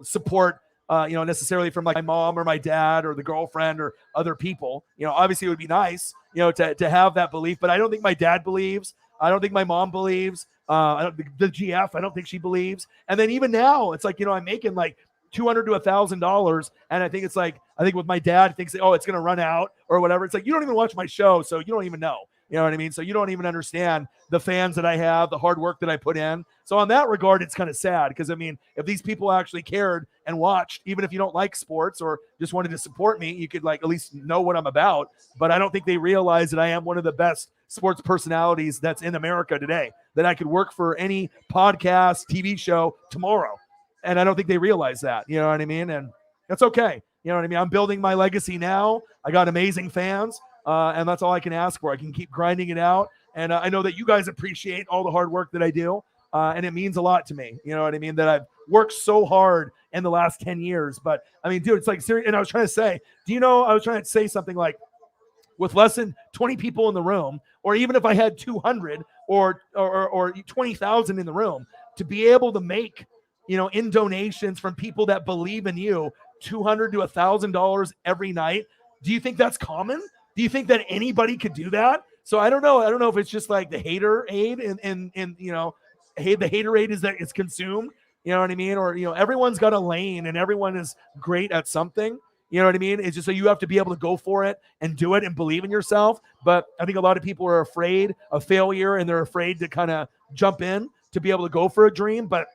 support, necessarily from like my mom or my dad or the girlfriend or other people. Obviously it would be nice, to have that belief, but I don't think my dad believes. I don't think my mom believes. The GF, I don't think she believes. And then even now, it's like, I'm making like $200 to $1,000, and I think with my dad thinks, oh, it's gonna run out or whatever. It's like, you don't even watch my show, so you don't even know. You know what I mean? So you don't even understand the fans that I have, the hard work that I put in. So on that regard, it's kind of sad, because if these people actually cared and watched, even if you don't like sports or just wanted to support me, you could like at least know what I'm about. But I don't think they realize that I am one of the best sports personalities that's in America today, that I could work for any podcast, TV show tomorrow. And I don't think they realize that, you know what I mean? And that's okay. You know what I mean? I'm building my legacy now. I got amazing fans, and that's all I can ask for. I can keep grinding it out. And I know that you guys appreciate all the hard work that I do, and it means a lot to me. You know what I mean? That I've worked so hard in the last 10 years. But, dude, it's like serious. And I was trying to say something like, with less than 20 people in the room, or even if I had 200 or 20,000 in the room, to be able to make, in donations from people that believe in you, $200 to $1,000 every night. Do you think that's common? Do you think that anybody could do that? So I don't know. I don't know if it's just like the hater aid and the hater aid is consumed. You know what I mean? Or, everyone's got a lane and everyone is great at something. You know what I mean? It's just so you have to be able to go for it and do it and believe in yourself. But I think a lot of people are afraid of failure, and they're afraid to kind of jump in to be able to go for a dream. But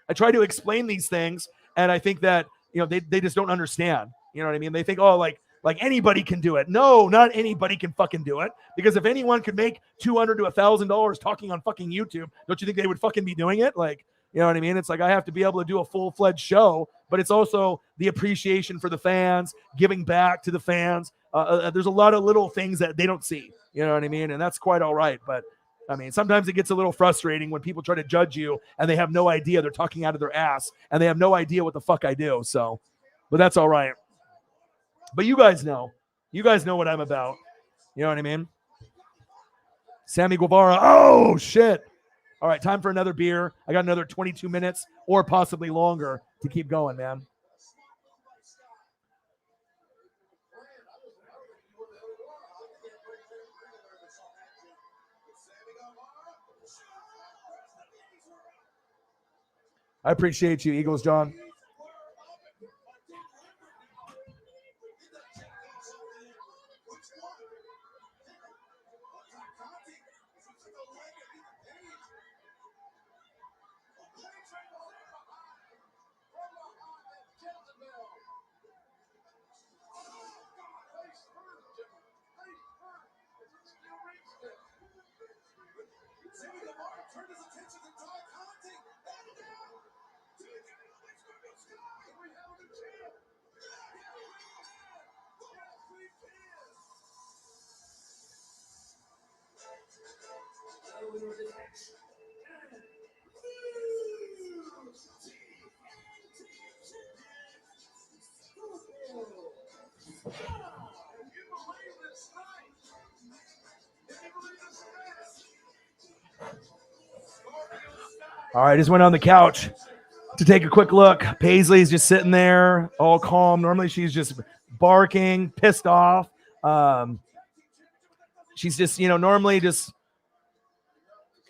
I try to explain these things, and I think that, they just don't understand. You know what I mean? They think, oh, like anybody can do it. No, not anybody can fucking do it. Because if anyone could make $200 to $1,000 talking on fucking YouTube, don't you think they would fucking be doing it? Like, You know what I mean? It's like I have to be able to do a full-fledged show, but it's also the appreciation for the fans, giving back to the fans. There's a lot of little things that they don't see. You know what I mean? And that's quite all right. But I mean, sometimes it gets a little frustrating when people try to judge you and they have no idea. They're talking out of their ass and they have no idea what the fuck I do. So, but that's all right. But you guys know. You guys know what I'm about. You know what I mean? Sammy Guevara. Oh, shit. All right, time for another beer. I got another 22 minutes or possibly longer to keep going, man. I appreciate you, Eagles, John. All right, just went on the couch to take a quick look. Paisley's just sitting there, all calm. Normally she's just barking, pissed off. She's just, normally just,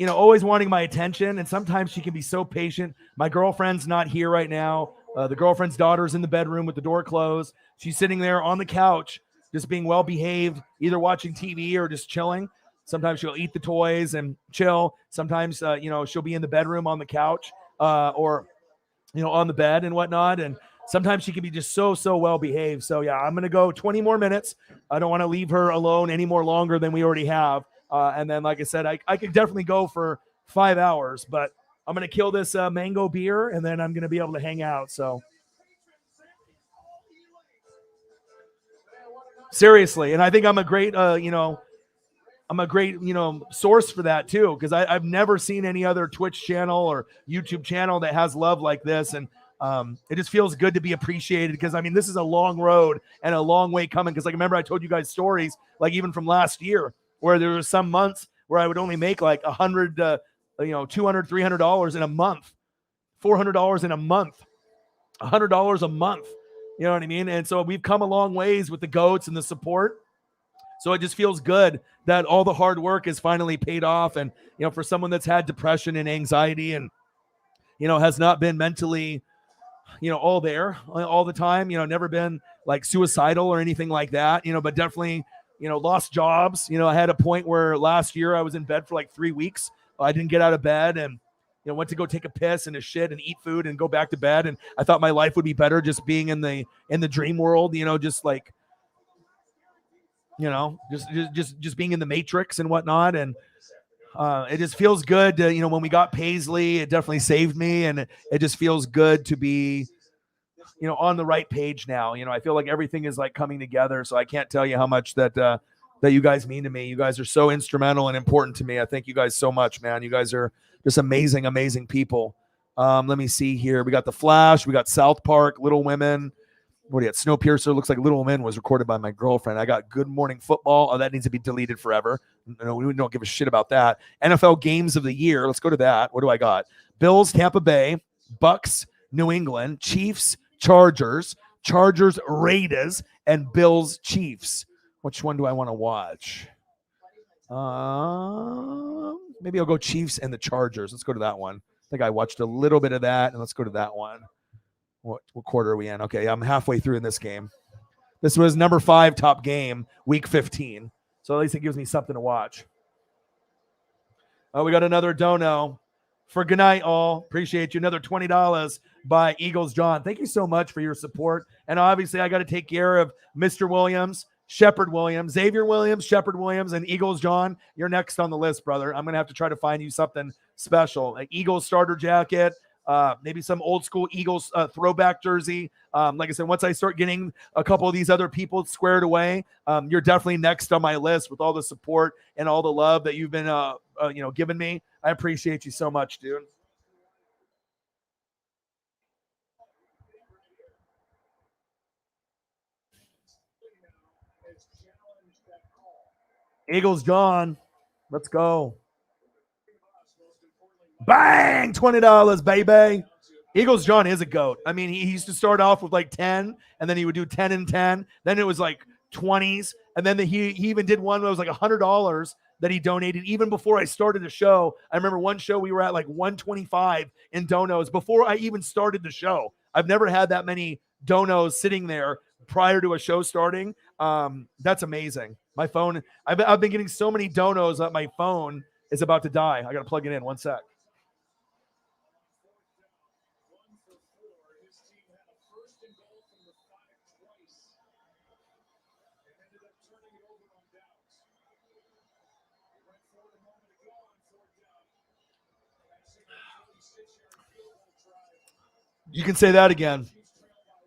always wanting my attention. And sometimes she can be so patient. My girlfriend's not here right now. The girlfriend's daughter's in the bedroom with the door closed. She's sitting there on the couch, just being well behaved, either watching TV or just chilling. Sometimes she'll eat the toys and chill. Sometimes, she'll be in the bedroom on the couch or, on the bed and whatnot. And sometimes she can be just so well behaved. So, yeah, I'm going to go 20 more minutes. I don't want to leave her alone any more longer than we already have. And then, like I said, I could definitely go for 5 hours, but I'm going to kill this mango beer and then I'm going to be able to hang out. So, seriously. And I think I'm a great, source for that too, because I've never seen any other Twitch channel or YouTube channel that has love like this. And it just feels good to be appreciated because, I mean, this is a long road and a long way coming. Because, like, remember I told you guys stories, like even from last year, where there were some months where I would only make like $100, $200, $300 in a month, $400 in a month, $100 a month. You know what I mean? And so we've come a long ways with the goats and the support. So it just feels good that all the hard work is finally paid off. And, for someone that's had depression and anxiety and, has not been mentally, all there all the time, never been like suicidal or anything like that, but definitely, lost jobs. I had a point where last year I was in bed for like 3 weeks. I didn't get out of bed and, went to go take a piss and a shit and eat food and go back to bed. And I thought my life would be better just being in the dream world, just like, just being in the Matrix and whatnot. And it just feels good to, when we got Paisley, it definitely saved me. And it just feels good to be, on the right page now. I feel like everything is like coming together. So I can't tell you how much that you guys mean to me. You guys are so instrumental and important to me. I thank you guys so much, man. You guys are just amazing, amazing people. Let me see here. We got The Flash. We got South Park, Little Women. What do you got? Snowpiercer. Looks like Little Women was recorded by my girlfriend. I got Good Morning Football. Oh, that needs to be deleted forever. No, we don't give a shit about that. NFL Games of the Year. Let's go to that. What do I got? Bills, Tampa Bay, Bucks, New England, Chiefs, Chargers, Raiders, and Bills, Chiefs. Which one do I want to watch? Maybe I'll go Chiefs and the Chargers. Let's go to that one. I think I watched a little bit of that, and let's go to that one. What quarter are we in? Okay, I'm halfway through in this game. This was number 5 top game, week 15. So at least it gives me something to watch. We got another dono for good night, all. Appreciate you. Another $20 by Eagles John. Thank you so much for your support. And obviously, I got to take care of Mr. Williams, Shepard Williams, Xavier Williams, Shepard Williams, and Eagles John. You're next on the list, brother. I'm going to have to try to find you something special. An Eagles starter jacket, maybe some old school Eagles throwback jersey. Like I said, once I start getting a couple of these other people squared away, you're definitely next on my list with all the support and all the love that you've been, giving me. I appreciate you so much, dude. Eagles John, let's go. Bang, $20, baby. Eagles John is a goat. I mean, he used to start off with like 10, and then he would do 10 and 10. Then it was like 20s, and then he even did one that was like $100 that he donated even before I started the show. I remember one show we were at like 125 in donos before I even started the show. I've never had that many donos sitting there prior to a show starting. That's amazing. My phone, I've been getting so many donos that my phone is about to die. I got to plug it in. One sec. You can say that again.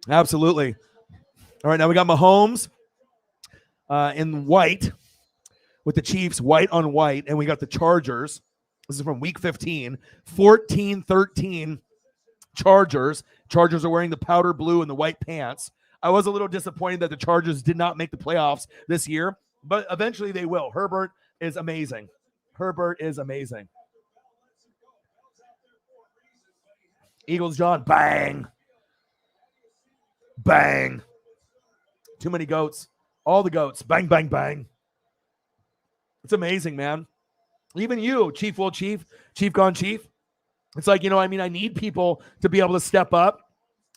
Absolutely. All right, now we got Mahomes in white with the Chiefs, white on white, and we got the Chargers. This is from week 15, 14-13 Chargers. Chargers are wearing the powder blue and the white pants. I was a little disappointed that the Chargers did not make the playoffs this year, but eventually they will. Herbert is amazing. Herbert is amazing. Eagles John, bang. Bang. Too many goats. All the goats. Bang, bang, bang. It's amazing, man. Even you, Chief Will Chief, Chief Gone Chief. It's like, I need people to be able to step up.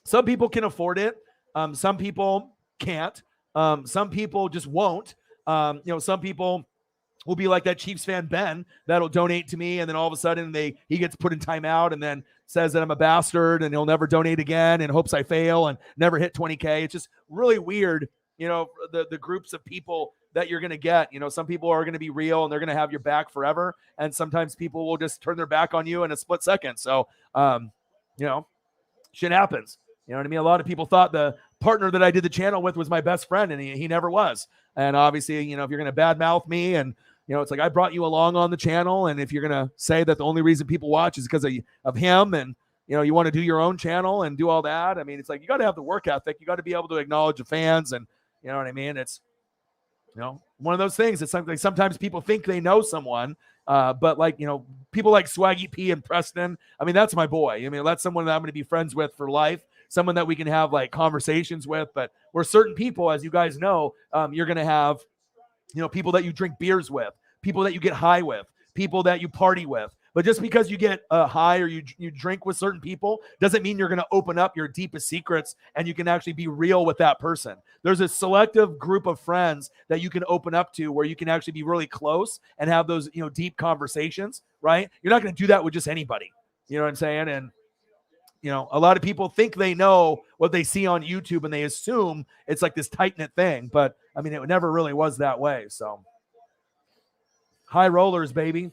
Some people can afford it. Some people can't. Some people just won't. Some people will be like that Chiefs fan, Ben, that'll donate to me, and then all of a sudden he gets put in timeout and then says that I'm a bastard and he'll never donate again and hopes I fail and never hit 20K. It's just really weird, the groups of people that you're going to get. Some people are going to be real and they're going to have your back forever, and sometimes people will just turn their back on you in a split second. So, shit happens. You know what I mean? A lot of people thought the partner that I did the channel with was my best friend, and he never was. And obviously, if you're going to badmouth me and it's like I brought you along on the channel, and if you're going to say that the only reason people watch is because of him, and you want to do your own channel and do all that, I mean, it's like you got to have the work ethic. You got to be able to acknowledge the fans, and you know what I mean? It's one of those things. It's something sometimes people think they know someone, but people like Swaggy P and Preston, I mean, that's my boy. I mean, that's someone that I'm going to be friends with for life, someone that we can have like conversations with. But we're certain people, as you guys know, you're going to have, people that you drink beers with, people that you get high with, people that you party with. But just because you get high or you drink with certain people doesn't mean you're going to open up your deepest secrets and you can actually be real with that person. There's a selective group of friends that you can open up to where you can actually be really close and have those, deep conversations, right? You're not going to do that with just anybody. You know what I'm saying? And, a lot of people think they know what they see on YouTube and they assume it's like this tight-knit thing. But, I mean, it never really was that way. So, high rollers, baby.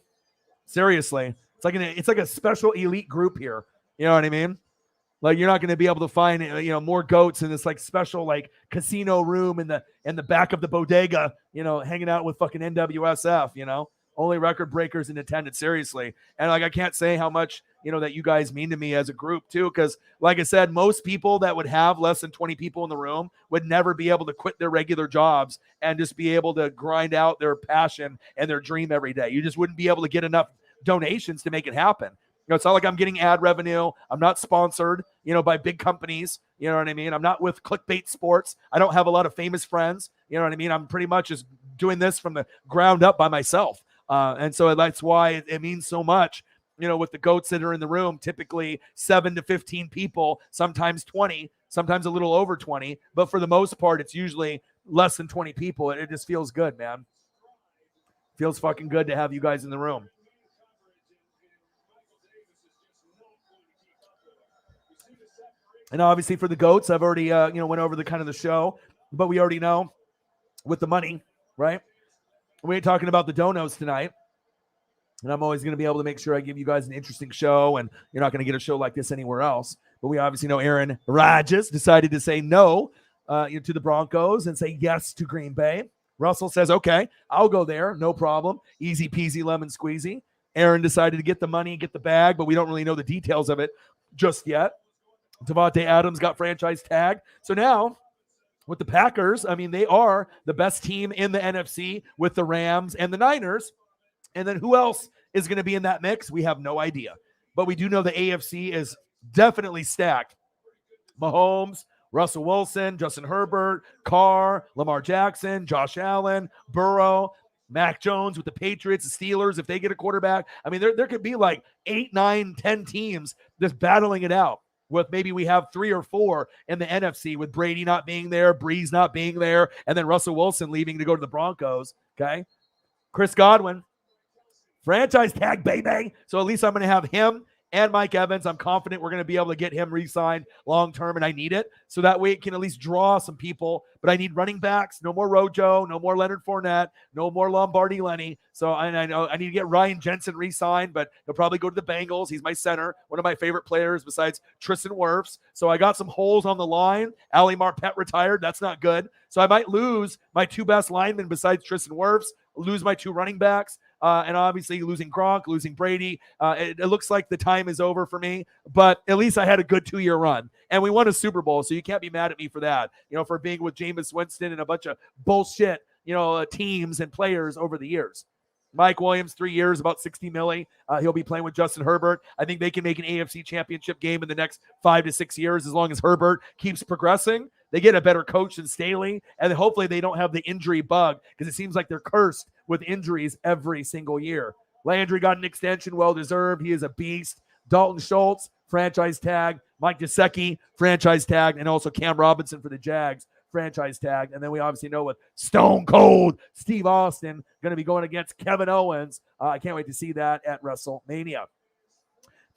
Seriously, it's like a special elite group here. You know what I mean? Like you're not going to be able to find more goats in this like special like casino room in the back of the bodega. Hanging out with fucking NWSF. Only record breakers in attendance. Seriously, and like I can't say how much that you guys mean to me as a group too, because like I said, most people that would have less than 20 people in the room would never be able to quit their regular jobs and just be able to grind out their passion and their dream every day. You just wouldn't be able to get enough donations to make it happen. It's not like I'm getting ad revenue. I'm not sponsored, by big companies. You know what I mean? I'm not with Clickbait Sports. I don't have a lot of famous friends. You know what I mean? I'm pretty much just doing this from the ground up by myself. And so that's why it means so much, with the goats that are in the room, typically 7 to 15 people, sometimes 20, sometimes a little over 20. But for the most part, it's usually less than 20 people. It just feels good, man. Feels fucking good to have you guys in the room. And obviously for the goats, I've already, went over the kind of the show, but we already know with the money, right? We ain't talking about the donos tonight. And I'm always going to be able to make sure I give you guys an interesting show, and you're not going to get a show like this anywhere else. But we obviously know Aaron Rodgers decided to say no to the Broncos and say yes to Green Bay. Russell says, okay, I'll go there. No problem. Easy peasy lemon squeezy. Aaron decided to get the money, get the bag, but we don't really know the details of it just yet. Devontae Adams got franchise tagged. So now with the Packers, I mean, they are the best team in the NFC with the Rams and the Niners. And then who else is going to be in that mix? We have no idea. But we do know the AFC is definitely stacked. Mahomes, Russell Wilson, Justin Herbert, Carr, Lamar Jackson, Josh Allen, Burrow, Mac Jones with the Patriots, the Steelers, if they get a quarterback. I mean, there could be like 8, 9, 10 teams just battling it out. With maybe we have 3 or 4 in the NFC with Brady not being there, Breeze not being there, and then Russell Wilson leaving to go to the Broncos. Okay. Chris Godwin, franchise tag, baby. So at least I'm going to have him and Mike Evans. I'm confident we're going to be able to get him re-signed long-term, and I need it. So that way it can at least draw some people. But I need running backs. No more Rojo. No more Leonard Fournette. No more Lombardi Lenny. So I know I need to get Ryan Jensen re-signed, but he'll probably go to the Bengals. He's my center, one of my favorite players besides Tristan Wirfs. So I got some holes on the line. Ali Marpet retired. That's not good. So I might lose my 2 best linemen besides Tristan Wirfs, lose my 2 running backs. And obviously losing Gronk, losing Brady. It looks like the time is over for me, but at least I had a good 2-year run. And we won a Super Bowl, so you can't be mad at me for that, for being with Jameis Winston and a bunch of bullshit, teams and players over the years. Mike Williams, 3 years, about $60 million. He'll be playing with Justin Herbert. I think they can make an AFC championship game in the next 5 to 6 years as long as Herbert keeps progressing. They get a better coach than Staley, and hopefully they don't have the injury bug because it seems like they're cursed with injuries every single year. Landry got an extension, well-deserved. He is a beast. Dalton Schultz, franchise tag. Mike Gesicki, franchise tag. And also Cam Robinson for the Jags, franchise tag. And then we obviously know with Stone Cold Steve Austin going to be going against Kevin Owens. I can't wait to see that at WrestleMania.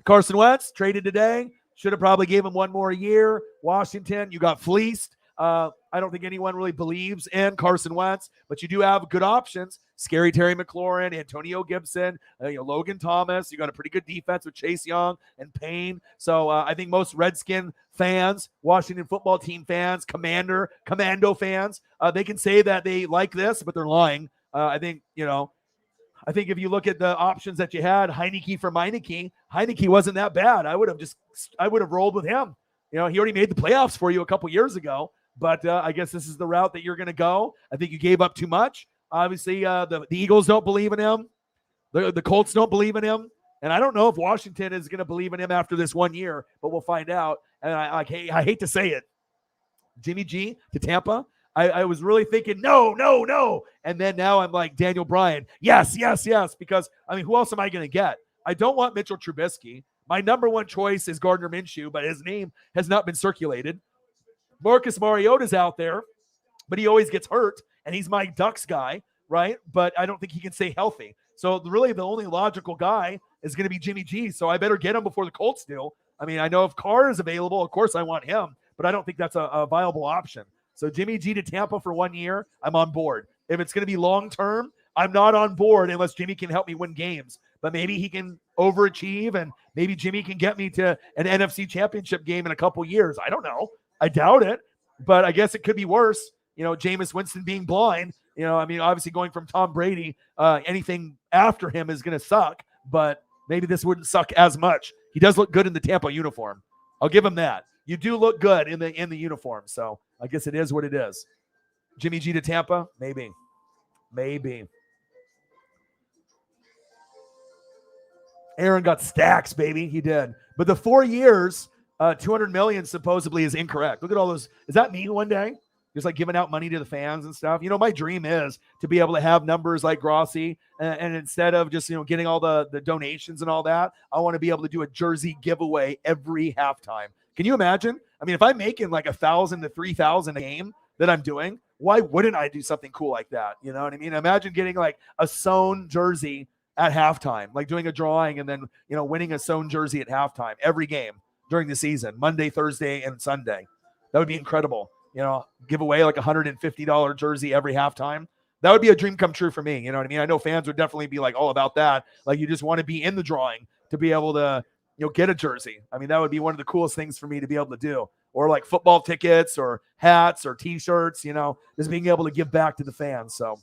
Carson Wentz, traded today. Should have probably gave him 1 more year. Washington, you got fleeced. I don't think anyone really believes in Carson Wentz, but you do have good options. Scary Terry McLaurin, Antonio Gibson, Logan Thomas. You got a pretty good defense with Chase Young and Payne. So I think most Redskin fans, Washington football team fans, Commando fans, they can say that they like this, but they're lying. I think if you look at the options that you had, Heineke for Meineke, Heineke wasn't that bad. I would have rolled with him. He already made the playoffs for you a couple years ago, but I guess this is the route that you're going to go. I think you gave up too much. Obviously, the Eagles don't believe in him. The Colts don't believe in him. And I don't know if Washington is going to believe in him after this 1 year, but we'll find out. And I hate to say it. Jimmy G to Tampa. I was really thinking, no. And then now I'm like, Daniel Bryan, yes, because, who else am I going to get? I don't want Mitchell Trubisky. My number 1 choice is Gardner Minshew, but his name has not been circulated. Marcus Mariota's out there, but he always gets hurt, and he's my Ducks guy, right? But I don't think he can stay healthy. So really the only logical guy is going to be Jimmy G, so I better get him before the Colts do. I know if Carr is available, of course I want him, but I don't think that's a viable option. So Jimmy G to Tampa for 1 year, I'm on board. If it's going to be long-term, I'm not on board unless Jimmy can help me win games. But maybe he can overachieve, and maybe Jimmy can get me to an NFC championship game in a couple years. I don't know. I doubt it, but I guess it could be worse. Jameis Winston being blind. Obviously going from Tom Brady, anything after him is going to suck, but maybe this wouldn't suck as much. He does look good in the Tampa uniform. I'll give him that. You do look good in the uniform, so I guess it is what it is. Jimmy G to Tampa? Maybe. Aaron got stacks, baby. He did. But the 4 years, $200 million supposedly is incorrect. Look at all those. Is that me one day? Just like giving out money to the fans and stuff. My dream is to be able to have numbers like Grossi, and instead of just, getting all the donations and all that, I want to be able to do a jersey giveaway every halftime. Can you imagine? If I'm making like 1,000 to 3,000 a game that I'm doing, why wouldn't I do something cool like that? You know what I mean? Imagine getting like a sewn jersey at halftime, like doing a drawing and then, winning a sewn jersey at halftime every game during the season, Monday, Thursday, and Sunday. That would be incredible. Give away like $150 jersey every halftime. That would be a dream come true for me. You know what I mean? I know fans would definitely be like all about that. Like you just want to be in the drawing to be able to, get a jersey. I mean, that would be one of the coolest things for me to be able to do. Or like football tickets or hats or t-shirts, just being able to give back to the fans. So,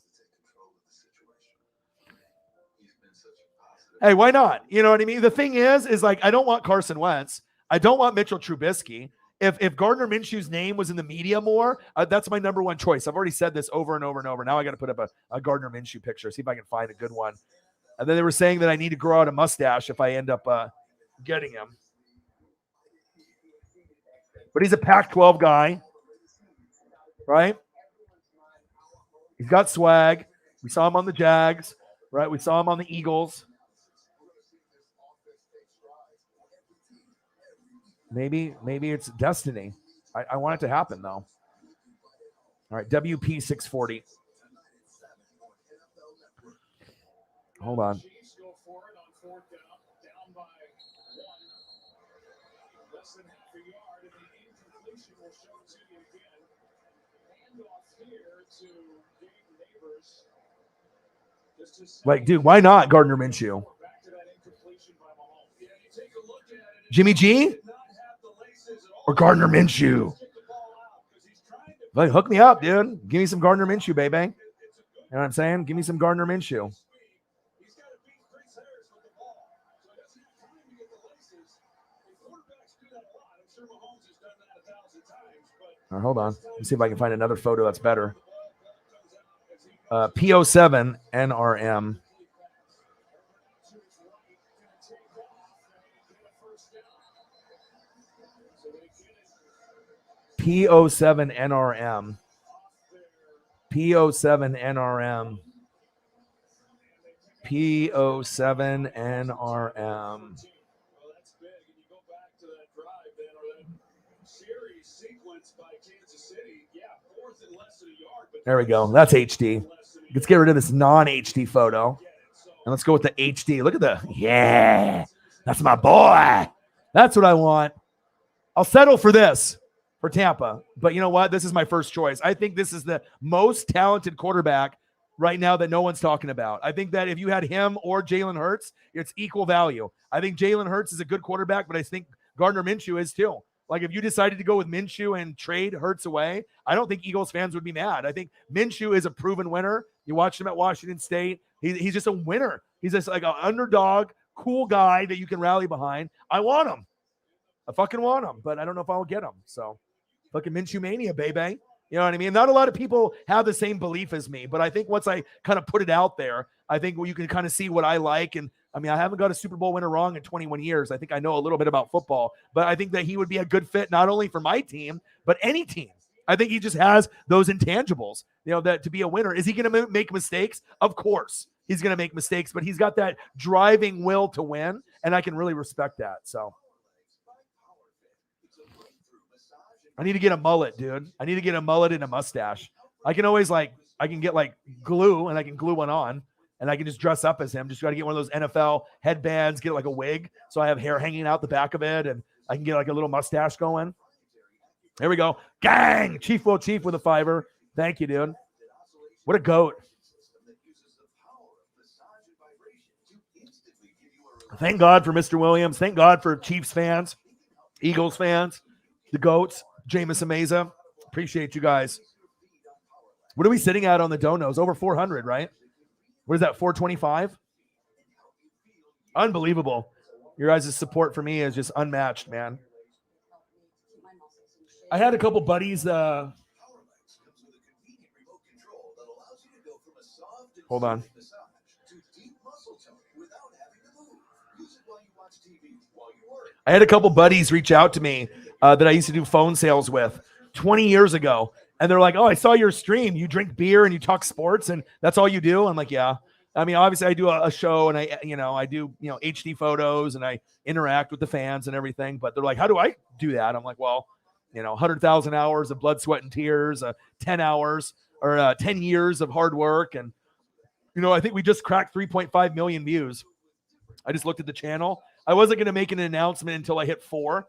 hey, why not? You know what I mean? The thing is like, I don't want Carson Wentz. I don't want Mitchell Trubisky. If Gardner Minshew's name was in the media more, that's my number one choice. I've already said this over and over and over. Now I got to put up a Gardner Minshew picture, see if I can find a good one. And then they were saying that I need to grow out a mustache if I end up getting him. But he's a Pac-12 guy, right? He's got swag. We saw him on the Jags, right? We saw him on the Eagles. Maybe it's destiny. I want it to happen, though. All right, WP 640. Hold on. Like, dude, why not Gardner Minshew? Jimmy G or Gardner Minshew? Like, hook me up, dude. Give me some Gardner Minshew, baby. You know what I'm saying? Give me some Gardner Minshew. All right, hold on. Let's see if I can find another photo that's better. PO7 NRM. P07 NRM. P07 NRM. P07 NRM. There we go. That's HD. Let's get rid of this non-HD photo. And let's go with the HD. Look at that's my boy. That's what I want. I'll settle for this for Tampa. But you know what? This is my first choice. I think this is the most talented quarterback right now that no one's talking about. I think that if you had him or Jalen Hurts, it's equal value. I think Jalen Hurts is a good quarterback, but I think Gardner Minshew is too. Like if you decided to go with Minshew and trade Hurts away, I don't think Eagles fans would be mad. I think Minshew is a proven winner. You watched him at Washington State. He's just a winner. He's just like an underdog, cool guy that you can rally behind. I want him. I fucking want him, but I don't know if I'll get him. So fucking Minshew mania, baby. You know what I mean? Not a lot of people have the same belief as me, but I think once I kind of put it out there, I think you can kind of see what I like. And I mean, I haven't got a Super Bowl winner wrong in 21 years. I think I know a little bit about football, but I think that he would be a good fit, not only for my team, but any team. I think he just has those intangibles, that to be a winner. Is he going to make mistakes? Of course he's going to make mistakes, but he's got that driving will to win. And I can really respect that. So I need to get a mullet, dude. I need to get a mullet and a mustache. I can always I can get glue and I can glue one on and I can just dress up as him. Just got to get one of those NFL headbands, get like a wig. So I have hair hanging out the back of it and I can get like a little mustache going. There we go. Gang! Chief Will Chief with a $5. Thank you, dude. What a goat. Thank God for Mr. Williams. Thank God for Chiefs fans, Eagles fans, the GOATs, Jameis Amaza. Appreciate you guys. What are we sitting at on the donos? Over 400, right? What is that, 425? Unbelievable. Your guys' support for me is just unmatched, man. I had a couple buddies. Hold on. I had a couple buddies reach out to me that I used to do phone sales with 20 years ago. And they're like, oh, I saw your stream. You drink beer and you talk sports and that's all you do? I'm like, yeah. I mean, obviously I do a show and I do, HD photos and I interact with the fans and everything. But they're like, how do I do that? I'm like, well, 100,000 hours of blood, sweat, and tears, 10 hours or 10 years of hard work. And, I think we just cracked 3.5 million views. I just looked at the channel. I wasn't going to make an announcement until I hit 4.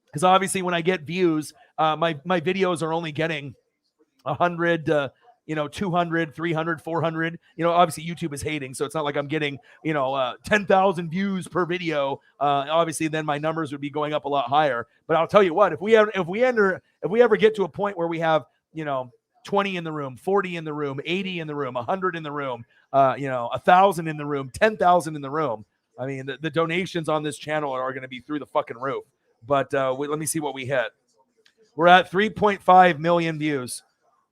Because obviously when I get views, my videos are only getting 100 to 200, 300, 400. Obviously YouTube is hating, so it's not like I'm getting, 10,000 views per video. Obviously, then my numbers would be going up a lot higher. But I'll tell you what, if we ever get to a point where we have, 20 in the room, 40 in the room, 80 in the room, 100 in the room, 1,000 in the room, 10,000 in the room. I mean, the donations on this channel are going to be through the fucking roof. But let me see what we hit. We're at 3.5 million views.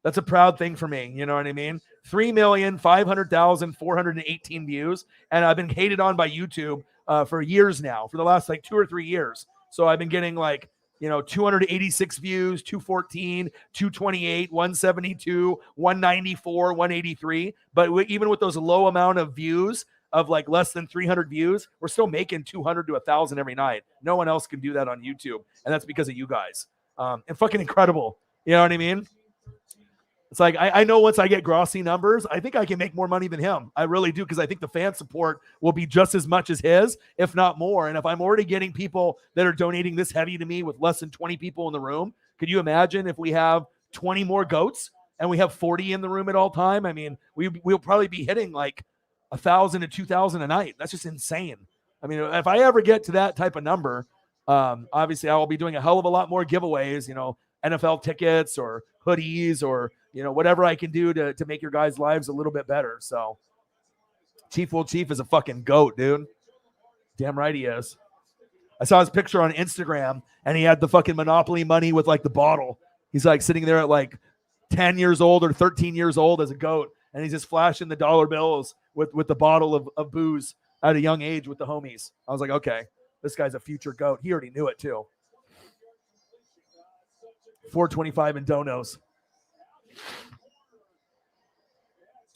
That's a proud thing for me. You know what I mean? 3,500,418 views. And I've been hated on by YouTube for years now, for the last 2 or 3 years. So I've been getting 286 views, 214, 228, 172, 194, 183. But even with those low amount of views of less than 300 views, we're still making 200 to 1,000 every night. No one else can do that on YouTube. And that's because of you guys. And fucking incredible. You know what I mean? It's like, I know once I get Grossi numbers, I think I can make more money than him. I really do, because I think the fan support will be just as much as his, if not more. And if I'm already getting people that are donating this heavy to me with less than 20 people in the room, could you imagine if we have 20 more goats and we have 40 in the room at all time? I mean, we'll probably be hitting 1,000 to 2,000 a night. That's just insane. I mean, if I ever get to that type of number, obviously I will be doing a hell of a lot more giveaways, NFL tickets or hoodies or whatever I can do to make your guys' lives a little bit better. So Chief Will Chief is a fucking goat, dude. Damn right he is. I saw his picture on Instagram and he had the fucking Monopoly money with the bottle. He's sitting there at 10 years old or 13 years old as a goat. And he's just flashing the dollar bills with the bottle of booze at a young age with the homies. I was like, okay, this guy's a future goat. He already knew it too. 425 in donos.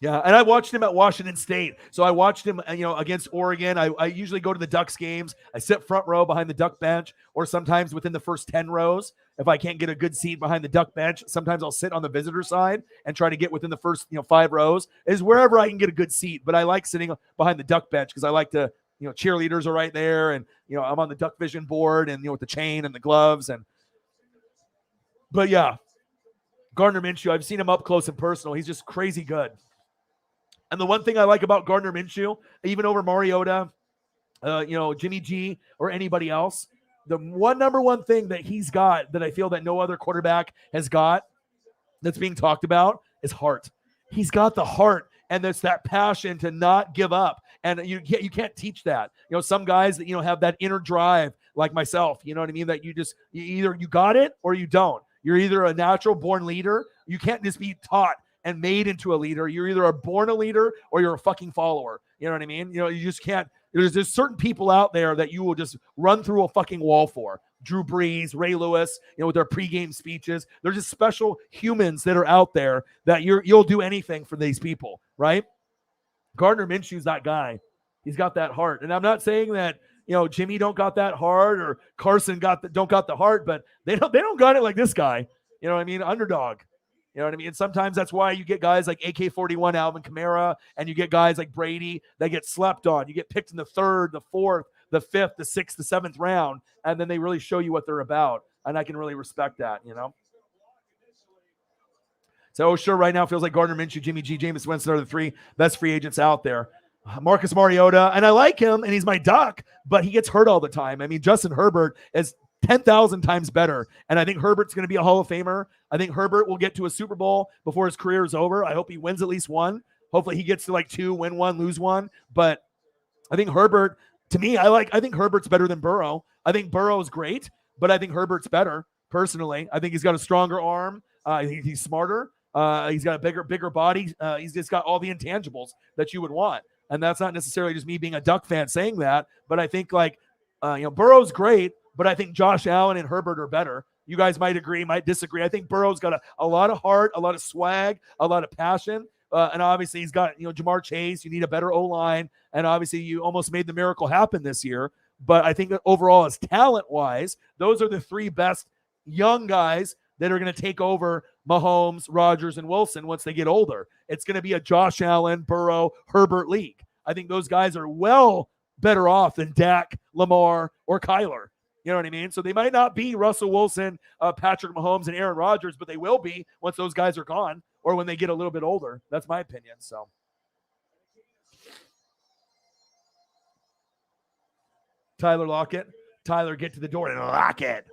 Yeah, and I watched him at Washington State. So I watched him, against Oregon. I usually go to the Ducks games. I sit front row behind the Duck bench, or sometimes within the first 10 rows. If I can't get a good seat behind the Duck bench, sometimes I'll sit on the visitor side and try to get within the first 5 rows. Is wherever I can get a good seat. But I like sitting behind the Duck bench because I like to, cheerleaders are right there, and I'm on the Duck Vision board, and with the chain and the gloves, but yeah. Gardner Minshew, I've seen him up close and personal. He's just crazy good. And the one thing I like about Gardner Minshew, even over Mariota, Jimmy G, or anybody else, the number one thing that he's got that I feel that no other quarterback has got that's being talked about is heart. He's got the heart, and there's that passion to not give up. And you can't teach that. Some guys that, have that inner drive like myself, you know what I mean? That you either you got it or you don't. You're either a natural born leader. You can't just be taught and made into a leader. You're either born a leader or you're a fucking follower. You know what I mean? You just can't. There's certain people out there that you will just run through a fucking wall for. Drew Brees, Ray Lewis, with their pregame speeches. They're just special humans that are out there that you'll do anything for these people, right? Gardner Minshew's that guy. He's got that heart. And I'm not saying that, Jimmy don't got that heart or Carson don't got the heart, but they don't got it like this guy. You know what I mean? Underdog. You know what I mean? And sometimes that's why you get guys like AK-41 Alvin Kamara, and you get guys like Brady that get slept on. You get picked in the 3rd, the 4th, the 5th, the 6th, the 7th round, and then they really show you what they're about. And I can really respect that, So sure, right now feels like Gardner Minshew, Jimmy G, Jameis Winston are the 3 best free agents out there. Marcus Mariota, and I like him, and he's my Duck, but he gets hurt all the time. I mean, Justin Herbert is 10,000 times better, and I think Herbert's going to be a Hall of Famer. I think Herbert will get to a Super Bowl before his career is over. I hope he wins at least one. Hopefully he gets to 2, win 1, lose 1. But I think Herbert, to me, I think Herbert's better than Burrow. I think Burrow's great, but I think Herbert's better, personally. I think he's got a stronger arm. He's smarter. He's got a bigger body. He's just got all the intangibles that you would want. And that's not necessarily just me being a Duck fan saying that, but I think Burrow's great, but I think Josh Allen and Herbert are better. You guys might agree, might disagree. I think Burrow's got a lot of heart, a lot of swag, a lot of passion. And obviously he's got, Jamar Chase. You need a better O-line. And obviously you almost made the miracle happen this year. But I think that overall, as talent-wise, those are the 3 best young guys that are going to take over Mahomes, Rodgers, and Wilson once they get older. It's going to be a Josh Allen, Burrow, Herbert league. I think those guys are well better off than Dak, Lamar, or Kyler. You know what I mean? So they might not be Russell Wilson, Patrick Mahomes, and Aaron Rodgers, but they will be once those guys are gone, or when they get a little bit older. That's my opinion. So. Tyler Lockett. Tyler, get to the door and lock it.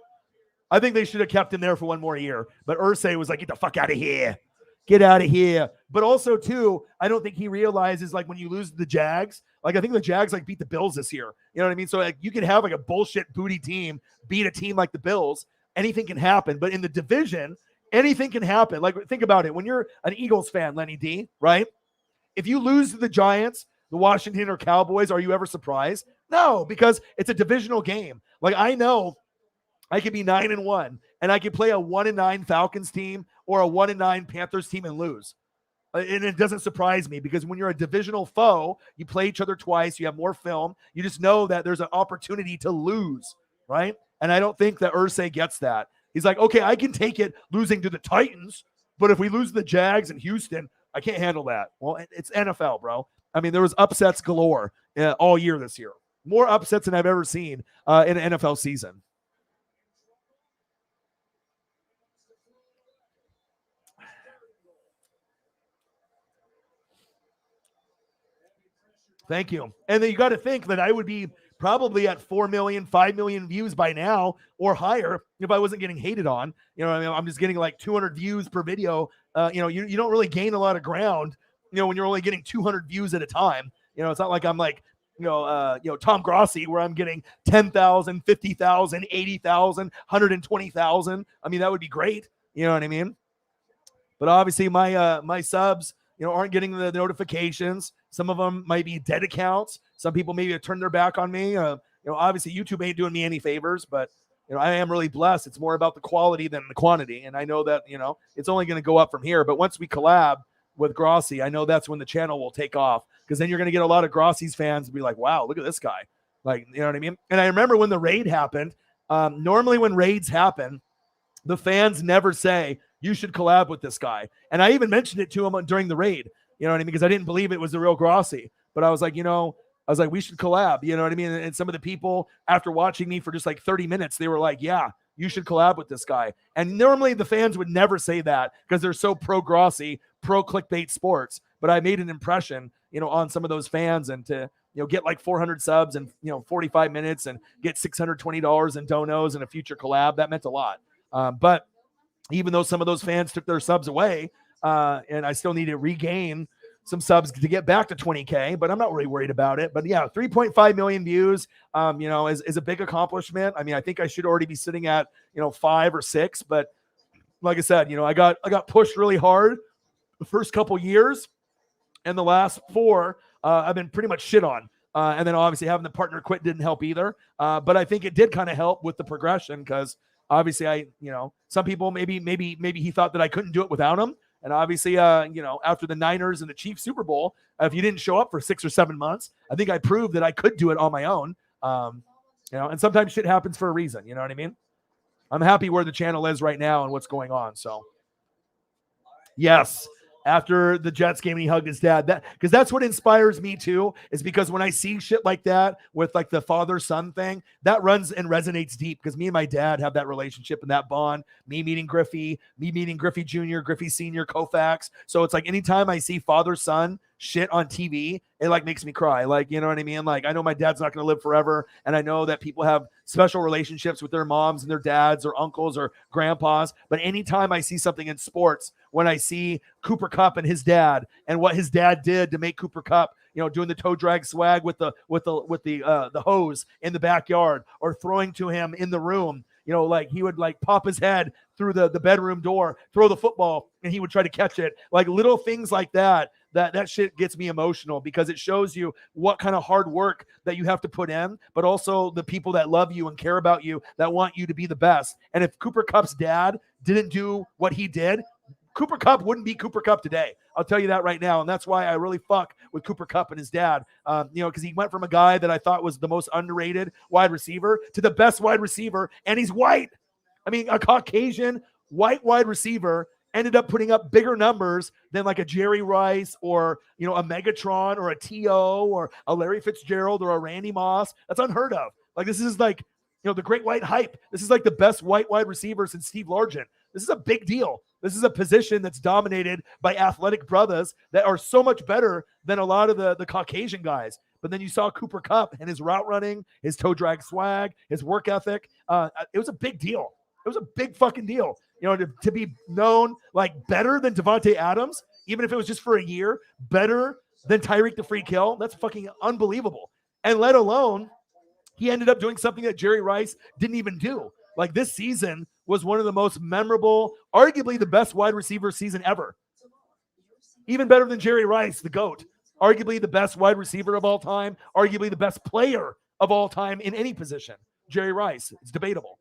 I think they should have kept him there for one more year. But Irsay was like, get the fuck out of here. Get out of here. But also, too, I don't think he realizes, like, when you lose the Jags, like, I think the Jags, like, beat the Bills this year. You know what I mean? So, like, you can have, like, a bullshit booty team beat a team like the Bills. Anything can happen. But in the division, anything can happen. Like, think about it. When you're an Eagles fan, Lenny D, right? If you lose to the Giants, the Washington or Cowboys, are you ever surprised? No, because it's a divisional game. Like, I know I could be 9-1 and I could play a 1-9 Falcons team or a 1-9 Panthers team and lose. And it doesn't surprise me because when you're a divisional foe, you play each other twice, you have more film. You just know that there's an opportunity to lose, right? And I don't think that Irsay gets that. He's like, okay, I can take it losing to the Titans, but if we lose to the Jags and Houston, I can't handle that. Well, it's NFL, bro. I mean, there was upsets galore all year this year. More upsets than I've ever seen in an NFL season. Thank you. And then you got to think that I would be probably at 4 million, 5 million views by now or higher if I wasn't getting hated on. You know what I mean? I'm just getting like 200 views per video. You don't really gain a lot of ground, when you're only getting 200 views at a time. It's not like I'm like, Tom Grossi, where I'm getting 10,000, 50,000, 80,000, 120,000. I mean, that would be great. You know what I mean? But obviously my subs, aren't getting the notifications. Some of them might be dead accounts. Some people maybe have turned their back on me. Obviously YouTube ain't doing me any favors, but I am really blessed. It's more about the quality than the quantity. And I know that, it's only going to go up from here. But once we collab with Grossi, I know that's when the channel will take off, because then you're going to get a lot of Grossi's fans to be like, wow, look at this guy. Like, you know what I mean? And I remember when the raid happened, normally when raids happen, the fans never say, you should collab with this guy. And I even mentioned it to him during the raid, you know what I mean? Because I didn't believe it was the real Grossi. But I was like, we should collab, you know what I mean? And some of the people, after watching me for just like 30 minutes, they were like, yeah, you should collab with this guy. And normally the fans would never say that because they're so pro Grossi, pro clickbait sports. But I made an impression, on some of those fans, and to, get like 400 subs in, 45 minutes and get $620 in donos and a future collab, that meant a lot. But even though some of those fans took their subs away, and I still need to regain some subs to get back to 20K, but I'm not really worried about it. But yeah, 3.5 million views, is a big accomplishment. I mean, I think I should already be sitting at, 5 or 6, but like I said, I got pushed really hard the first couple years, and the last 4, I've been pretty much shit on. And then obviously having the partner quit didn't help either. But I think it did kind of help with the progression, because obviously some people maybe he thought that I couldn't do it without him. And obviously, after the Niners and the Chiefs Super Bowl, if you didn't show up for 6 or 7 months, I think I proved that I could do it on my own. And sometimes shit happens for a reason. You know what I mean? I'm happy where the channel is right now and what's going on. So, yes. After the Jets game and he hugged his dad, because that's what inspires me too, is because when I see shit like that with like the father-son thing, that runs and resonates deep, because me and my dad have that relationship and that bond, me meeting Griffey Jr., Griffey Sr., Koufax. So it's like anytime I see father-son shit on TV, it like makes me cry. Like, you know what I mean? Like, I know my dad's not going to live forever, and I know that people have special relationships with their moms and their dads or uncles or grandpas. But anytime I see something in sports, when I see Cooper Kupp and his dad and what his dad did to make Cooper Kupp, doing the toe drag swag with the hose in the backyard, or throwing to him in the room, like he would like pop his head through the bedroom door, throw the football, and he would try to catch it. Like little things like that shit gets me emotional, because it shows you what kind of hard work that you have to put in, but also the people that love you and care about you, that want you to be the best. And if Cooper Kupp's dad didn't do what he did, Cooper Kupp wouldn't be Cooper Kupp today. I'll tell you that right now. And that's why I really fuck with Cooper Kupp and his dad, because he went from a guy that I thought was the most underrated wide receiver to the best wide receiver. And he's white. I mean, a Caucasian white wide receiver ended up putting up bigger numbers than like a Jerry Rice or, a Megatron or a T.O. or a Larry Fitzgerald or a Randy Moss. That's unheard of. Like, this is like, the great white hype. This is like the best white wide receiver since Steve Largent. This is a big deal. This is a position that's dominated by athletic brothers that are so much better than a lot of the Caucasian guys. But then you saw Cooper Kupp and his route running, his toe drag swag, his work ethic. It was a big deal. It was a big fucking deal. You know, to be known like better than Devontae Adams, even if it was just for a year, better than Tyreek the Freak Hill. That's fucking unbelievable. And let alone, he ended up doing something that Jerry Rice didn't even do. Like this season was one of the most memorable, arguably the best wide receiver season ever. Even better than Jerry Rice, the GOAT. Arguably the best wide receiver of all time. Arguably the best player of all time in any position. Jerry Rice. It's debatable.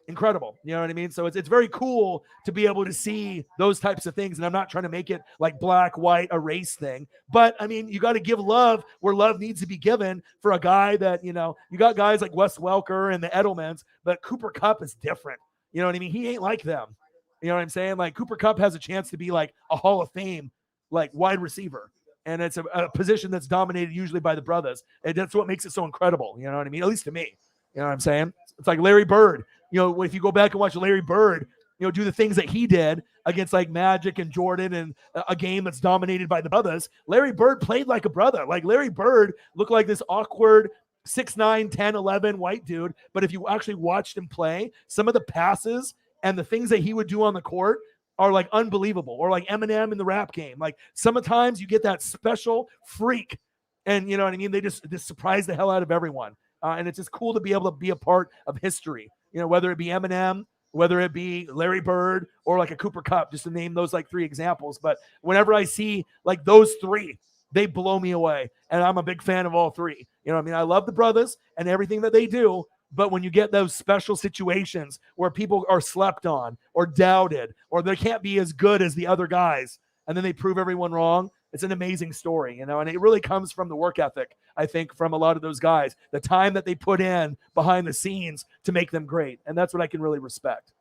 Incredible. You know what I mean? So it's very cool to be able to see those types of things. And I'm not trying to make it like black, white, a race thing. But I mean, you got to give love where love needs to be given for a guy that, you know, you got guys like Wes Welker and the Edelmans, but Cooper Kupp is different. You know what I mean? He ain't like them. You know what I'm saying? Like Cooper Kupp has a chance to be like a Hall of Fame, like wide receiver. And it's a position that's dominated usually by the brothers. And that's what makes it so incredible. You know what I mean? At least to me. You know what I'm saying? It's like Larry Bird. You know, if you go back and watch Larry Bird, you know, do the things that he did against like Magic and Jordan and a game that's dominated by the brothers, Larry Bird played like a brother. Like Larry Bird looked like this awkward 6'9", 10, 11 white dude. But if you actually watched him play, some of the passes and the things that he would do on the court are like unbelievable. Or like Eminem in the rap game. Like sometimes you get that special freak. And you know what I mean? They just surprise the hell out of everyone. And it's just cool to be able to be a part of history. You know, whether it be Eminem, whether it be Larry Bird, or like a Cooper Kupp, just to name those like three examples. But whenever I see like those three, they blow me away. And I'm a big fan of all three. You know what I mean? I love the brothers and everything that they do. But when you get those special situations where people are slept on or doubted, or they can't be as good as the other guys, and then they prove everyone wrong, it's an amazing story, you know, and it really comes from the work ethic, I think, from a lot of those guys, the time that they put in behind the scenes to make them great. And that's what I can really respect.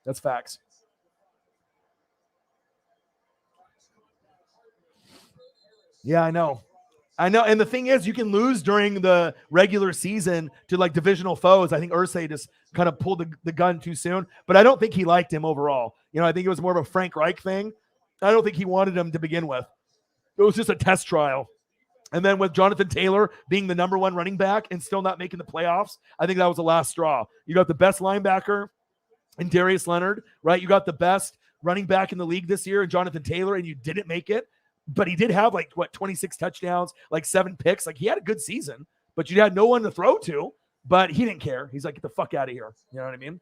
That's facts. Yeah, I know. And the thing is, you can lose during the regular season to like divisional foes. I think Irsay just kind of pulled the gun too soon, but I don't think he liked him overall. You know, I think it was more of a Frank Reich thing. I don't think he wanted him to begin with. It was just a test trial. And then with Jonathan Taylor being the number one running back and still not making the playoffs, I think that was the last straw. You got the best linebacker in Darius Leonard, right? You got the best running back in the league this year in Jonathan Taylor, and you didn't make it. But he did have 26 touchdowns, 7 picks. Like he had a good season, but you had no one to throw to, but he didn't care. He's like, get the fuck out of here. You know what I mean?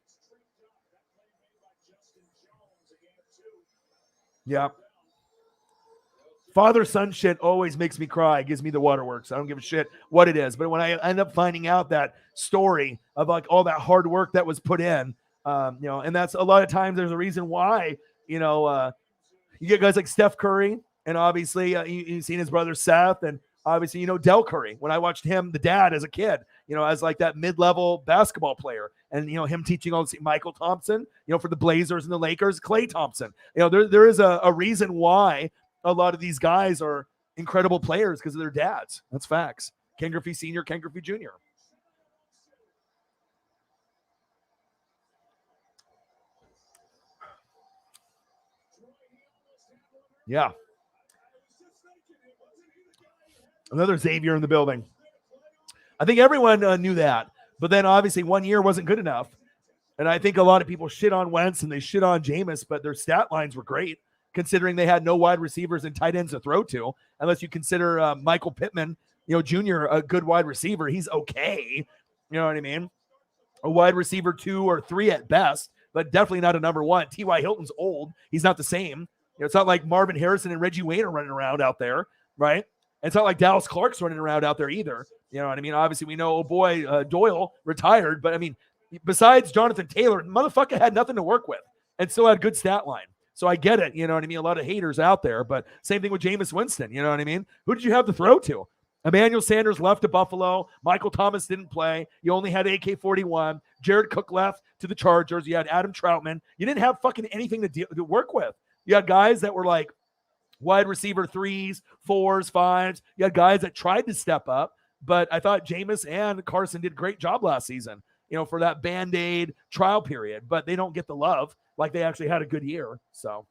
Yeah. Father-son shit always makes me cry. It gives me the waterworks. I don't give a shit what it is. But when I end up finding out that story of like all that hard work that was put in, you know, and that's a lot of times there's a reason why, you know, you get guys like Steph Curry, and obviously you've seen his brother Seth, and obviously, you know, Del Curry. When I watched him, the dad, as a kid, you know, as like that mid-level basketball player, and, you know, him teaching all this, Michael Thompson, you know, for the Blazers and the Lakers, Klay Thompson. You know, there is a reason why a lot of these guys are incredible players because of their dads. That's facts. Ken Griffey Sr., Ken Griffey Jr. Yeah. Another Xavier in the building. I think everyone knew that. But then obviously 1 year wasn't good enough. And I think a lot of people shit on Wentz and they shit on Jameis, but their stat lines were great considering they had no wide receivers and tight ends to throw to, unless you consider Michael Pittman, you know, Jr. a good wide receiver. He's okay. You know what I mean? A wide receiver 2 or 3 at best, but definitely not a number 1. T.Y. Hilton's old. He's not the same. You know, it's not like Marvin Harrison and Reggie Wayne are running around out there, right? And it's not like Dallas Clark's running around out there either. You know what I mean? Obviously, we know, Doyle retired, but I mean, besides Jonathan Taylor, motherfucker had nothing to work with and still had good stat line. So I get it. You know what I mean? A lot of haters out there, but same thing with Jameis Winston. You know what I mean? Who did you have to throw to? Emmanuel Sanders left to Buffalo. Michael Thomas didn't play. You only had AK-41. Jared Cook left to the Chargers. You had Adam Troutman. You didn't have fucking anything to work with. You had guys that were like wide receiver 3s, 4s, 5s. You had guys that tried to step up, but I thought Jameis and Carson did a great job last season, you know, for that Band-Aid trial period, but they don't get the love. like they actually had a good year. So.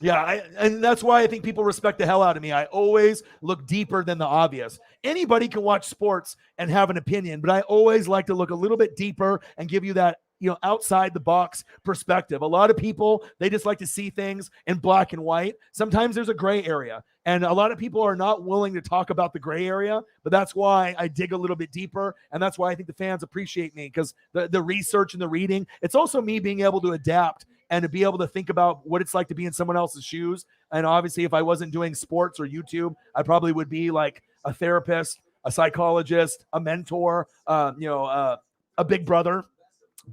Yeah, and that's why I think people respect the hell out of me. I always look deeper than the obvious. Anybody can watch sports and have an opinion, but I always like to look a little bit deeper and give you that, outside the box perspective. A lot of people, they just like to see things in black and white. Sometimes there's a gray area, and a lot of people are not willing to talk about the gray area, but that's why I dig a little bit deeper, and that's why I think the fans appreciate me, because the research and the reading, it's also me being able to adapt and to be able to think about what it's like to be in someone else's shoes. And obviously, if I wasn't doing sports or YouTube, I probably would be like a therapist, a psychologist, a mentor, a big brother,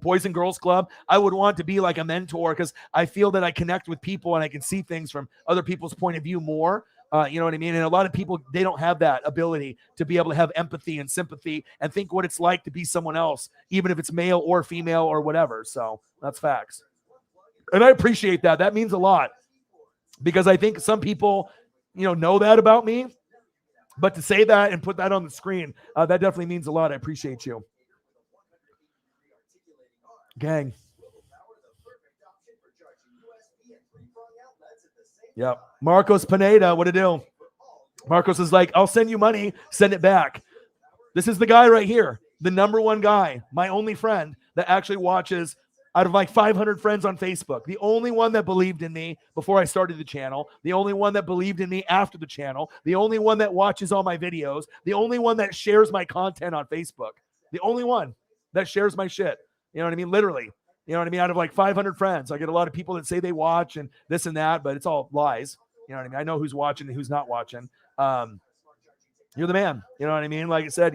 Boys and Girls Club. I would want to be like a mentor because I feel that I connect with people and I can see things from other people's point of view more. You know what I mean? And a lot of people, they don't have that ability to be able to have empathy and sympathy and think what it's like to be someone else, even if it's male or female or whatever. So that's facts. And I appreciate that. That means a lot because I think some people, know that about me. But to say that and put that on the screen, that definitely means a lot. I appreciate you. Gang. Yep. Marcos Pineda, what to do? Marcos is like, I'll send you money, send it back. This is the guy right here, the number one guy, my only friend that actually watches out of like 500 friends on Facebook. The only one that believed in me before I started the channel. The only one that believed in me after the channel. The only one that watches all my videos. The only one that shares my content on Facebook. The only one that shares my shit. You know what I mean? Literally. You know what I mean? Out of like 500 friends, I get a lot of people that say they watch and this and that, but it's all lies. You know what I mean? I know who's watching and who's not watching. You're the man. You know what I mean? Like I said,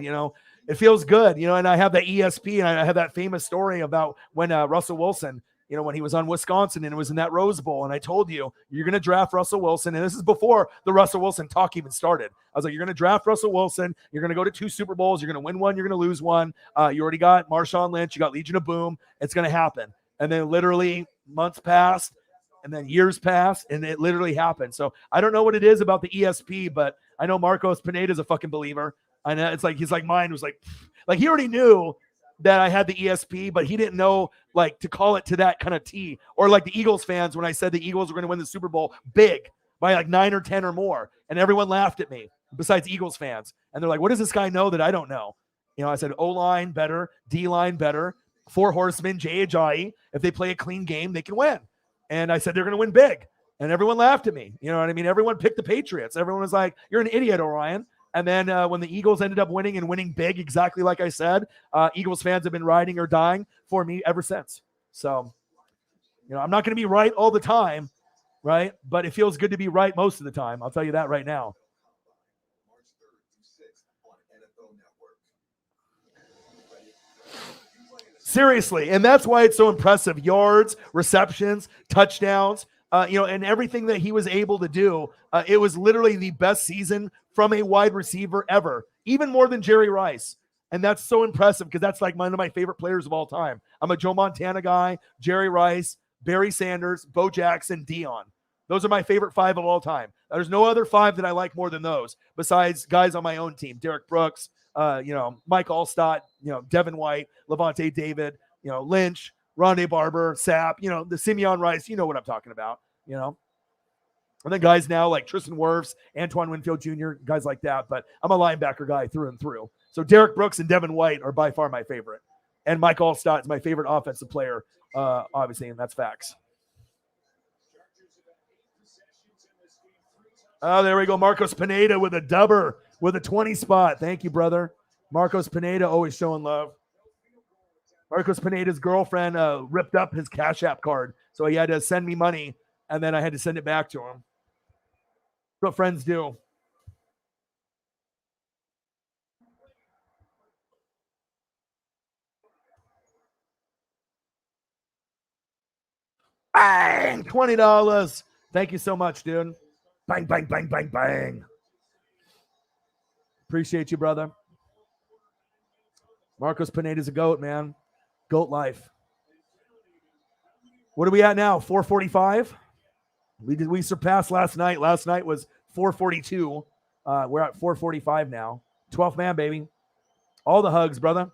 it feels good, and I have that ESP and I have that famous story about when Russell Wilson, when he was on Wisconsin and it was in that Rose Bowl. And I told you, you're going to draft Russell Wilson. And this is before the Russell Wilson talk even started. I was like, you're going to draft Russell Wilson. You're going to go to 2 Super Bowls. You're going to win one. You're going to lose one. You already got Marshawn Lynch. You got Legion of Boom. It's going to happen. And then literally months passed and then years passed and it literally happened. So I don't know what it is about the ESP, but I know Marcos Pineda is a fucking believer. I know it's like, he's like, mine was like he already knew that I had the ESP, but he didn't know like to call it to that kind of T, or like the Eagles fans when I said the Eagles were going to win the Super Bowl big by like 9 or 10 or more. And everyone laughed at me besides Eagles fans. And they're like, what does this guy know that I don't know? I said, O-line better, D-line better, 4 horsemen, Jay Ajayi. If they play a clean game, they can win. And I said, they're going to win big. And everyone laughed at me. You know what I mean? Everyone picked the Patriots. Everyone was like, you're an idiot, Orion. And then when the Eagles ended up winning and winning big, exactly like I said, Eagles fans have been riding or dying for me ever since. So, I'm not going to be right all the time, right? But it feels good to be right most of the time. I'll tell you that right now. Seriously. And that's why it's so impressive. Yards, receptions, touchdowns, and everything that he was able to do. It was literally the best season from a wide receiver ever, even more than Jerry Rice. And that's so impressive because that's like one of my favorite players of all time. I'm a Joe Montana guy, Jerry Rice, Barry Sanders, Bo Jackson, Dion. Those are my favorite 5 of all time. There's no other 5 that I like more than those besides guys on my own team. Derek Brooks, Mike Allstott, Devin White, Levante David, Lynch, Rondé Barber, Sapp, the Simeon Rice, you know what I'm talking about, And then guys now like Tristan Wirfs, Antoine Winfield Jr., guys like that. But I'm a linebacker guy through and through. So Derek Brooks and Devin White are by far my favorite. And Mike Allstott is my favorite offensive player, obviously, and that's facts. Oh, there we go. Marcos Pineda with a dubber with a 20 spot. Thank you, brother. Marcos Pineda always showing love. Marcos Pineda's girlfriend ripped up his Cash App card. So he had to send me money, and then I had to send it back to him. That's what friends do. Bang! $20. Thank you so much, dude. Bang, bang, bang, bang, bang. Appreciate you, brother. Marcos Pineda's a GOAT, man. GOAT life. What are we at now? 445? We surpassed last night. Last night was 442. We're at 445 now. 12th man, baby. All the hugs, brother.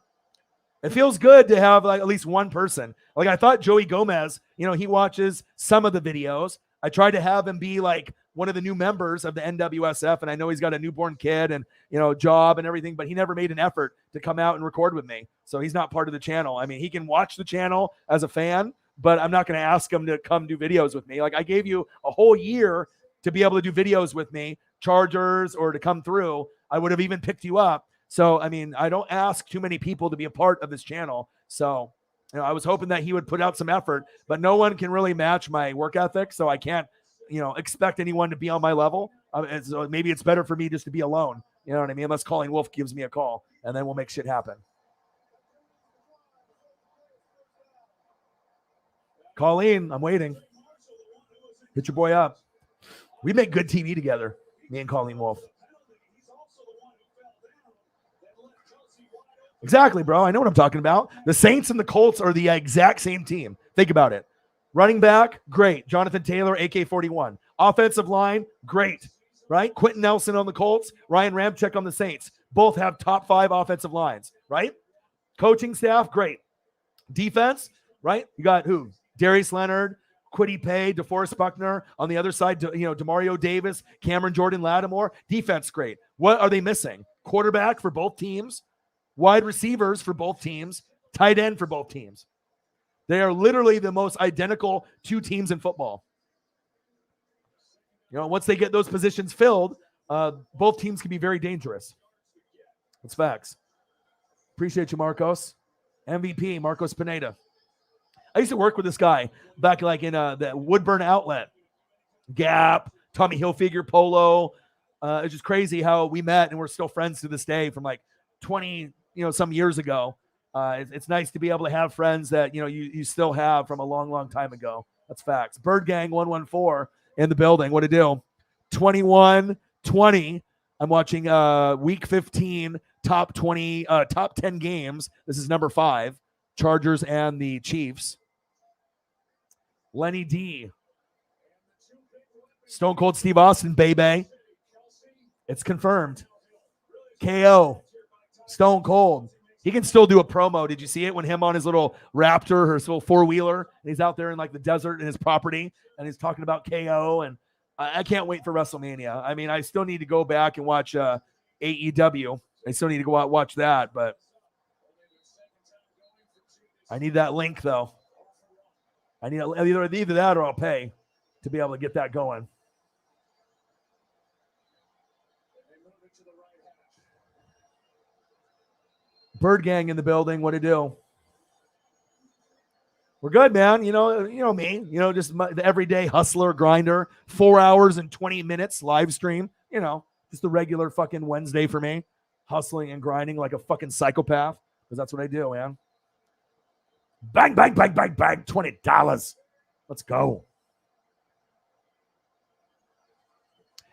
It feels good to have like at least one person. Like I thought Joey Gomez, he watches some of the videos. I tried to have him be like one of the new members of the NWSF, and I know he's got a newborn kid and job and everything, but he never made an effort to come out and record with me. So he's not part of the channel. I mean, he can watch the channel as a fan, but I'm not going to ask him to come do videos with me. Like I gave you a whole year to be able to do videos with me, Chargers, or to come through. I would have even picked you up. So, I mean, I don't ask too many people to be a part of this channel. So, I was hoping that he would put out some effort, but no one can really match my work ethic. So I can't, expect anyone to be on my level. So maybe it's better for me just to be alone. You know what I mean? Unless Colleen Wolf gives me a call, and then we'll make shit happen. Colleen, I'm waiting. Hit your boy up. We make good TV together, me and Colleen Wolf. Exactly, bro. I know what I'm talking about. The Saints and the Colts are the exact same team. Think about it. Running back, great. Jonathan Taylor, AK-41. Offensive line, great. Right? Quentin Nelson on the Colts, Ryan Ramczyk on the Saints. Both have top 5 offensive lines, right? Coaching staff, great. Defense, right? You got who? Darius Leonard, Kwity Paye, DeForest Buckner. On the other side, Demario Davis, Cameron Jordan-Lattimore. Defense, great. What are they missing? Quarterback for both teams. Wide receivers for both teams, tight end for both teams. They are literally the most identical 2 teams in football. Once they get those positions filled, both teams can be very dangerous. That's facts. Appreciate you, Marcos. MVP, Marcos Pineda. I used to work with this guy back like in the Woodburn Outlet. Gap, Tommy Hilfiger Polo. It's just crazy how we met and we're still friends to this day from like 20 some years ago. It's nice to be able to have friends that, you still have from a long, long time ago. That's facts. Bird Gang 114 in the building. What to do? 21-20. I'm watching week 15, top 10 games. This is number 5, Chargers and the Chiefs. Lenny D. Stone Cold Steve Austin, baby. It's confirmed. KO. Stone Cold. He can still do a promo. Did you see it when him on his little Raptor or his little 4-wheeler? And he's out there in like the desert in his property and he's talking about KO. And I can't wait for WrestleMania. I mean, I still need to go back and watch AEW. I still need to go out and watch that, but I need that link though. I need either that or I'll pay to be able to get that going. Bird Gang in the building. What to do? We're good, man. You know me. Just the everyday hustler, grinder. 4 hours and 20 minutes live stream. Just a regular fucking Wednesday for me. Hustling and grinding like a fucking psychopath. Because that's what I do, man. Bang, bang, bang, bang, bang. $20. Let's go.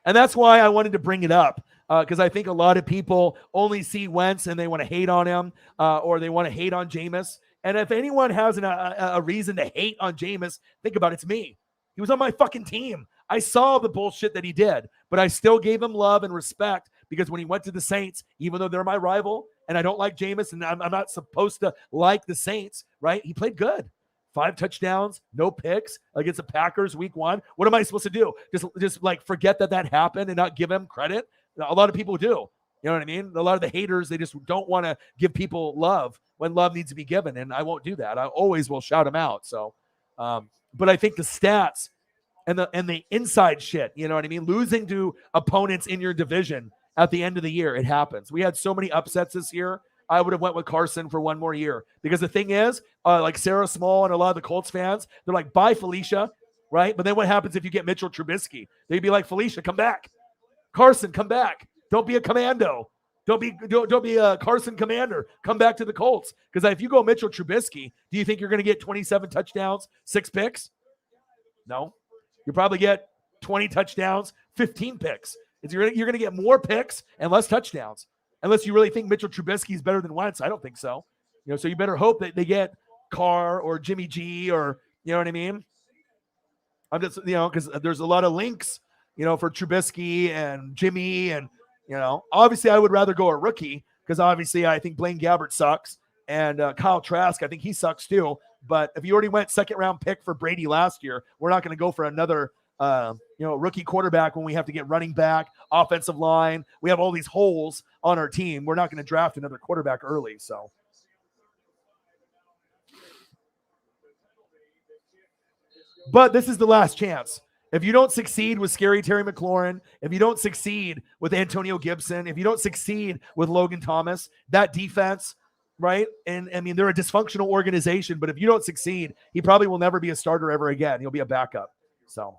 And that's why I wanted to bring it up. Because I think a lot of people only see Wentz and they want to hate on him or they want to hate on Jameis. And if anyone has a reason to hate on Jameis, think about it, it's me. He was on my fucking team. I saw the bullshit that he did, but I still gave him love and respect because when he went to the Saints, even though they're my rival and I don't like Jameis and I'm not supposed to like the Saints, right? He played good. 5 touchdowns, no picks against the Packers week 1. What am I supposed to do? Just like forget that happened and not give him credit? A lot of people do. You know what I mean? A lot of the haters, they just don't want to give people love when love needs to be given. And I won't do that. I always will shout them out. So, but I think the stats and the inside shit, you know what I mean? Losing to opponents in your division at the end of the year, it happens. We had so many upsets this year. I would have went with Carson for one more year because the thing is, like Sarah Small and a lot of the Colts fans, they're like, bye, Felicia, right? But then what happens if you get Mitchell Trubisky? They'd be like, Felicia, come back. Carson, come back. Don't be a commando. Don't be a Carson Commander. Come back to the Colts. Because if you go Mitchell Trubisky, do you think you're going to get 27 touchdowns, 6 picks? No. You probably get 20 touchdowns, 15 picks. You're going to get more picks and less touchdowns. Unless you really think Mitchell Trubisky is better than Wentz. I don't think so. So you better hope that they get Carr or Jimmy G or, you know what I mean? I'm just, because there's a lot of links, for Trubisky and Jimmy and, obviously I would rather go a rookie because obviously I think Blaine Gabbert sucks And Kyle Trask, I think he sucks too. But if you already went second round pick for Brady last year, we're not going to go for another rookie quarterback when we have to get running back, offensive line. We have all these holes on our team. We're not going to draft another quarterback early. So. But this is the last chance. If you don't succeed with Scary Terry McLaurin, if you don't succeed with Antonio Gibson, if you don't succeed with Logan Thomas, that defense, right? And I mean, they're a dysfunctional organization, but if you don't succeed, he probably will never be a starter ever again. He'll be a backup. So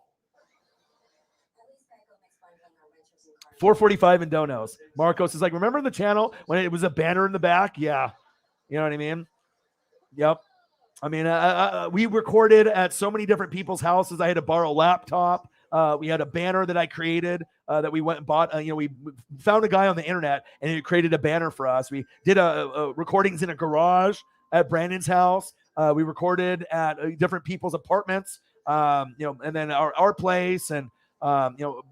445 in donos. Marcos is like, remember the channel when it was a banner in the back? Yeah. You know what I mean? Yep. I mean, we recorded at so many different people's houses. I had to borrow a laptop. We had a banner that I created that we went and bought. We found a guy on the internet and he created a banner for us. We did recordings in a garage at Brandon's house. We recorded at different people's apartments, and then our place. And,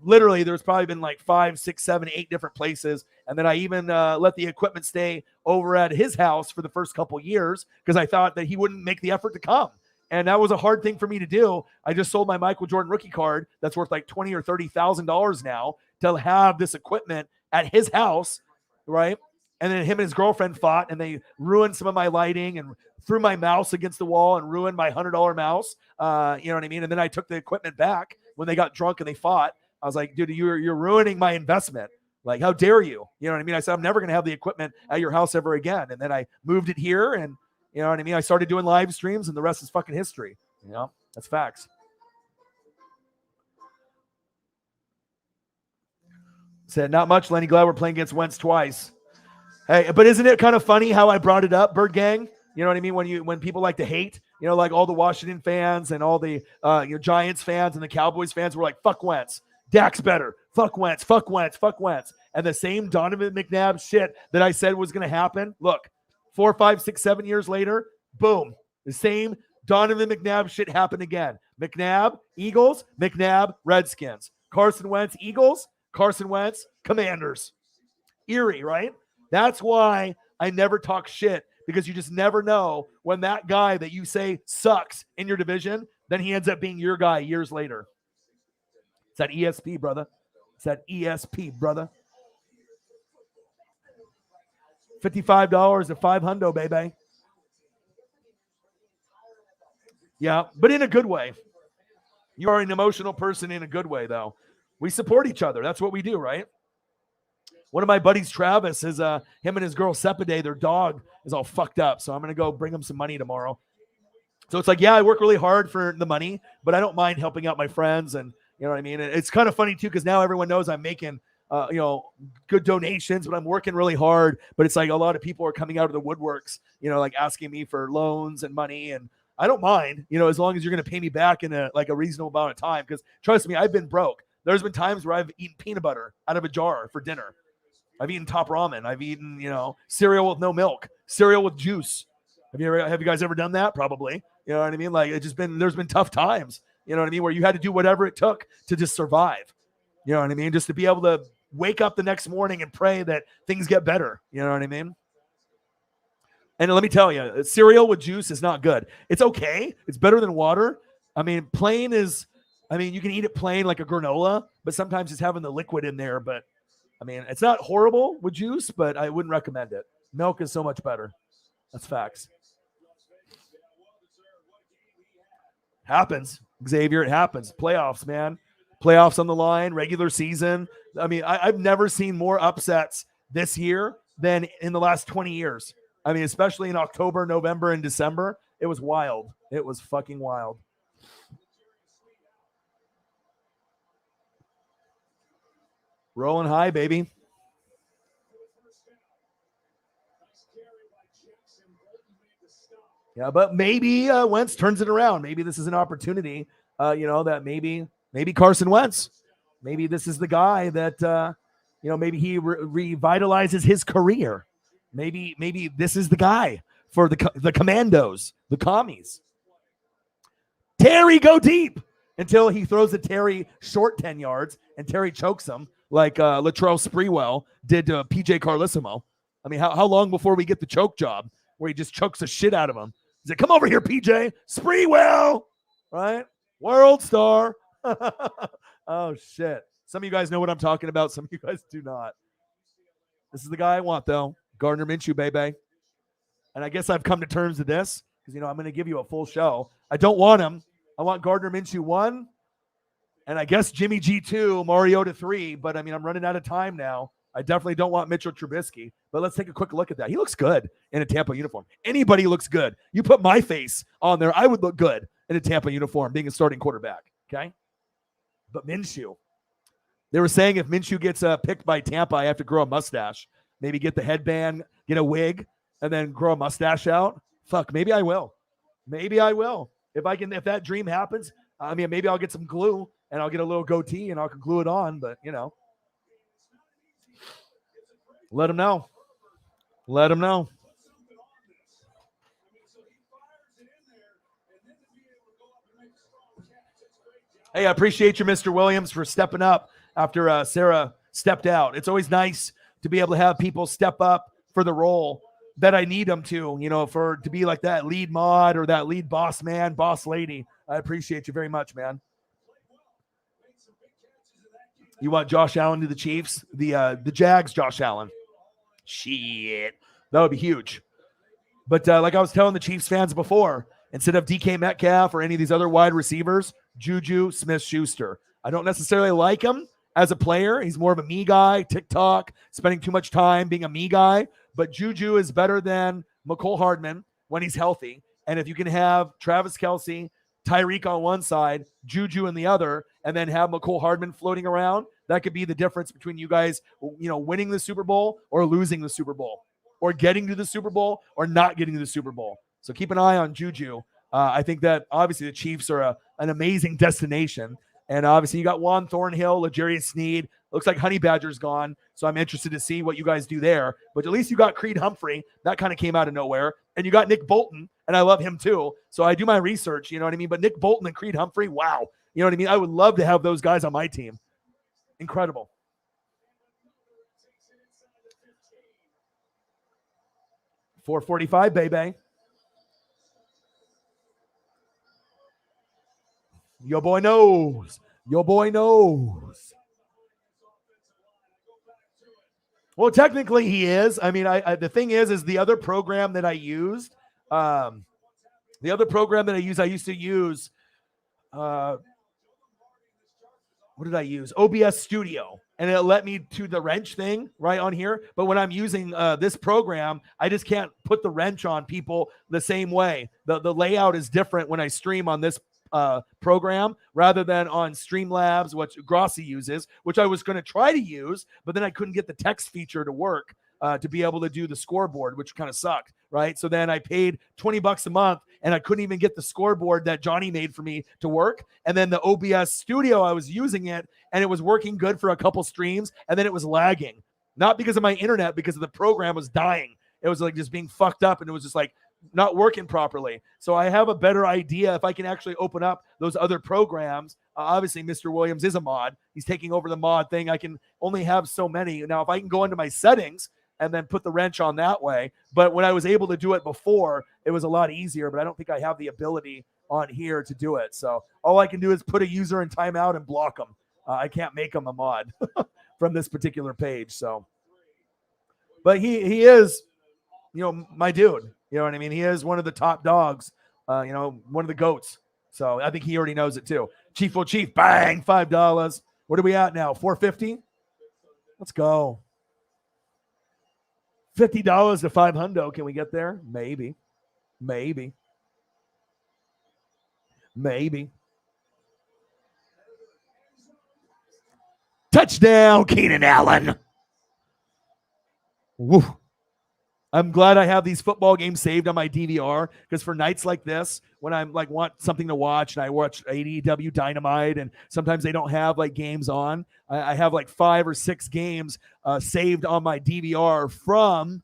literally there's probably been like 5, 6, 7, 8 different places. And then I even let the equipment stay over at his house for the first couple years because I thought that he wouldn't make the effort to come. And that was a hard thing for me to do. I just sold my Michael Jordan rookie card that's worth like $20,000 or $30,000 now to have this equipment at his house, right? And then him and his girlfriend fought, and they ruined some of my lighting and threw my mouse against the wall and ruined my $100 mouse. You know what I mean? And then I took the equipment back when they got drunk and they fought. I was like, dude, you're ruining my investment. Like, how dare you? You know what I mean? I said, I'm never going to have the equipment at your house ever again. And then I moved it here, and you know what I mean? I started doing live streams, and the rest is fucking history. You know, that's facts. Said, not much, Lenny. Glad we're playing against Wentz twice. Hey, but isn't it kind of funny how I brought it up, Bird Gang? You know what I mean? When people like to hate, like all the Washington fans and all the Giants fans and the Cowboys fans were like, fuck Wentz. Dak's better. Fuck Wentz. Fuck Wentz. Fuck Wentz. And the same Donovan McNabb shit that I said was going to happen. Look, 4, 5, 6, 7 years later, boom. The same Donovan McNabb shit happened again. McNabb, Eagles. McNabb, Redskins. Carson Wentz, Eagles. Carson Wentz, Commanders. Eerie, right? That's why I never talk shit, because you just never know when that guy that you say sucks in your division, then he ends up being your guy years later. It's that ESP, brother. It's that ESP, brother. $55 to $500, baby. Yeah, but in a good way. You are an emotional person in a good way, though. We support each other. That's what we do, right? One of my buddies, Travis, is him and his girl Sepide, their dog is all fucked up. So I'm going to go bring him some money tomorrow. So it's like, yeah, I work really hard for the money, but I don't mind helping out my friends. And you know what I mean? It's kind of funny too, because now everyone knows I'm making, good donations, but I'm working really hard. But it's like a lot of people are coming out of the woodworks, like asking me for loans and money. And I don't mind, as long as you're going to pay me back in a reasonable amount of time. Because trust me, I've been broke. There's been times where I've eaten peanut butter out of a jar for dinner. I've eaten top ramen. I've eaten, cereal with no milk, cereal with juice. Have you guys ever done that? Probably. You know what I mean? Like there's been tough times, you know what I mean? Where you had to do whatever it took to just survive. You know what I mean? Just to be able to wake up the next morning and pray that things get better. You know what I mean? And let me tell you, cereal with juice is not good. It's okay. It's better than water. I mean, plain is, you can eat it plain like a granola, but sometimes it's having the liquid in there. But it's not horrible with juice, but I wouldn't recommend it. Milk is so much better. That's facts. Happens, Xavier. It happens. Playoffs, man. Playoffs on the line, regular season. I've never seen more upsets this year than in the last 20 years. Especially in October, November, and December. It was wild. It was fucking wild. Rolling high, baby. Yeah, but maybe Wentz turns it around. Maybe this is an opportunity, that maybe Carson Wentz, maybe this is the guy that, maybe he revitalizes his career. Maybe this is the guy for the Commandos, the Commies. Terry, go deep until he throws a Terry short 10 yards and Terry chokes him like Latrell Sprewell did to PJ Carlissimo. How long before we get the choke job? where he just chokes the shit out of him. He's like, come over here, PJ. Spreewell, right? World star. Oh, shit. Some of you guys know what I'm talking about. Some of you guys do not. This is the guy I want, though. Gardner Minshew, baby. And I guess I've come to terms with this because, I'm going to give you a full show. I don't want him. I want Gardner Minshew 1, and I guess Jimmy G 2, Mariota 3. But, I'm running out of time now. I definitely don't want Mitchell Trubisky. But let's take a quick look at that. He looks good in a Tampa uniform. Anybody looks good. You put my face on there, I would look good in a Tampa uniform being a starting quarterback, okay? But Minshew. They were saying if Minshew gets picked by Tampa, I have to grow a mustache. Maybe get the headband, get a wig, and then grow a mustache out. Fuck, maybe I will. Maybe I will. If that dream happens, maybe I'll get some glue and I'll get a little goatee and I'll glue it on, but let him know. Let him know. Hey, I appreciate you, Mr. Williams, for stepping up after Sarah stepped out. It's always nice to be able to have people step up for the role that I need them to, to be like that lead mod or that lead boss man, boss lady. I appreciate you very much, man. You want Josh Allen to the Chiefs? The Jags, Josh Allen. Shit. That would be huge. But like I was telling the Chiefs fans before, instead of DK Metcalf or any of these other wide receivers, Juju Smith-Schuster. I don't necessarily like him as a player. He's more of a me guy, TikTok, spending too much time being a me guy. But Juju is better than McCole Hardman when he's healthy. And if you can have Travis Kelce, Tyreek on one side, Juju in the other, and then have McCole Hardman floating around, that could be the difference between you guys, winning the Super Bowl or losing the Super Bowl, or getting to the Super Bowl or not getting to the Super Bowl. So keep an eye on Juju. I think that obviously the Chiefs are an amazing destination. And obviously you got Juan Thornhill, L'Jarius Sneed. Looks like Honey Badger's gone. So I'm interested to see what you guys do there. But at least you got Creed Humphrey. That kind of came out of nowhere. And you got Nick Bolton, and I love him too. So I do my research, you know what I mean? But Nick Bolton and Creed Humphrey, wow. You know what I mean? I would love to have those guys on my team. Incredible. $4.45, baby. Your boy knows. Your boy knows. Well, technically he is. The thing is the other program that I used, I used to use, what did I use? OBS Studio. And it let me to the wrench thing right on here. But when I'm using this program, I just can't put the wrench on people the same way. The layout is different when I stream on this program rather than on Streamlabs, which Grossi uses, which I was going to try to use, but then I couldn't get the text feature to work to be able to do the scoreboard, which kind of sucked, right? So then I paid $20 a month and I couldn't even get the scoreboard that Johnny made for me to work. And then the OBS Studio, I was using it and it was working good for a couple streams, and then it was lagging, not because of my internet, because the program was dying. It was like just being fucked up, and it was just like not working properly. So I have a better idea if I can actually open up those other programs. Obviously, Mr. Williams is a mod. He's taking over the mod thing. I can only have so many. Now, if I can go into my settings and then put the wrench on that way, but when I was able to do it before, it was a lot easier, but I don't think I have the ability on here to do it. So all I can do is put a user in timeout and block them. I can't make him a mod from this particular page. So, but he is, my dude. You know what I mean? He is one of the top dogs, one of the GOATs. So I think he already knows it too. Chief will Chief, bang, $5. What are we at now? $4.50? Let's go. $50 to $500. Can we get there? Maybe. Touchdown, Keenan Allen. Woo. I'm glad I have these football games saved on my DVR, because for nights like this, when I'm like want something to watch and I watch AEW Dynamite and sometimes they don't have like games on, I have like 5 or 6 games saved on my DVR from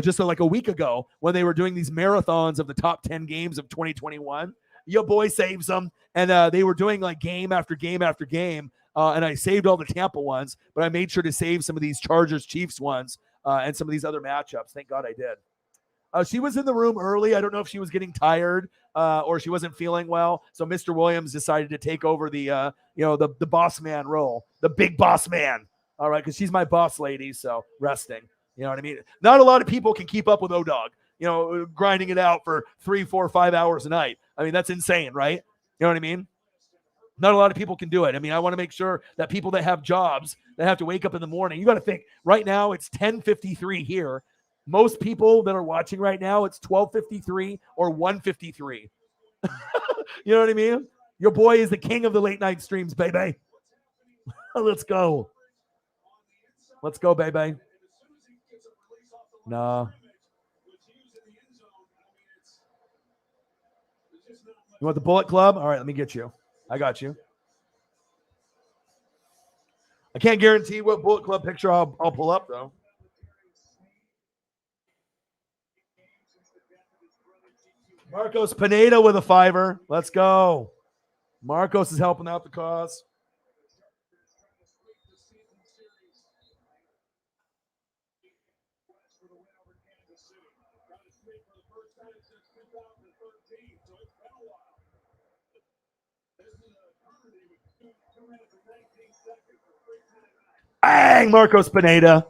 just like a week ago when they were doing these marathons of the top 10 games of 2021. Your boy saves them, and they were doing like game after game after game, and I saved all the Tampa ones, but I made sure to save some of these Chargers Chiefs ones and some of these other matchups. Thank God I did. She was in the room early. I don't know if she was getting tired or she wasn't feeling well. So Mr. Williams decided to take over the the boss man role, the big boss man. All right, because she's my boss lady, so resting. You know what I mean? Not a lot of people can keep up with O-Dog, grinding it out for 3, 4, 5 hours a night. I mean, that's insane, right? You know what I mean? Not a lot of people can do it. I mean, I want to make sure that people that have jobs that have to wake up in the morning, you got to think right now it's 10:53 here. Most people that are watching right now, it's 12:53 or 1:53. You know what I mean? Your boy is the king of the late night streams, baby. Let's go. Let's go, baby. No. You want the Bullet Club? All right, let me get you. I got you. I can't guarantee what Bullet Club picture I'll pull up, though. Marcos Pineda with a $5. Let's go. Marcos is helping out the cause. Bang, Marcos Pineda.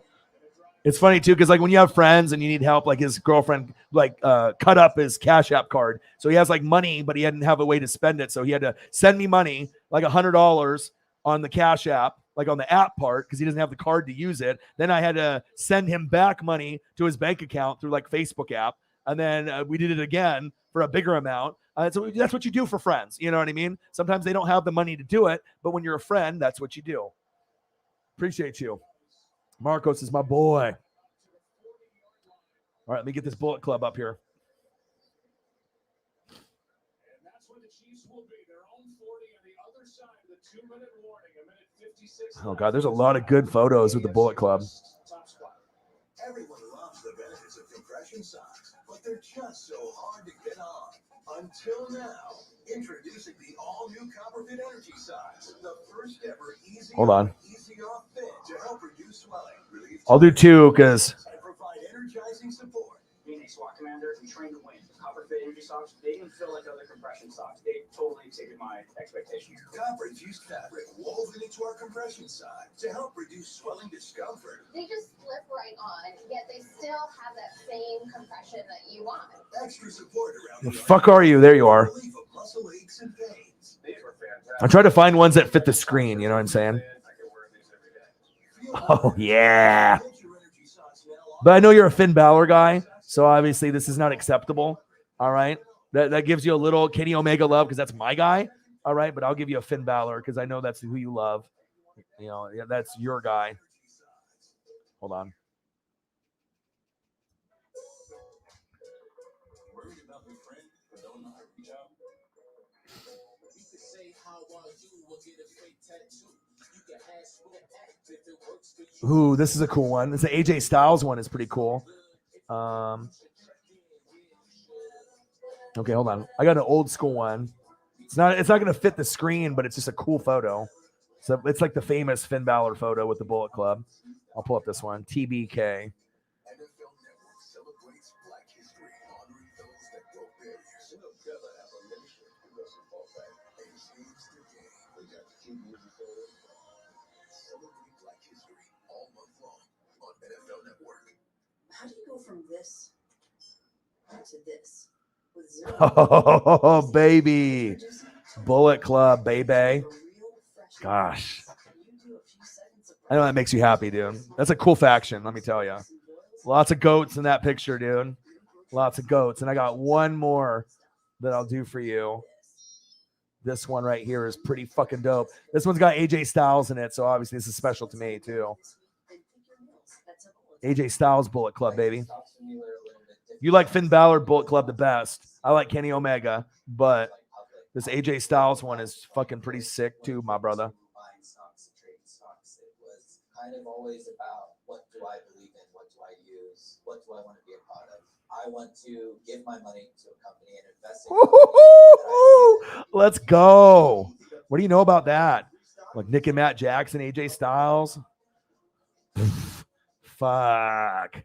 It's funny too, because like when you have friends and you need help, like his girlfriend cut up his Cash App card, so he has like money, but he didn't have a way to spend it, so he had to send me money, like $100 on the Cash App, like on the app part, because he doesn't have the card to use it. Then I had to send him back money to his bank account through like Facebook app, and then we did it again for a bigger amount. So that's what you do for friends. You know what I mean? Sometimes they don't have the money to do it, but when you're a friend, that's what you do. Appreciate you. Marcos is my boy. All right, let me get this Bullet Club up here. Oh, God, there's a lot of good photos with the Bullet Club. Everyone loves the benefits of compression socks, but they're just so hard to get on. Until now, introducing the all-new Copperfit Energy Socks, the first ever easy on fit to help reduce swelling, relieve. I'll do two because and provide energizing support. Being a SWAT commander and trained to win, Copperfit Energy Socks, they didn't feel like other compression socks. They totally exceeded my expectations. Copper-infused fabric woven into our compression sock to help reduce swelling discomfort. They just slip right on, yet they still have that same compression that you want. Extra support around the fuck are you? There you are. relief of muscle aches and pains. These were fantastic. I'm trying to find ones that fit the screen. You know what I'm saying? I could wear these every day. Oh, yeah. But I know you're a Finn Balor guy, so obviously this is not acceptable. All right? That gives you a little Kenny Omega love because that's my guy. All right? But I'll give you a Finn Balor because I know that's who you love. You know, yeah, that's your guy. Hold on. Worried about your friend, but don't know how to reach out? You could say how are you will get a fake tattoo. You can ask for act if it works for you. Ooh, this is a cool one. This AJ Styles one is pretty cool. Okay, hold on. I got an old school one. It's not gonna fit the screen, but it's just a cool photo. So it's like the famous Finn Balor photo with the Bullet Club. I'll pull up this one. TBK. NFL Network celebrates Black History, honoring those that broke barriers. Never have a mission to wrestle for that. And change the game. We got 2 years ago. Celebrate Black History all month long on NFL Network. How do you go from this to this? With zero Oh, baby. Bullet Club, baby. Gosh. I know that makes you happy, dude. That's a cool faction, let me tell you. Lots of goats in that picture, dude. Lots of goats. And I got one more that I'll do for you. This one right here is pretty fucking dope. This one's got AJ Styles in it, so obviously this is special to me, too. AJ Styles Bullet Club, baby. You like Finn Balor Bullet Club the best. I like Kenny Omega, but this AJ Styles one is fucking pretty sick too, my brother. Buying stocks and trading stocks, it was kind of always about what do I believe in, what do I use, what do I want to be a part of. I want to give my money to a company and invest in it. Let's go. What do you know about that? Like Nick and Matt Jackson, AJ Styles. Fuck.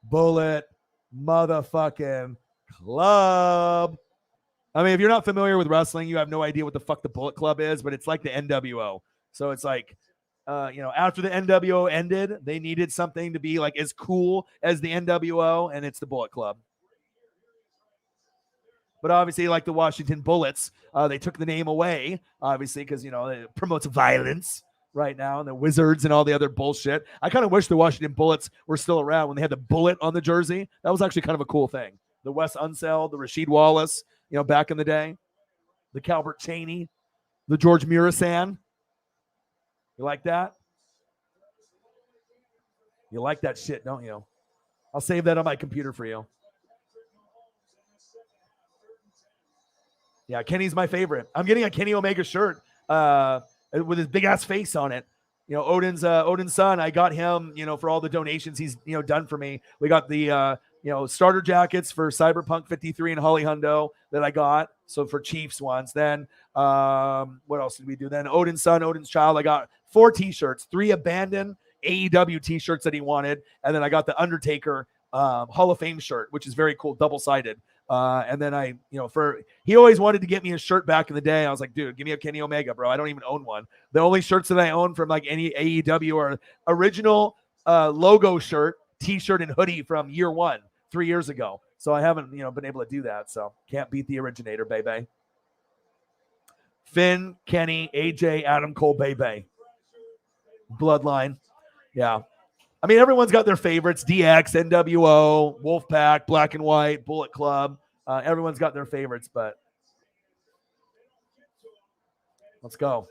Bullet motherfucking Club. I mean, if you're not familiar with wrestling, you have no idea what the fuck the Bullet Club is, but it's like the NWO. So it's like, after the NWO ended, they needed something to be like as cool as the NWO, and it's the Bullet Club. But obviously, like the Washington Bullets, they took the name away, obviously, because, it promotes violence right now, and the Wizards and all the other bullshit. I kind of wish the Washington Bullets were still around when they had the bullet on the jersey. That was actually kind of a cool thing. The Wes Unseld, the Rasheed Wallace, back in the day, the Calbert Chaney, the George Murasan. You like that? You like that shit, don't you? I'll save that on my computer for you. Yeah, Kenny's my favorite. I'm getting a Kenny Omega shirt with his big ass face on it. Odin's son. I got him, for all the donations he's done for me. We got the starter jackets for Cyberpunk 53 and Holly Hundo that I got. So for Chiefs ones. Then what else did we do? Then Odin's son, Odin's child. I got 4 t-shirts, 3 abandoned AEW t-shirts that he wanted, and then I got the Undertaker Hall of Fame shirt, which is very cool, double-sided. And then he always wanted to get me a shirt back in the day. I was like, dude, give me a Kenny Omega, bro. I don't even own one. The only shirts that I own from like any AEW are original logo shirt, t-shirt, and hoodie from year 1, 3 years ago. So I haven't, been able to do that. So can't beat the originator, baby. Finn, Kenny, AJ, Adam Cole, baby. Bloodline. Yeah. I mean, everyone's got their favorites. DX, NWO, Wolfpack, Black and White, Bullet Club. Everyone's got their favorites, but let's go.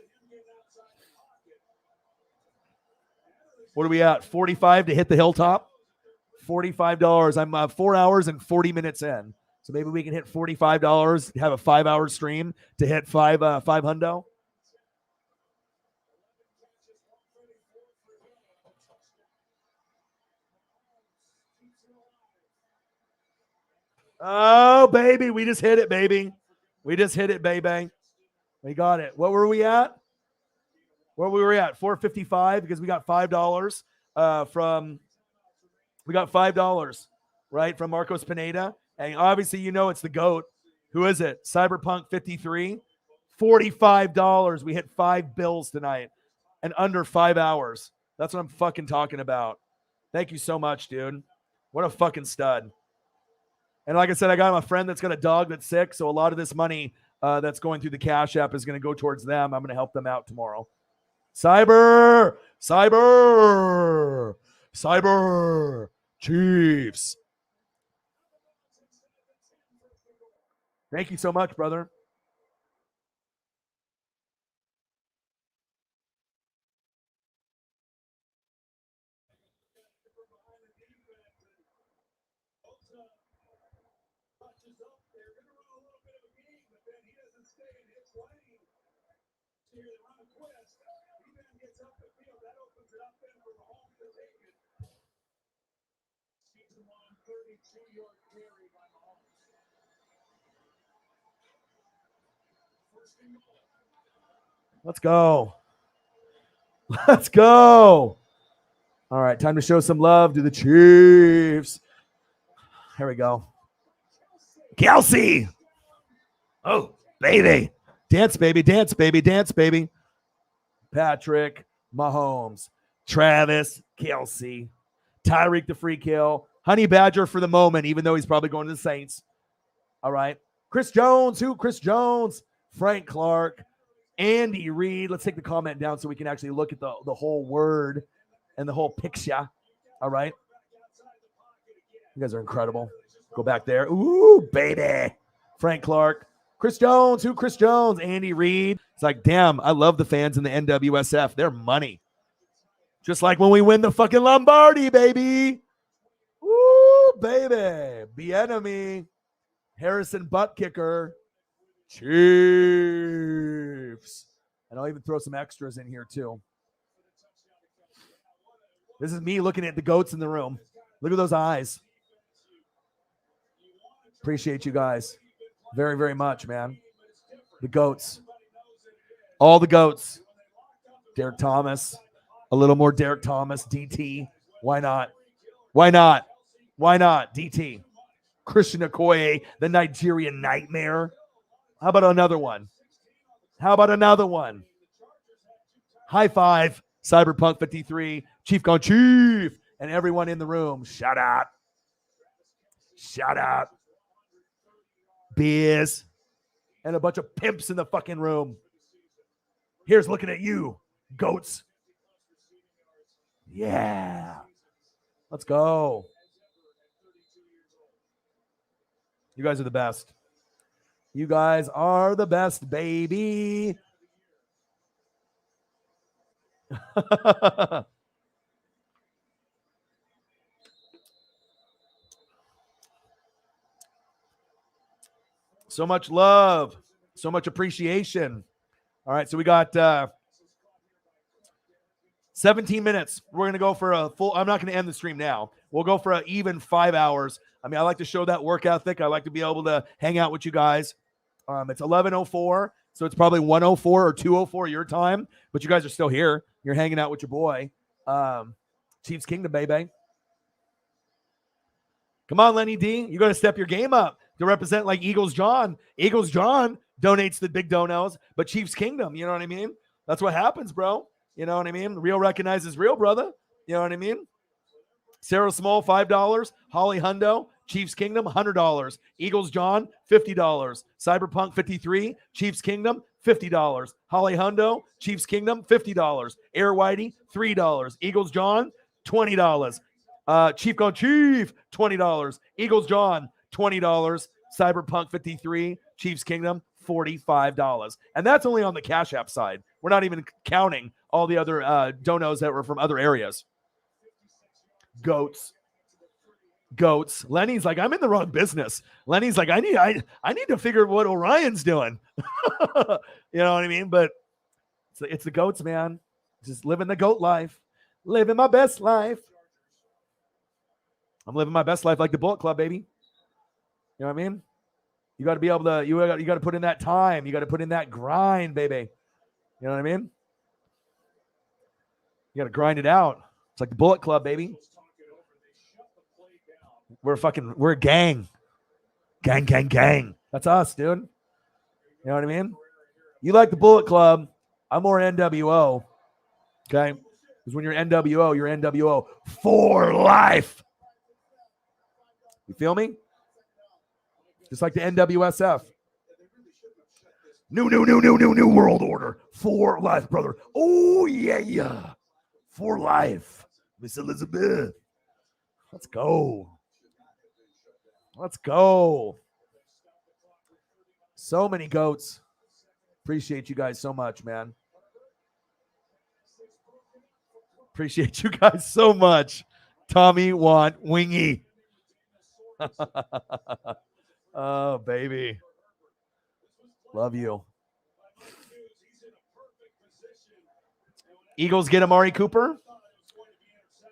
What are we at? 45 to hit the hilltop? $45. I'm 4 hours and 40 minutes in. So maybe we can hit $45, have a 5-hour stream to hit five hundo. Oh, baby. We just hit it, baby. We just hit it, baby. We got it. What were we at? Where we were at? $4.55 because we got $5 we got $5, right, from Marcos Pineda. And obviously, it's the GOAT. Who is it? Cyberpunk 53. $45. We hit 5 bills tonight and under 5 hours. That's what I'm fucking talking about. Thank you so much, dude. What a fucking stud. And like I said, I got a friend that's got a dog that's sick. So a lot of this money that's going through the Cash App is going to go towards them. I'm going to help them out tomorrow. Cyber Chiefs. Thank you so much, brother. Let's go. Let's go. All right, time to show some love to the Chiefs. Here we go. Kelsey. Oh, baby. Dance, baby, dance, baby, dance, baby. Patrick Mahomes. Travis Kelsey. Tyreek the free kill. Honey Badger for the moment, even though he's probably going to the Saints. All right. Chris Jones. Who? Chris Jones. Frank Clark. Andy Reid. Let's take the comment down so we can actually look at the whole word and the whole picture. All right. You guys are incredible. Go back there. Ooh, baby. Frank Clark. Chris Jones. Who? Chris Jones. Andy Reid. It's like, damn, I love the fans in the NWSF. They're money. Just like when we win the fucking Lombardi, baby. Ooh, baby. Bienemy. Harrison Butt Kicker. Chiefs. And I'll even throw some extras in here too. This is me looking at the goats in the room. Look at those eyes. Appreciate you guys very, very much, man. The goats. All the goats. Derek Thomas. A little more Derek Thomas, DT. Why not? Why not? Why not? DT. Christian Okoye, the Nigerian Nightmare. How about another one? How about another one? High five, Cyberpunk 53, Chief Gone Chief, and everyone in the room. Shout out. Shout out. Beers. And a bunch of pimps in the fucking room. Here's looking at you, goats. Yeah. Let's go. You guys are the best. You guys are the best, baby. So much love. So much appreciation. All right, so we got 17 minutes. We're going to go for a full, I'm not going to end the stream now. We'll go for an even 5 hours. I mean, I like to show that work ethic. I like to be able to hang out with you guys. It's 11:04, so it's probably 1:04 or 2:04 your time, but you guys are still here. You're hanging out with your boy. Chiefs Kingdom, baby. Come on, Lenny D. You got to step your game up to represent like Eagles John. Eagles John donates the big donos, but Chiefs Kingdom, you know what I mean? That's what happens, bro. You know what I mean? Real recognizes real, brother. You know what I mean? Sarah Small, $5. Holly Hundo, Chiefs Kingdom, $100. Eagles John, $50. Cyberpunk 53, Chiefs Kingdom, $50. Holly Hundo, Chiefs Kingdom, $50. Air Whitey, $3. Eagles John, $20. Chief Gone Chief, $20. Eagles John, $20. Cyberpunk 53, Chiefs Kingdom, $45. And that's only on the Cash App side. We're not even counting all the other donos that were from other areas. Goats. Lenny's like, I'm in the wrong business. Lenny's like, I need to figure what Orion's doing. You know what I mean? But it's the goats, man. Just living the goat life. Living my best life. I'm living my best life like the Bullet Club, baby. You know what I mean? You got to be able to, you got to put in that time. You got to put in that grind, baby. You know what I mean? You got to grind it out. It's like the Bullet Club, baby. We're a gang. Gang. That's us, dude. You know what I mean? You like the Bullet Club. I'm more NWO. Okay? Because when you're NWO, you're NWO for life. You feel me? Just like the NWSF. New world order. For life, brother. Oh, yeah. For life. Miss Elizabeth. Let's go. So many goats. Appreciate you guys so much, man. Appreciate you guys so much. Tommy want wingy. Oh, baby. Love you. Eagles get Amari Cooper.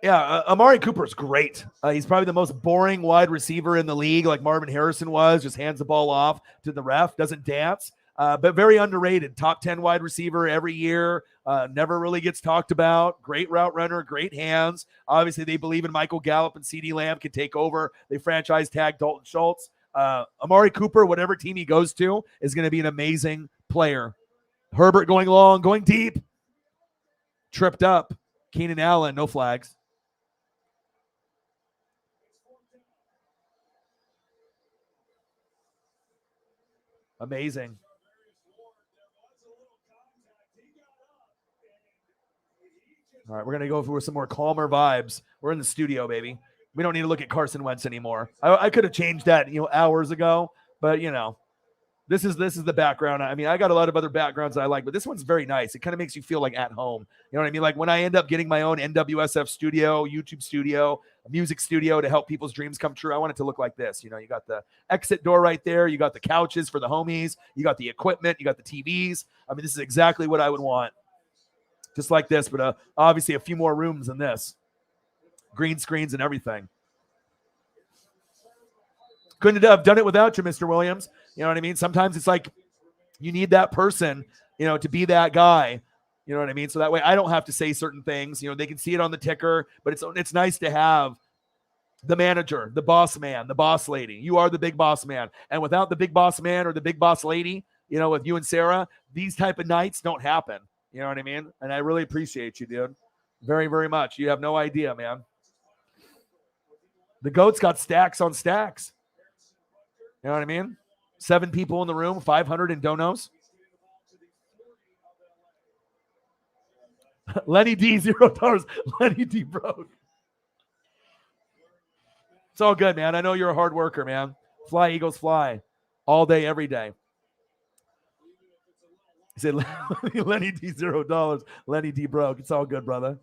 Yeah, Amari Cooper's great. He's probably the most boring wide receiver in the league, like Marvin Harrison was. Just hands the ball off to the ref, doesn't dance, but very underrated. Top 10 wide receiver every year. Never really gets talked about. Great route runner, great hands. Obviously, they believe in Michael Gallup and CeeDee Lamb can take over. They franchise tag Dalton Schultz. Amari Cooper, whatever team he goes to, is going to be an amazing player. Herbert going long, going deep. Tripped up. Keenan Allen, no flags. Amazing. All right, we're going to go for some more calmer vibes. We're in the studio, baby. We don't need to look at Carson Wentz anymore. I could have changed that, hours ago, but this is the background. I mean, I got a lot of other backgrounds that I like, but this one's very nice. It kind of makes you feel like at home. You know what I mean? Like when I end up getting my own NWSF studio, YouTube studio, a music studio to help people's dreams come true, I want it to look like this. You got the exit door right there. You got the couches for the homies. You got the equipment. You got the TVs. I mean, this is exactly what I would want. Just like this, but obviously a few more rooms than this. Green screens and everything. Couldn't have done it without you, Mr. Williams. You know what I mean? Sometimes it's like you need that person, to be that guy. You know what I mean? So that way I don't have to say certain things. They can see it on the ticker, but it's nice to have the manager, the boss man, the boss lady. You are the big boss man. And without the big boss man or the big boss lady, you know, with you and Sarah, these type of nights don't happen. You know what I mean? And I really appreciate you, dude. Very, very much. You have no idea, man. The GOAT's got stacks on stacks. You know what I mean? 7 people in the room, 500 in donos. Lenny D, $0. Lenny D broke. It's all good, man. I know you're a hard worker, man. Fly, Eagles, fly. All day, every day. He said, Lenny D, $0. Lenny D broke. It's all good, brother.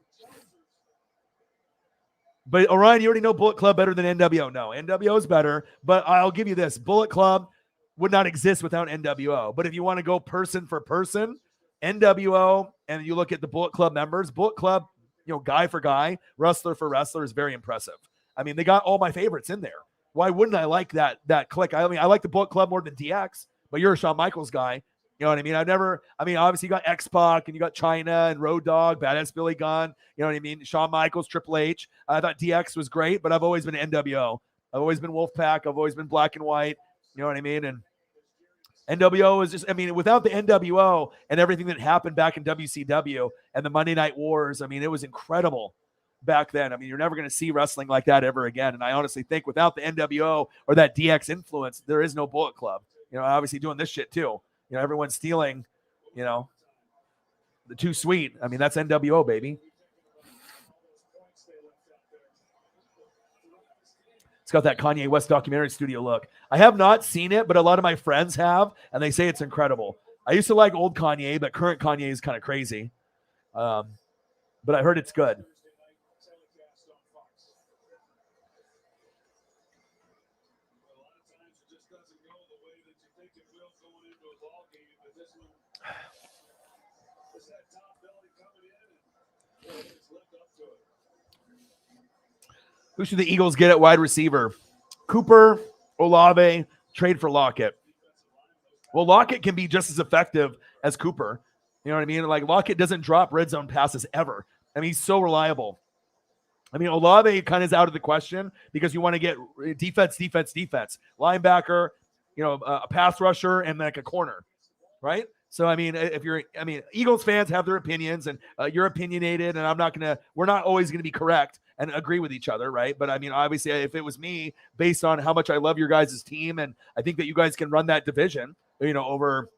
But Orion, you already know Bullet Club better than NWO. No, NWO is better, but I'll give you this. Bullet Club would not exist without NWO. But if you want to go person for person, NWO, and you look at the Bullet Club members, Bullet Club, you know, guy for guy, wrestler for wrestler is very impressive. I mean, they got all my favorites in there. Why wouldn't I like that clique? I mean, I like the Bullet Club more than DX, but you're a Shawn Michaels guy. You know what I mean? Obviously you got X-Pac and you got China and Road Dogg, Badass Billy Gunn. You know what I mean? Shawn Michaels, Triple H. I thought DX was great, but I've always been NWO. I've always been Wolfpack. I've always been black and white. You know what I mean? And NWO is just, I mean, without the NWO and everything that happened back in WCW and the Monday Night Wars, I mean, it was incredible back then. I mean, you're never going to see wrestling like that ever again. And I honestly think without the NWO or that DX influence, there is no Bullet Club. You know, obviously doing this shit too. You know, everyone's stealing, you know, the Too Sweet. I mean, that's NWO, baby. It's got that Kanye West documentary studio look. I have not seen it, but a lot of my friends have, and they say it's incredible. I used to like old Kanye, but current Kanye is kind of crazy. But I heard it's good. Who should the Eagles get at wide receiver? Cooper, Olave, trade for Lockett. Well, Lockett can be just as effective as Cooper. You know what I mean? Like, Lockett doesn't drop red zone passes ever. I mean, he's so reliable. I mean, Olave kind of is out of the question because you want to get defense, linebacker, you know, a pass rusher, and like a corner, right? So, I mean, Eagles fans have their opinions, and you're opinionated, and we're not always going to be correct and agree with each other, right? But I mean, obviously, if it was me, based on how much I love your guys' team, and I think that you guys can run that division, you know, over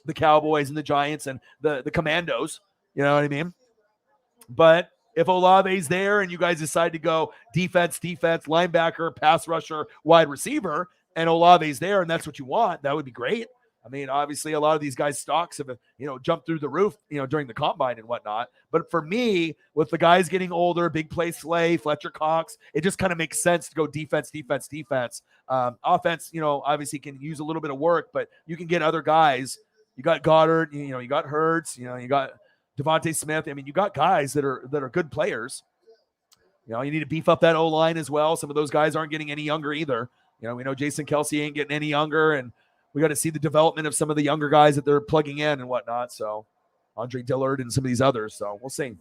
the Cowboys and the Giants and the Commandos, you know what I mean? But if Olave's there and you guys decide to go defense, linebacker, pass rusher, wide receiver, and Olave's there and that's what you want, that would be great. I mean, obviously, a lot of these guys' stocks have, you know, jumped through the roof, you know, during the combine and whatnot. But for me, with the guys getting older, Big Play Slay, Fletcher Cox, it just kind of makes sense to go defense. Offense, you know, obviously can use a little bit of work, but you can get other guys. You got Goddard, you know, you got Hurts, you know, you got Devontae Smith. I mean, you got guys that are good players. You know, you need to beef up that O-line as well. Some of those guys aren't getting any younger either. You know, we know Jason Kelsey ain't getting any younger, and we got to see the development of some of the younger guys that they're plugging in and whatnot. So Andre Dillard and some of these others. So we'll see.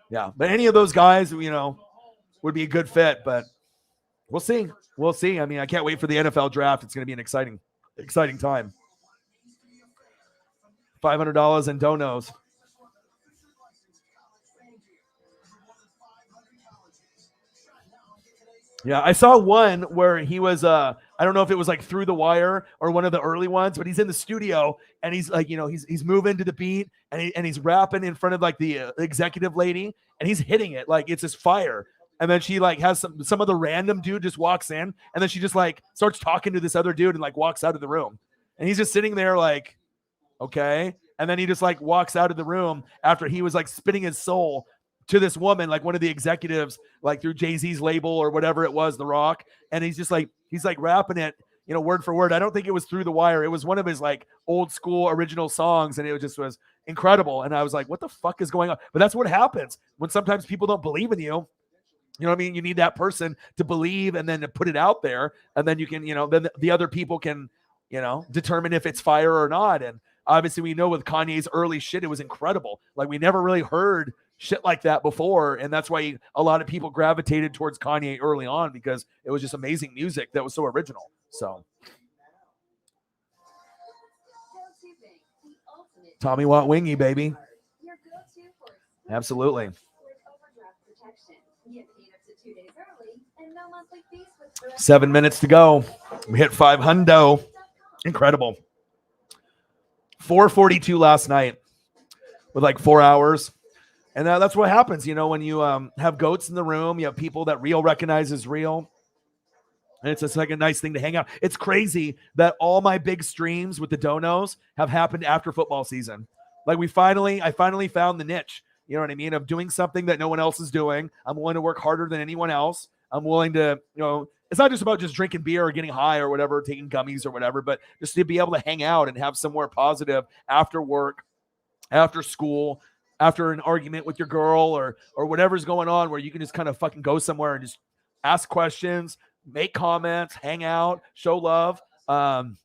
Yeah. But any of those guys, you know, would be a good fit, but we'll see. We'll see. I mean, I can't wait for the NFL draft. It's going to be an exciting time. $500 in donos. Yeah, I saw one where he was, I don't know if it was like Through the Wire or one of the early ones, but he's in the studio and he's like, you know, he's moving to the beat and he's rapping in front of like the executive lady and he's hitting it like it's his fire. And then she like has some other random dude just walks in and then she just like starts talking to this other dude and like walks out of the room. And he's just sitting there like, okay. And then he just like walks out of the room after he was like spitting his soul to this woman, like one of the executives, like through Jay-Z's label or whatever it was, The Rock. And he's like rapping it, you know, word for word. I don't think it was Through the Wire. It was one of his like old school original songs. And it just was incredible. And I was like, what the fuck is going on? But that's what happens when sometimes people don't believe in you. You know what I mean? You need that person to believe and then to put it out there. And then you can, you know, then the other people can, you know, determine if it's fire or not. And obviously we know with Kanye's early shit, it was incredible. Like we never really heard shit like that before. And that's why a lot of people gravitated towards Kanye early on, because it was just amazing music that was so original. So Tommy Watt Wingy, baby. Absolutely. 7 minutes to go. We hit 500. Incredible. 442 last night with like 4 hours. And that's what happens, when you have goats in the room. You have people that real recognize as real. And it's just like a nice thing to hang out. It's crazy that all my big streams with the donos have happened after football season. Like I finally found the niche, you know what I mean, of doing something that no one else is doing. I'm willing to work harder than anyone else. I'm willing to, it's not just about just drinking beer or getting high or whatever, taking gummies or whatever, but just to be able to hang out and have somewhere positive after work, after school, after an argument with your girl or whatever's going on, where you can just kind of fucking go somewhere and just ask questions, make comments, hang out, show love. And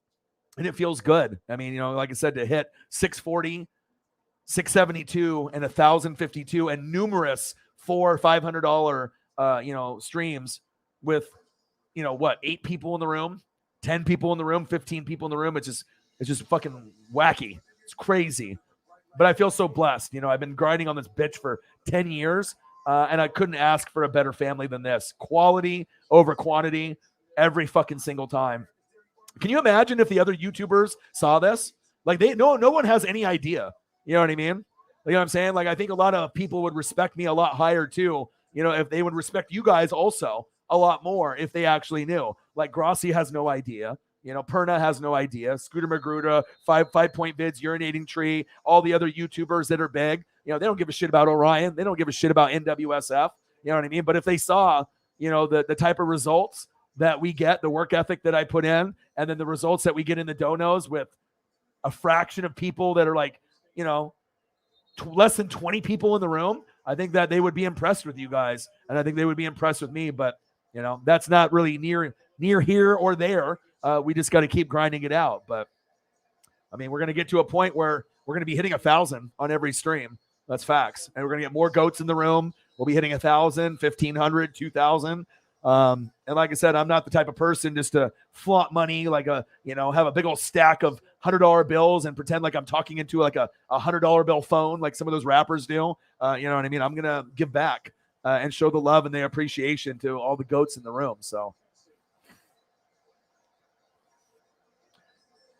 it feels good. I mean, like I said, to hit 640, 672 and 1,052 and numerous $400-$500, streams with, 8 people in the room, 10 people in the room, 15 people in the room. It's just fucking wacky. It's crazy. But I feel so blessed. I've been grinding on this bitch for 10 years, and I couldn't ask for a better family than this. Quality over quantity every fucking single time. Can you imagine if the other YouTubers saw this? Like no one has any idea. You know what I mean? You know what I'm saying? Like I think a lot of people would respect me a lot higher too. If they would respect you guys also a lot more if they actually knew. Like Grossi has no idea. Perna has no idea. Scooter Magruder, 5-point vids, urinating tree, all the other YouTubers that are big. They don't give a shit about Orion. They don't give a shit about NWSF. You know what I mean? But if they saw, the type of results that we get, the work ethic that I put in, and then the results that we get in the donos with a fraction of people that are like, less than 20 people in the room, I think that they would be impressed with you guys. And I think they would be impressed with me. But, that's not really near here or there. We just got to keep grinding it out. But, I mean, we're going to get to a point where we're going to be hitting 1,000 on every stream. That's facts. And we're going to get more goats in the room. We'll be hitting 1,000, 1,500, 2,000. And like I said, I'm not the type of person just to flaunt money, like have a big old stack of $100 bills and pretend like I'm talking into like a $100 bill phone, like some of those rappers do. You know what I mean? I'm going to give back and show the love and the appreciation to all the goats in the room. So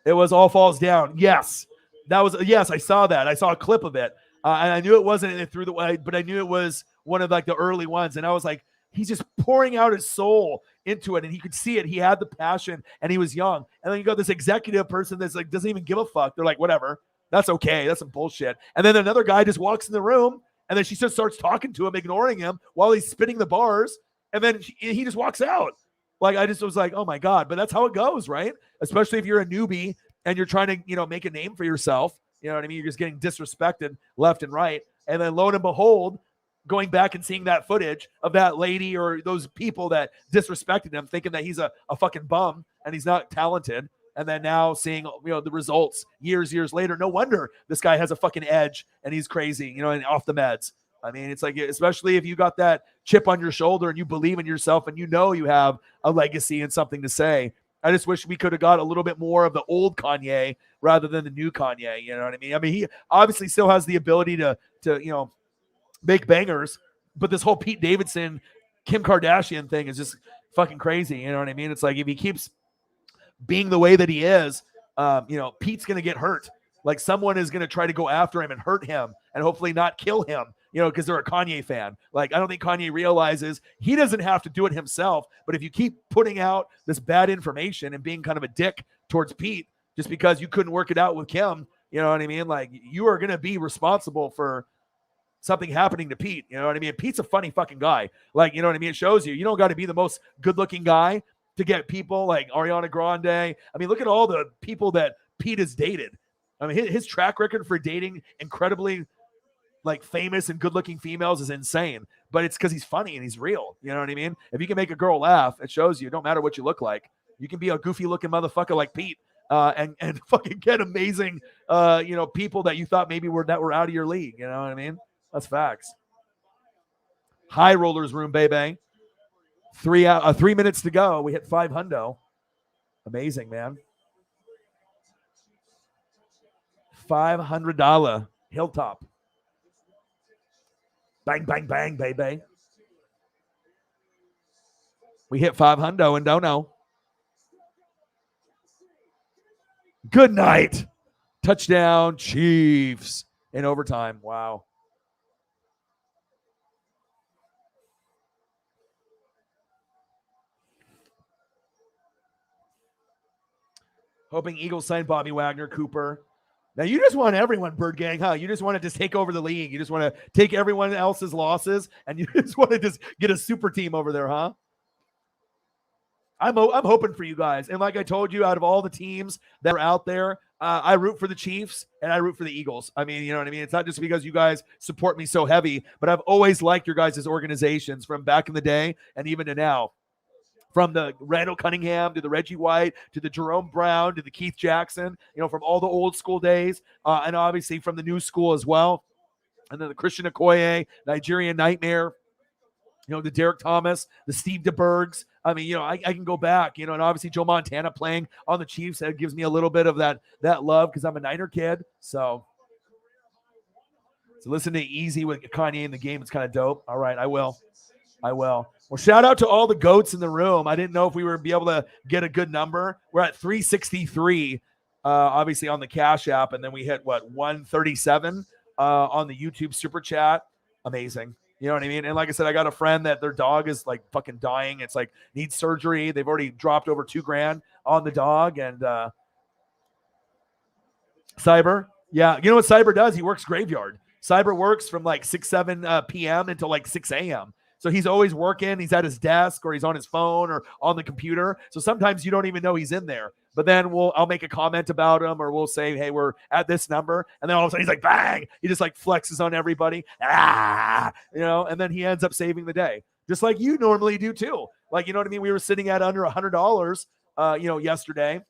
it was All Falls Down. Yes, I saw that. I saw a clip of it. And I knew it wasn't through the way, but I knew it was one of like the early ones. And I was like, he's just pouring out his soul into it, and he could see it. He had the passion, and he was young. And then you got this executive person that's like doesn't even give a fuck. They're like, whatever, that's okay, that's some bullshit. And then another guy just walks in the room, and then she just starts talking to him, ignoring him while he's spitting the bars, and then he just walks out. Like I just was like, oh my god. But that's how it goes, right? Especially if you're a newbie and you're trying to make a name for yourself. You know what I mean? You're just getting disrespected left and right, and then lo and behold, going back and seeing that footage of that lady or those people that disrespected him, thinking that he's a fucking bum and he's not talented. And then now seeing, the results years later, no wonder this guy has a fucking edge and he's crazy, and off the meds. I mean, it's like, especially if you got that chip on your shoulder and you believe in yourself and you have a legacy and something to say. I just wish we could have got a little bit more of the old Kanye rather than the new Kanye. You know what I mean? I mean, he obviously still has the ability to make bangers, but this whole Pete Davidson, Kim Kardashian thing is just fucking crazy. You know what I mean? It's like, if he keeps being the way that he is, Pete's going to get hurt. Like someone is going to try to go after him and hurt him and hopefully not kill him, because they're a Kanye fan. Like, I don't think Kanye realizes he doesn't have to do it himself. But if you keep putting out this bad information and being kind of a dick towards Pete, just because you couldn't work it out with Kim, you know what I mean? Like, you are going to be responsible for something happening to Pete. You know what I mean? Pete's a funny fucking guy. Like, you know what I mean? It shows you don't got to be the most good looking guy to get people like Ariana Grande. I mean, look at all the people that Pete has dated. I mean, his track record for dating incredibly like famous and good looking females is insane, but it's because he's funny and he's real. You know what I mean? If you can make a girl laugh, it shows you, don't matter what you look like. You can be a goofy looking motherfucker like Pete and fucking get amazing, people that you thought maybe were out of your league. You know what I mean? That's facts. High rollers room, baby. 3 minutes to go. We hit 500. Amazing, man. $500 Hilltop. Bang, bang, bang, baby. We hit 500 and don't know. Good night. Touchdown, Chiefs in overtime. Wow. Hoping Eagles sign Bobby Wagner, Cooper. Now, you just want everyone, Bird Gang, huh? You just want to just take over the league. You just want to take everyone else's losses, and you just want to just get a super team over there, huh? I'm hoping for you guys. And like I told you, out of all the teams that are out there, I root for the Chiefs and I root for the Eagles. I mean, you know what I mean? It's not just because you guys support me so heavy, but I've always liked your guys' organizations from back in the day and even to now. From the Randall Cunningham to the Reggie White to the Jerome Brown to the Keith Jackson, you know, from all the old school days, and obviously from the new school as well. And then the Christian Okoye, Nigerian Nightmare, you know, the Derek Thomas, the Steve DeBergs. I mean, you know, I can go back, you know, and obviously Joe Montana playing on the Chiefs. That gives me a little bit of that love because I'm a Niner kid. So listen to Easy with Kanye in the game. It's kind of dope. All right, I will. Well, shout out to all the goats in the room. I didn't know if we were be able to get a good number. We're at 363, obviously on the Cash App, and then we hit 137 on the YouTube Super Chat. Amazing. You know what I mean? And like I said, I got a friend that their dog is like fucking dying. It's like needs surgery. They've already dropped over $2,000 on the dog. And Cyber, yeah, you know what Cyber does? He works graveyard. Cyber works from like 7 p.m. until like 6 a.m. So he's always working. He's at his desk or he's on his phone or on the computer. So sometimes you don't even know he's in there. But then I'll make a comment about him or we'll say, hey, we're at this number. And then all of a sudden he's like, bang. He just like flexes on everybody. You know, and then he ends up saving the day. Just like you normally do too. Like, you know what I mean? We were sitting at under $100, you know, yesterday.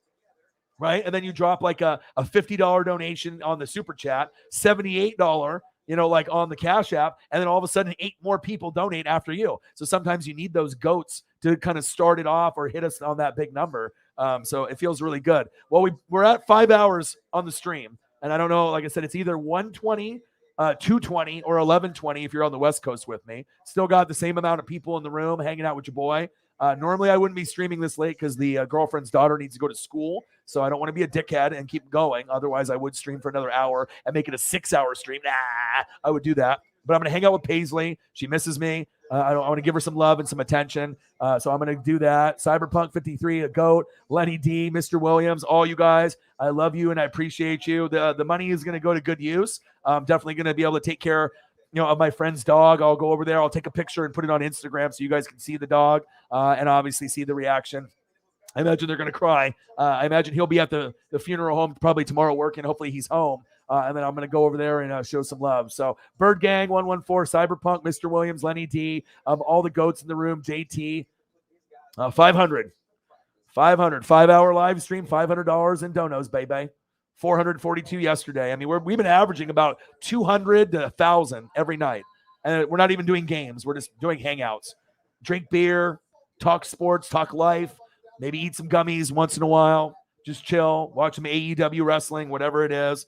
Right. And then you drop like a $50 donation on the Super Chat, $78, you know, like on the Cash App. And then all of a sudden 8 more people donate after you. So sometimes you need those goats to kind of start it off or hit us on that big number. So it feels really good. Well, we're at 5 hours on the stream. And I don't know, like I said, it's either 120, 220 or 1120 if you're on the West Coast with me. Still got the same amount of people in the room hanging out with your boy. Normally I wouldn't be streaming this late because the girlfriend's daughter needs to go to school. So I don't want to be a dickhead and keep going. Otherwise I would stream for another hour and make it a 6-hour stream. I would do that. But I'm going to hang out with Paisley. She misses me. I want to give her some love and some attention. So I'm going to do that. Cyberpunk 53, a goat, Lenny D, Mr. Williams, all you guys. I love you and I appreciate you. The money is going to go to good use. I'm definitely going to be able to take care of my friend's dog. I'll go over there. I'll take a picture and put it on Instagram so you guys can see the dog and obviously see the reaction. I imagine they're going to cry. I imagine he'll be at the funeral home probably tomorrow working. Hopefully he's home. And then I'm going to go over there and show some love. So Bird Gang 114, Cyberpunk, Mr. Williams, Lenny D, all the goats in the room, JT, 500, 5-hour live stream, $500 in donos, baby. 442 yesterday. I mean, we've been averaging about 200 to 1,000 every night. And we're not even doing games. We're just doing hangouts. Drink beer, talk sports, talk life, maybe eat some gummies once in a while. Just chill, watch some AEW wrestling, whatever it is.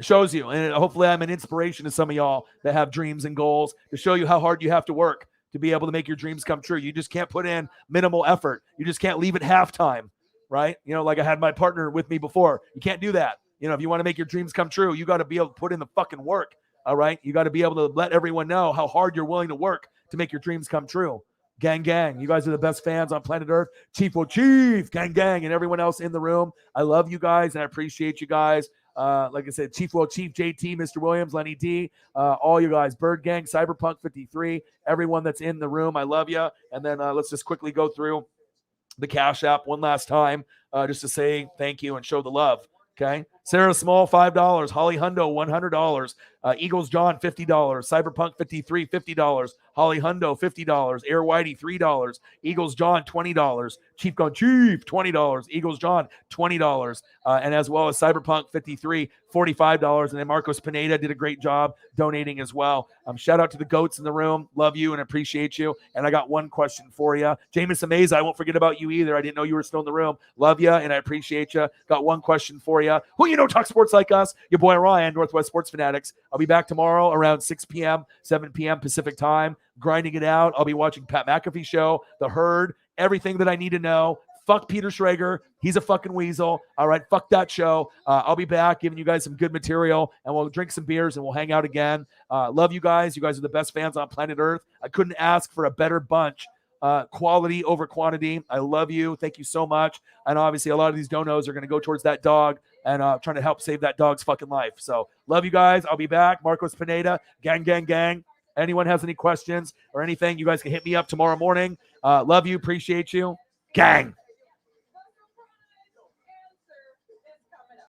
Shows you. And hopefully I'm an inspiration to some of y'all that have dreams and goals to show you how hard you have to work to be able to make your dreams come true. You just can't put in minimal effort. You just can't leave at halftime. Right? You know, like I had my partner with me before. You can't do that. You know, if you want to make your dreams come true, you got to be able to put in the fucking work. All right? You got to be able to let everyone know how hard you're willing to work to make your dreams come true. Gang, gang. You guys are the best fans on planet Earth. Chief, gang, gang, and everyone else in the room. I love you guys and I appreciate you guys. Like I said, Chief, JT, Mr. Williams, Lenny D, all you guys, Bird Gang, Cyberpunk 53, everyone that's in the room. I love you. And then let's just quickly go through the Cash App one last time just to say thank you and show the love. Okay. Sarah Small, $5. Holly Hundo, $100. Eagles John, $50. Cyberpunk 53, $50. Holly Hundo, $50. Air Whitey, $3. Eagles John, $20. Chief Gone Chief, $20. Eagles John, $20. And as well as Cyberpunk 53, $45. And then Marcos Pineda did a great job donating as well. Shout out to the goats in the room. Love you and appreciate you. And I got one question for you. Jameis Amaze, I won't forget about you either. I didn't know you were still in the room. Love you and I appreciate you. Got one question for you. Who you know talk sports like us? Your boy Ryan, Northwest Sports Fanatics. I'll be back tomorrow around 6 p.m., 7 p.m. Pacific time, grinding it out. I'll be watching Pat McAfee show, The Herd, everything that I need to know. Fuck Peter Schrager. He's a fucking weasel. All right, fuck that show. I'll be back giving you guys some good material, and we'll drink some beers, and we'll hang out again. Love you guys. You guys are the best fans on planet Earth. I couldn't ask for a better bunch. Quality over quantity. I love you. Thank you so much. And obviously, a lot of these donos are going to go towards that dog and trying to help save that dog's fucking life. So love you guys. I'll be back. Marcos Pineda, gang, gang, gang. Anyone has any questions or anything, you guys can hit me up tomorrow morning. Love you. Appreciate you. Gang.